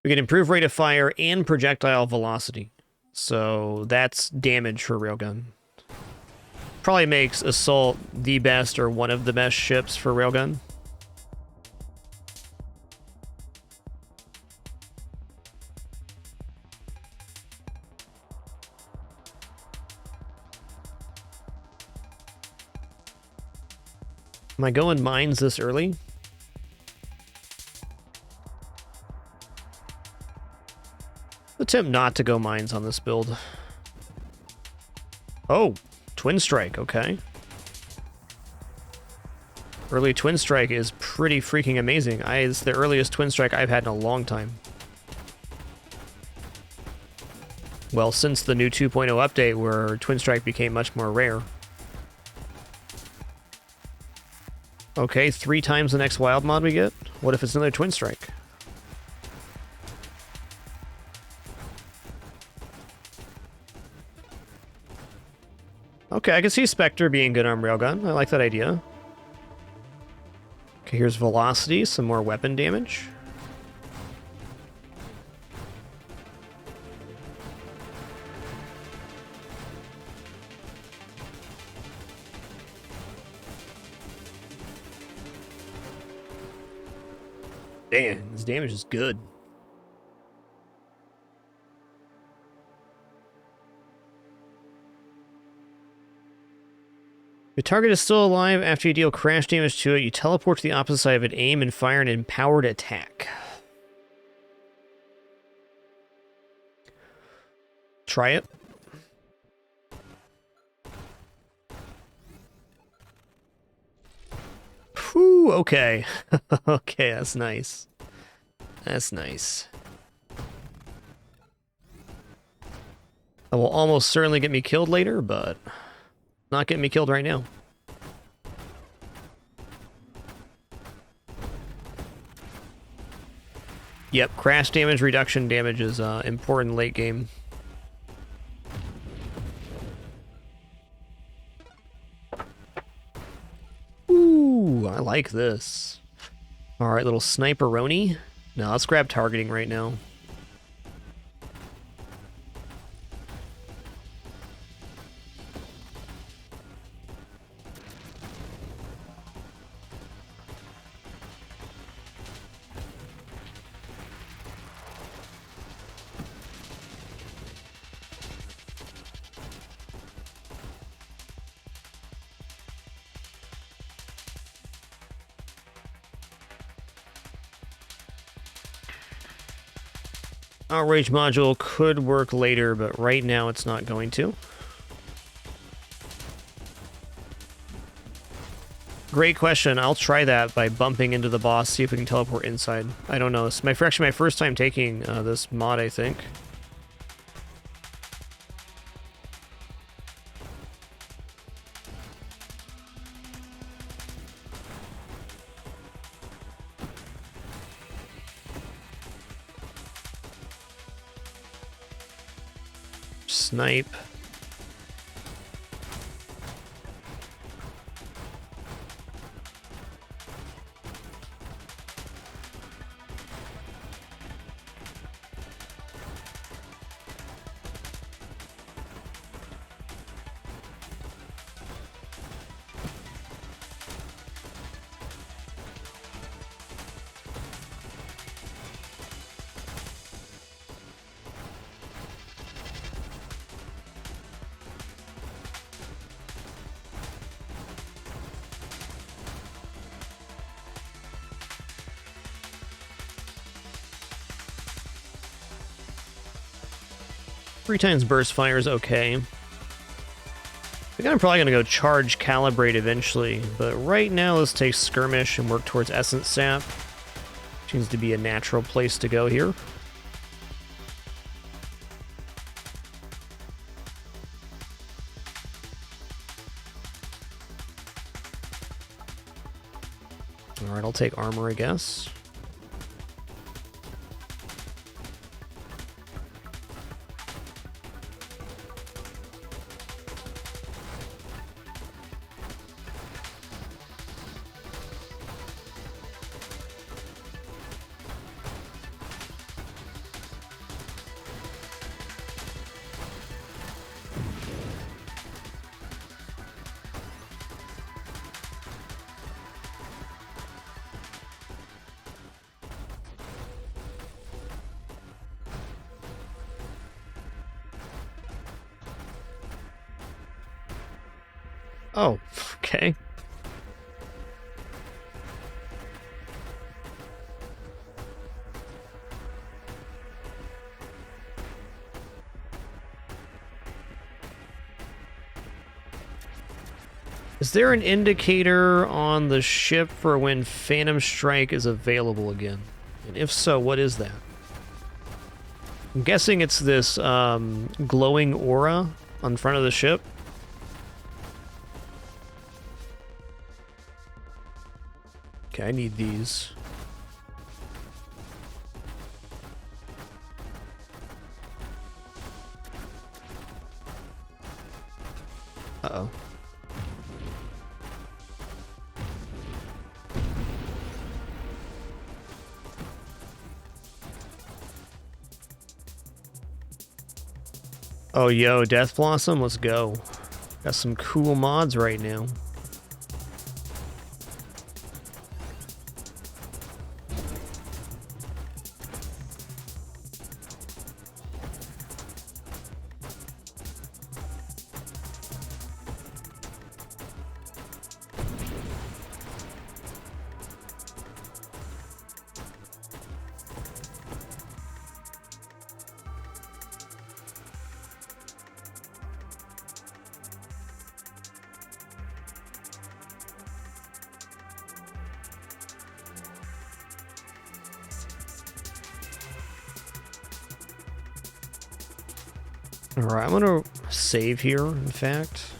We can improve rate of fire and projectile velocity. So that's damage for Railgun. Probably makes Assault the best or one of the best ships for Railgun. Am I going mines this early? Attempt not to go mines on this build. Oh, Twin Strike, okay. Early Twin Strike is pretty freaking amazing. It's the earliest Twin Strike I've had in a long time. Well, since the new 2.0 update where Twin Strike became much more rare. Okay, 3 times the next wild mod we get? What if it's another Twin Strike? Okay, I can see Spectre being good on Railgun. I like that idea. Okay, here's Velocity, some more weapon damage. Damn, this damage is good. Your target is still alive after you deal crash damage to it. You teleport to the opposite side of it, aim, and fire an empowered attack. Try it. Whew, okay. Okay, that's nice. That's nice. That will almost certainly get me killed later, but not getting me killed right now. Yep, crash damage reduction damage is important late game. Ooh, I like this. Alright, little sniper-roni. Now let's grab targeting right now. Outrage module could work later, but right now it's not going to. Great question. I'll try that by bumping into the boss, see if we can teleport inside. I don't know. It's actually my first time taking this mod, I think. Snipe. Three times burst fire is okay. I think I'm probably going to go charge calibrate eventually, but right now let's take skirmish and work towards essence sap. Seems to be a natural place to go here. Alright, I'll take armor, I guess. Oh, okay. Is there an indicator on the ship for when Phantom Strike is available again? And if so, what is that? I'm guessing it's this glowing aura on front of the ship. Okay, I need these. Uh-oh. Oh, yo, Death Blossom, let's go. Got some cool mods right now. Alright, I'm gonna save here, in fact.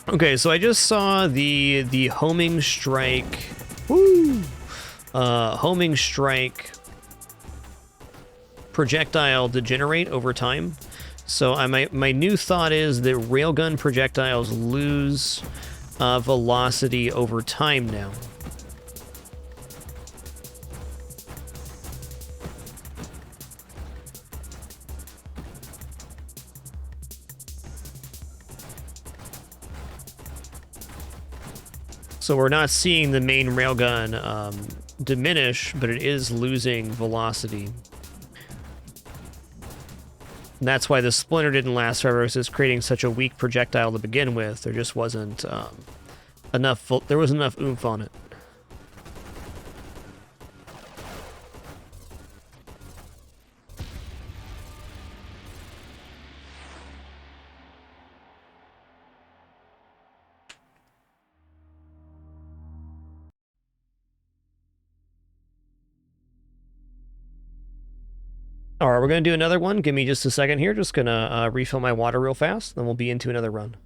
Okay, so I just saw the homing strike. Woo! Homing strike projectile degenerate over time. So my new thought is that railgun projectiles lose velocity over time now. So we're not seeing the main railgun diminish, but it is losing velocity. And that's why the splinter didn't last forever, because it's creating such a weak projectile to begin with. There just wasn't enough. There wasn't enough oomph on it. All right, we're going to do another one. Give me just a second here. Just going to refill my water real fast, then we'll be into another run.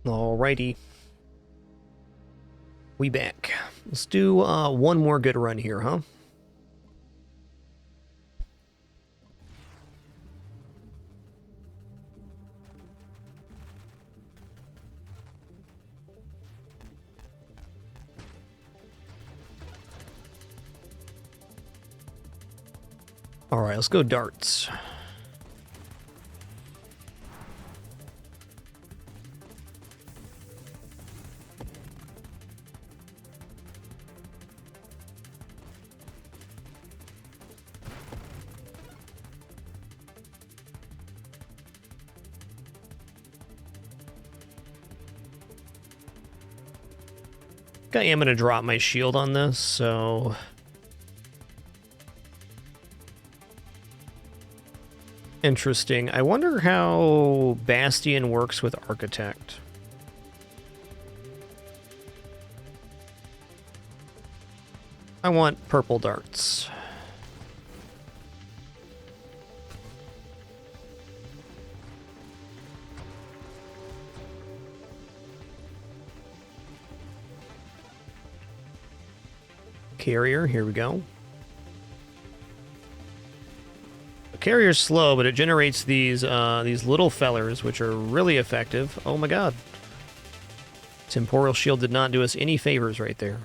Alrighty. We back. Let's do one more good run here, huh? Alright, let's go darts. I am going to drop my shield on this, so... Interesting. I wonder how Bastion works with Architect. I want purple darts. Carrier, here we go. The carrier's slow, but it generates these little fellers, which are really effective. Oh my god. Temporal Shield did not do us any favors right there.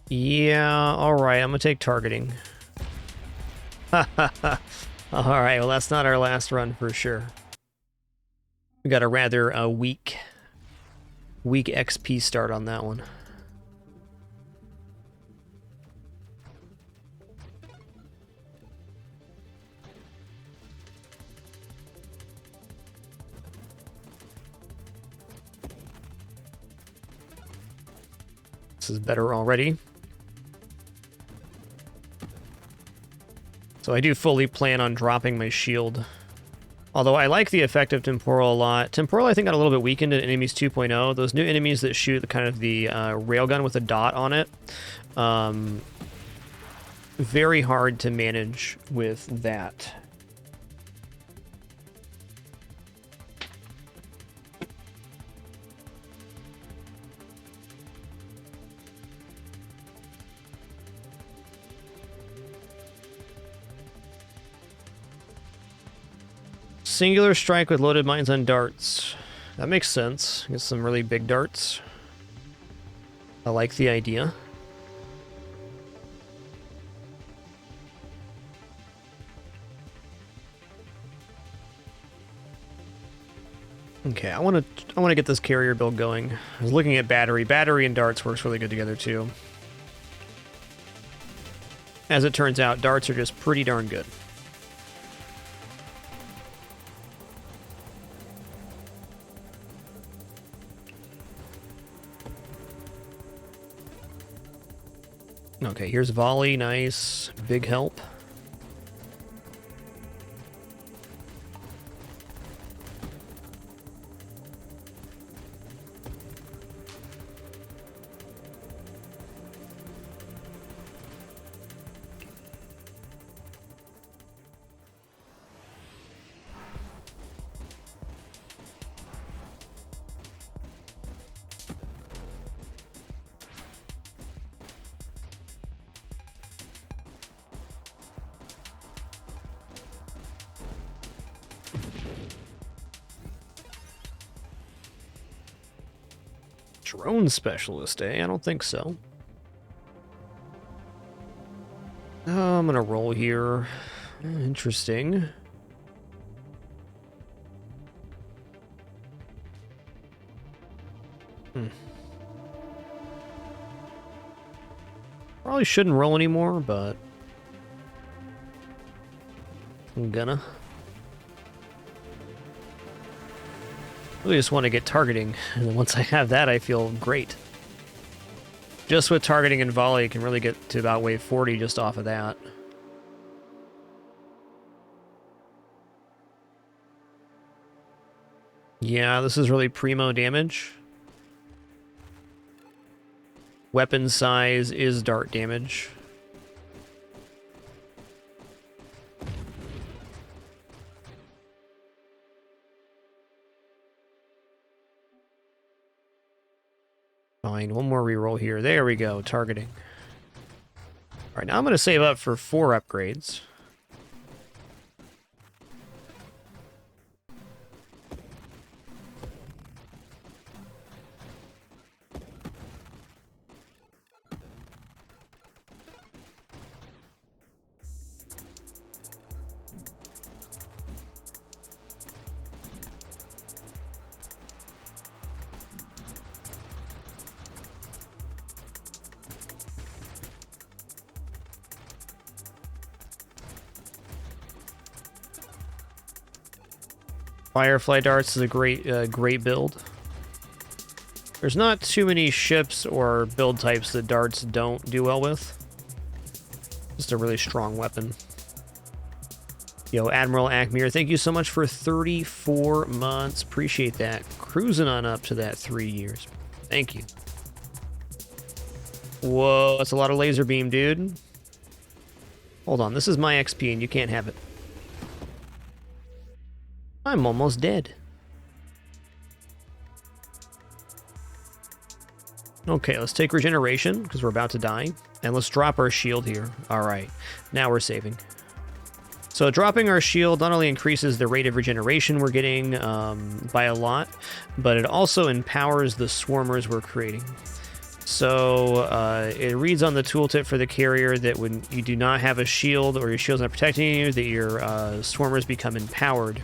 Yeah, alright, I'm gonna take targeting. Alright, well that's not our last run for sure. We got a rather weak XP start on that one. This is better already. So I do fully plan on dropping my shield. Although I like the effect of Temporal a lot. Temporal, I think, got a little bit weakened in Enemies 2.0. Those new enemies that shoot kind of the railgun with a dot on it. Very hard to manage with that. Singular strike with loaded mines on darts. That makes sense. Get some really big darts. I like the idea. Okay, I want to get this carrier build going. I was looking at battery. Battery and darts works really good together too. As it turns out, darts are just pretty darn good. Okay, here's volley. Nice. Big help. Drone specialist, eh? I don't think so. I'm gonna roll here. Interesting. Probably shouldn't roll anymore, but I'm gonna. Really just want to get targeting, and once I have that, I feel great. Just with targeting and volley, you can really get to about wave 40 just off of that. Yeah, this is really primo damage. Weapon size is dart damage. Fine, one more reroll here. There we go, targeting. Alright, now I'm going to save up for 4 upgrades. Firefly darts is a great build. There's not too many ships or build types that darts don't do well with. Just a really strong weapon. Yo, Admiral Acmir, thank you so much for 34 months. Appreciate that. Cruising on up to that 3 years. Thank you. Whoa, that's a lot of laser beam, dude. Hold on, this is my XP and you can't have it. I'm almost dead. Okay, let's take regeneration, because we're about to die. And let's drop our shield here. Alright, now we're saving. So dropping our shield not only increases the rate of regeneration we're getting by a lot, but it also empowers the swarmers we're creating. So it reads on the tooltip for the carrier that when you do not have a shield or your shield's not protecting you, that your swarmers become empowered.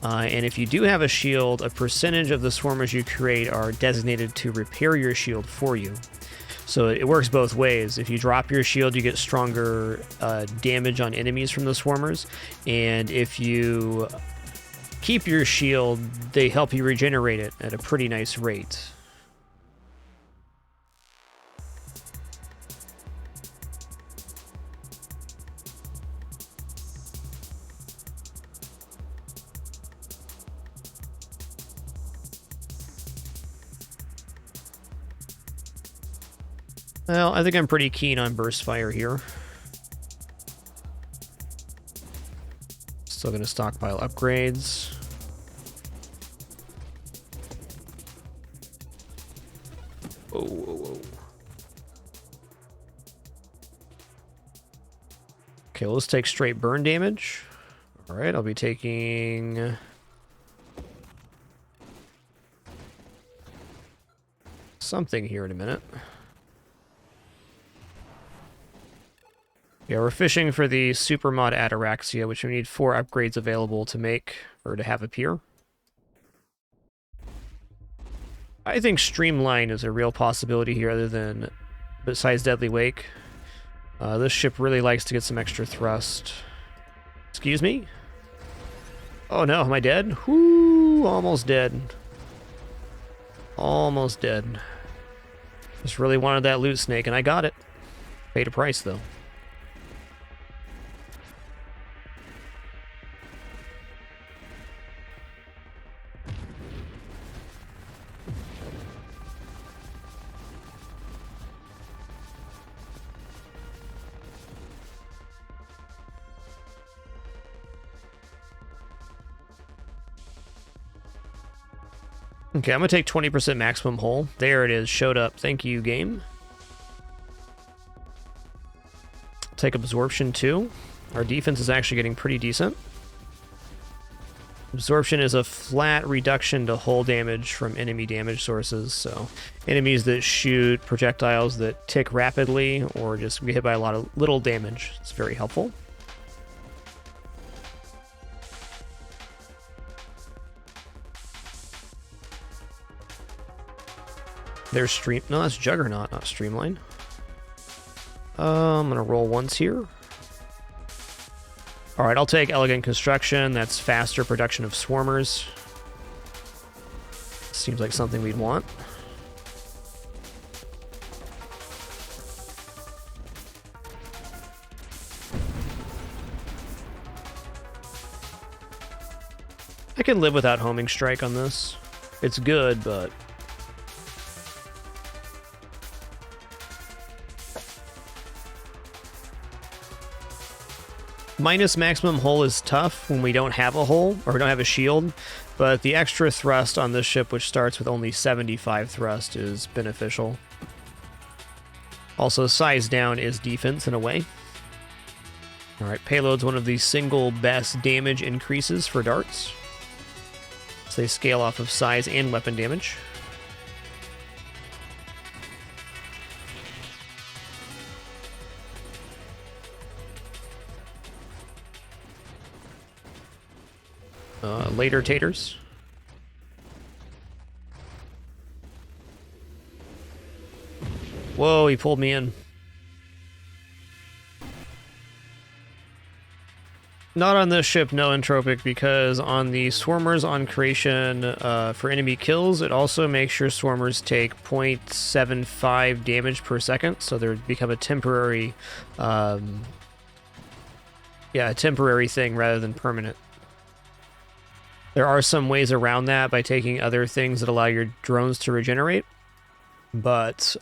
And if you do have a shield, a percentage of the swarmers you create are designated to repair your shield for you. So it works both ways. If you drop your shield, you get stronger damage on enemies from the swarmers. And if you keep your shield, they help you regenerate it at a pretty nice rate. Well, I think I'm pretty keen on burst fire here. Still gonna stockpile upgrades. Whoa, whoa, whoa. Okay, well, let's take straight burn damage. Alright, I'll be taking... something here in a minute. Yeah, we're fishing for the super mod Ataraxia, which we need 4 upgrades available to make, or to have appear. I think Streamline is a real possibility here, other than, besides Deadly Wake. This ship really likes to get some extra thrust. Excuse me? Oh no, am I dead? Whoo, almost dead. Almost dead. Just really wanted that loot snake, and I got it. Paid a price, though. Okay, I'm going to take 20% maximum hull. There it is, showed up. Thank you, game. Take absorption too. Our defense is actually getting pretty decent. Absorption is a flat reduction to hull damage from enemy damage sources, so enemies that shoot projectiles that tick rapidly or just get hit by a lot of little damage. It's very helpful. There's Stream... No, that's Juggernaut, not Streamline. I'm gonna roll once here. Alright, I'll take Elegant Construction. That's faster production of Swarmers. Seems like something we'd want. I can live without Homing Strike on this. It's good, but... minus maximum hull is tough when we don't have a hull, or we don't have a shield, but the extra thrust on this ship, which starts with only 75 thrust, is beneficial. Also, size down is defense in a way. Alright, payload's one of the single best damage increases for darts. So they scale off of size and weapon damage. Later taters. Whoa, he pulled me in. Not on this ship, no entropic, because on the swarmers on creation for enemy kills, it also makes sure swarmers take 0.75 damage per second, so they become a temporary, a temporary thing rather than permanent. There are some ways around that by taking other things that allow your drones to regenerate, but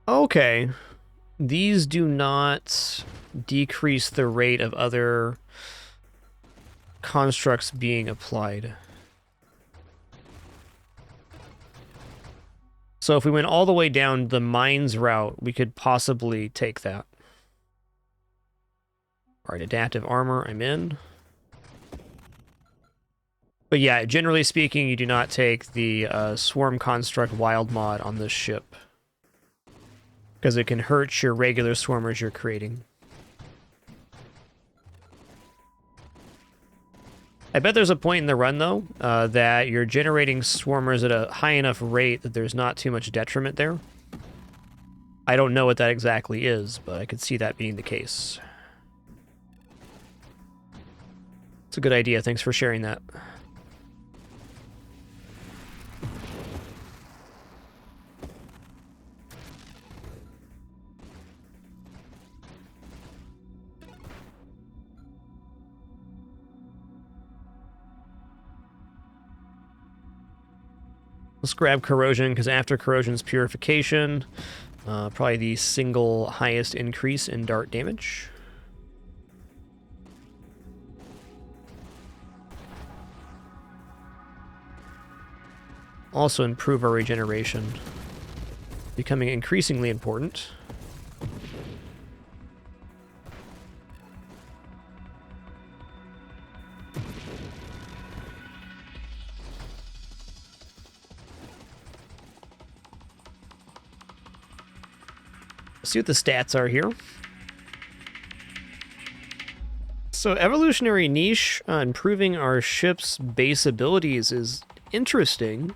okay. These do not decrease the rate of other constructs being applied. So if we went all the way down the mines route, we could possibly take that. Alright, adaptive armor, I'm in. But yeah, generally speaking, you do not take the Swarm Construct Wild mod on this ship, because it can hurt your regular swarmers you're creating. I bet there's a point in the run, though, that you're generating swarmers at a high enough rate that there's not too much detriment there. I don't know what that exactly is, but I could see that being the case. It's a good idea. Thanks for sharing that. Let's grab corrosion, because after corrosion's purification, probably the single highest increase in dart damage. Also improve our regeneration, becoming increasingly important. Let's see what the stats are here. So evolutionary niche, improving our ship's base abilities is interesting.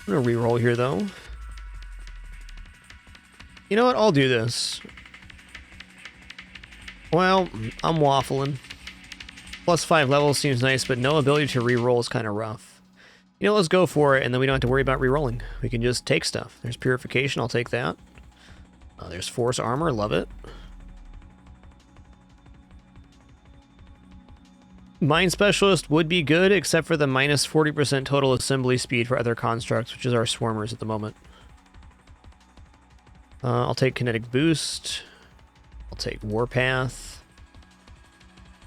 I'm gonna reroll here though. You know what? I'll do this. Well, I'm waffling. Plus 5 levels seems nice, but no ability to reroll is kind of rough. You know, let's go for it, and then we don't have to worry about rerolling. We can just take stuff. There's purification, I'll take that. There's force armor, love it. Mine Specialist would be good, except for the minus 40% total assembly speed for other constructs, which is our swarmers at the moment. I'll take Kinetic Boost. I'll take Warpath.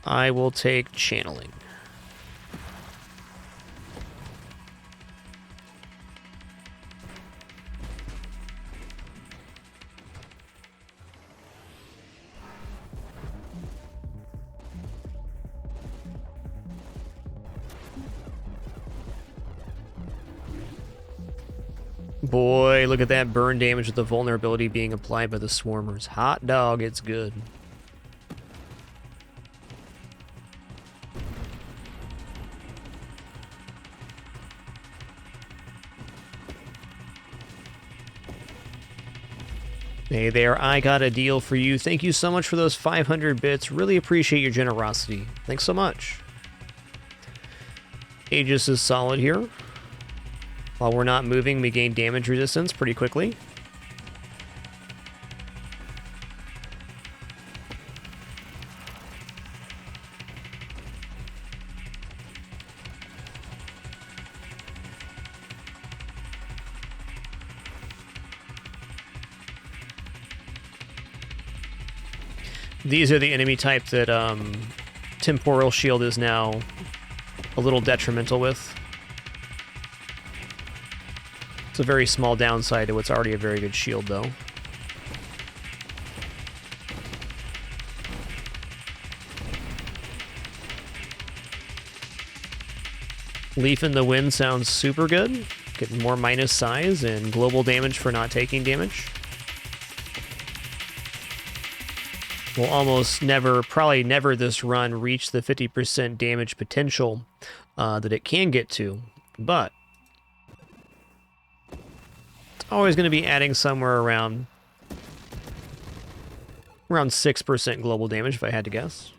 I will take Channeling. Boy, look at that burn damage with the vulnerability being applied by the swarmers. Hot dog, it's good. Hey there, I got a deal for you. Thank you so much for those 500 bits. Really appreciate your generosity. Thanks so much. Aegis is solid here. While we're not moving, we gain damage resistance pretty quickly. These are the enemy type that Temporal Shield is now a little detrimental with. It's a very small downside to what's already a very good shield, though. Leaf in the Wind sounds super good. Getting more minus size and global damage for not taking damage. We'll almost never, probably never this run, reach the 50% damage potential that it can get to, but always going to be adding somewhere around 6% global damage, if I had to guess.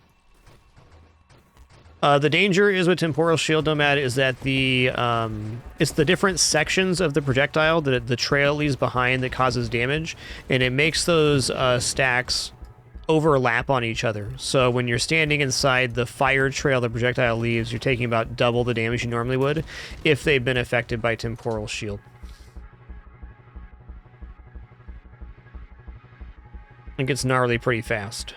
The danger is with Temporal Shield Nomad is that it's the different sections of the projectile that the trail leaves behind that causes damage, and it makes those stacks overlap on each other. So when you're standing inside the fire trail the projectile leaves, you're taking about double the damage you normally would if they've been affected by Temporal Shield. It gets gnarly pretty fast.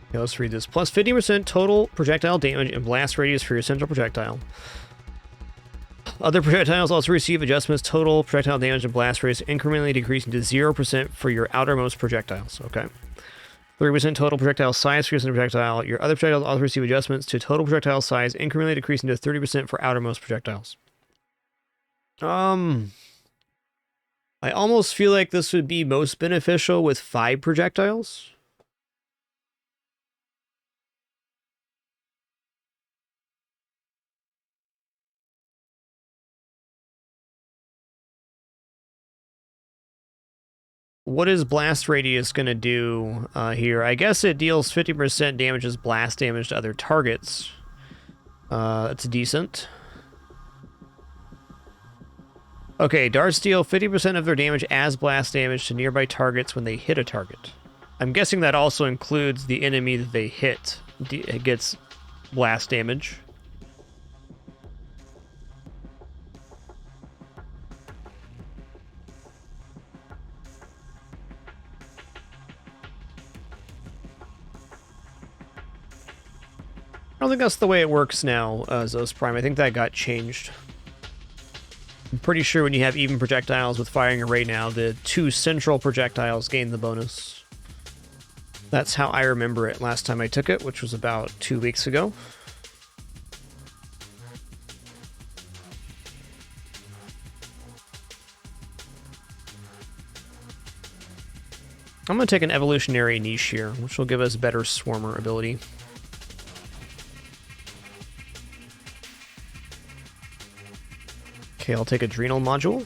Okay, let's read this. Plus 50% total projectile damage and blast radius for your central projectile. Other projectiles also receive adjustments. Total projectile damage and blast radius incrementally decreasing to 0% for your outermost projectiles. Okay. 30% total projectile size for your central projectile. Your other projectiles also receive adjustments to total projectile size, incrementally decreasing to 30% for outermost projectiles. I almost feel like this would be most beneficial with 5 projectiles. What is blast radius going to do here? I guess it deals 50% damage as blast damage to other targets. That's decent. Okay, darts deal 50% of their damage as blast damage to nearby targets when they hit a target. I'm guessing that also includes the enemy that they hit. It gets blast damage. I don't think that's the way it works now, Zos Prime. I think that got changed. I'm pretty sure when you have even projectiles with firing array now, the 2 central projectiles gain the bonus. That's how I remember it last time I took it, which was about 2 weeks ago. I'm going to take an evolutionary niche here, which will give us better swarmer ability. Okay, I'll take Adrenal Module.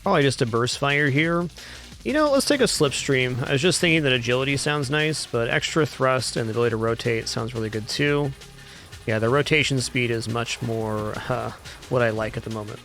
Probably just a burst fire here. You know, let's take a slipstream. I was just thinking that agility sounds nice, but extra thrust and the ability to rotate sounds really good too. Yeah, the rotation speed is much more what I like at the moment.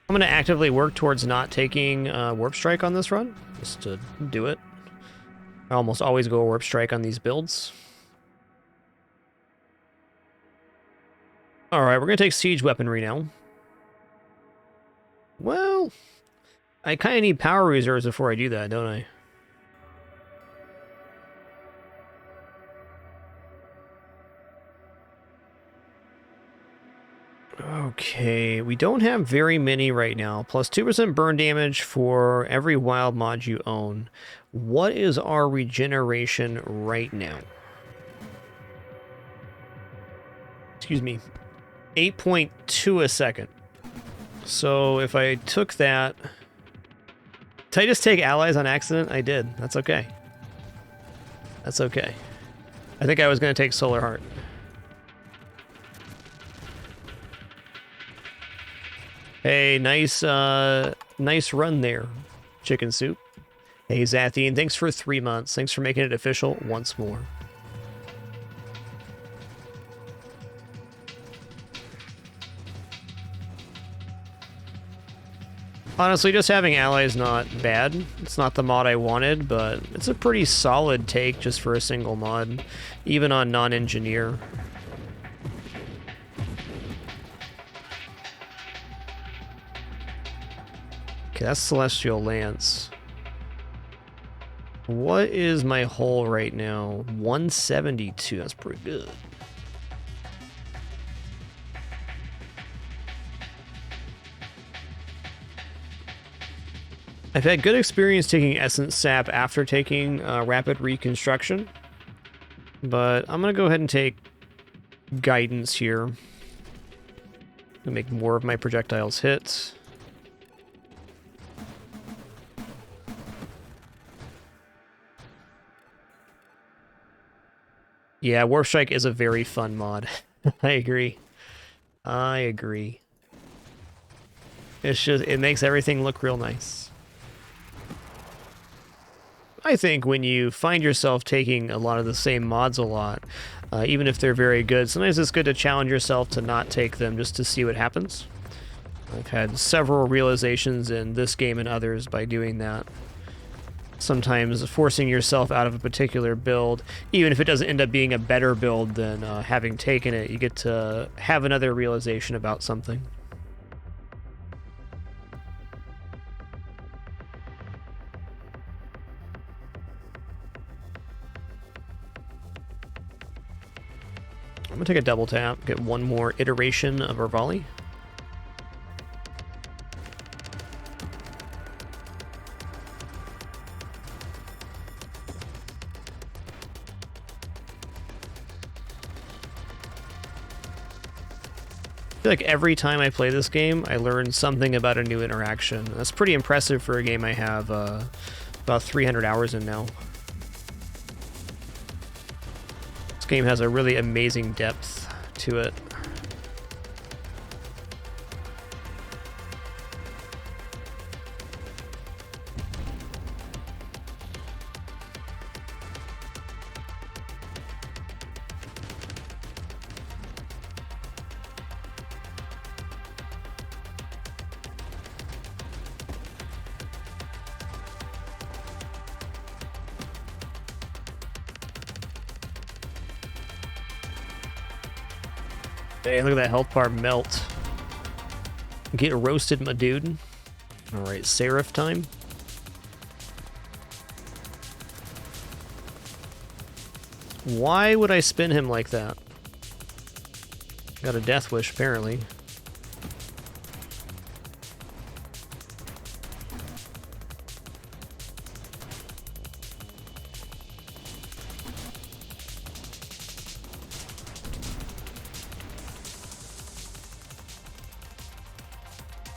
I'm going to actively work towards not taking Warp Strike on this run, just to do it. I almost always go Warp Strike on these builds. Alright, we're going to take Siege Weaponry now. Well, I kind of need power reserves before I do that, don't I? Okay, we don't have very many right now. Plus 2% burn damage for every wild mod you own. What is our regeneration right now? Excuse me. 8.2 a second. So if I took that... Did I just take allies on accident? I did. That's okay. That's okay. I think I was going to take Solar Heart. Hey, nice run there, Chicken Soup. Hey, Zathine, thanks for 3 months. Thanks for making it official once more. Honestly, just having allies not bad. It's not the mod I wanted, but it's a pretty solid take just for a single mod, even on non-engineer. Okay, that's Celestial Lance. What is my hull right now? 172, that's pretty good. I've had good experience taking Essence Sap after taking Rapid Reconstruction, but I'm going to go ahead and take Guidance here to make more of my projectiles hit. Yeah, Warp Strike is a very fun mod. I agree. I agree. It's just, it makes everything look real nice. I think when you find yourself taking a lot of the same mods a lot, even if they're very good, sometimes it's good to challenge yourself to not take them just to see what happens. I've had several realizations in this game and others by doing that. Sometimes forcing yourself out of a particular build, even if it doesn't end up being a better build than having taken it, you get to have another realization about something. I'm gonna take a double tap, get one more iteration of our volley. I feel like every time I play this game, I learn something about a new interaction. That's pretty impressive for a game I have about 300 hours in now. This game has a really amazing depth to it. Hey, look at that health bar melt. Get roasted, my dude. Alright, Seraph time. Why would I spin him like that? Got a death wish, apparently.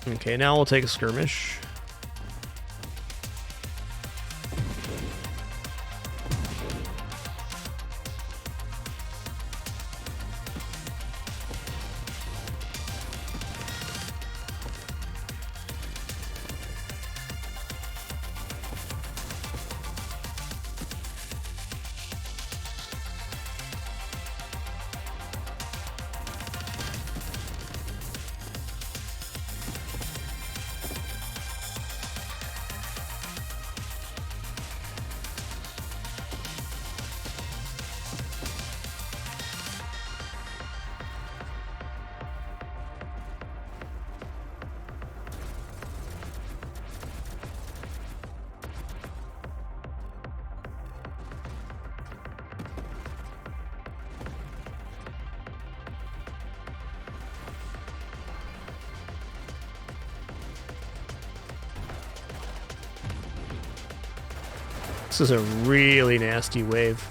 Okay, now we'll take a skirmish. This is a really nasty wave.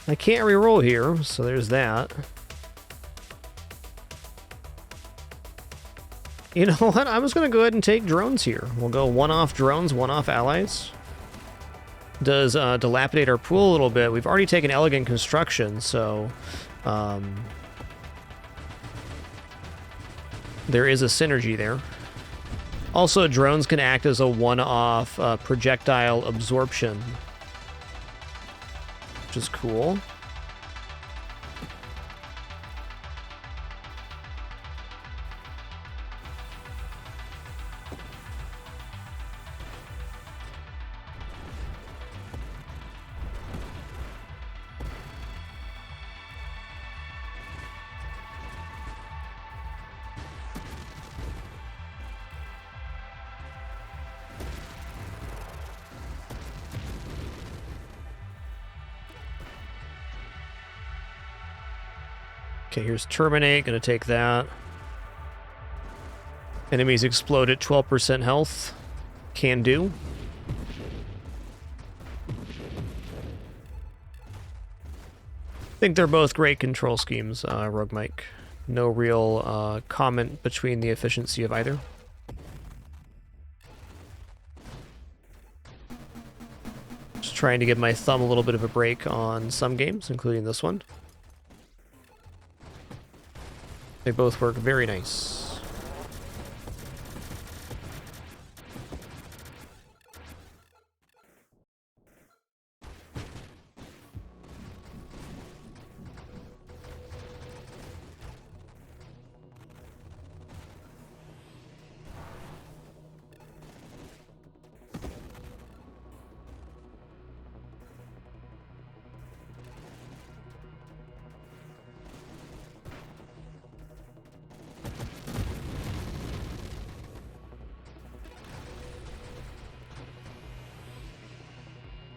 I can't reroll here, so there's that. You know what? I'm just gonna go ahead and take drones here. We'll go one off drones, one off allies. Does dilapidate our pool a little bit. We've already taken elegant construction, so there is a synergy there. Also, drones can act as a one-off projectile absorption, which is cool. Okay, here's Terminate. Gonna take that. Enemies explode at 12% health. Can do. I think they're both great control schemes, Rogue Mike. No real comment between the efficiency of either. Just trying to give my thumb a little bit of a break on some games, including this one. They both work very nice.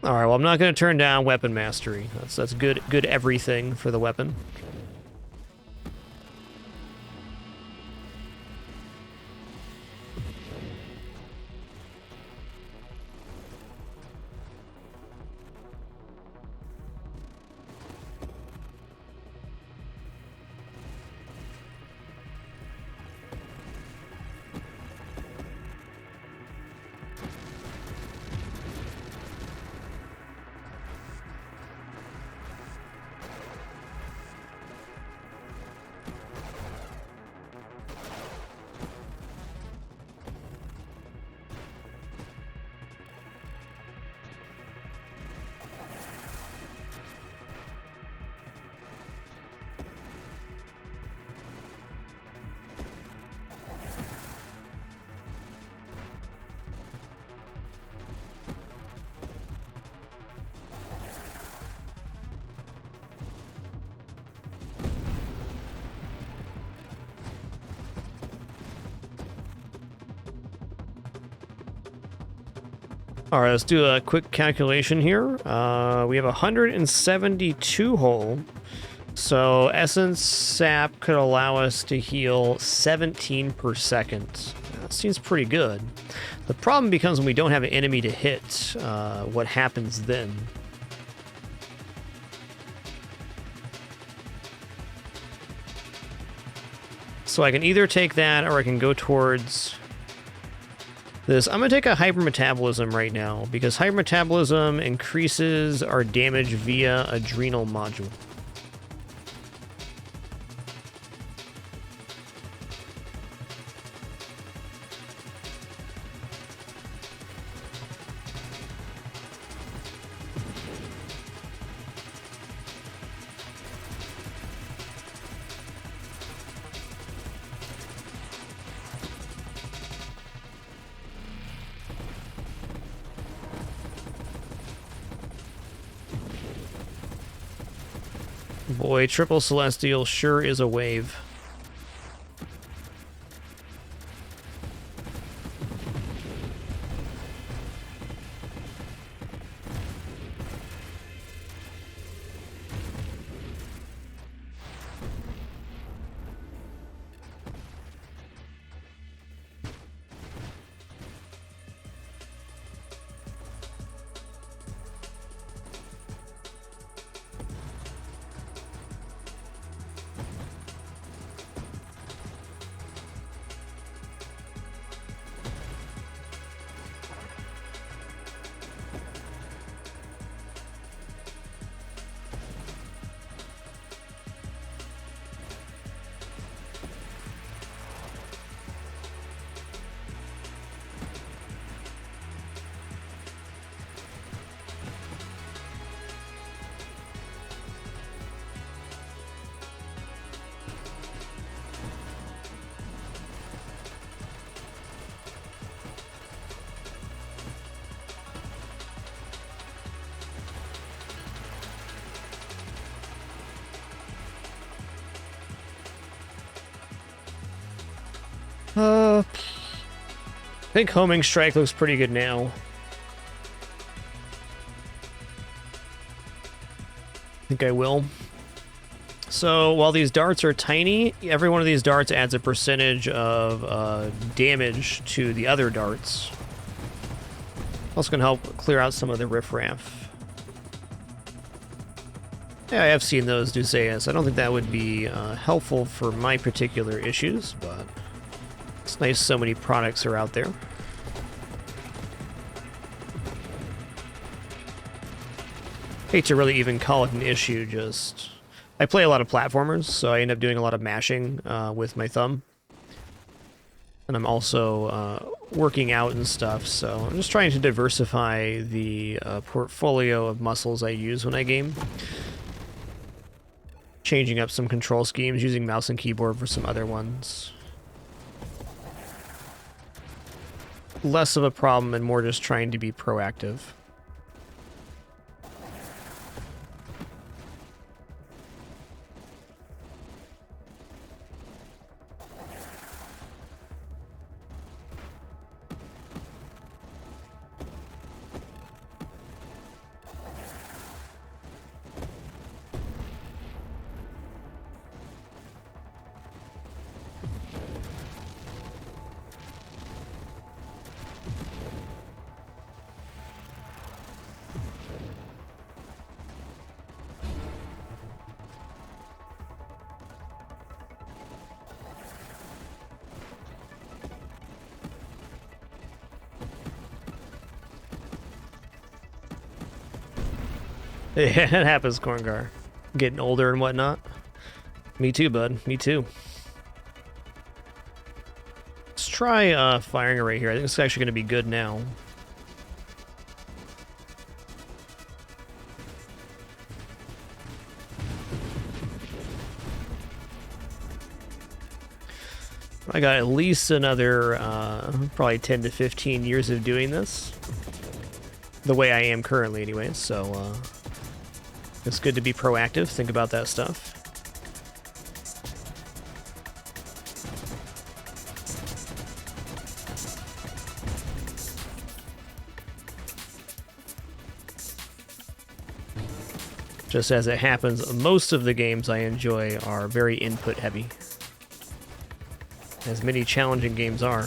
Alright, well, I'm not going to turn down weapon mastery. That's good everything for the weapon. All right, let's do a quick calculation here. We have 172 hull, so Essence Sap could allow us to heal 17 per second. That seems pretty good. The problem becomes when we don't have an enemy to hit. What happens then? So I can either take that or I can go towards this. I'm going to take a hypermetabolism right now because hypermetabolism increases our damage via adrenal module. Boy, Triple Celestial sure is a wave. I think Homing Strike looks pretty good now. I think I will. So while these darts are tiny, every one of these darts adds a percentage of damage to the other darts. Also going to help clear out some of the riffraff. Yeah, I have seen those Duseas. I don't think that would be helpful for my particular issues, but it's nice so many products are out there. Hate to really even call it an issue, just... I play a lot of platformers, so I end up doing a lot of mashing with my thumb. And I'm also working out and stuff, so I'm just trying to diversify the portfolio of muscles I use when I game. Changing up some control schemes, using mouse and keyboard for some other ones. Less of a problem and more just trying to be proactive. Yeah, it happens, Corngar. Getting older and whatnot. Me too, bud. Me too. Let's try firing array here. I think it's actually going to be good now. I got at least another probably 10 to 15 years of doing this. The way I am currently anyway, so it's good to be proactive, think about that stuff. Just as it happens, most of the games I enjoy are very input heavy. As many challenging games are.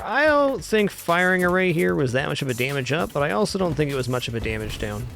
I don't think firing array here was that much of a damage up, but I also don't think it was much of a damage down.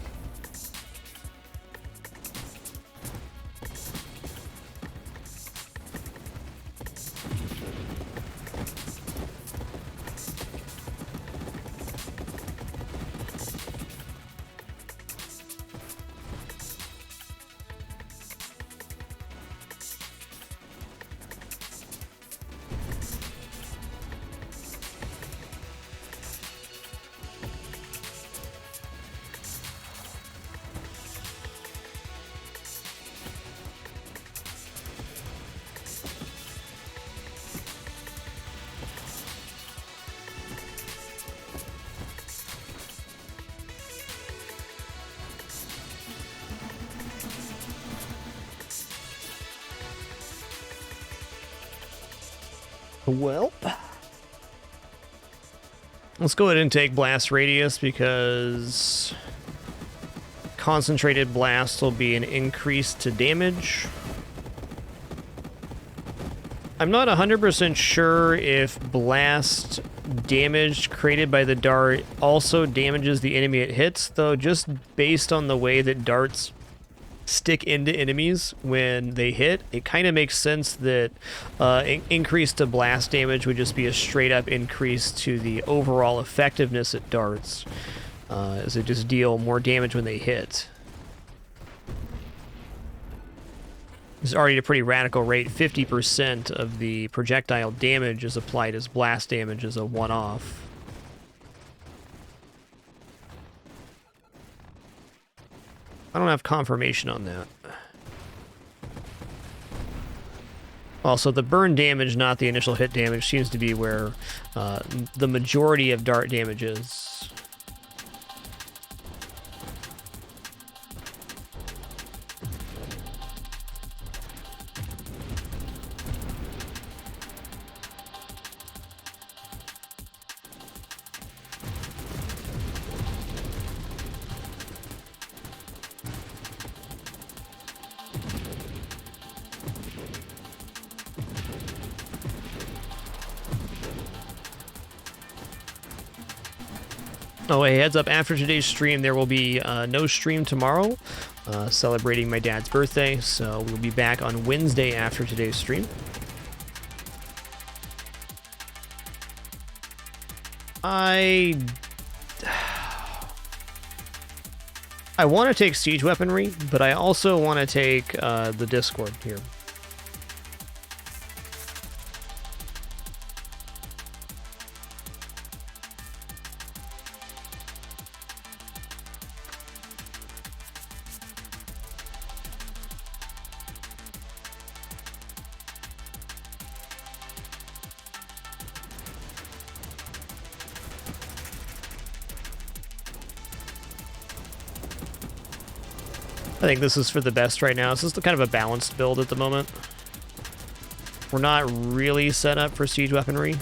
Well, let's go ahead and take blast radius because concentrated blast will be an increase to damage. I'm not 100% sure if blast damage created by the dart also damages the enemy it hits, though just based on the way that darts stick into enemies when they hit, it kind of makes sense that increase to blast damage would just be a straight up increase to the overall effectiveness at darts, as it just deal more damage when they hit. It's already a pretty radical rate. 50% of the projectile damage is applied as blast damage as a one-off. I don't have confirmation on that. Also, the burn damage, not the initial hit damage, seems to be where the majority of dart damage is. Oh, hey, heads up, after today's stream, there will be no stream tomorrow, celebrating my dad's birthday, so we'll be back on Wednesday after today's stream. I want to take siege weaponry, but I also want to take the Discord here. I think this is for the best right now. This is kind of a balanced build at the moment. We're not really set up for siege weaponry.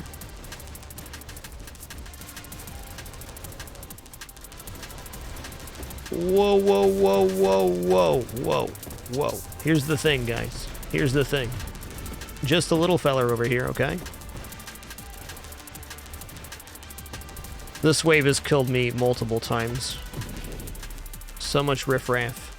Whoa, whoa, whoa, whoa, whoa, whoa, whoa. Here's the thing, guys. Here's the thing. Just a little feller over here, okay? This wave has killed me multiple times. So much riffraff.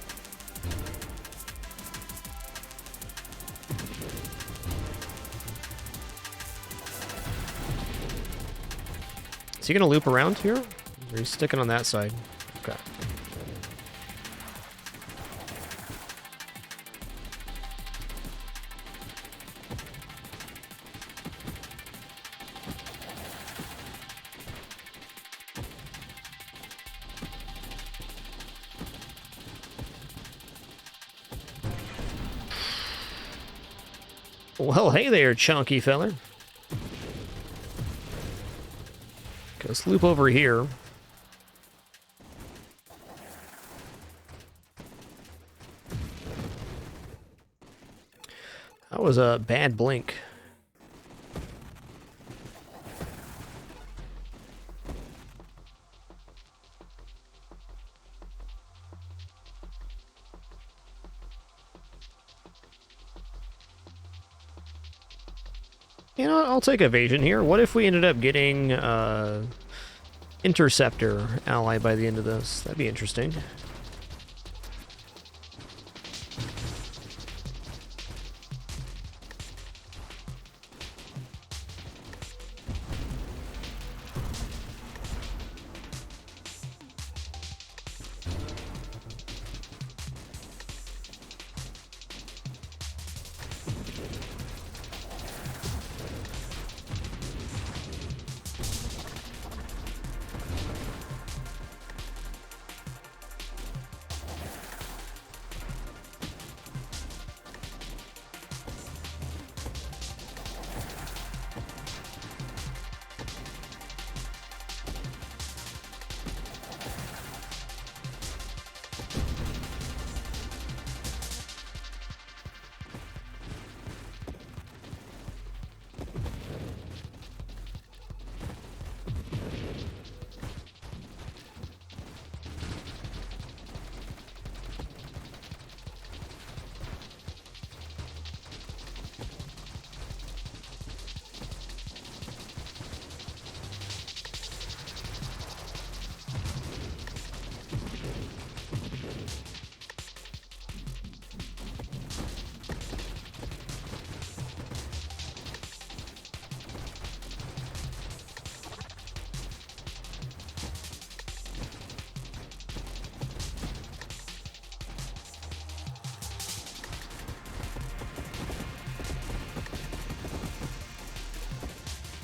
Is he gonna loop around here? Or are you sticking on that side? Okay. Well, hey there, chunky feller. Let's loop over here. That was a bad blink. You know what? I'll take evasion here. What if we ended up getting Interceptor ally by the end of this? That'd be interesting.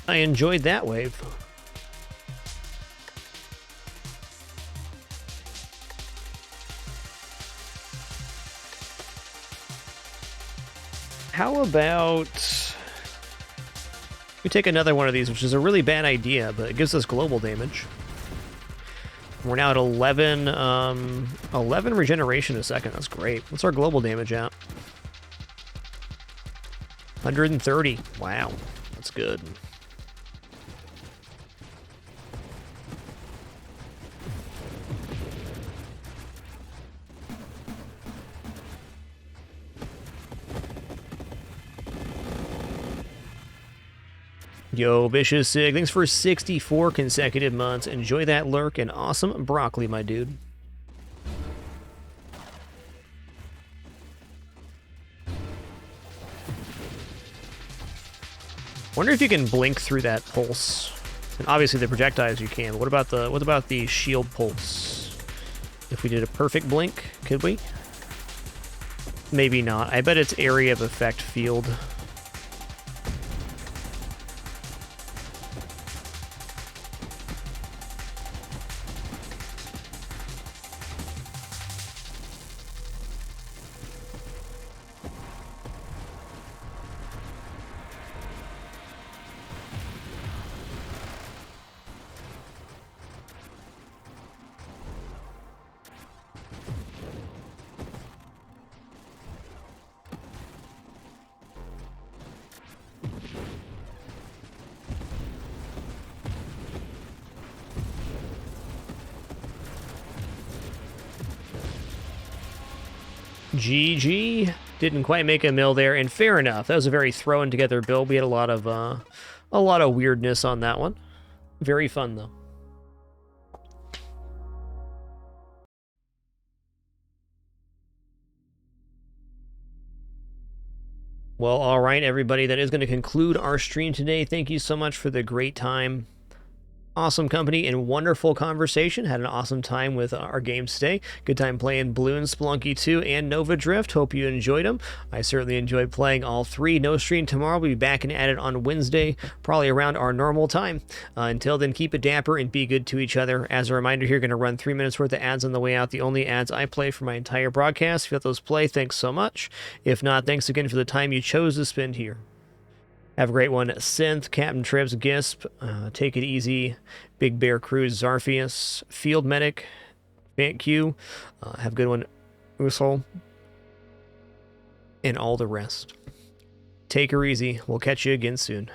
I enjoyed that wave. How about we take another one of these, which is a really bad idea, but it gives us global damage. We're now at 11 regeneration a second. That's great. What's our global damage at? 130. Wow, that's good. Yo, Vicious Sig, thanks for 64 consecutive months. Enjoy that lurk and awesome broccoli, my dude. Wonder if you can blink through that pulse. And obviously the projectiles you can. But what about the shield pulse? If we did a perfect blink, could we? Maybe not. I bet it's area of effect field. GG. Didn't quite make a mill there, and fair enough. That was a very thrown together build. We had a lot of weirdness on that one. Very fun though. Well, all right, everybody. That is going to conclude our stream today. Thank you so much for the great time. Awesome company and wonderful conversation. Had an awesome time with our games today. Good time playing Bloons, Spelunky 2, and Nova Drift. Hope you enjoyed them. I certainly enjoyed playing all three. No stream tomorrow. We'll be back and at it on Wednesday, probably around our normal time. Until then, keep it dapper and be good to each other. As a reminder here, going to run 3 minutes worth of ads on the way out. The only ads I play for my entire broadcast. If you let those play, thanks so much. If not, thanks again for the time you chose to spend here. Have a great one, Synth, Captain Trips, Gisp, Take It Easy, Big Bear Cruise, Zarfius, Field Medic, Fant Q, have a good one, Usol, and all the rest. Take her easy. We'll catch you again soon.